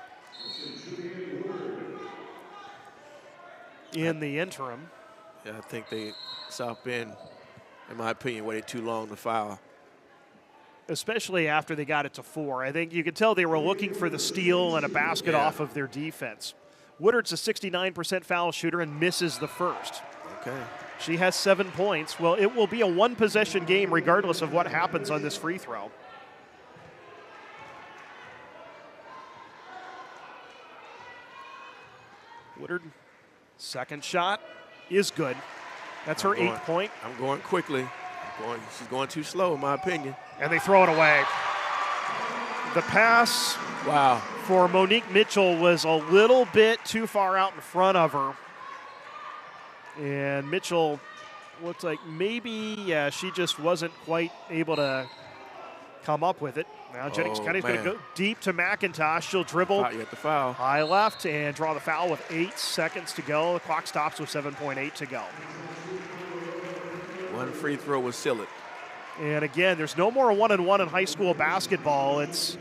In the interim. Yeah, I think South Bend, in my opinion, waited too long to foul. Especially after they got it to 4. I think you could tell they were looking for the steal and a basket off of their defense. Woodard's a 69% foul shooter and misses the first. Okay. She has 7 points. Well, it will be a 1-possession game regardless of what happens on this free throw. Woodard, second shot is good. That's her 8th point. I'm going quickly. She's going too slow, in my opinion. And they throw it away. The pass for Monique Mitchell was a little bit too far out in front of her. And Mitchell looks like maybe she just wasn't quite able to come up with it. Now Jennings County's going to go deep to McIntosh. She'll dribble high left and draw the foul with 8 seconds to go. The clock stops with 7.8 to go. One free throw will seal it. And again, there's no more 1-on-1 in high school basketball. It's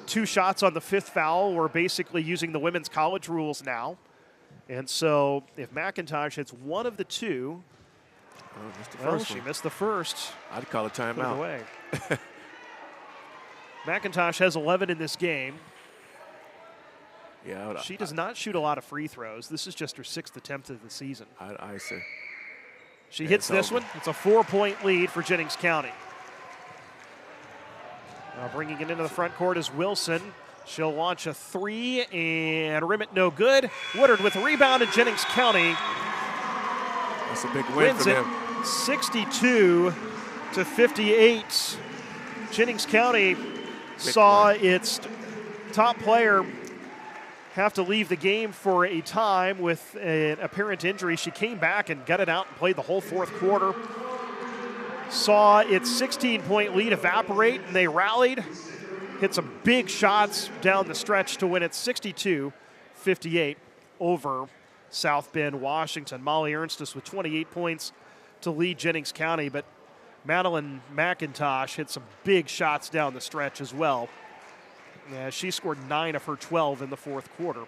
2 shots on the 5th foul. We're basically using the women's college rules now. And so if McIntosh hits one of the 2, she missed the first. I'd call a timeout. Away. McIntosh has 11 in this game. Yeah, she does not shoot a lot of free throws. This is just her 6th attempt of the season. I see. She hits this one. It's a 4-point lead for Jennings County. Now bringing it into the front court is Wilson. She'll launch a 3 and rim it no good. Woodard with a rebound, and Jennings County that's a big win for them. 62-58. Jennings County saw its top player have to leave the game for a time with an apparent injury. She came back and got it out and played the whole 4th quarter. Saw its 16-point lead evaporate, and they rallied, hit some big shots down the stretch to win it 62-58 over South Bend, Washington. Molly Ernstis with 28 points to lead Jennings County, but Madeline McIntosh hit some big shots down the stretch as well. She scored 9 of her 12 in the 4th quarter.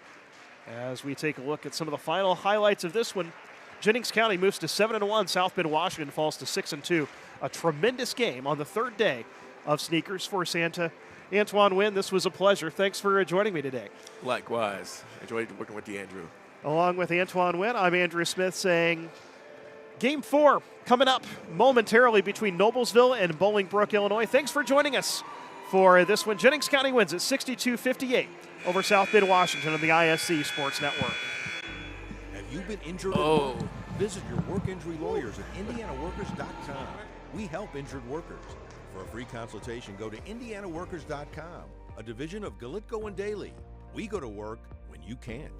As we take a look at some of the final highlights of this one, Jennings County moves to 7-1. South Bend, Washington falls to 6-2. A tremendous game on the 3rd day of Sneakers for Santa. Antoine Wynn, this was a pleasure. Thanks for joining me today. Likewise. Enjoyed working with you, Andrew. Along with Antoine Wynn, I'm Andrew Smith saying Game 4 coming up momentarily between Noblesville and Bolingbrook, Illinois. Thanks for joining us for this one. Jennings County wins at 62-58 over South Bend, Washington on the ISC Sports Network. Have you been injured at work? Visit your work injury lawyers at indianaworkers.com. We help injured workers. For a free consultation, go to indianaworkers.com, a division of Galitko and Daly. We go to work when you can't.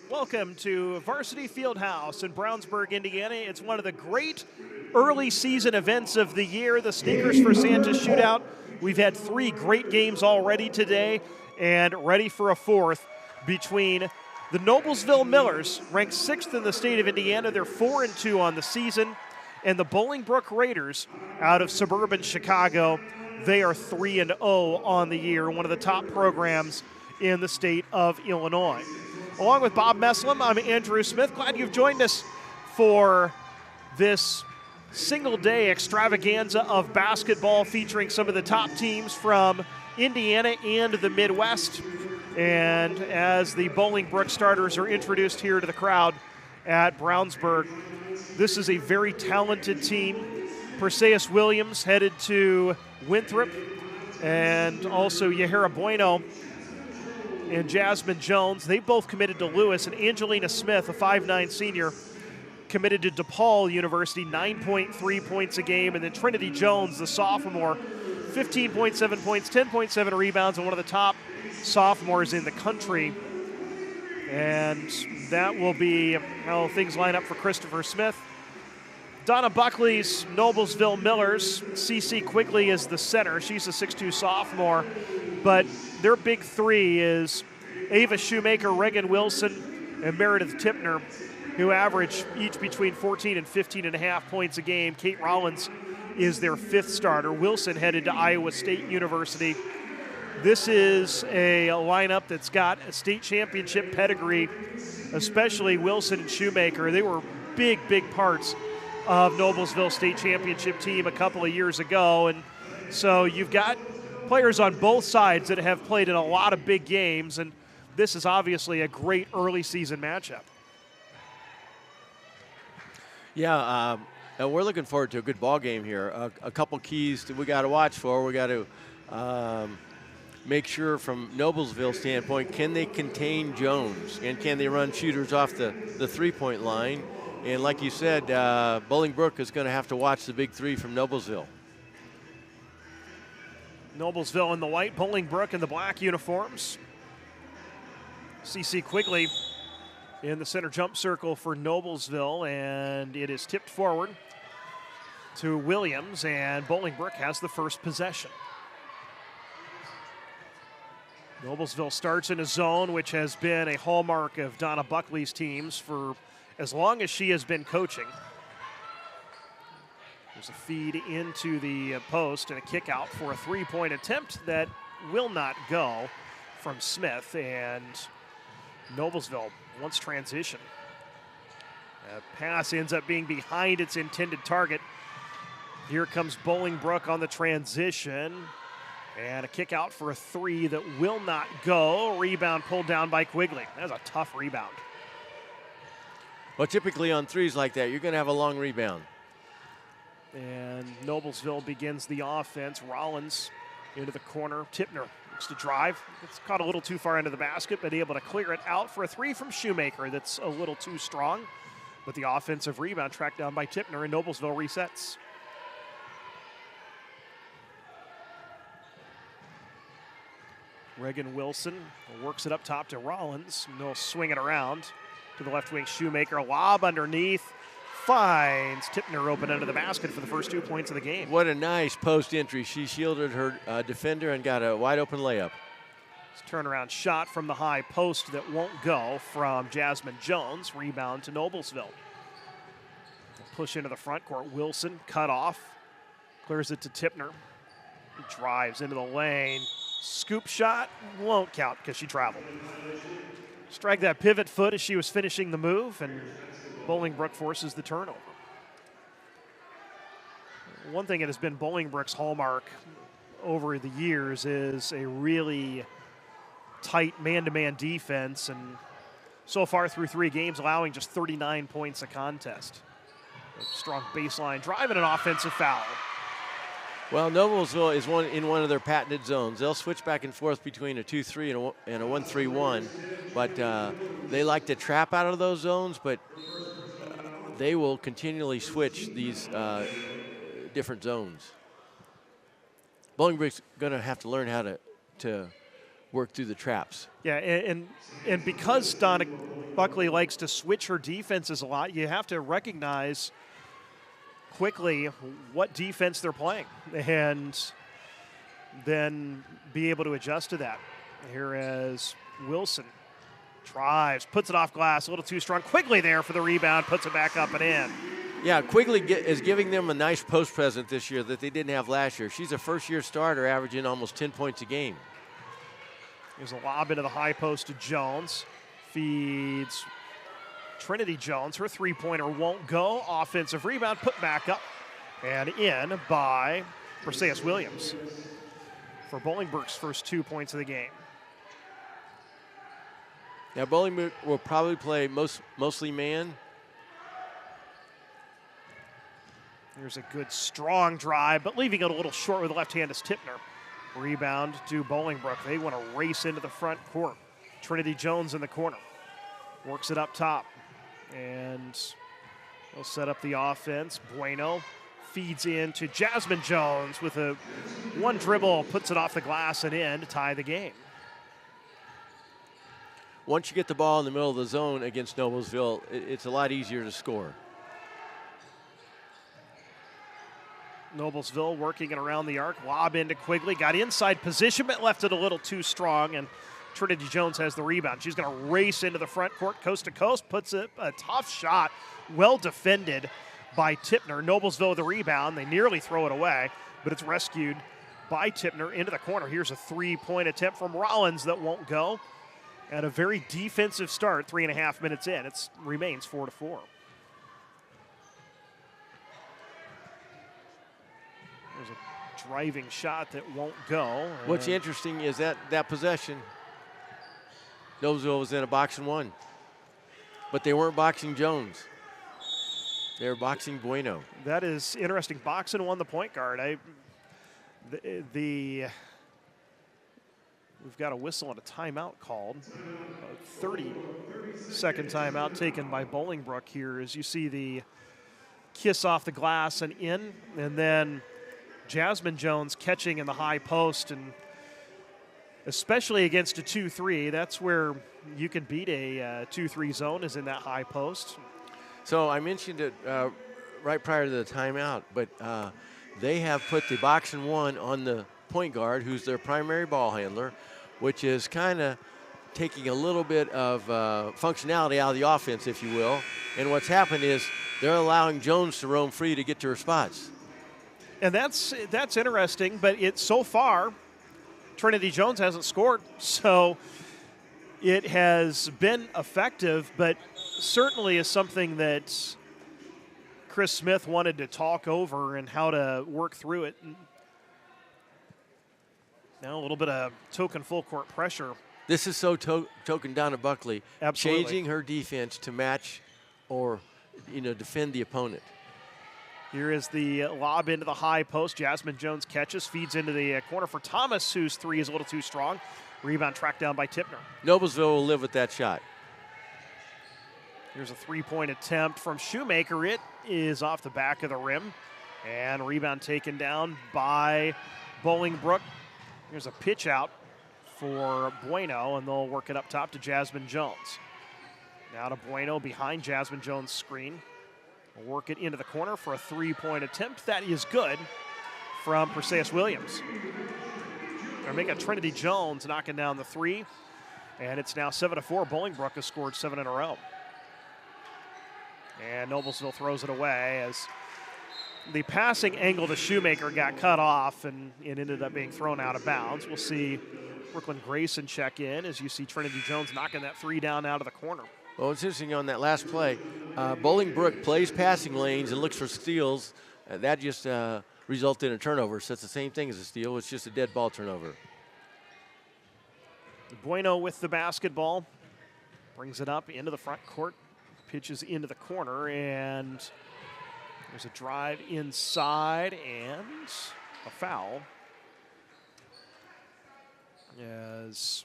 Welcome to Varsity Fieldhouse in Brownsburg, Indiana. It's one of the great early season events of the year, the Sneakers for Santa Shootout. We've had 3 great games already today and ready for a 4th between the Noblesville Millers, ranked 6th in the state of Indiana. They're 4-2 on the season. And the Bolingbrook Raiders out of suburban Chicago, they are 3-0 on the year, one of the top programs in the state of Illinois. Along with Bob Meslam, I'm Andrew Smith. Glad you've joined us for this single-day extravaganza of basketball featuring some of the top teams from Indiana and the Midwest. And as the Bolingbrook starters are introduced here to the crowd at Brownsburg, this is a very talented team. Perseus Williams headed to Winthrop, and also Yahira Bueno and Jasmine Jones. They both committed to Lewis, and Angelina Smith, a 5'9 senior, committed to DePaul University, 9.3 points a game. And then Trinity Jones, the sophomore, 15.7 points, 10.7 rebounds, and one of the top sophomores in the country. And that will be how things line up for Christopher Smith. Donna Buckley's Noblesville Millers, CeCe Quigley is the center. She's a 6'2 sophomore, but their big 3 is Ava Shoemaker, Reagan Wilson, and Meredith Tipner, who average each between 14 and 15.5 points a game. Kate Rollins is their 5th starter. Wilson headed to Iowa State University. This is a lineup that's got a state championship pedigree, especially Wilson and Shoemaker. They were big parts of Noblesville State Championship team a couple of years ago. And so you've got players on both sides that have played in a lot of big games, and this is obviously a great early season matchup. Yeah, we're looking forward to a good ball game here. A couple keys that we got to watch for. We got to make sure from Noblesville's standpoint, can they contain Jones, and can they run shooters off the 3-point line? And like you said, Bolingbrook is going to have to watch the big 3 from Noblesville. Noblesville in the white, Bolingbrook in the black uniforms. CeCe Quigley in the center jump circle for Noblesville, and it is tipped forward to Williams, and Bolingbrook has the first possession. Noblesville starts in a zone, which has been a hallmark of Donna Buckley's teams for as long as she has been coaching. There's a feed into the post and a kick out for a 3-point attempt that will not go from Smith, and Noblesville wants transition. That pass ends up being behind its intended target. Here comes Bolingbrook on the transition, and a kick out for a 3 that will not go. Rebound pulled down by Quigley. That was a tough rebound. Well, typically on 3s like that, you're going to have a long rebound. And Noblesville begins the offense. Rollins into the corner. Tipner looks to drive. It's caught a little too far into the basket, but able to clear it out for a 3 from Shoemaker. That's a little too strong. But the offensive rebound tracked down by Tipner, and Noblesville resets. Reagan Wilson works it up top to Rollins. And they'll swing it around to the left wing. Shoemaker, lob underneath. Finds Tipner open under the basket for the first 2 points of the game. What a nice post entry. She shielded her defender and got a wide open layup. It's a turnaround shot from the high post that won't go from Jasmine Jones. Rebound to Noblesville. Push into the front court. Wilson cut off. Clears it to Tipner. He drives into the lane. Scoop shot won't count because she traveled. Strike that pivot foot as she was finishing the move, and Bolingbrook forces the turnover. One thing that has been Bolingbrook's hallmark over the years is a really tight man-to-man defense, and so far through 3 games allowing just 39 points a contest. A strong baseline drive and an offensive foul. Well, Noblesville is in one of their patented zones. They'll switch back and forth between a 2-3 and a 1-3-1, but they like to trap out of those zones, but they will continually switch these different zones. Bolingbrook's going to have to learn how to work through the traps. Yeah, and because Donna Buckley likes to switch her defenses a lot, you have to recognize quickly what defense they're playing and then be able to adjust to that. Here as Wilson drives, puts it off glass, a little too strong. Quigley there for the rebound, puts it back up and in. Yeah, Quigley is giving them a nice post present this year that they didn't have last year. She's a first-year starter, averaging almost 10 points a game. Here's a lob into the high post to Jones. Feeds Trinity Jones. Her three-pointer won't go. Offensive rebound, put back up and in by Perseus Williams for Bolingbrook's first 2 points of the game. Now, Bolingbrook will probably play mostly man. Here's a good strong drive, but leaving it a little short with the left hand is Tipner. Rebound to Bolingbrook. They want to race into the front court. Trinity Jones in the corner. Works it up top. And they'll set up the offense. Bueno feeds in to Jasmine Jones with a one dribble, puts it off the glass and in to tie the game. Once you get the ball in the middle of the zone against Noblesville, it's a lot easier to score. Noblesville working it around the arc. Lob into Quigley. Got inside position, but left it a little too strong. And Trinity Jones has the rebound. She's going to race into the front court, coast to coast. Puts it a tough shot. Well defended by Tipner. Noblesville with the rebound. They nearly throw it away, but it's rescued by Tipner into the corner. Here's a three-point attempt from Rollins that won't go. And a very defensive start, 3.5 minutes in. It remains 4-4. There's a driving shot that won't go. What's interesting is that possession, Noblesville was in a box and one. But they weren't boxing Jones. They were boxing Bueno. That is interesting. Box and one, the point guard. We've got a whistle and a timeout called. A 30-second timeout taken by Bolingbrook here as you see the kiss off the glass and in. And then Jasmine Jones catching in the high post. And especially against a 2-3, that's where you can beat a 2-3 zone is in that high post. So I mentioned it right prior to the timeout, but they have put the box and one on the point guard, who's their primary ball handler, which is kind of taking a little bit of functionality out of the offense, if you will. And what's happened is they're allowing Jones to roam free to get to her spots. And that's interesting, but so far, Trinity Jones hasn't scored, so it has been effective, but certainly is something that Chris Smith wanted to talk over and how to work through it. Now a little bit of token full court pressure. This is so token Donna Buckley. Absolutely. Changing her defense to match or defend the opponent. Here is the lob into the high post. Jasmine Jones catches, feeds into the corner for Thomas, whose three is a little too strong. Rebound tracked down by Tipner. Noblesville will live with that shot. Here's a three-point attempt from Shoemaker. It is off the back of the rim. And rebound taken down by Bolingbrook. Here's a pitch out for Bueno, and they'll work it up top to Jasmine Jones. Now to Bueno behind Jasmine Jones' screen. We'll work it into the corner for a three-point attempt. That is good from Perseus Williams. They're making Trinity Jones knocking down the three. And it's now 7-4. Bolingbrook has scored 7 in a row. And Noblesville throws it away as the passing angle to Shoemaker got cut off and it ended up being thrown out of bounds. We'll see Brooklyn Grayson check in as you see Trinity Jones knocking that three down out of the corner. Well, it's interesting on that last play. Bolingbrook plays passing lanes and looks for steals. That just resulted in a turnover. So it's the same thing as a steal. It's just a dead ball turnover. Bueno with the basketball. Brings it up into the front court. Pitches into the corner, and there's a drive inside and a foul. As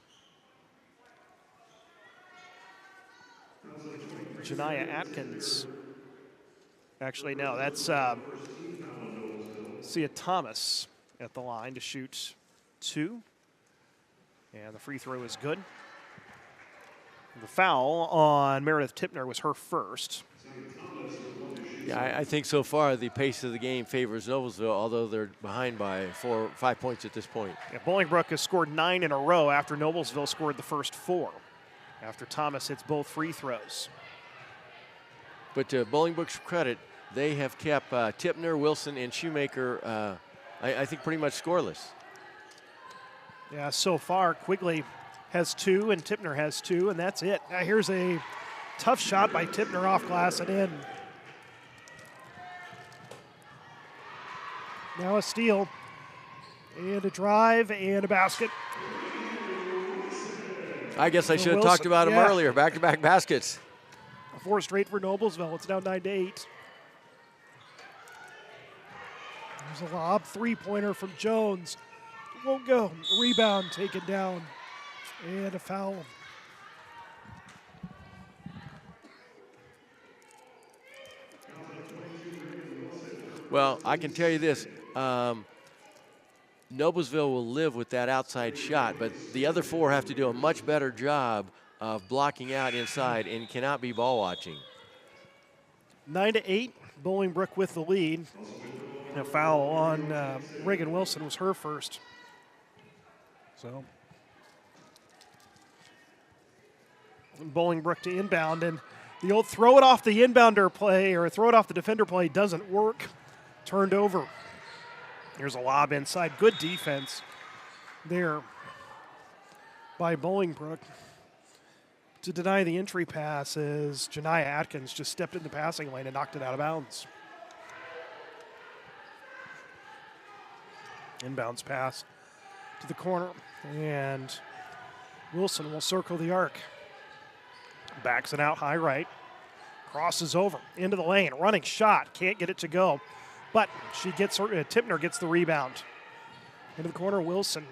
Janiyah Atkins, actually no, that's Sia Thomas at the line to shoot two. And the free throw is good. The foul on Meredith Tipner was her first. Yeah, I think so far the pace of the game favors Noblesville, although they're behind by 4 or 5 points at this point. Yeah, Bolingbrook has scored 9 in a row after Noblesville scored the first 4, after Thomas hits both free throws. But to Bolingbrook's credit, they have kept Tipner, Wilson, and Shoemaker, I think, pretty much scoreless. Yeah, so far, Quigley has 2 and Tipner has 2, and that's it. Now here's a tough shot by Tipner off glass and in. Now a steal, and a drive, and a basket. I guess I should have talked about them earlier, back-to-back baskets. 4 straight for Noblesville. It's now 9-8. There's a lob, three-pointer from Jones. Won't go. Rebound taken down, and a foul. Well, I can tell you this. Noblesville will live with that outside shot, but the other 4 have to do a much better job of blocking out inside and cannot be ball watching. 9-8, Bolingbrook with the lead. A foul on Reagan Wilson was her first. So Bolingbrook to inbound, and the old throw it off the inbounder play or throw it off the defender play doesn't work. Turned over. Here's a lob inside. Good defense there by Bolingbrook. To deny the entry pass as Janiah Atkins just stepped in the passing lane and knocked it out of bounds. Inbounds pass to the corner, and Wilson will circle the arc. Backs it out high right. Crosses over into the lane. Running shot. Can't get it to go. But she gets Tipner gets the rebound. Into the corner, Wilson.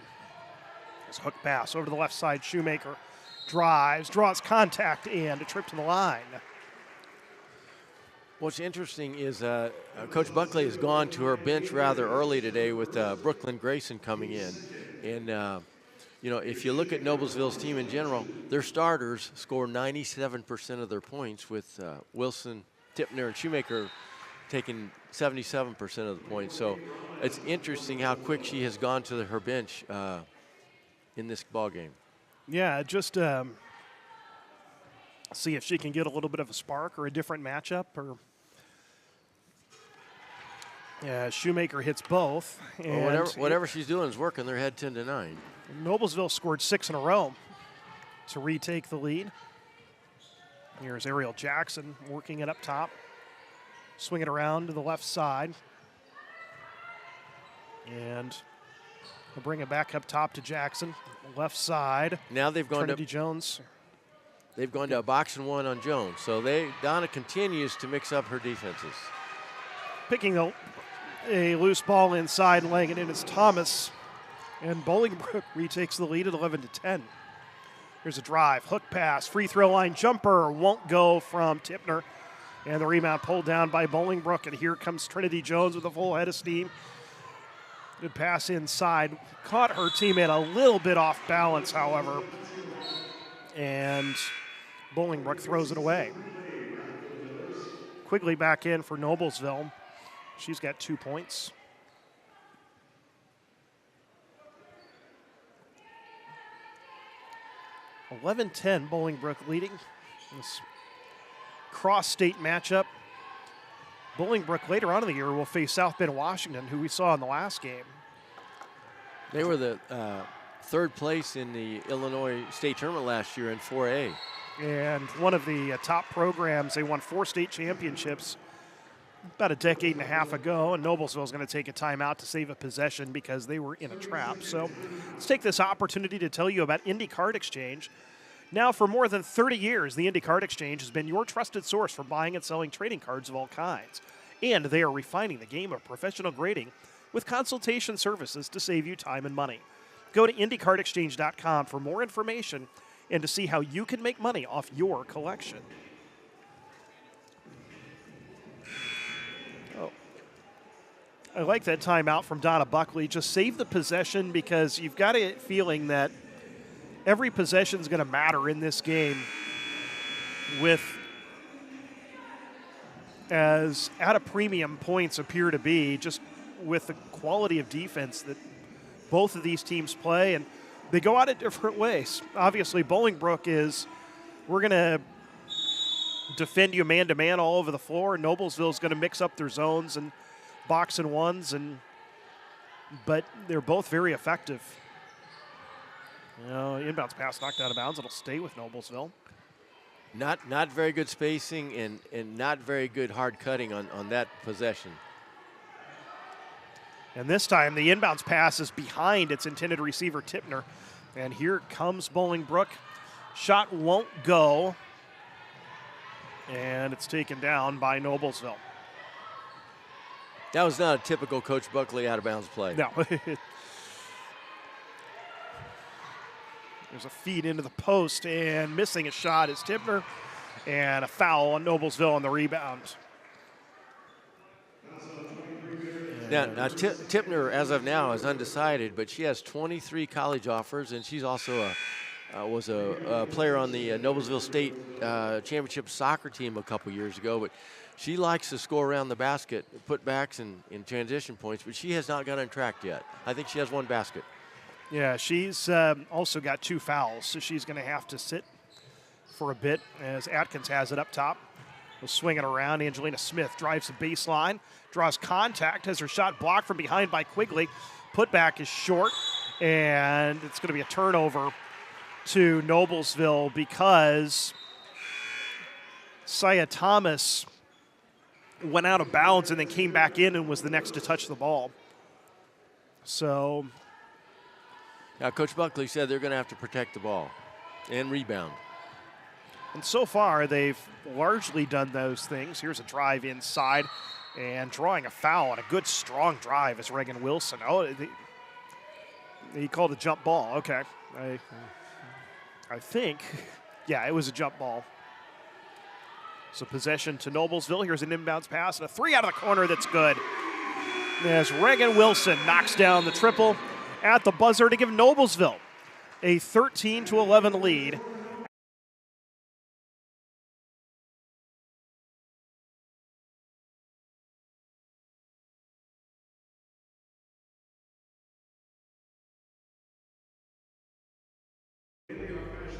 His hook pass over to the left side. Shoemaker drives, draws contact, and a trip to the line. What's interesting is Coach Buckley has gone to her bench rather early today with Brooklyn Grayson coming in. And, you know, if you look at Noblesville's team in general, their starters score 97% of their points with Wilson, Tipner, and Shoemaker taking 77% of the points. So it's interesting how quick she has gone to her bench in this ball game. Yeah, just see if she can get a little bit of a spark or a different matchup. Or yeah, Shoemaker hits both. And well, whatever she's doing is working. They're ahead 10-9. Noblesville scored 6 in a row to retake the lead. Here's Ariel Jackson working it up top. Swing it around to the left side. And we'll bring it back up top to Jackson. Left side. Now they've gone Trinity Jones. They've gone to a box and 1 on Jones. So Donna continues to mix up her defenses. Picking a loose ball inside, laying it in is Thomas. And Bolingbrook retakes the lead at 11-10. Here's a drive, hook pass, free throw line jumper. Won't go from Tipner. And the rebound pulled down by Bolingbrook. And here comes Trinity Jones with a full head of steam. Good pass inside. Caught her teammate a little bit off balance, however. And Bolingbrook throws it away. Quigley back in for Noblesville. She's got 2 points. (11-10) Bolingbrook leading this cross-state matchup. Bolingbrook later on in the year will face South Bend, Washington, who we saw in the last game. They were the third place in the Illinois State Tournament last year in 4A. And one of the top programs. They won 4 state championships about a decade and a half ago, and Noblesville is going to take a timeout to save a possession because they were in a trap. So let's take this opportunity to tell you about Indy Card Exchange. Now, for more than 30 years, the Indy Card Exchange has been your trusted source for buying and selling trading cards of all kinds. And they are refining the game of professional grading with consultation services to save you time and money. Go to IndyCardExchange.com for more information and to see how you can make money off your collection. I like that timeout from Donna Buckley. Just save the possession because you've got a feeling that every possession is going to matter in this game, with as at a premium points appear to be, just with the quality of defense that both of these teams play, and they go out in different ways. Obviously, Bolingbrook is, we're going to defend you man-to-man all over the floor, and Noblesville is going to mix up their zones and box and ones, but they're both very effective. Inbounds pass knocked out of bounds. It'll stay with Noblesville. Not very good spacing and not very good hard cutting on that possession. And this time the inbounds pass is behind its intended receiver, Tipner. And here comes Bolingbrook. Shot won't go. And it's taken down by Noblesville. That was not a typical Coach Buckley out of bounds play. No. There's a feed into the post, and missing a shot is Tipner, and a foul on Noblesville on the rebound. Now Tipner, as of now, is undecided, but she has 23 college offers, and she's also was a player on the Noblesville State Championship soccer team a couple years ago. But she likes to score around the basket, putbacks and transition points, but she has not got on track yet. I think she has one basket. Yeah, she's also got 2 fouls, so she's going to have to sit for a bit as Atkins has it up top. We'll swing it around. Angelina Smith drives the baseline, draws contact, has her shot blocked from behind by Quigley. Putback is short, and it's going to be a turnover to Noblesville because Saya Thomas went out of bounds and then came back in and was the next to touch the ball. So now, Coach Buckley said they're going to have to protect the ball and rebound. And so far, they've largely done those things. Here's a drive inside and drawing a foul, and a good, strong drive is Reagan Wilson. Oh, he called a jump ball. Okay. I think, yeah, it was a jump ball. So possession to Noblesville. Here's an inbounds pass, and a 3 out of the corner that's good. As Reagan Wilson knocks down the triple at the buzzer to give Noblesville a 13-11 lead.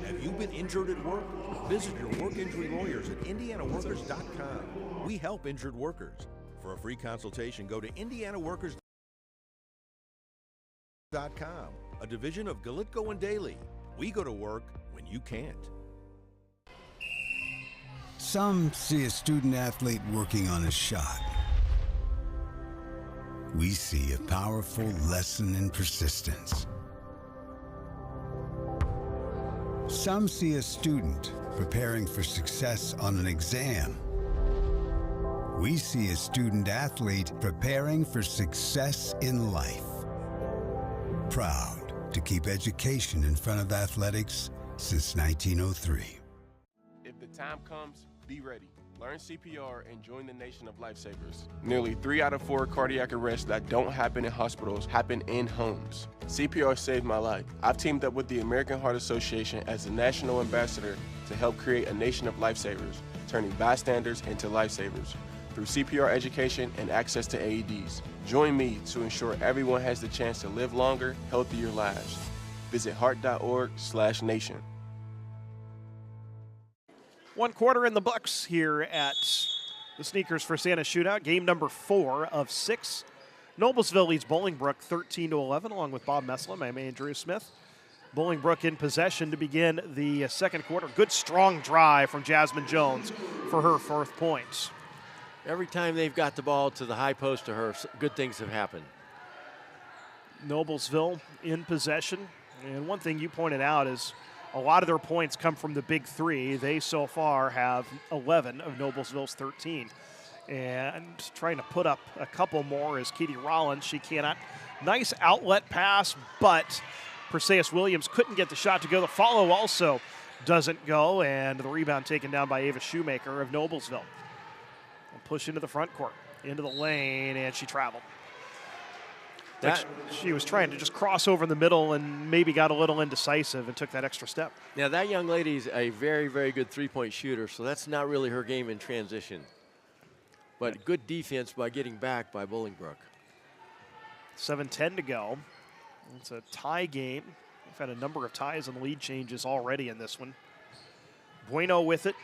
Have you been injured at work? Visit your work injury lawyers at indianaworkers.com. We help injured workers. For a free consultation, go to indianaworkers.com, a division of Galitko and Daly. We go to work when you can't. Some see a student athlete working on a shot. We see a powerful lesson in persistence. Some see a student preparing for success on an exam. We see a student athlete preparing for success in life. Proud to keep education in front of athletics since 1903. If the time comes, be ready. Learn CPR and join the nation of lifesavers. Nearly 3 out of 4 cardiac arrests that don't happen in hospitals happen in homes. CPR saved my life. I've teamed up with the American Heart Association as the national ambassador to help create a nation of lifesavers, turning bystanders into lifesavers through CPR education and access to AEDs. Join me to ensure everyone has the chance to live longer, healthier lives. Visit heart.org/nation. 1 quarter in the books here at the Sneakers for Santa Shootout. Game number 4 of 6. Noblesville leads Bolingbrook 13-11, along with Bob Messlem. I'm Andrew Smith. Bolingbrook in possession to begin the second quarter. Good, strong drive from Jasmine Jones for her 4th point. Every time they've got the ball to the high post to her, good things have happened. Noblesville in possession. And one thing you pointed out is a lot of their points come from the big 3. They so far have 11 of Noblesville's 13. And trying to put up a couple more is Katie Rollins. She cannot. Nice outlet pass, but Perseus Williams couldn't get the shot to go. The follow also doesn't go, and the rebound taken down by Ava Shoemaker of Noblesville. Push into the front court, into the lane, and she traveled. Like she was trying to just cross over in the middle and maybe got a little indecisive and took that extra step. Now, that young lady's a very, very good three-point shooter, so that's not really her game in transition. But good defense by getting back by Bolingbrook. 7:10 to go. It's a tie game. We've had a number of ties and lead changes already in this one. Bueno with it.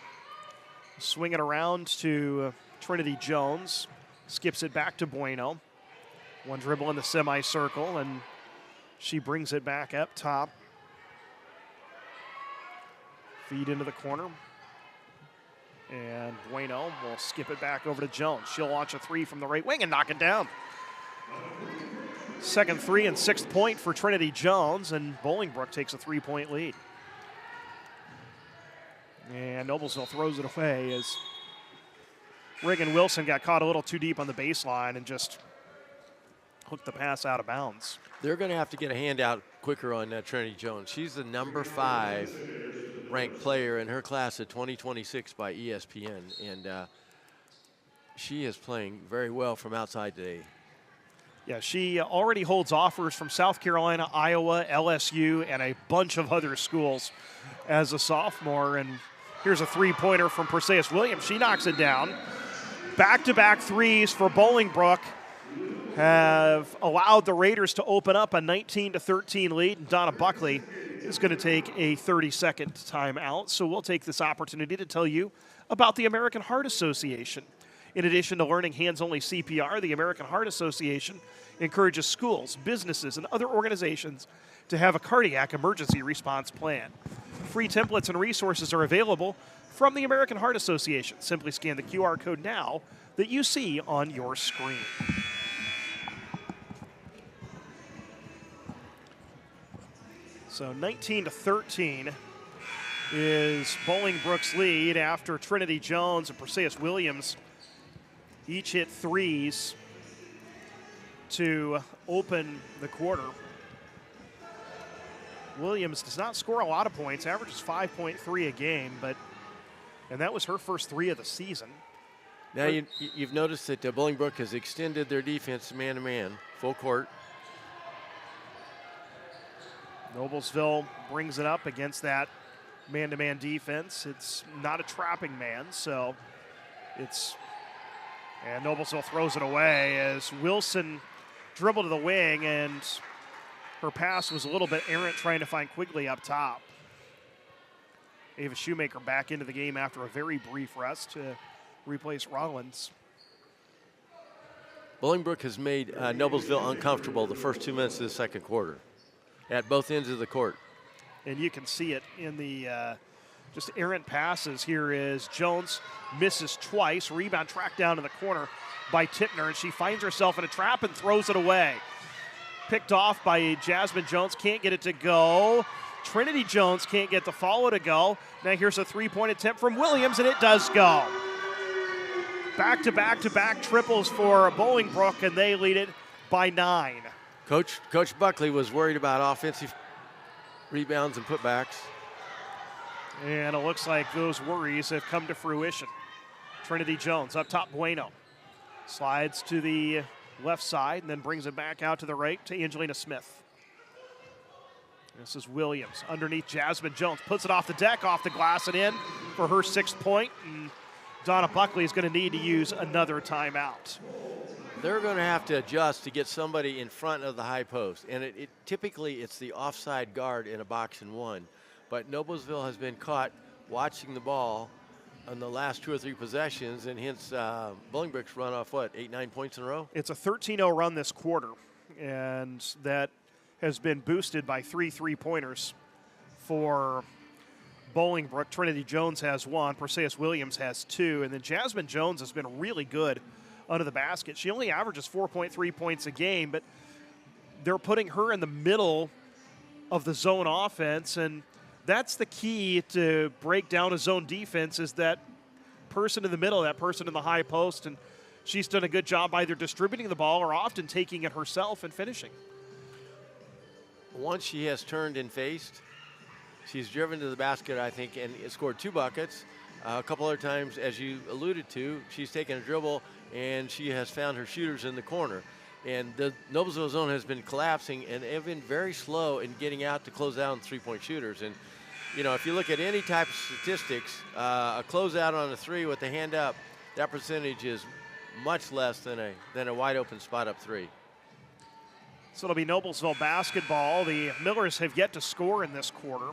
Swing it around to Trinity Jones. Skips it back to Bueno. One dribble in the semicircle, and she brings it back up top. Feed into the corner. And Bueno will skip it back over to Jones. She'll launch a three from the right wing and knock it down. Second three and 6th point for Trinity Jones, and Bolingbrook takes a 3-point lead. And Noblesville throws it away as Reagan Wilson got caught a little too deep on the baseline and just hooked the pass out of bounds. They're going to have to get a handout quicker on Trinity Jones. She's the number 5 ranked player in her class of 2026 by ESPN, and she is playing very well from outside today. Yeah, she already holds offers from South Carolina, Iowa, LSU, and a bunch of other schools as a sophomore. And here's a three-pointer from Perseus Williams. She knocks it down. Back-to-back threes for Bolingbrook have allowed the Raiders to open up a 19-13 lead. And Donna Buckley is going to take a 30-second timeout. So we'll take this opportunity to tell you about the American Heart Association. In addition to learning hands-only CPR, the American Heart Association encourages schools, businesses, and other organizations to have a cardiac emergency response plan. Free templates and resources are available from the American Heart Association. Simply scan the QR code now that you see on your screen. So 19-13 is Bolingbrook's lead after Trinity Jones and Perseus Williams each hit threes to open the quarter. Williams does not score a lot of points, averages 5.3 a game, and that was her first 3 of the season. Now you've noticed that Bolingbrook has extended their defense man-to-man, full court. Noblesville brings it up against that man-to-man defense. It's not a trapping man, so and Noblesville throws it away as Wilson dribbled to the wing, and her pass was a little bit errant trying to find Quigley up top. Ava Shoemaker back into the game after a very brief rest to replace Rollins. Bolingbrook has made Noblesville uncomfortable the first 2 minutes of the second quarter at both ends of the court. And you can see it in the just errant passes. Here is Jones, misses twice. Rebound tracked down in the corner by Tippner, and she finds herself in a trap and throws it away. Picked off by Jasmine Jones, can't get it to go. Trinity Jones can't get the follow to go. Now here's a three-point attempt from Williams, and it does go. Back-to-back-to-back triples for Bolingbrook, and they lead it by 9. Coach Buckley was worried about offensive rebounds and putbacks. And it looks like those worries have come to fruition. Trinity Jones up top, Bueno. Slides to the left side and then brings it back out to the right to Angelina Smith. This is Williams underneath Jasmine Jones. Puts it off the deck, off the glass and in for her 6th point. And Donna Buckley is going to need to use another timeout. They're going to have to adjust to get somebody in front of the high post. And typically it's the offside guard in a box and one. But Noblesville has been caught watching the ball on the last 2 or 3 possessions, and hence Bolingbrook's run off, 8-9 points in a row? It's a 13-0 run this quarter, and that has been boosted by 3 3-pointers for Bolingbrook. Trinity Jones has 1, Perseus Williams has 2, and then Jasmine Jones has been really good under the basket. She only averages 4.3 points a game, but they're putting her in the middle of the zone offense, and that's the key to break down a zone defense, is that person in the middle, that person in the high post, and she's done a good job either distributing the ball or often taking it herself and finishing. Once she has turned and faced, she's driven to the basket, I think, and scored 2 buckets. A couple other times, as you alluded to, she's taken a dribble, and she has found her shooters in the corner. And the Noblesville zone has been collapsing, and they've been very slow in getting out to close down three-point shooters. And, you know, if you look at any type of statistics, a closeout on a three with the hand up, that percentage is much less than a wide-open spot-up three. So it'll be Noblesville basketball. The Millers have yet to score in this quarter,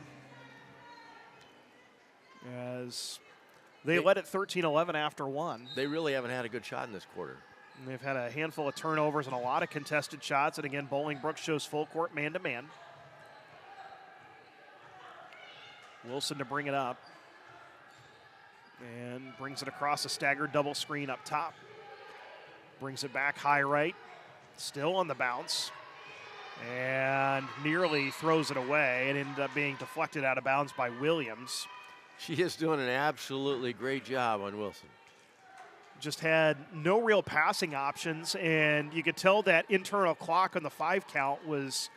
as they led at 13-11 after one. They really haven't had a good shot in this quarter. And they've had a handful of turnovers and a lot of contested shots. And again, Bolingbrook shows full court man-to-man. Wilson to bring it up. And brings it across a staggered double screen up top. Brings it back high right. Still on the bounce. And nearly throws it away. It ended up being deflected out of bounds by Williams. She is doing an absolutely great job on Wilson. Just had no real passing options, and you could tell that internal clock on the 5 count was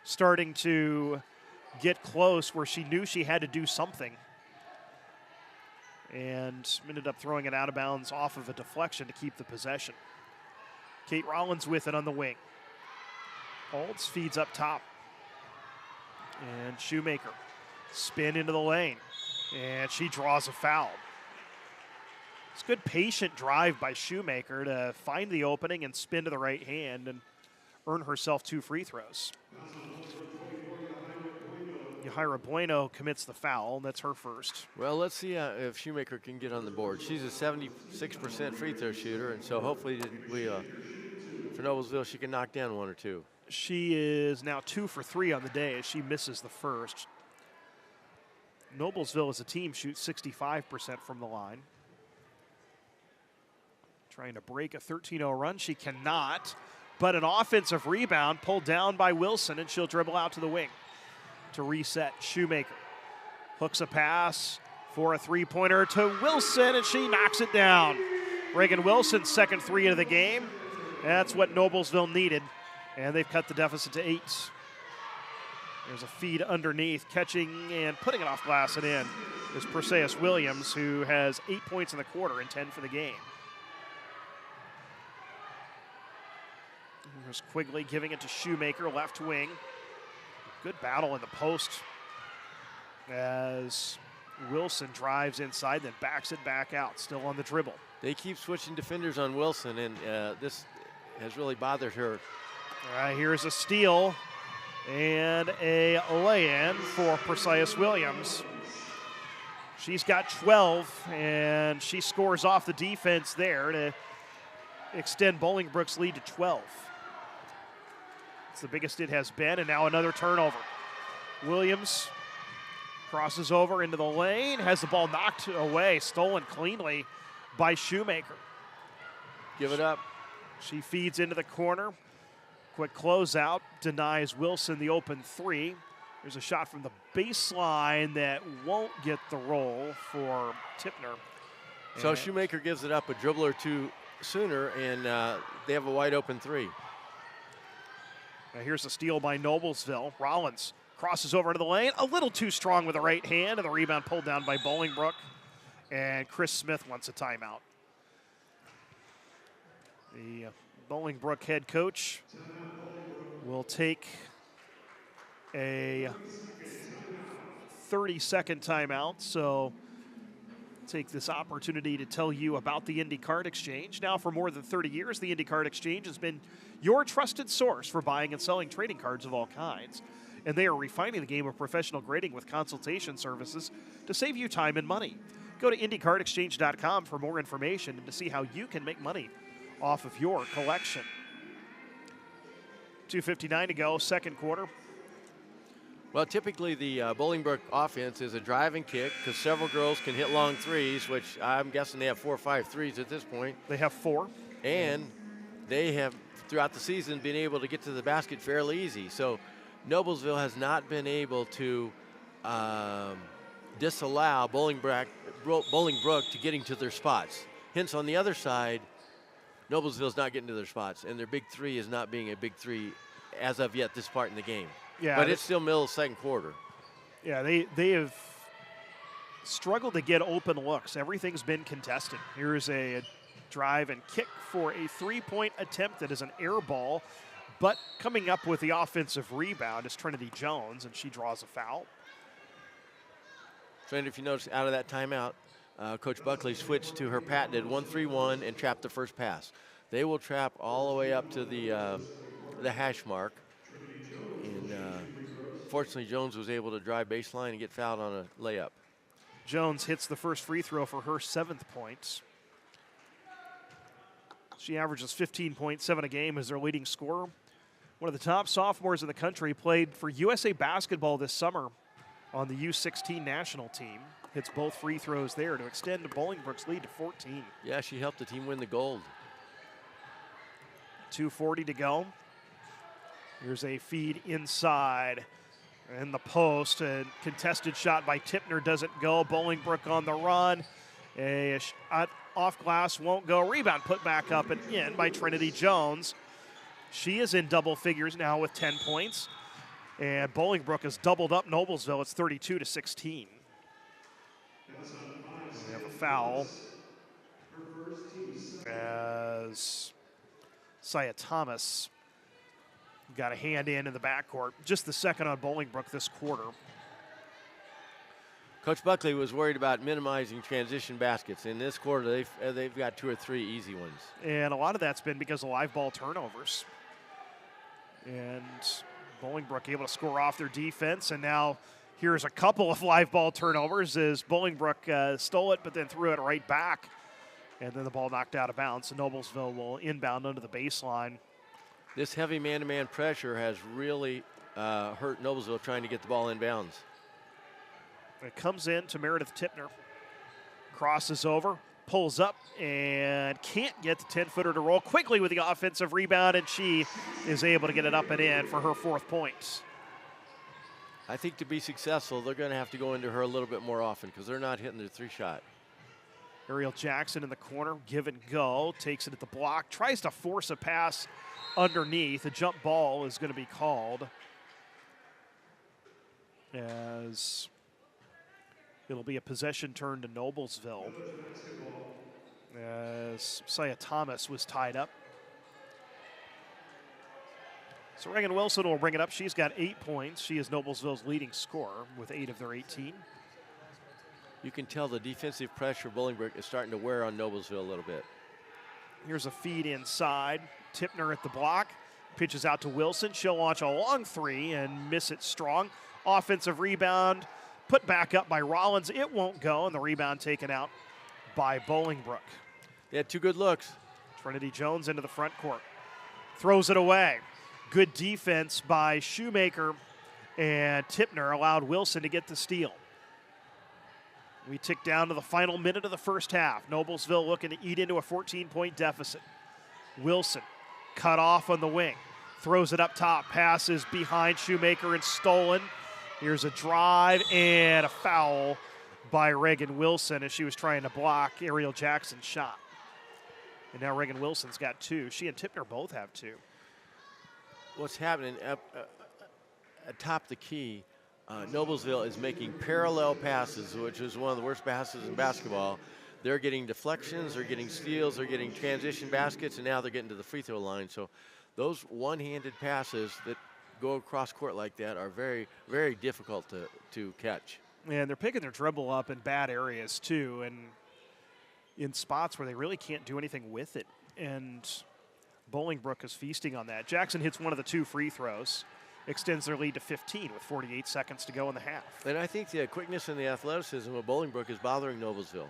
starting to get close, where she knew she had to do something. And ended up throwing it out of bounds off of a deflection to keep the possession. Kate Rollins with it on the wing. Holds, feeds up top. And Shoemaker. Spin into the lane. And she draws a foul. It's a good patient drive by Shoemaker to find the opening and spin to the right hand and earn herself 2 free throws. Yahaira Bueno commits the foul. That's her first. Well, let's see if Shoemaker can get on the board. She's a 76% free throw shooter, and so hopefully for Noblesville, she can knock down 1 or 2. She is now 2 for 3 on the day as she misses the first. Noblesville as a team shoots 65% from the line. Trying to break a 13-0 run. She cannot, but an offensive rebound pulled down by Wilson, and she'll dribble out to the wing to reset. Shoemaker hooks a pass for a three-pointer to Wilson, and she knocks it down. Reagan Wilson's second 3 of the game. That's what Noblesville needed, and they've cut the deficit to 8. There's a feed underneath, catching and putting it off glass and in is Perseus Williams, who has 8 points in the quarter and 10 for the game. Here's Quigley giving it to Shoemaker, left wing. Good battle in the post as Wilson drives inside, then backs it back out, still on the dribble. They keep switching defenders on Wilson, and this has really bothered her. All right, here's a steal and a lay-in for Perseus Williams. She's got 12, and she scores off the defense there to extend Bolingbrook's lead to 12. It's the biggest it has been, and now another turnover. Williams crosses over into the lane, has the ball knocked away, stolen cleanly by Shoemaker. Give it up. She feeds into the corner. Quick closeout, denies Wilson the open 3. There's a shot from the baseline that won't get the roll for Tipner. So Shoemaker gives it up a dribble or 2 sooner, and they have a wide open 3. Now here's a steal by Noblesville. Rollins crosses over into the lane, a little too strong with the right hand, and the rebound pulled down by Bolingbrook. And Chris Smith wants a timeout. The Bolingbrook head coach will take a 30-second timeout. So take this opportunity to tell you about the Indy Card Exchange. Now, for more than 30 years, the Indy Card Exchange has been your trusted source for buying and selling trading cards of all kinds. And they are refining the game of professional grading with consultation services to save you time and money. Go to IndyCardExchange.com for more information and to see how you can make money off of your collection. 2:59 to go, second quarter. Well, typically the Bolingbrook offense is a drive and kick because several girls can hit long threes, which I'm guessing they have 4 or 5 threes at this point. They have 4. And they have, throughout the season, been able to get to the basket fairly easy. So Noblesville has not been able to disallow Bolingbrook to getting to their spots. Hence, on the other side, Noblesville's not getting to their spots, and their big 3 is not being a big 3 as of yet this part in the game. Yeah, but it's still middle of second quarter. Yeah, they have struggled to get open looks. Everything's been contested. Here's a drive and kick for a three-point attempt that is an air ball. But coming up with the offensive rebound is Trinity Jones, and she draws a foul. Trent, if you notice, out of that timeout, Coach Buckley switched to her patented 1-3-1 and trapped the first pass. They will trap all the way up to the hash mark. And fortunately, Jones was able to drive baseline and get fouled on a layup. Jones hits the first free throw for her 7th point. She averages 15.7 a game as their leading scorer. One of the top sophomores in the country, played for USA Basketball this summer on the U16 national team. Hits both free throws there to extend Bolingbrook's lead to 14. Yeah, she helped the team win the gold. 2:40 to go. Here's a feed inside. In the post, a contested shot by Tipner doesn't go. Bolingbrook on the run. A shot off glass won't go. Rebound put back up and in by Trinity Jones. She is in double figures now with 10 points. And Bolingbrook has doubled up Noblesville. It's 32-16. We have a foul as Saya Thomas got a hand in the backcourt. Just the second on Bolingbrook this quarter. Coach Buckley was worried about minimizing transition baskets. In this quarter, they've got 2 or 3 easy ones. And a lot of that's been because of live ball turnovers. And Bolingbrook able to score off their defense. And now here's a couple of live ball turnovers as Bolingbrook stole it but then threw it right back. And then the ball knocked out of bounds. So Noblesville will inbound under the baseline. This heavy man-to-man pressure has really hurt Noblesville trying to get the ball in bounds. It comes in to Meredith Tipner. Crosses over, pulls up, and can't get the 10-footer to roll quickly with the offensive rebound, and she is able to get it up and in for her 4th point. I think to be successful, they're going to have to go into her a little bit more often because they're not hitting their 3-shot. Ariel Jackson in the corner, give and go, takes it at the block, tries to force a pass underneath. A jump ball is going to be called as it'll be a possession turn to Noblesville as Saya Thomas was tied up. So Reagan Wilson will bring it up. She's got 8 points. She is Noblesville's leading scorer with 8 of their 18. You can tell the defensive pressure Bolingbrook is starting to wear on Noblesville a little bit. Here's a feed inside. Tipner at the block. Pitches out to Wilson. She'll launch a long 3 and miss it strong. Offensive rebound put back up by Rollins. It won't go, and the rebound taken out by Bolingbrook. They had 2 good looks. Trinity Jones into the front court. Throws it away. Good defense by Shoemaker, and Tipner allowed Wilson to get the steal. We tick down to the final minute of the first half. Noblesville looking to eat into a 14-point deficit. Wilson cut off on the wing. Throws it up top. Passes behind Shoemaker and stolen. Here's a drive and a foul by Reagan Wilson as she was trying to block Ariel Jackson's shot. And now Reagan Wilson's got 2. She and Tipner both have 2. What's happening atop the key, Noblesville is making parallel passes, which is one of the worst passes in basketball. They're getting deflections, they're getting steals, they're getting transition baskets, and now they're getting to the free throw line. So those one-handed passes that go across court like that are very, very difficult to catch. And they're picking their dribble up in bad areas too, and in spots where they really can't do anything with it. And Bolingbrook is feasting on that. Jackson hits one of the 2 free throws, extends their lead to 15 with 48 seconds to go in the half. And I think the quickness and the athleticism of Bolingbrook is bothering Noblesville.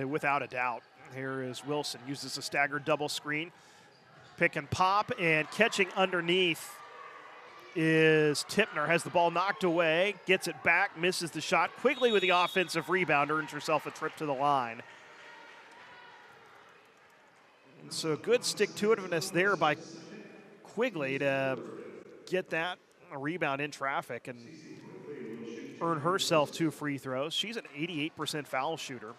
Without a doubt. Here is Wilson, uses a staggered double screen. Pick and pop, and catching underneath is Tipner. Has the ball knocked away, gets it back, misses the shot. Quigley with the offensive rebound, earns herself a trip to the line. And so good stick-to-itiveness there by Quigley to get that rebound in traffic and earn herself 2 free throws. She's an 88% foul shooter.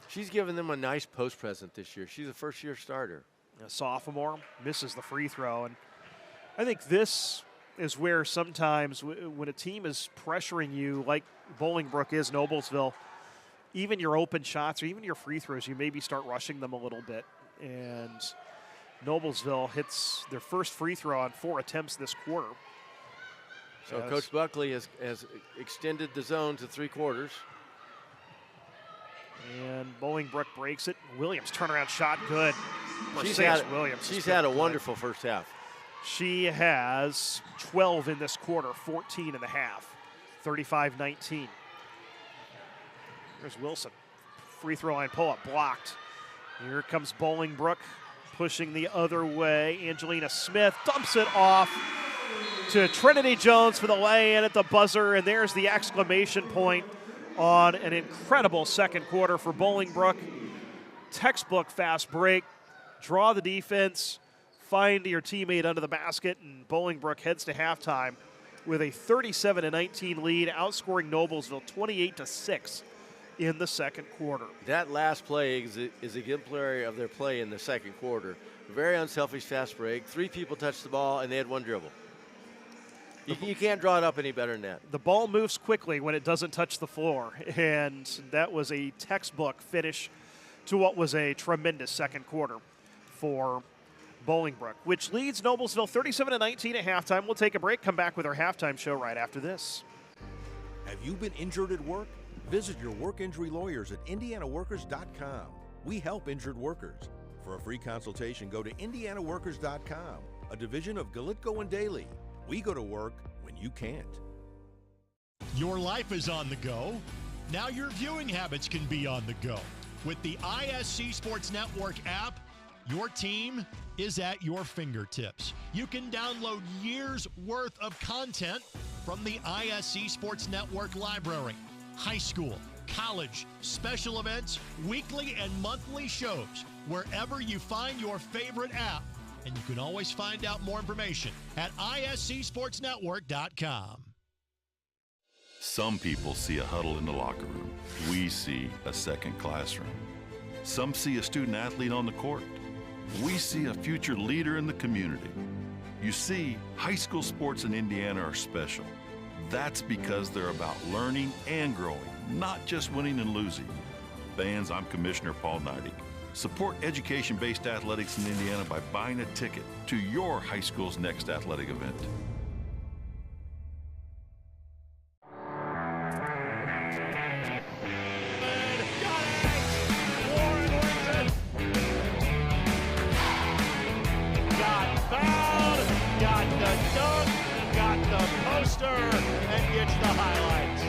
She's given them a nice post present this year. She's a first-year starter. A sophomore, misses the free throw. And I think this is where sometimes when a team is pressuring you like Bolingbrook is Noblesville, even your open shots or even your free throws, you maybe start rushing them a little bit. and Noblesville hits their first free throw on 4 attempts this quarter. So Coach Buckley has extended the zone to 3 quarters. And Bolingbrook breaks it. Williams turnaround shot, good. She's had a wonderful first half. She has 12 in this quarter, 14 in the half, 35-19. Here's Wilson. Free throw line pull-up blocked. Here comes Bolingbrook pushing the other way. Angelina Smith dumps it off to Trinity Jones for the lay-in at the buzzer, and there's the exclamation point on an incredible second quarter for Bolingbrook. Textbook fast break, draw the defense, find your teammate under the basket, and Bolingbrook heads to halftime with a 37-19 lead, outscoring Noblesville 28-6 in the second quarter. That last play is exemplary of their play in the second quarter. Very unselfish fast break. 3 people touched the ball, and they had 1 dribble. You can't draw it up any better than that. The ball moves quickly when it doesn't touch the floor, and that was a textbook finish to what was a tremendous second quarter for Bolingbrook, which leads Noblesville 37-19 at halftime. We'll take a break, come back with our halftime show right after this. Have you been injured at work? Visit your work injury lawyers at indianaworkers.com. We help injured workers. For a free consultation, go to indianaworkers.com, a division of Galitko and Daly. We go to work when you can't. Your life is on the go. Now your viewing habits can be on the go. With the ISC Sports Network app, your team is at your fingertips. You can download years' worth of content from the ISC Sports Network library. High school, college, special events, weekly and monthly shows, wherever you find your favorite app. And you can always find out more information at iscsportsnetwork.com. Some people see a huddle in the locker room. We see a second classroom. Some see a student athlete on the court. We see a future leader in the community. You see, high school sports in Indiana are special. That's because they're about learning and growing, not just winning and losing. Fans, I'm Commissioner Paul Neidig. Support education-based athletics in Indiana by buying a ticket to your high school's next athletic event. Got fouled, got the dunk, got the poster, and gets the highlights.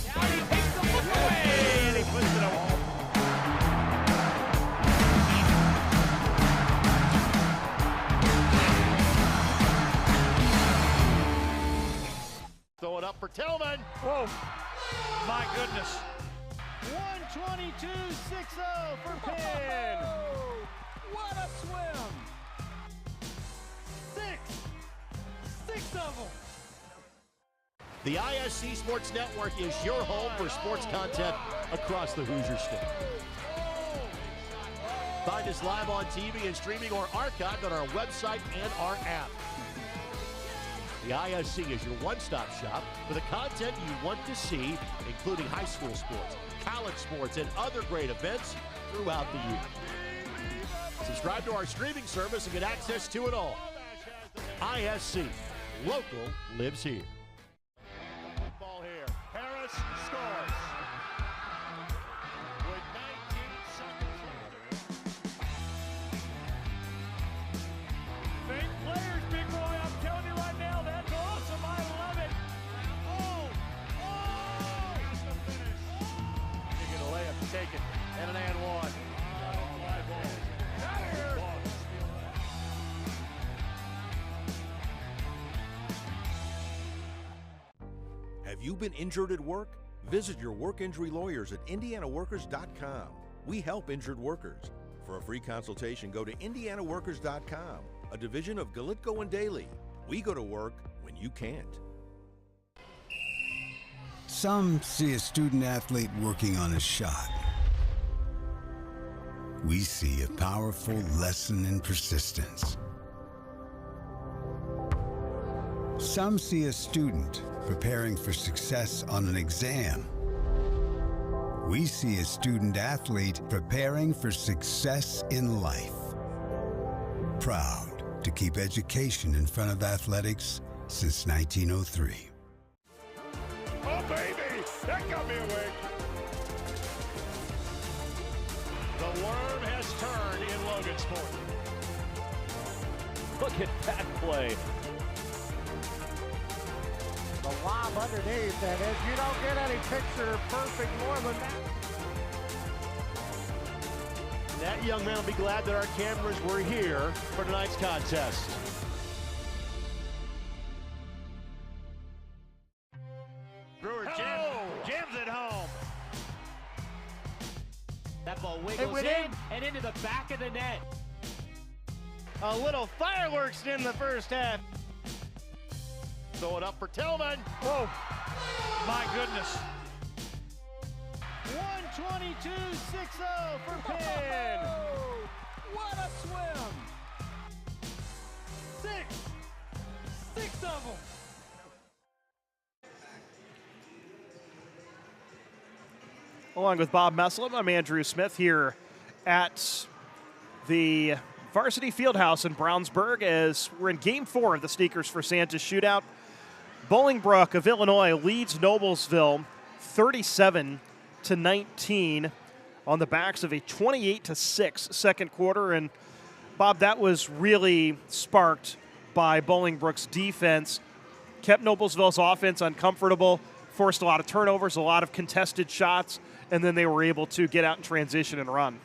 Now he takes the look away, and he puts it away. Throw it up for Tillman. Whoa, my goodness. 122-6-0 for Penn. What a swim. 6 of them. The ISC Sports Network is your home for sports content across the Hoosier State. Find us live on TV and streaming or archived on our website and our app. The ISC is your one-stop shop for the content you want to see, including high school sports, college sports, and other great events throughout the year. Subscribe to our streaming service and get access to it all. ISC, local lives here. Ball here. Harris scores. With 19 seconds left. Fake players, big boy. I'm telling you right now, that's awesome. I love it. Oh! That's the finish. You get a layup, take it, and an and one. Have you been injured at work? Visit your work injury lawyers at indianaworkers.com. We help injured workers. For a free consultation, go to indianaworkers.com, a division of Galitko and Daly. We go to work when you can't. Some see a student athlete working on a shot. We see a powerful lesson in persistence. Some see a student preparing for success on an exam. we see a student athlete preparing for success in life. Proud to keep education in front of athletics since 1903. Oh, baby! That got me awake. The worm has turned in Logansport. Look at that play. The lob underneath, and if you don't get any picture perfect more than that. That young man will be glad that our cameras were here for tonight's contest. Brewer jams it home. That ball wiggles It went in. and into the back of the net. A little fireworks in the first half. Throw it up for Tillman. Whoa, my goodness. 122.60 for Penn. What a swim. Six of them. Along with Bob Messelim, I'm Andrew Smith here at the Varsity Fieldhouse in Brownsburg as we're in Game 4 of the Sneakers for Santa Shootout. Bolingbrook of Illinois leads Noblesville 37-19 on the backs of a 28-6 second quarter. And Bob, that was really sparked by Bolingbrook's defense. Kept Noblesville's offense uncomfortable, forced a lot of turnovers, a lot of contested shots, and then they were able to get out in transition and run.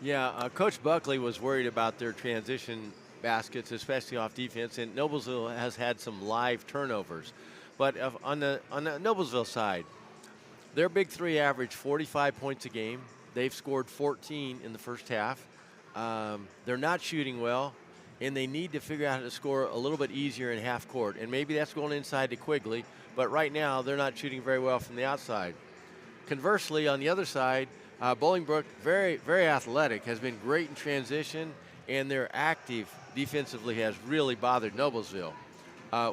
Yeah, Coach Buckley was worried about their transition baskets, especially off defense, and Noblesville has had some live turnovers. But on the Noblesville side, their big three average 45 points a game. They've scored 14 in the first half. They're not shooting well, and they need to figure out how to score a little bit easier in half court. And maybe that's going inside to Quigley, but right now they're not shooting very well from the outside. Conversely, on the other side, Bolingbrook, very, very athletic, has been great in transition, and their active defensively has really bothered Noblesville.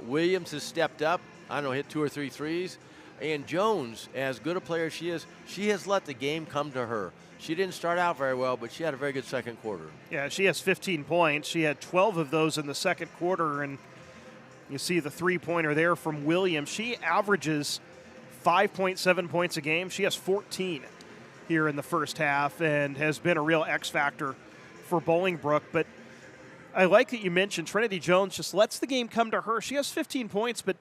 Williams has stepped up, I don't know, hit 2 or 3 threes. And Jones, as good a player as she is, she has let the game come to her. She didn't start out very well, but she had a very good second quarter. Yeah, she has 15 points. She had 12 of those in the second quarter, and you see the three-pointer there from Williams. She averages 5.7 points a game. She has 14 here in the first half and has been a real X factor for Bolingbrook. But I like that you mentioned Trinity Jones just lets the game come to her. She has 15 points, but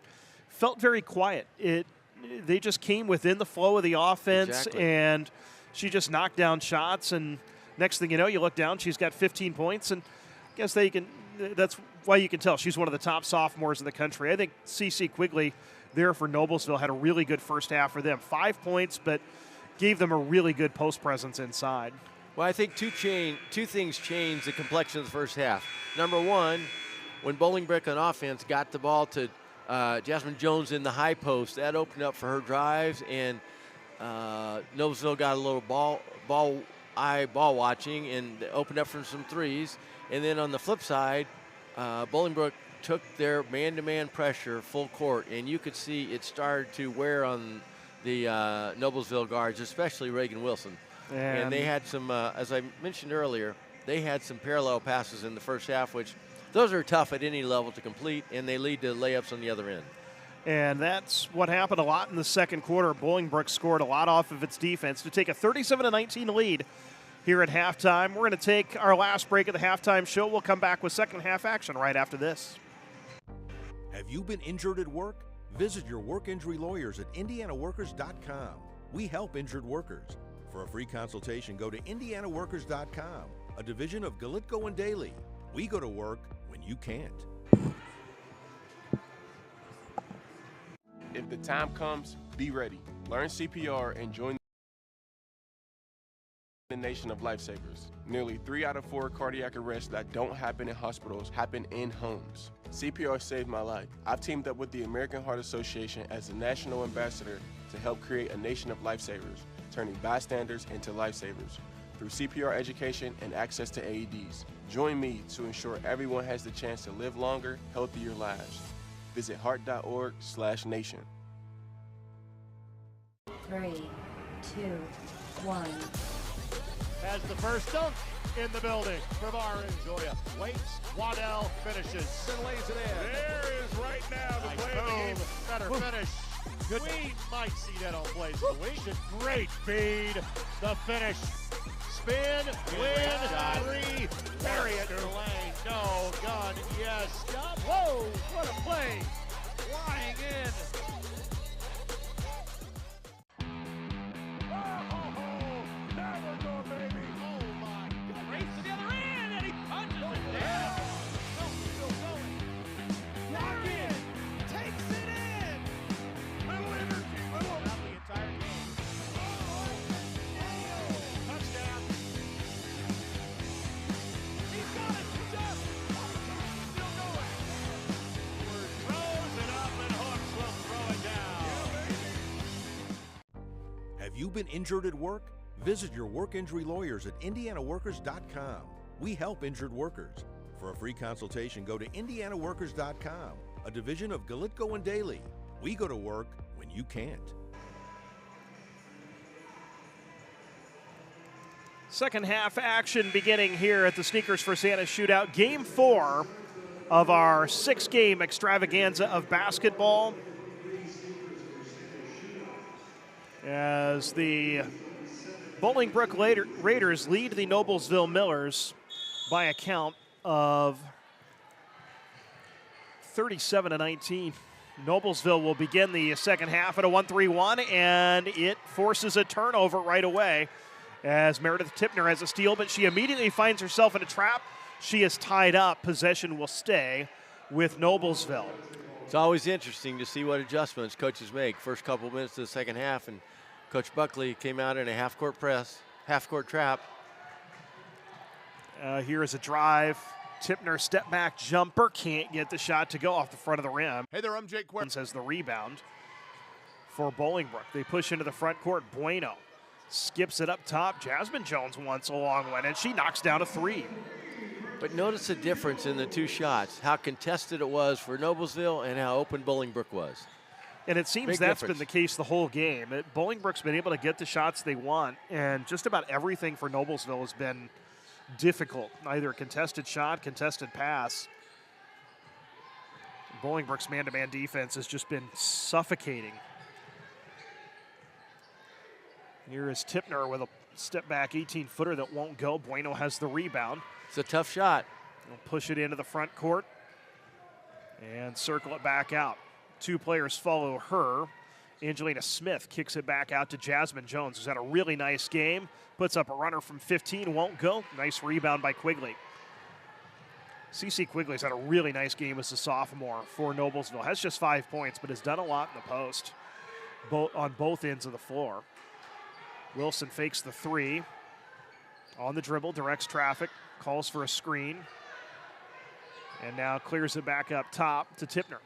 felt very quiet. They just came within the flow of the offense, Exactly. and she just knocked down shots. And next thing you know, you look down, she's got 15 points, and I guess that's why you can tell she's one of the top sophomores in the country. I think CeCe Quigley there for Noblesville had a really good first half for them. 5 points, but gave them a really good post presence inside. Well, I think two things changed the complexion of the first half. Number one, when Bolingbrook on offense got the ball to Jasmine Jones in the high post, that opened up for her drives, and Noblesville got a little ball watching and opened up for some threes. And then on the flip side, Bolingbrook took their man-to-man pressure full court, and you could see it started to wear on the Noblesville guards, especially Reagan Wilson. And they had some, as I mentioned earlier, they had some parallel passes in the first half, which those are tough at any level to complete, and they lead to layups on the other end. And that's what happened a lot in the second quarter. Bolingbrook scored a lot off of its defense to take a 37-19 lead here at halftime. We're going to take our last break of the halftime show. We'll come back with second half action right after this. Have you been injured at work? Visit your work injury lawyers at indianaworkers.com. We help injured workers. For a free consultation, go to indianaworkers.com, a division of Galitko and Daly. We go to work when you can't. If the time comes, be ready. Learn CPR and join the nation of lifesavers. Nearly 3 out of 4 cardiac arrests that don't happen in hospitals happen in homes. CPR saved my life. I've teamed up with the American Heart Association as the national ambassador to help create a nation of lifesavers, turning bystanders into lifesavers through CPR education and access to AEDs. Join me to ensure everyone has the chance to live longer, healthier lives. Visit heart.org/nation. 3, 2, 1. Has the first dunk in the building from Orange. Zoya waits, Waddell finishes, and lays it in. There is right now the play of the game. Better finish. Good. We might see that on plays of the week. Great feed. The finish. Spin, win, 3. Bury it in the lane. No, gun, yes. Stop. Whoa, what a play. Flying in. Have you been injured at work? Visit your work injury lawyers at indianaworkers.com. We help injured workers. For a free consultation, go to indianaworkers.com, a division of Galitko and Daly. We go to work when you can't. Second half action beginning here at the Sneakers for Santa Shootout. Game 4 of our 6-game extravaganza of basketball. As the Bolingbrook Raiders lead the Noblesville Millers by a count of 37-19. Noblesville will begin the second half at a 1-3-1, and it forces a turnover right away as Meredith Tipner has a steal, but she immediately finds herself in a trap. She is tied up. Possession will stay with Noblesville. It's always interesting to see what adjustments coaches make. First couple minutes of the second half, and Coach Buckley came out in a half-court press, half-court trap. Here is a drive. Tipner step-back jumper. Can't get the shot to go off the front of the rim. Hey there, I'm Jake Quinn. Has the rebound for Bolingbrook. They push into the front court. Bueno skips it up top. Jasmine Jones wants a long one, and she knocks down a 3. But notice the difference in the two shots, how contested it was for Noblesville and how open Bolingbrook was. And it seems that's been the case the whole game. Bolingbrook's been able to get the shots they want, and just about everything for Noblesville has been difficult. Either a contested shot, contested pass. Bolingbrook's man-to-man defense has just been suffocating. Here is Tipner with a step-back 18-footer that won't go. Bueno has the rebound. It's a tough shot. They'll push it into the front court and circle it back out. 2 players follow her. Angelina Smith kicks it back out to Jasmine Jones, who's had a really nice game. Puts up a runner from 15, won't go. Nice rebound by Quigley. CeCe Quigley's had a really nice game as a sophomore for Noblesville. Has just 5 points, but has done a lot in the post on both ends of the floor. Wilson fakes the 3. On the dribble, directs traffic, calls for a screen. And now clears it back up top to Tipner.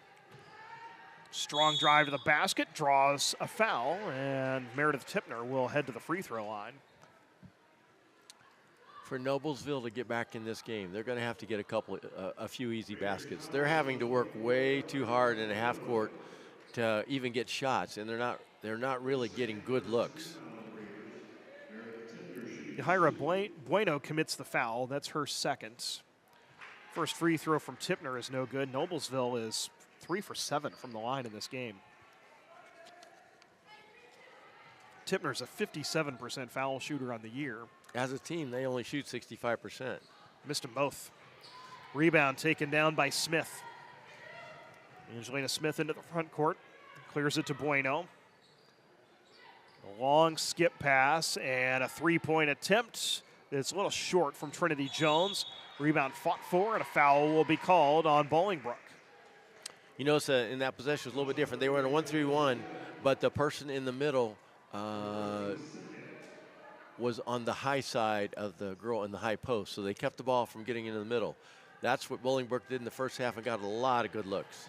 Strong drive to the basket, draws a foul, and Meredith Tipner will head to the free throw line. For Noblesville to get back in this game, they're going to have to get a few easy baskets. They're having to work way too hard in a half court to even get shots, and they're not really getting good looks. Yahaira Bueno commits the foul. That's her second. First free throw from Tipner is no good. Noblesville is 3 for 7 from the line in this game. Tipner's a 57% foul shooter on the year. As a team, they only shoot 65%. Missed them both. Rebound taken down by Smith. Angelina Smith into the front court. Clears it to Bueno. A long skip pass and a 3-point attempt. It's a little short from Trinity Jones. Rebound fought for, and a foul will be called on Bolingbrook. You notice in that possession was a little bit different. They were in a 1-3-1, but the person in the middle was on the high side of the girl in the high post, so they kept the ball from getting into the middle. That's what Bolingbrook did in the first half and got a lot of good looks.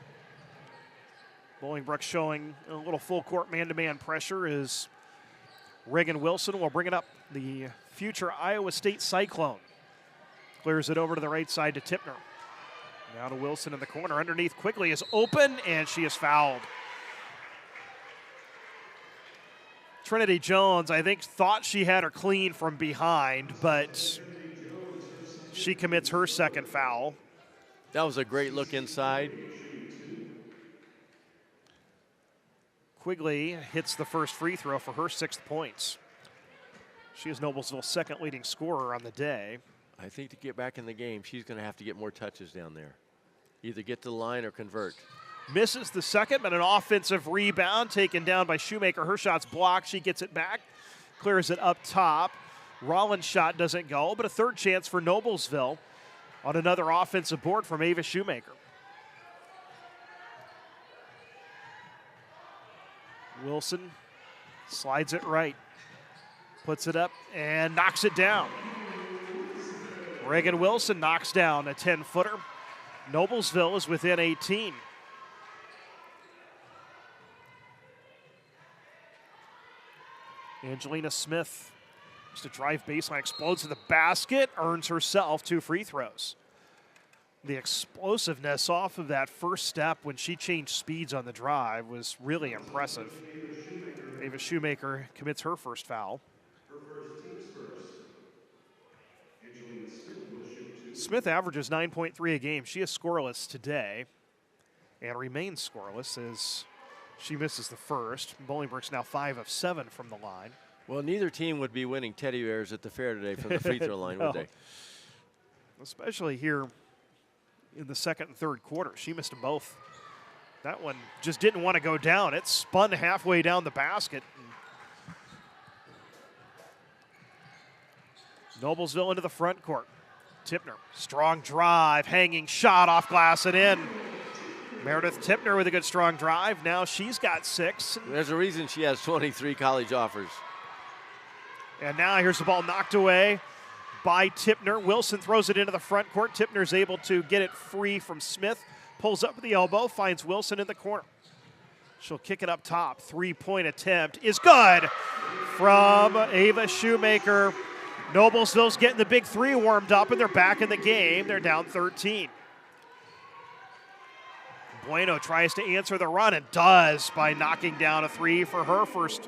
Bolingbrook showing a little full court man-to-man pressure is Reagan Wilson will bring it up, the future Iowa State Cyclone. Clears it over to the right side to Tipner. Now to Wilson in the corner. Underneath Quigley is open, and she is fouled. Trinity Jones, I think, thought she had her clean from behind, but she commits her second foul. That was a great look inside. Quigley hits the first free throw for her 6th points. She is Noblesville's second leading scorer on the day. I think to get back in the game, she's going to have to get more touches down there. Either get to the line or convert. Misses the second, but an offensive rebound taken down by Shoemaker. Her shot's blocked. She gets it back, clears it up top. Rollins' shot doesn't go, but a third chance for Noblesville on another offensive board from Ava Shoemaker. Wilson slides it right, puts it up, and knocks it down. Reagan Wilson knocks down a 10-footer. Noblesville is within 18. Angelina Smith, just a drive baseline, explodes to the basket, earns herself 2 free throws. The explosiveness off of that first step when she changed speeds on the drive was really impressive. Ava Shoemaker commits her first foul. Smith averages 9.3 a game. She is scoreless today and remains scoreless as she misses the first. Bolingbrook's now 5 of 7 from the line. Well, neither team would be winning teddy bears at the fair today from the free throw line, would they? Especially here in the second and third quarter. She missed them both. That one just didn't want to go down. It spun halfway down the basket. Noblesville into the front court. Tipner, strong drive, hanging shot off glass and in. Meredith Tipner with a good strong drive. Now she's got 6. There's a reason she has 23 college offers. And now here's the ball knocked away by Tipner. Wilson throws it into the front court. Tipner's able to get it free from Smith. Pulls up with the elbow, finds Wilson in the corner. She'll kick it up top. 3-point attempt is good from Ava Shoemaker. Noblesville's getting the big 3 warmed up, and they're back in the game. They're down 13. Bueno tries to answer the run and does by knocking down a 3 for her first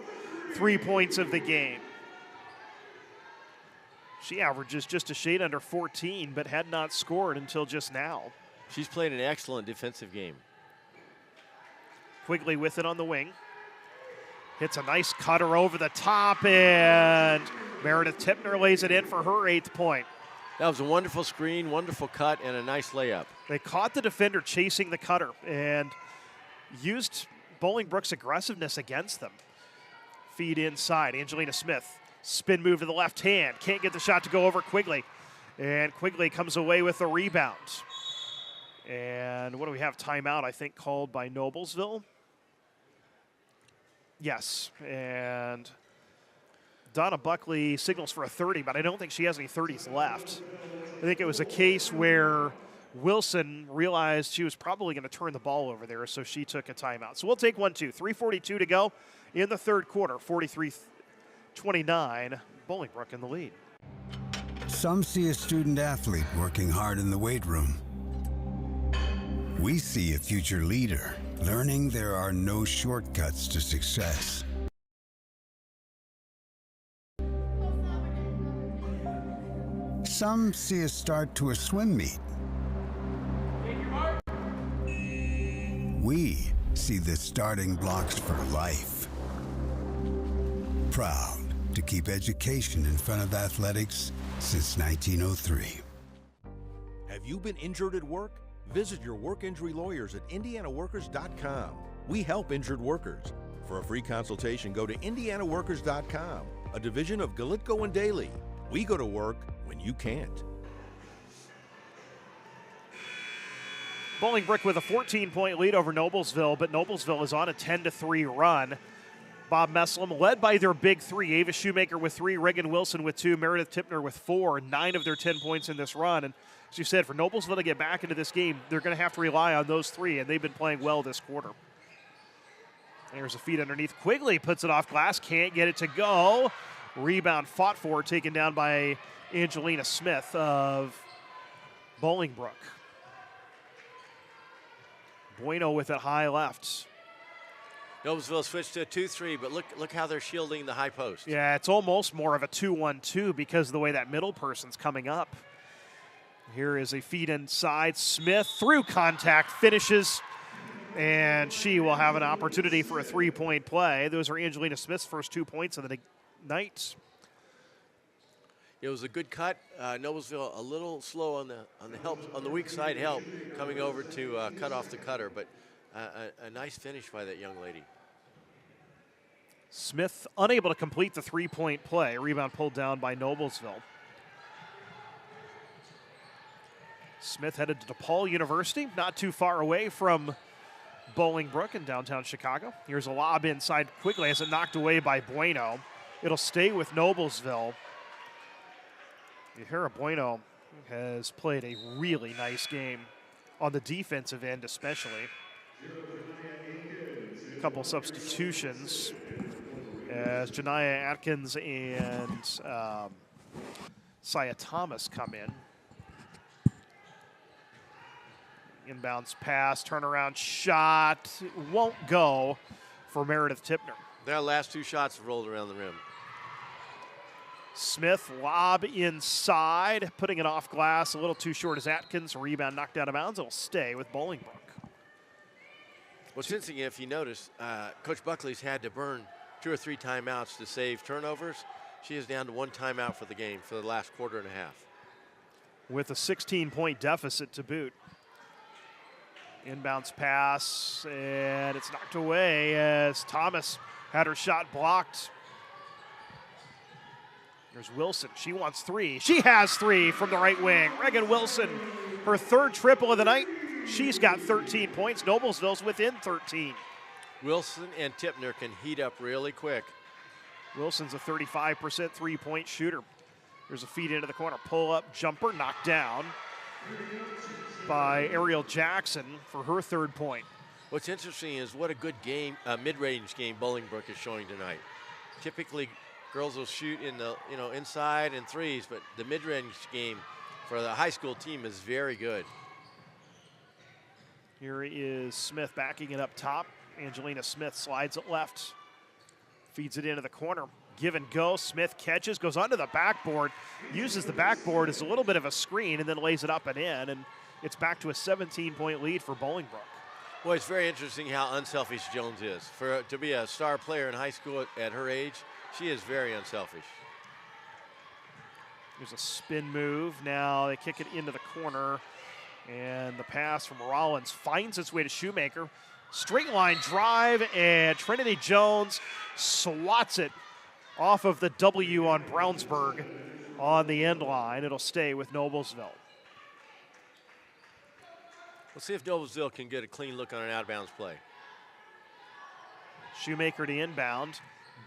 3 points of the game. She averages just a shade under 14, but had not scored until just now. She's played an excellent defensive game. Quigley with it on the wing. Hits a nice cutter over the top, and Meredith Tipner lays it in for her 8th point. That was a wonderful screen, wonderful cut, and a nice layup. They caught the defender chasing the cutter and used Bolingbrook's aggressiveness against them. Feed inside, Angelina Smith. Spin move to the left hand. Can't get the shot to go over Quigley. And Quigley comes away with the rebound. And what do we have? Timeout, I think, called by Noblesville. Yes, and Donna Buckley signals for a 30, but I don't think she has any 30s left. I think it was a case where Wilson realized she was probably going to turn the ball over there, so she took a timeout. So we'll take 1-2. 3:42 to go in the third quarter. 43-29, Bolingbrook in the lead. Some see a student athlete working hard in the weight room. We see a future leader learning there are no shortcuts to success. Some see a start to a swim meet. We see the starting blocks for life. Proud to keep education in front of athletics since 1903. Have you been injured at work? Visit your work injury lawyers at indianaworkers.com. We help injured workers. For a free consultation, go to indianaworkers.com, a division of Galitko and Daly. We go to work when you can't. Bolingbrook with a 14-point lead over Noblesville, but Noblesville is on a 10-3 run. Bob Messlem led by their big 3. Ava Shoemaker with 3, Reagan Wilson with 2, Meredith Tipner with 4, 9 of their 10 points in this run. And as you said, for Noblesville to get back into this game, they're going to have to rely on those 3, and they've been playing well this quarter. There's a feed underneath. Quigley puts it off glass, can't get it to go. Rebound fought for, taken down by Angelina Smith of Bolingbrook. Bueno with it high left. Noblesville switched to a 2-3, but look how they're shielding the high post. Yeah, it's almost more of a 2-1-2 because of the way that middle person's coming up. Here is a feed inside. Smith through contact finishes, and she will have an opportunity for a 3-point play. Those are Angelina Smith's first 2 points of the night. It was a good cut. Noblesville a little slow on the weak side help coming over to cut off the cutter, but a nice finish by that young lady. Smith unable to complete the 3-point play. Rebound pulled down by Noblesville. Smith headed to DePaul University, not too far away from Bolingbrook in downtown Chicago. Here's a lob inside quickly as it knocked away by Bueno. It'll stay with Noblesville. Yahira Bueno has played a really nice game on the defensive end especially. A couple substitutions as Janiyah Atkins and Saya Thomas come in. Inbounds pass, turnaround shot, won't go for Meredith Tipner. Their last 2 shots have rolled around the rim. Smith lob inside, putting it off glass, a little too short as Atkins. Rebound knocked out of bounds. It'll stay with Bolingbrook. What's interesting, if you notice, Coach Buckley's had to burn 2 or 3 timeouts to save turnovers. She is down to 1 timeout for the game for the last quarter and a half. With a 16-point deficit to boot. Inbounds pass, and it's knocked away as Thomas had her shot blocked. There's Wilson. She wants 3. She has 3 from the right wing. Reagan Wilson, her 3rd triple of the night. She's got 13 points. Noblesville's within 13. Wilson and Tipner can heat up really quick. Wilson's a 35% 3-point shooter. There's a feed into the corner. Pull-up jumper knocked down by Ariel Jackson for her 3rd point. What's interesting is what a good game, mid-range game Bolingbrook is showing tonight. Typically, girls will shoot in the inside and threes, but the mid-range game for the high school team is very good. Here is Smith backing it up top. Angelina Smith slides it left, feeds it into the corner. Give and go. Smith catches, goes onto the backboard, uses the backboard as a little bit of a screen, and then lays it up and in. And it's back to a 17-point lead for Bolingbrook. Boy, it's very interesting how unselfish Jones is. To be a star player in high school at her age, she is very unselfish. There's a spin move. Now they kick it into the corner. And the pass from Rollins finds its way to Shoemaker. Straight line drive, and Trinity Jones swats it off of the W on Brownsburg on the end line. It'll stay with Noblesville. Let's see if Noblesville can get a clean look on an out-of-bounds play. Shoemaker to inbound.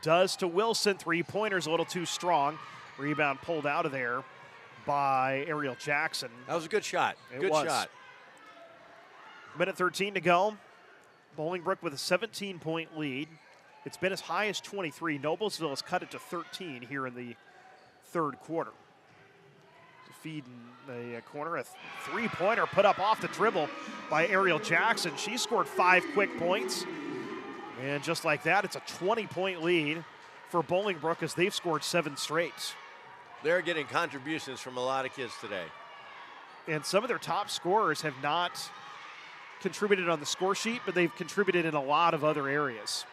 Does to Wilson. 3-pointer's a little too strong. Rebound pulled out of there by Ariel Jackson. That was a good shot. Good shot. Minute 13 to go. Bolingbrook with a 17-point lead. It's been as high as 23. Noblesville has cut it to 13 here in the 3rd quarter. Feed in the corner. A 3-pointer put up off the dribble by Ariel Jackson. She scored 5 quick points. And just like that, it's a 20-point lead for Bolingbrook as they've scored 7 straight. They're getting contributions from a lot of kids today. And some of their top scorers have not contributed on the score sheet, but they've contributed in a lot of other areas.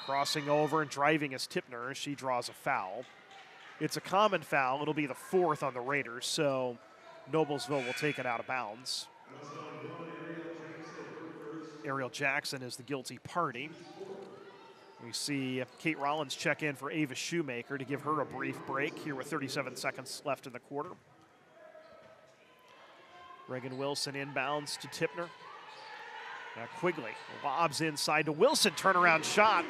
Crossing over and driving is Tipner as she draws a foul. It's a common foul. It'll be the 4th on the Raiders, so Noblesville will take it out of bounds. Ariel Jackson is the guilty party. We see Kate Rollins check in for Ava Shoemaker to give her a brief break here with 37 seconds left in the quarter. Reagan Wilson inbounds to Tipner. Now Quigley lobs inside to Wilson, turnaround shot.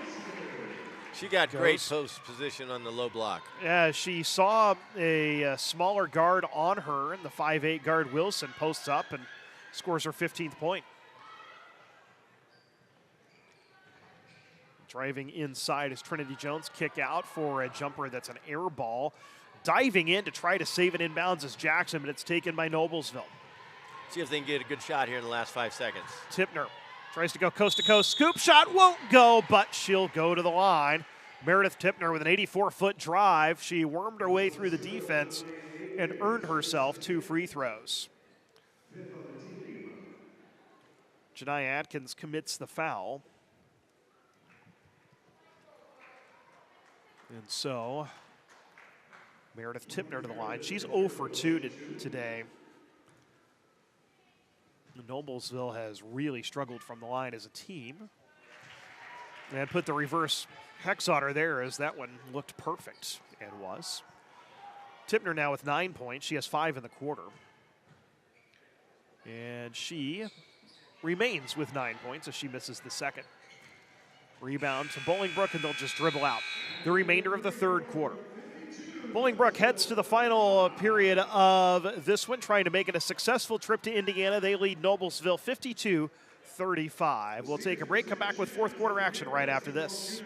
She got great post position on the low block. Yeah, she saw a smaller guard on her, and the 5'8" guard Wilson posts up and scores her 15th point. Driving inside is Trinity Jones. Kick out for a jumper that's an air ball. Diving in to try to save it inbounds is Jackson, but it's taken by Noblesville. See if they can get a good shot here in the last 5 seconds. Tipner Tries to go coast to coast. Scoop shot won't go, but she'll go to the line. Meredith Tipner with an 84-foot drive. She wormed her way through the defense and earned herself 2 free throws. Janiyah Atkins commits the foul. And so Meredith Tipner to the line. She's 0 for 2 today. Noblesville has really struggled from the line as a team. And put the reverse hex on her there as that one looked perfect and was. Tipner now with 9 points. She has 5 in the quarter. And she remains with 9 points as she misses the second. Rebound to Bolingbrook, and they'll just dribble out the remainder of the third quarter. Bolingbrook heads to the final period of this one, trying to make it a successful trip to Indiana. They lead Noblesville 52-35. We'll take a break, come back with fourth quarter action right after this.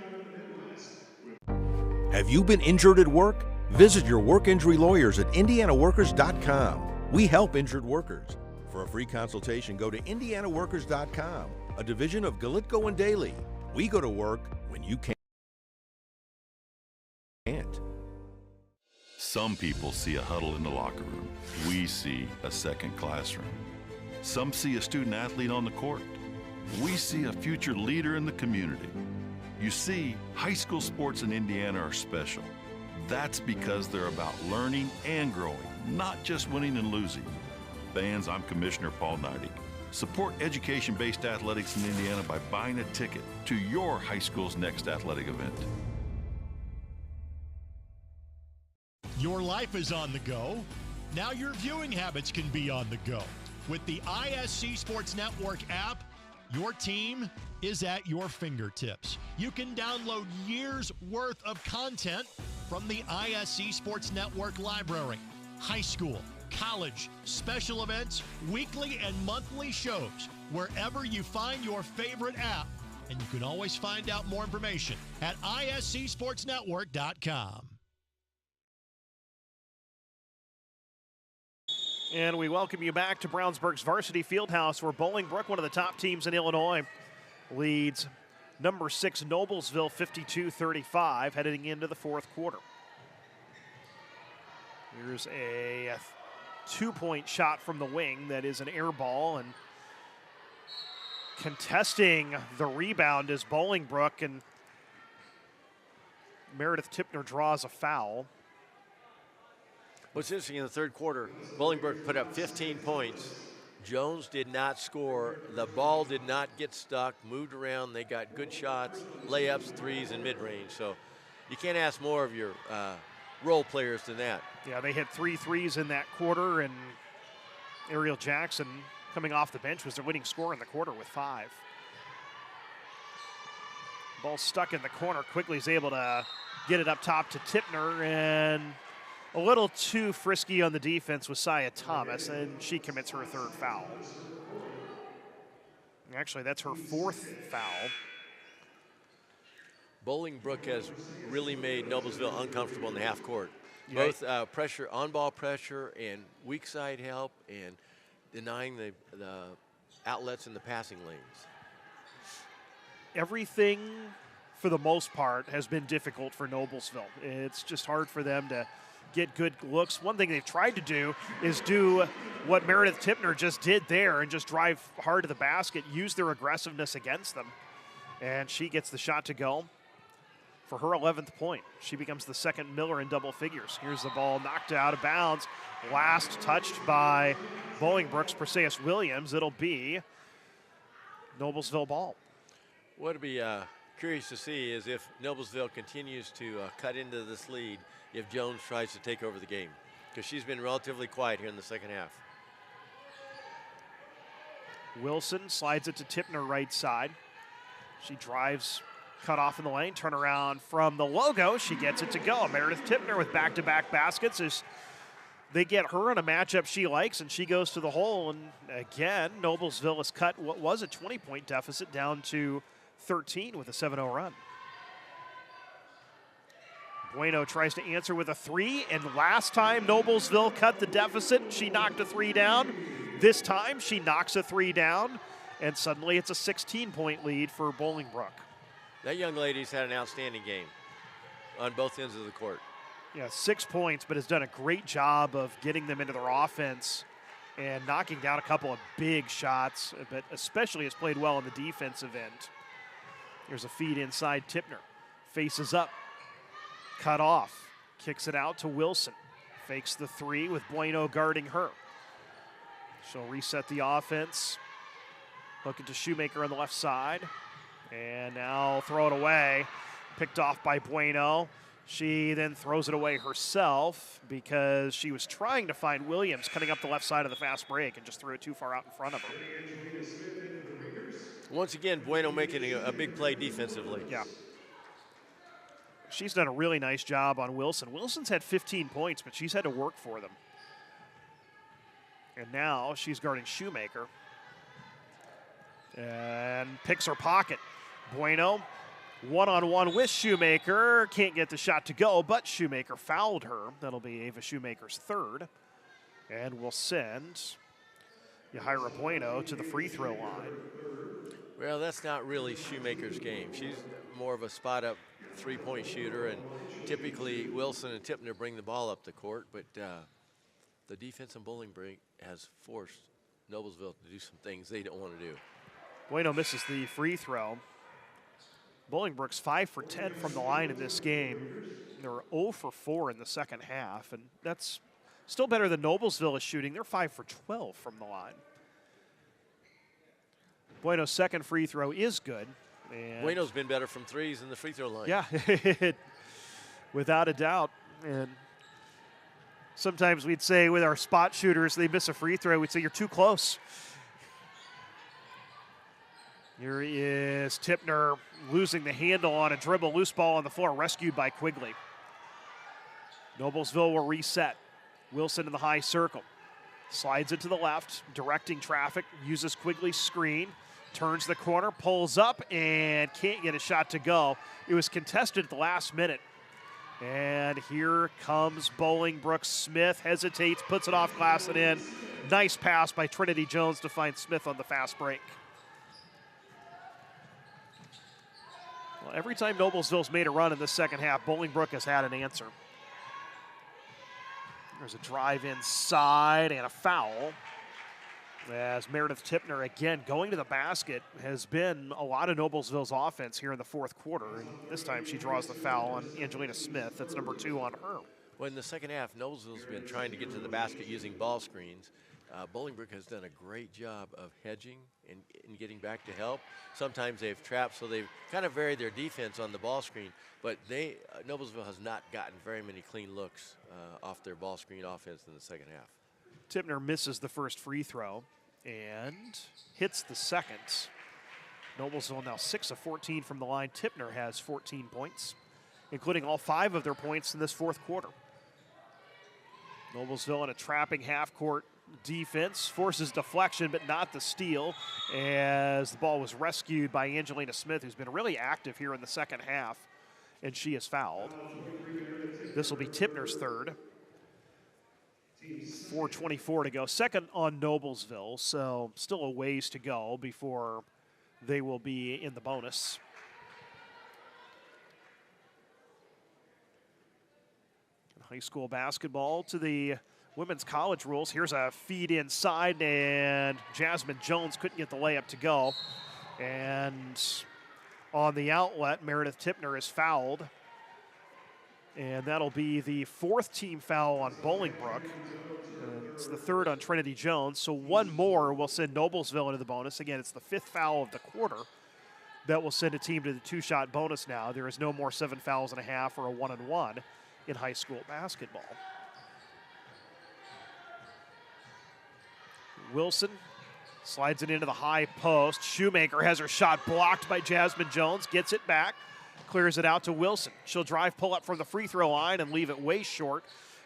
Have you been injured at work? Visit your work injury lawyers at indianaworkers.com. We help injured workers. For a free consultation, go to indianaworkers.com, a division of Galitko and Daly. We go to work when you can't. Some people see a huddle in the locker room. We see a second classroom. Some see a student athlete on the court. We see a future leader in the community. You see, high school sports in Indiana are special. That's because they're about learning and growing, not just winning and losing. Fans, I'm Commissioner Paul Neidig. Support education-based athletics in Indiana by buying a ticket to your high school's next athletic event. Your life is on the go. Now your viewing habits can be on the go. With the ISC Sports Network app, your team is at your fingertips. You can download years' worth of content from the ISC Sports Network library. High school, college, special events, weekly and monthly shows, wherever you find your favorite app. And you can always find out more information at iscsportsnetwork.com. And we welcome you back to Brownsburg's Varsity Fieldhouse, where Bolingbrook, one of the top teams in Illinois, leads number 6 Noblesville 52-35 heading into the fourth quarter. Here's a 2-point shot from the wing that is an air ball, and contesting the rebound is Bolingbrook, and Meredith Tipner draws a foul. What's interesting, in the third quarter, Bolingbrook put up 15 points. Jones did not score. The ball did not get stuck, moved around. They got good shots, layups, threes, and mid-range. So you can't ask more of your role players than that. Yeah, they hit 3 threes in that quarter, and Ariel Jackson, coming off the bench, was their leading scorer in the quarter with 5. Ball stuck in the corner. Quickly is able to get it up top to Tipner, and a little too frisky on the defense with Sia Thomas, and she commits her third foul. Actually, that's her 4th foul. Bolingbrook has really made Noblesville uncomfortable in the half court. Yeah. Both pressure, on-ball pressure, and weak side help, and denying the outlets in the passing lanes. Everything, for the most part, has been difficult for Noblesville. It's just hard for them to get good looks. One thing they've tried to do is do what Meredith Tipner just did there and just drive hard to the basket, use their aggressiveness against them. And she gets the shot to go for her 11th point. She becomes the second Miller in double figures. Here's the ball knocked out of bounds. Last touched by Bolingbrook's Perseus Williams. It'll be Noblesville ball. What'll be curious to see is if Noblesville continues to cut into this lead, if Jones tries to take over the game, because she's been relatively quiet here in the second half. Wilson slides it to Tipner right side. She drives, cut off in the lane, turn around from the logo. She gets it to go. Meredith Tipner with back-to-back baskets as they get her in a matchup she likes, and she goes to the hole. And again, Noblesville has cut what was a 20-point deficit down to 13 with a 7-0 run. Bueno tries to answer with a 3, and last time Noblesville cut the deficit, she knocked a 3 down. This time she knocks a 3 down, and suddenly it's a 16-point lead for Bolingbrook. That young lady's had an outstanding game on both ends of the court. Yeah, 6 points, but has done a great job of getting them into their offense and knocking down a couple of big shots, but especially has played well on the defensive end. Here's a feed inside. Tipner faces up, cut off, kicks it out to Wilson. Fakes the three with Bueno guarding her. She'll reset the offense. Hook it to Shoemaker on the left side. And now throw it away. Picked off by Bueno. She then throws it away herself because she was trying to find Williams cutting up the left side of the fast break and just threw it too far out in front of her. Once again, Bueno making a big play defensively. Yeah. She's done a really nice job on Wilson. Wilson's had 15 points, but she's had to work for them. And now she's guarding Shoemaker. And picks her pocket. Bueno, one-on-one with Shoemaker. Can't get the shot to go, but Shoemaker fouled her. That'll be Ava Shoemaker's third. And we'll send Yahira Bueno to the free throw line. Well, that's not really Shoemaker's game. She's more of a spot-up three-point shooter, and typically Wilson and Tipner bring the ball up the court, but the defense in Bolingbrook has forced Noblesville to do some things they don't want to do. Bueno misses the free throw. Bolingbrook's 5 for 10 from the line in this game. They were 0 for 4 in the second half, and that's still better than Noblesville is shooting. They're 5 for 12 from the line. Bueno's second free throw is good. And Bueno's been better from threes than the free throw line. Yeah, without a doubt. And sometimes we'd say with our spot shooters, they miss a free throw, we'd say you're too close. Here is Tipner losing the handle on a dribble, loose ball on the floor, rescued by Quigley. Noblesville will reset. Wilson in the high circle. Slides it to the left, directing traffic, uses Quigley's screen, turns the corner, pulls up, and can't get a shot to go. It was contested at the last minute. And here comes Bolingbrook. Smith hesitates, puts it off glass and in. Nice pass by Trinity Jones to find Smith on the fast break. Well, every time Noblesville's made a run in the second half, Bolingbrook has had an answer. There's a drive inside and a foul. As Meredith Tipner, again, going to the basket, has been a lot of Noblesville's offense here in the fourth quarter. And this time she draws the foul on Angelina Smith. That's number 2 on her. Well, in the second half, Noblesville's been trying to get to the basket using ball screens. Bolingbrook has done a great job of hedging and getting back to help. Sometimes they've trapped, so they've kind of varied their defense on the ball screen. But Noblesville has not gotten very many clean looks off their ball screen offense in the second half. Tipner misses the first free throw and hits the second. Noblesville now 6 of 14 from the line. Tipner has 14 points, including all 5 of their points in this fourth quarter. Noblesville in a trapping half-court defense, forces deflection but not the steal, as the ball was rescued by Angelina Smith, who's been really active here in the second half, and she is fouled. This will be Tipner's third. 4:24 to go. Second on Noblesville, so still a ways to go before they will be in the bonus. High school basketball to the women's college rules. Here's a feed inside, and Jasmine Jones couldn't get the layup to go. And on the outlet, Meredith Tipner is fouled. And that'll be the 4th team foul on Bolingbrook. And it's the 3rd on Trinity Jones. So one more will send Noblesville into the bonus. Again, it's the 5th foul of the quarter that will send a team to the 2-shot bonus now. There is no more 7 fouls and a half or a 1-and-1 in high school basketball. Wilson slides it into the high post. Shoemaker has her shot blocked by Jasmine Jones, gets it back, clears it out to Wilson. She'll drive, pull up from the free throw line and leave it way short.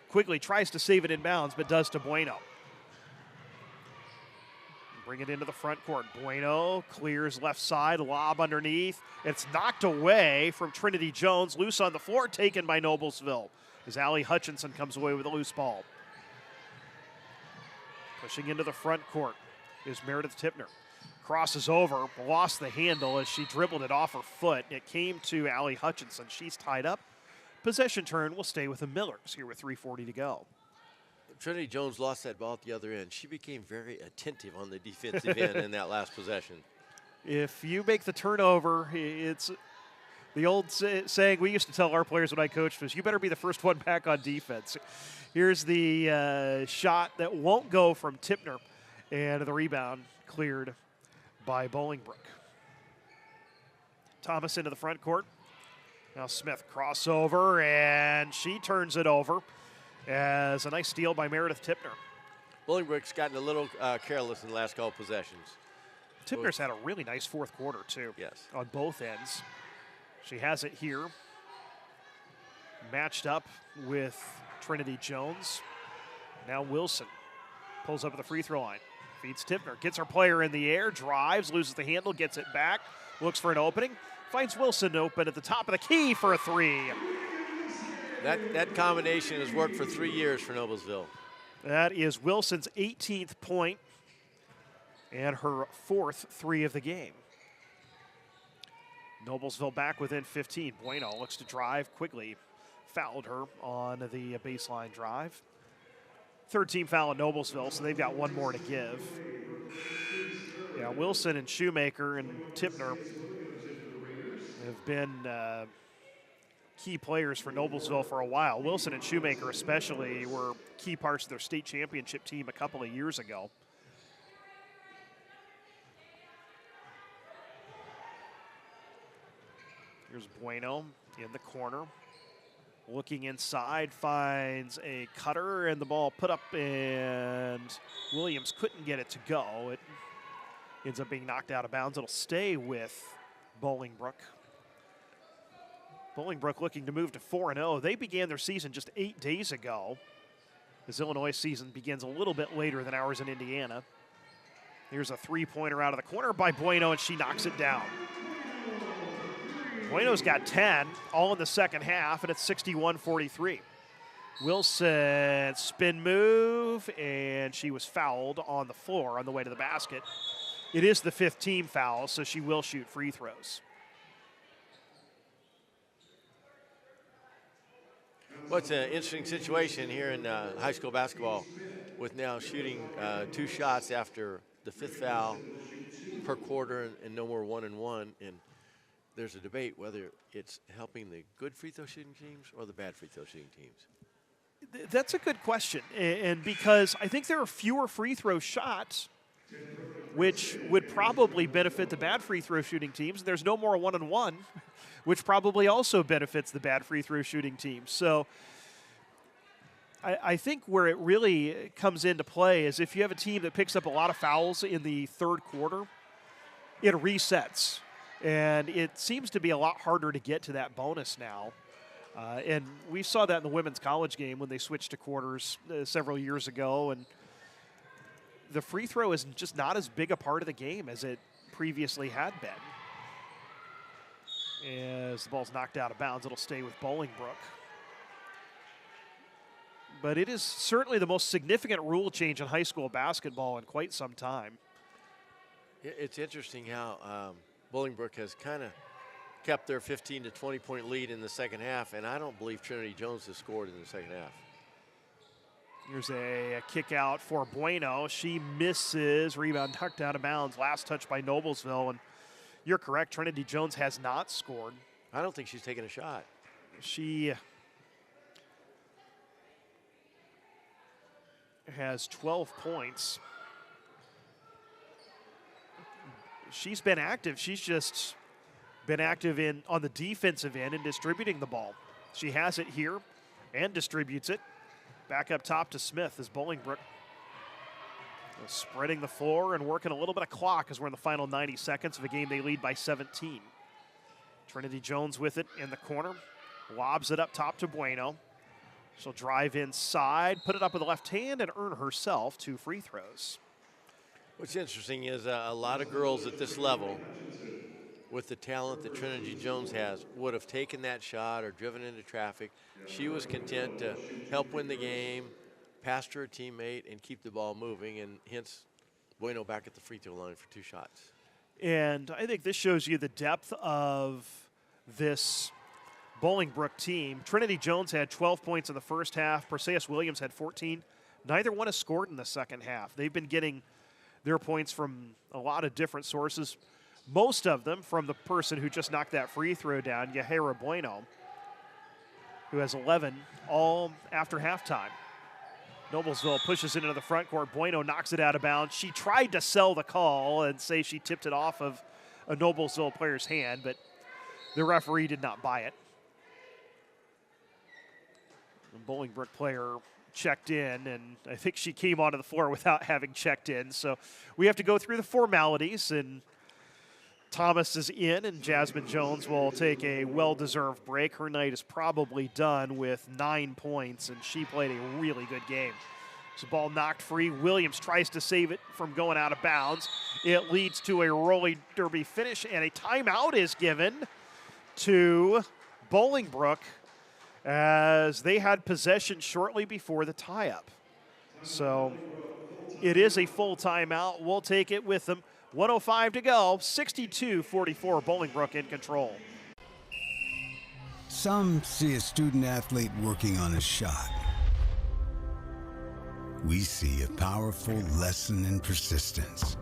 Quigley tries to save it inbounds, but does to Bueno. Bring it into the front court. Bueno clears left side, lob underneath. It's knocked away from Trinity Jones, loose on the floor, taken by Noblesville, as Allie Hutchinson comes away with a loose ball. Pushing into the front court is Meredith Tipner. Crosses over, lost the handle as she dribbled it off her foot. It came to Allie Hutchinson. She's tied up. Possession turn will stay with the Millers here with 3:40 to go. Trinity Jones lost that ball at the other end. She became very attentive on the defensive end in that last possession. If you make the turnover, it's the old saying we used to tell our players when I coached was, you better be the first one back on defense. Here's the shot that won't go from Tipner, and the rebound cleared by Bolingbrook. Thomas into the front court. Now Smith crossover, and she turns it over as a nice steal by Meredith Tipner. Bolingbrook's gotten a little careless in the last couple possessions. Tipner's had a really nice fourth quarter, too. Yes. On both ends. She has it here. Matched up with Trinity Jones. Now Wilson pulls up at the free throw line. Feeds Tipner. Gets her player in the air. Drives. Loses the handle. Gets it back. Looks for an opening. Finds Wilson open at the top of the key for a three. That combination has worked for 3 years for Noblesville. That is Wilson's 18th point and her 4th three of the game. Noblesville back within 15. Bueno looks to drive quickly. Fouled her on the baseline drive. Third team foul at Noblesville, so they've got one more to give. Yeah, Wilson and Shoemaker and Tipner have been key players for Noblesville for a while. Wilson and Shoemaker especially were key parts of their state championship team a couple of years ago. Here's Bueno in the corner. Looking inside, finds a cutter, and the ball put up, and Williams couldn't get it to go. It ends up being knocked out of bounds. It'll stay with Bolingbrook. Bolingbrook looking to move to 4-0. They began their season just 8 days ago. This Illinois season begins a little bit later than ours in Indiana. Here's a three-pointer out of the corner by Bueno, and she knocks it down. Bueno's got 10, all in the second half, and it's 61-43. Wilson spin move, and she was fouled on the floor on the way to the basket. It is the 5th team foul, so she will shoot free throws. Well, it's an interesting situation here in high school basketball with now shooting 2 shots after the 5th foul per quarter and no more 1-and-1. And there's a debate whether it's helping the good free throw shooting teams or the bad free throw shooting teams. That's a good question. And because I think there are fewer free throw shots, which would probably benefit the bad free throw shooting teams. There's no more 1-on-1, which probably also benefits the bad free throw shooting teams. So I think where it really comes into play is if you have a team that picks up a lot of fouls in the third quarter, it resets. And it seems to be a lot harder to get to that bonus now. And we saw that in the women's college game when they switched to quarters several years ago. And the free throw is just not as big a part of the game as it previously had been. As the ball's knocked out of bounds, it'll stay with Bolingbrook. But it is certainly the most significant rule change in high school basketball in quite some time. It's interesting how Bolingbrook has kind of kept their 15 to 20 point lead in the second half, and I don't believe Trinity Jones has scored in the second half. Here's a kick out for Bueno. She misses. Rebound knocked out of bounds. Last touch by Noblesville. And you're correct, Trinity Jones has not scored. I don't think she's taken a shot. She has 12 points. She's been active. She's just been active on the defensive end and distributing the ball. She has it here and distributes it. Back up top to Smith as Bolingbrook spreading the floor and working a little bit of clock as we're in the final 90 seconds of a game they lead by 17. Trinity Jones with it in the corner. Lobs it up top to Bueno. She'll drive inside, put it up with the left hand, and earn herself 2 free throws. What's interesting is a lot of girls at this level, with the talent that Trinity Jones has, would have taken that shot or driven into traffic. She was content to help win the game, pass to her teammate, and keep the ball moving, and hence Bueno back at the free throw line for 2 shots. And I think this shows you the depth of this Bolingbrook team. Trinity Jones had 12 points in the first half. Perseus Williams had 14. Neither one has scored in the second half. They've been getting their points from a lot of different sources, most of them from the person who just knocked that free throw down, Yahira Bueno, who has 11 all after halftime. Noblesville pushes it into the front court. Bueno knocks it out of bounds. She tried to sell the call and say she tipped it off of a Noblesville player's hand, but the referee did not buy it. The Bolingbrook player checked in, and I think she came onto the floor without having checked in. So we have to go through the formalities, and Thomas is in, and Jasmine Jones will take a well-deserved break. Her night is probably done with 9 points, and she played a really good game. The ball knocked free. Williams tries to save it from going out of bounds. It leads to a roly derby finish, and a timeout is given to Bolingbrook as they had possession shortly before the tie-up. So it is a full timeout. We'll take it with them. 1:05 to go, 62-44, Bolingbrook in control. Some see a student athlete working on a shot. We see a powerful lesson in persistence.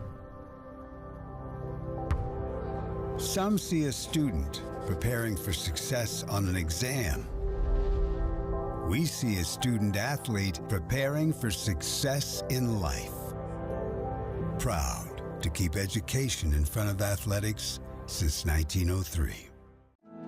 Some see a student preparing for success on an exam. We see a student athlete preparing for success in life. Proud to keep education in front of athletics since 1903.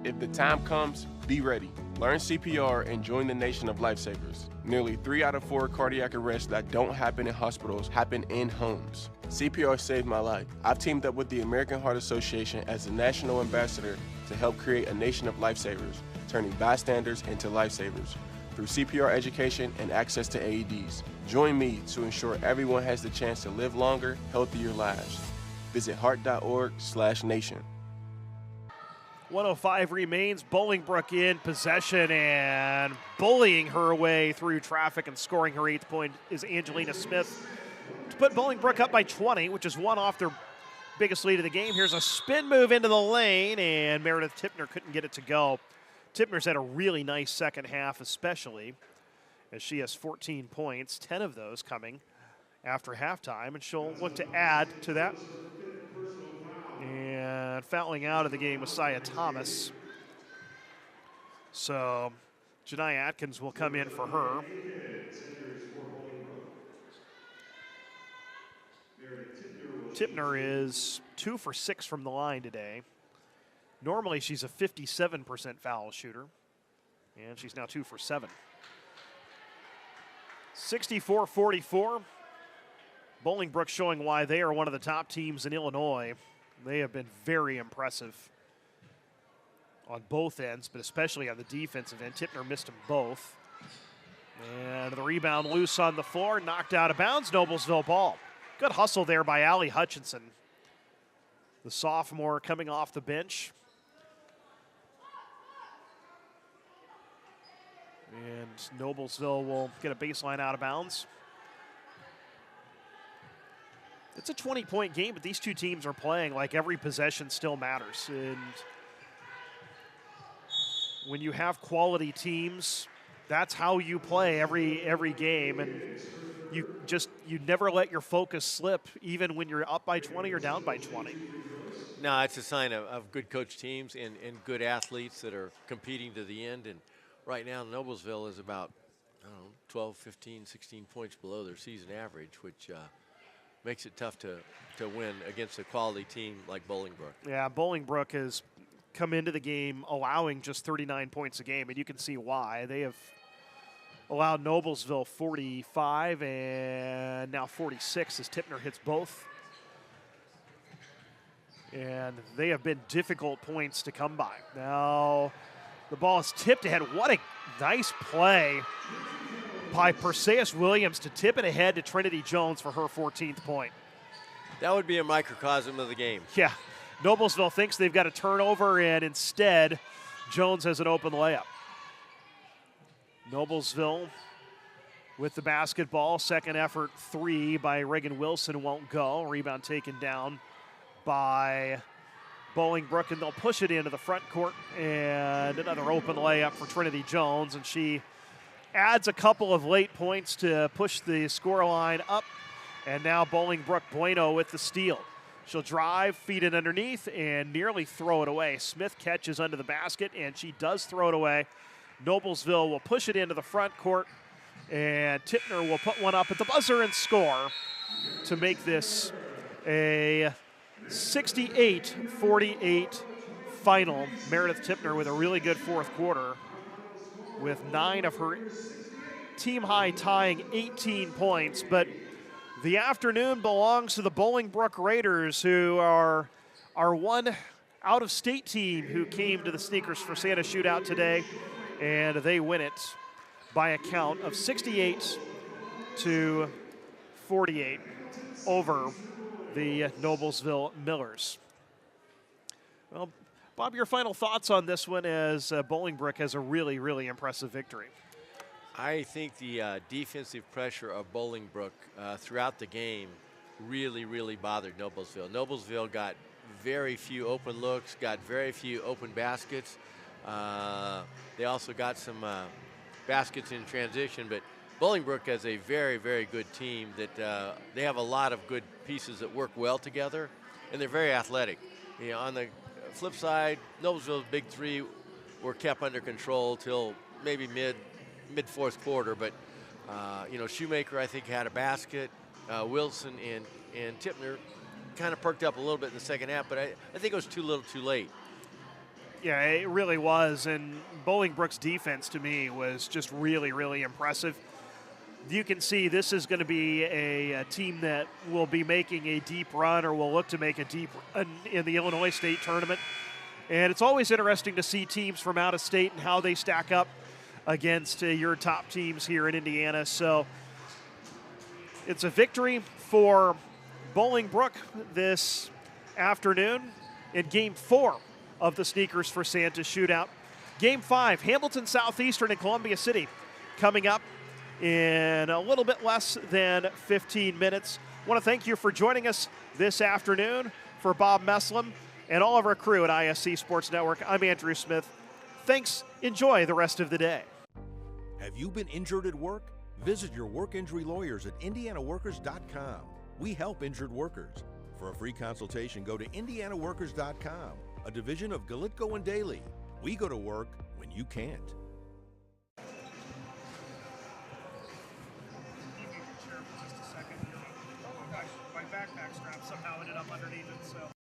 If the time comes, be ready. Learn CPR and join the nation of lifesavers. Nearly 3 out of 4 cardiac arrests that don't happen in hospitals happen in homes. CPR saved my life. I've teamed up with the American Heart Association as the national ambassador to help create a nation of lifesavers, turning bystanders into lifesavers through CPR education and access to AEDs. Join me to ensure everyone has the chance to live longer, healthier lives. Visit heart.org/nation. 1:05 remains. Bolingbrook in possession, and bullying her way through traffic and scoring her 8th point is Angelina Smith to put Bolingbrook up by 20, which is one off their biggest lead of the game. Here's a spin move into the lane, and Meredith Tipner couldn't get it to go. Tipner's had a really nice second half, especially as she has 14 points, 10 of those coming after halftime, and she'll look to add to that. And fouling out of the game was Saya Thomas. So Janai Atkins will come in for her. Tipner is 2 for 6 from the line today. Normally she's a 57% foul shooter, and she's now 2 for 7. 64-44. Bolingbrook showing why they are one of the top teams in Illinois. They have been very impressive on both ends, but especially on the defensive end. Tipner missed them both. And the rebound loose on the floor, knocked out of bounds, Noblesville ball. Good hustle there by Allie Hutchinson, the sophomore coming off the bench. And Noblesville will get a baseline out of bounds. It's a 20-point game, but these two teams are playing like every possession still matters. And when you have quality teams, that's how you play every game. And you never let your focus slip, even when you're up by 20 or down by 20. No, it's a sign of good coach teams and good athletes that are competing to the end. And right now, Noblesville is about, 12, 15, 16 points below their season average, which makes it tough to win against a quality team like Bolingbrook. Yeah, Bolingbrook has come into the game allowing just 39 points a game, and you can see why. They have allowed Noblesville 45 and now 46 as Tipner hits both. And they have been difficult points to come by. Now the ball is tipped ahead. What a nice play by Perseus Williams to tip it ahead to Trinity Jones for her 14th point. That would be a microcosm of the game. Yeah. Noblesville thinks they've got a turnover, and instead, Jones has an open layup. Noblesville with the basketball. Second effort three by Reagan Wilson won't go. Rebound taken down by Bolingbrook, and they'll push it into the front court. And another open layup for Trinity Jones, and she adds a couple of late points to push the scoreline up. And now Bolingbrook Bueno with the steal. She'll drive, feed it underneath, and nearly throw it away. Smith catches under the basket, and she does throw it away. Noblesville will push it into the front court, and Tippner will put one up at the buzzer and score to make this a 68-48 final. Meredith Tippner with a really good fourth quarter with 9 of her team-high tying 18 points, but the afternoon belongs to the Bolingbrook Raiders, who are our one out-of-state team who came to the Sneakers for Santa Shootout today, and they win it by a count of 68-48 over the Noblesville Millers. Well, Bob, your final thoughts on this one as Bolingbrook has a really, really impressive victory. I think the defensive pressure of Bolingbrook throughout the game really, really bothered Noblesville. Noblesville got very few open looks, got very few open baskets. They also got some baskets in transition, but Bolingbrook has a very, very good team that they have a lot of good pieces that work well together, and they're very athletic. You know, on the flip side, Noblesville's big three were kept under control till maybe mid fourth quarter, but you know, Shoemaker I think had a basket. Wilson and Tippner kind of perked up a little bit in the second half, but I think it was too little too late. Yeah, it really was, and Bolingbrook's defense to me was just really, really impressive. You can see this is going to be a team that will be making a deep run, or will look to make a deep run in the Illinois State tournament. And it's always interesting to see teams from out of state and how they stack up against your top teams here in Indiana. So it's a victory for Bolingbrook this afternoon in Game 4 of the Sneakers for Santa Shootout. Game 5, Hamilton Southeastern and Columbia City coming up in a little bit less than 15 minutes. I want to thank you for joining us this afternoon. For Bob Meslam and all of our crew at ISC Sports Network, I'm Andrew Smith. Thanks. Enjoy the rest of the day. Have you been injured at work? Visit your work injury lawyers at indianaworkers.com. We help injured workers. For a free consultation, go to indianaworkers.com, a division of Galitko and Daly. We go to work when you can't. My backpack strap somehow ended up underneath it, so.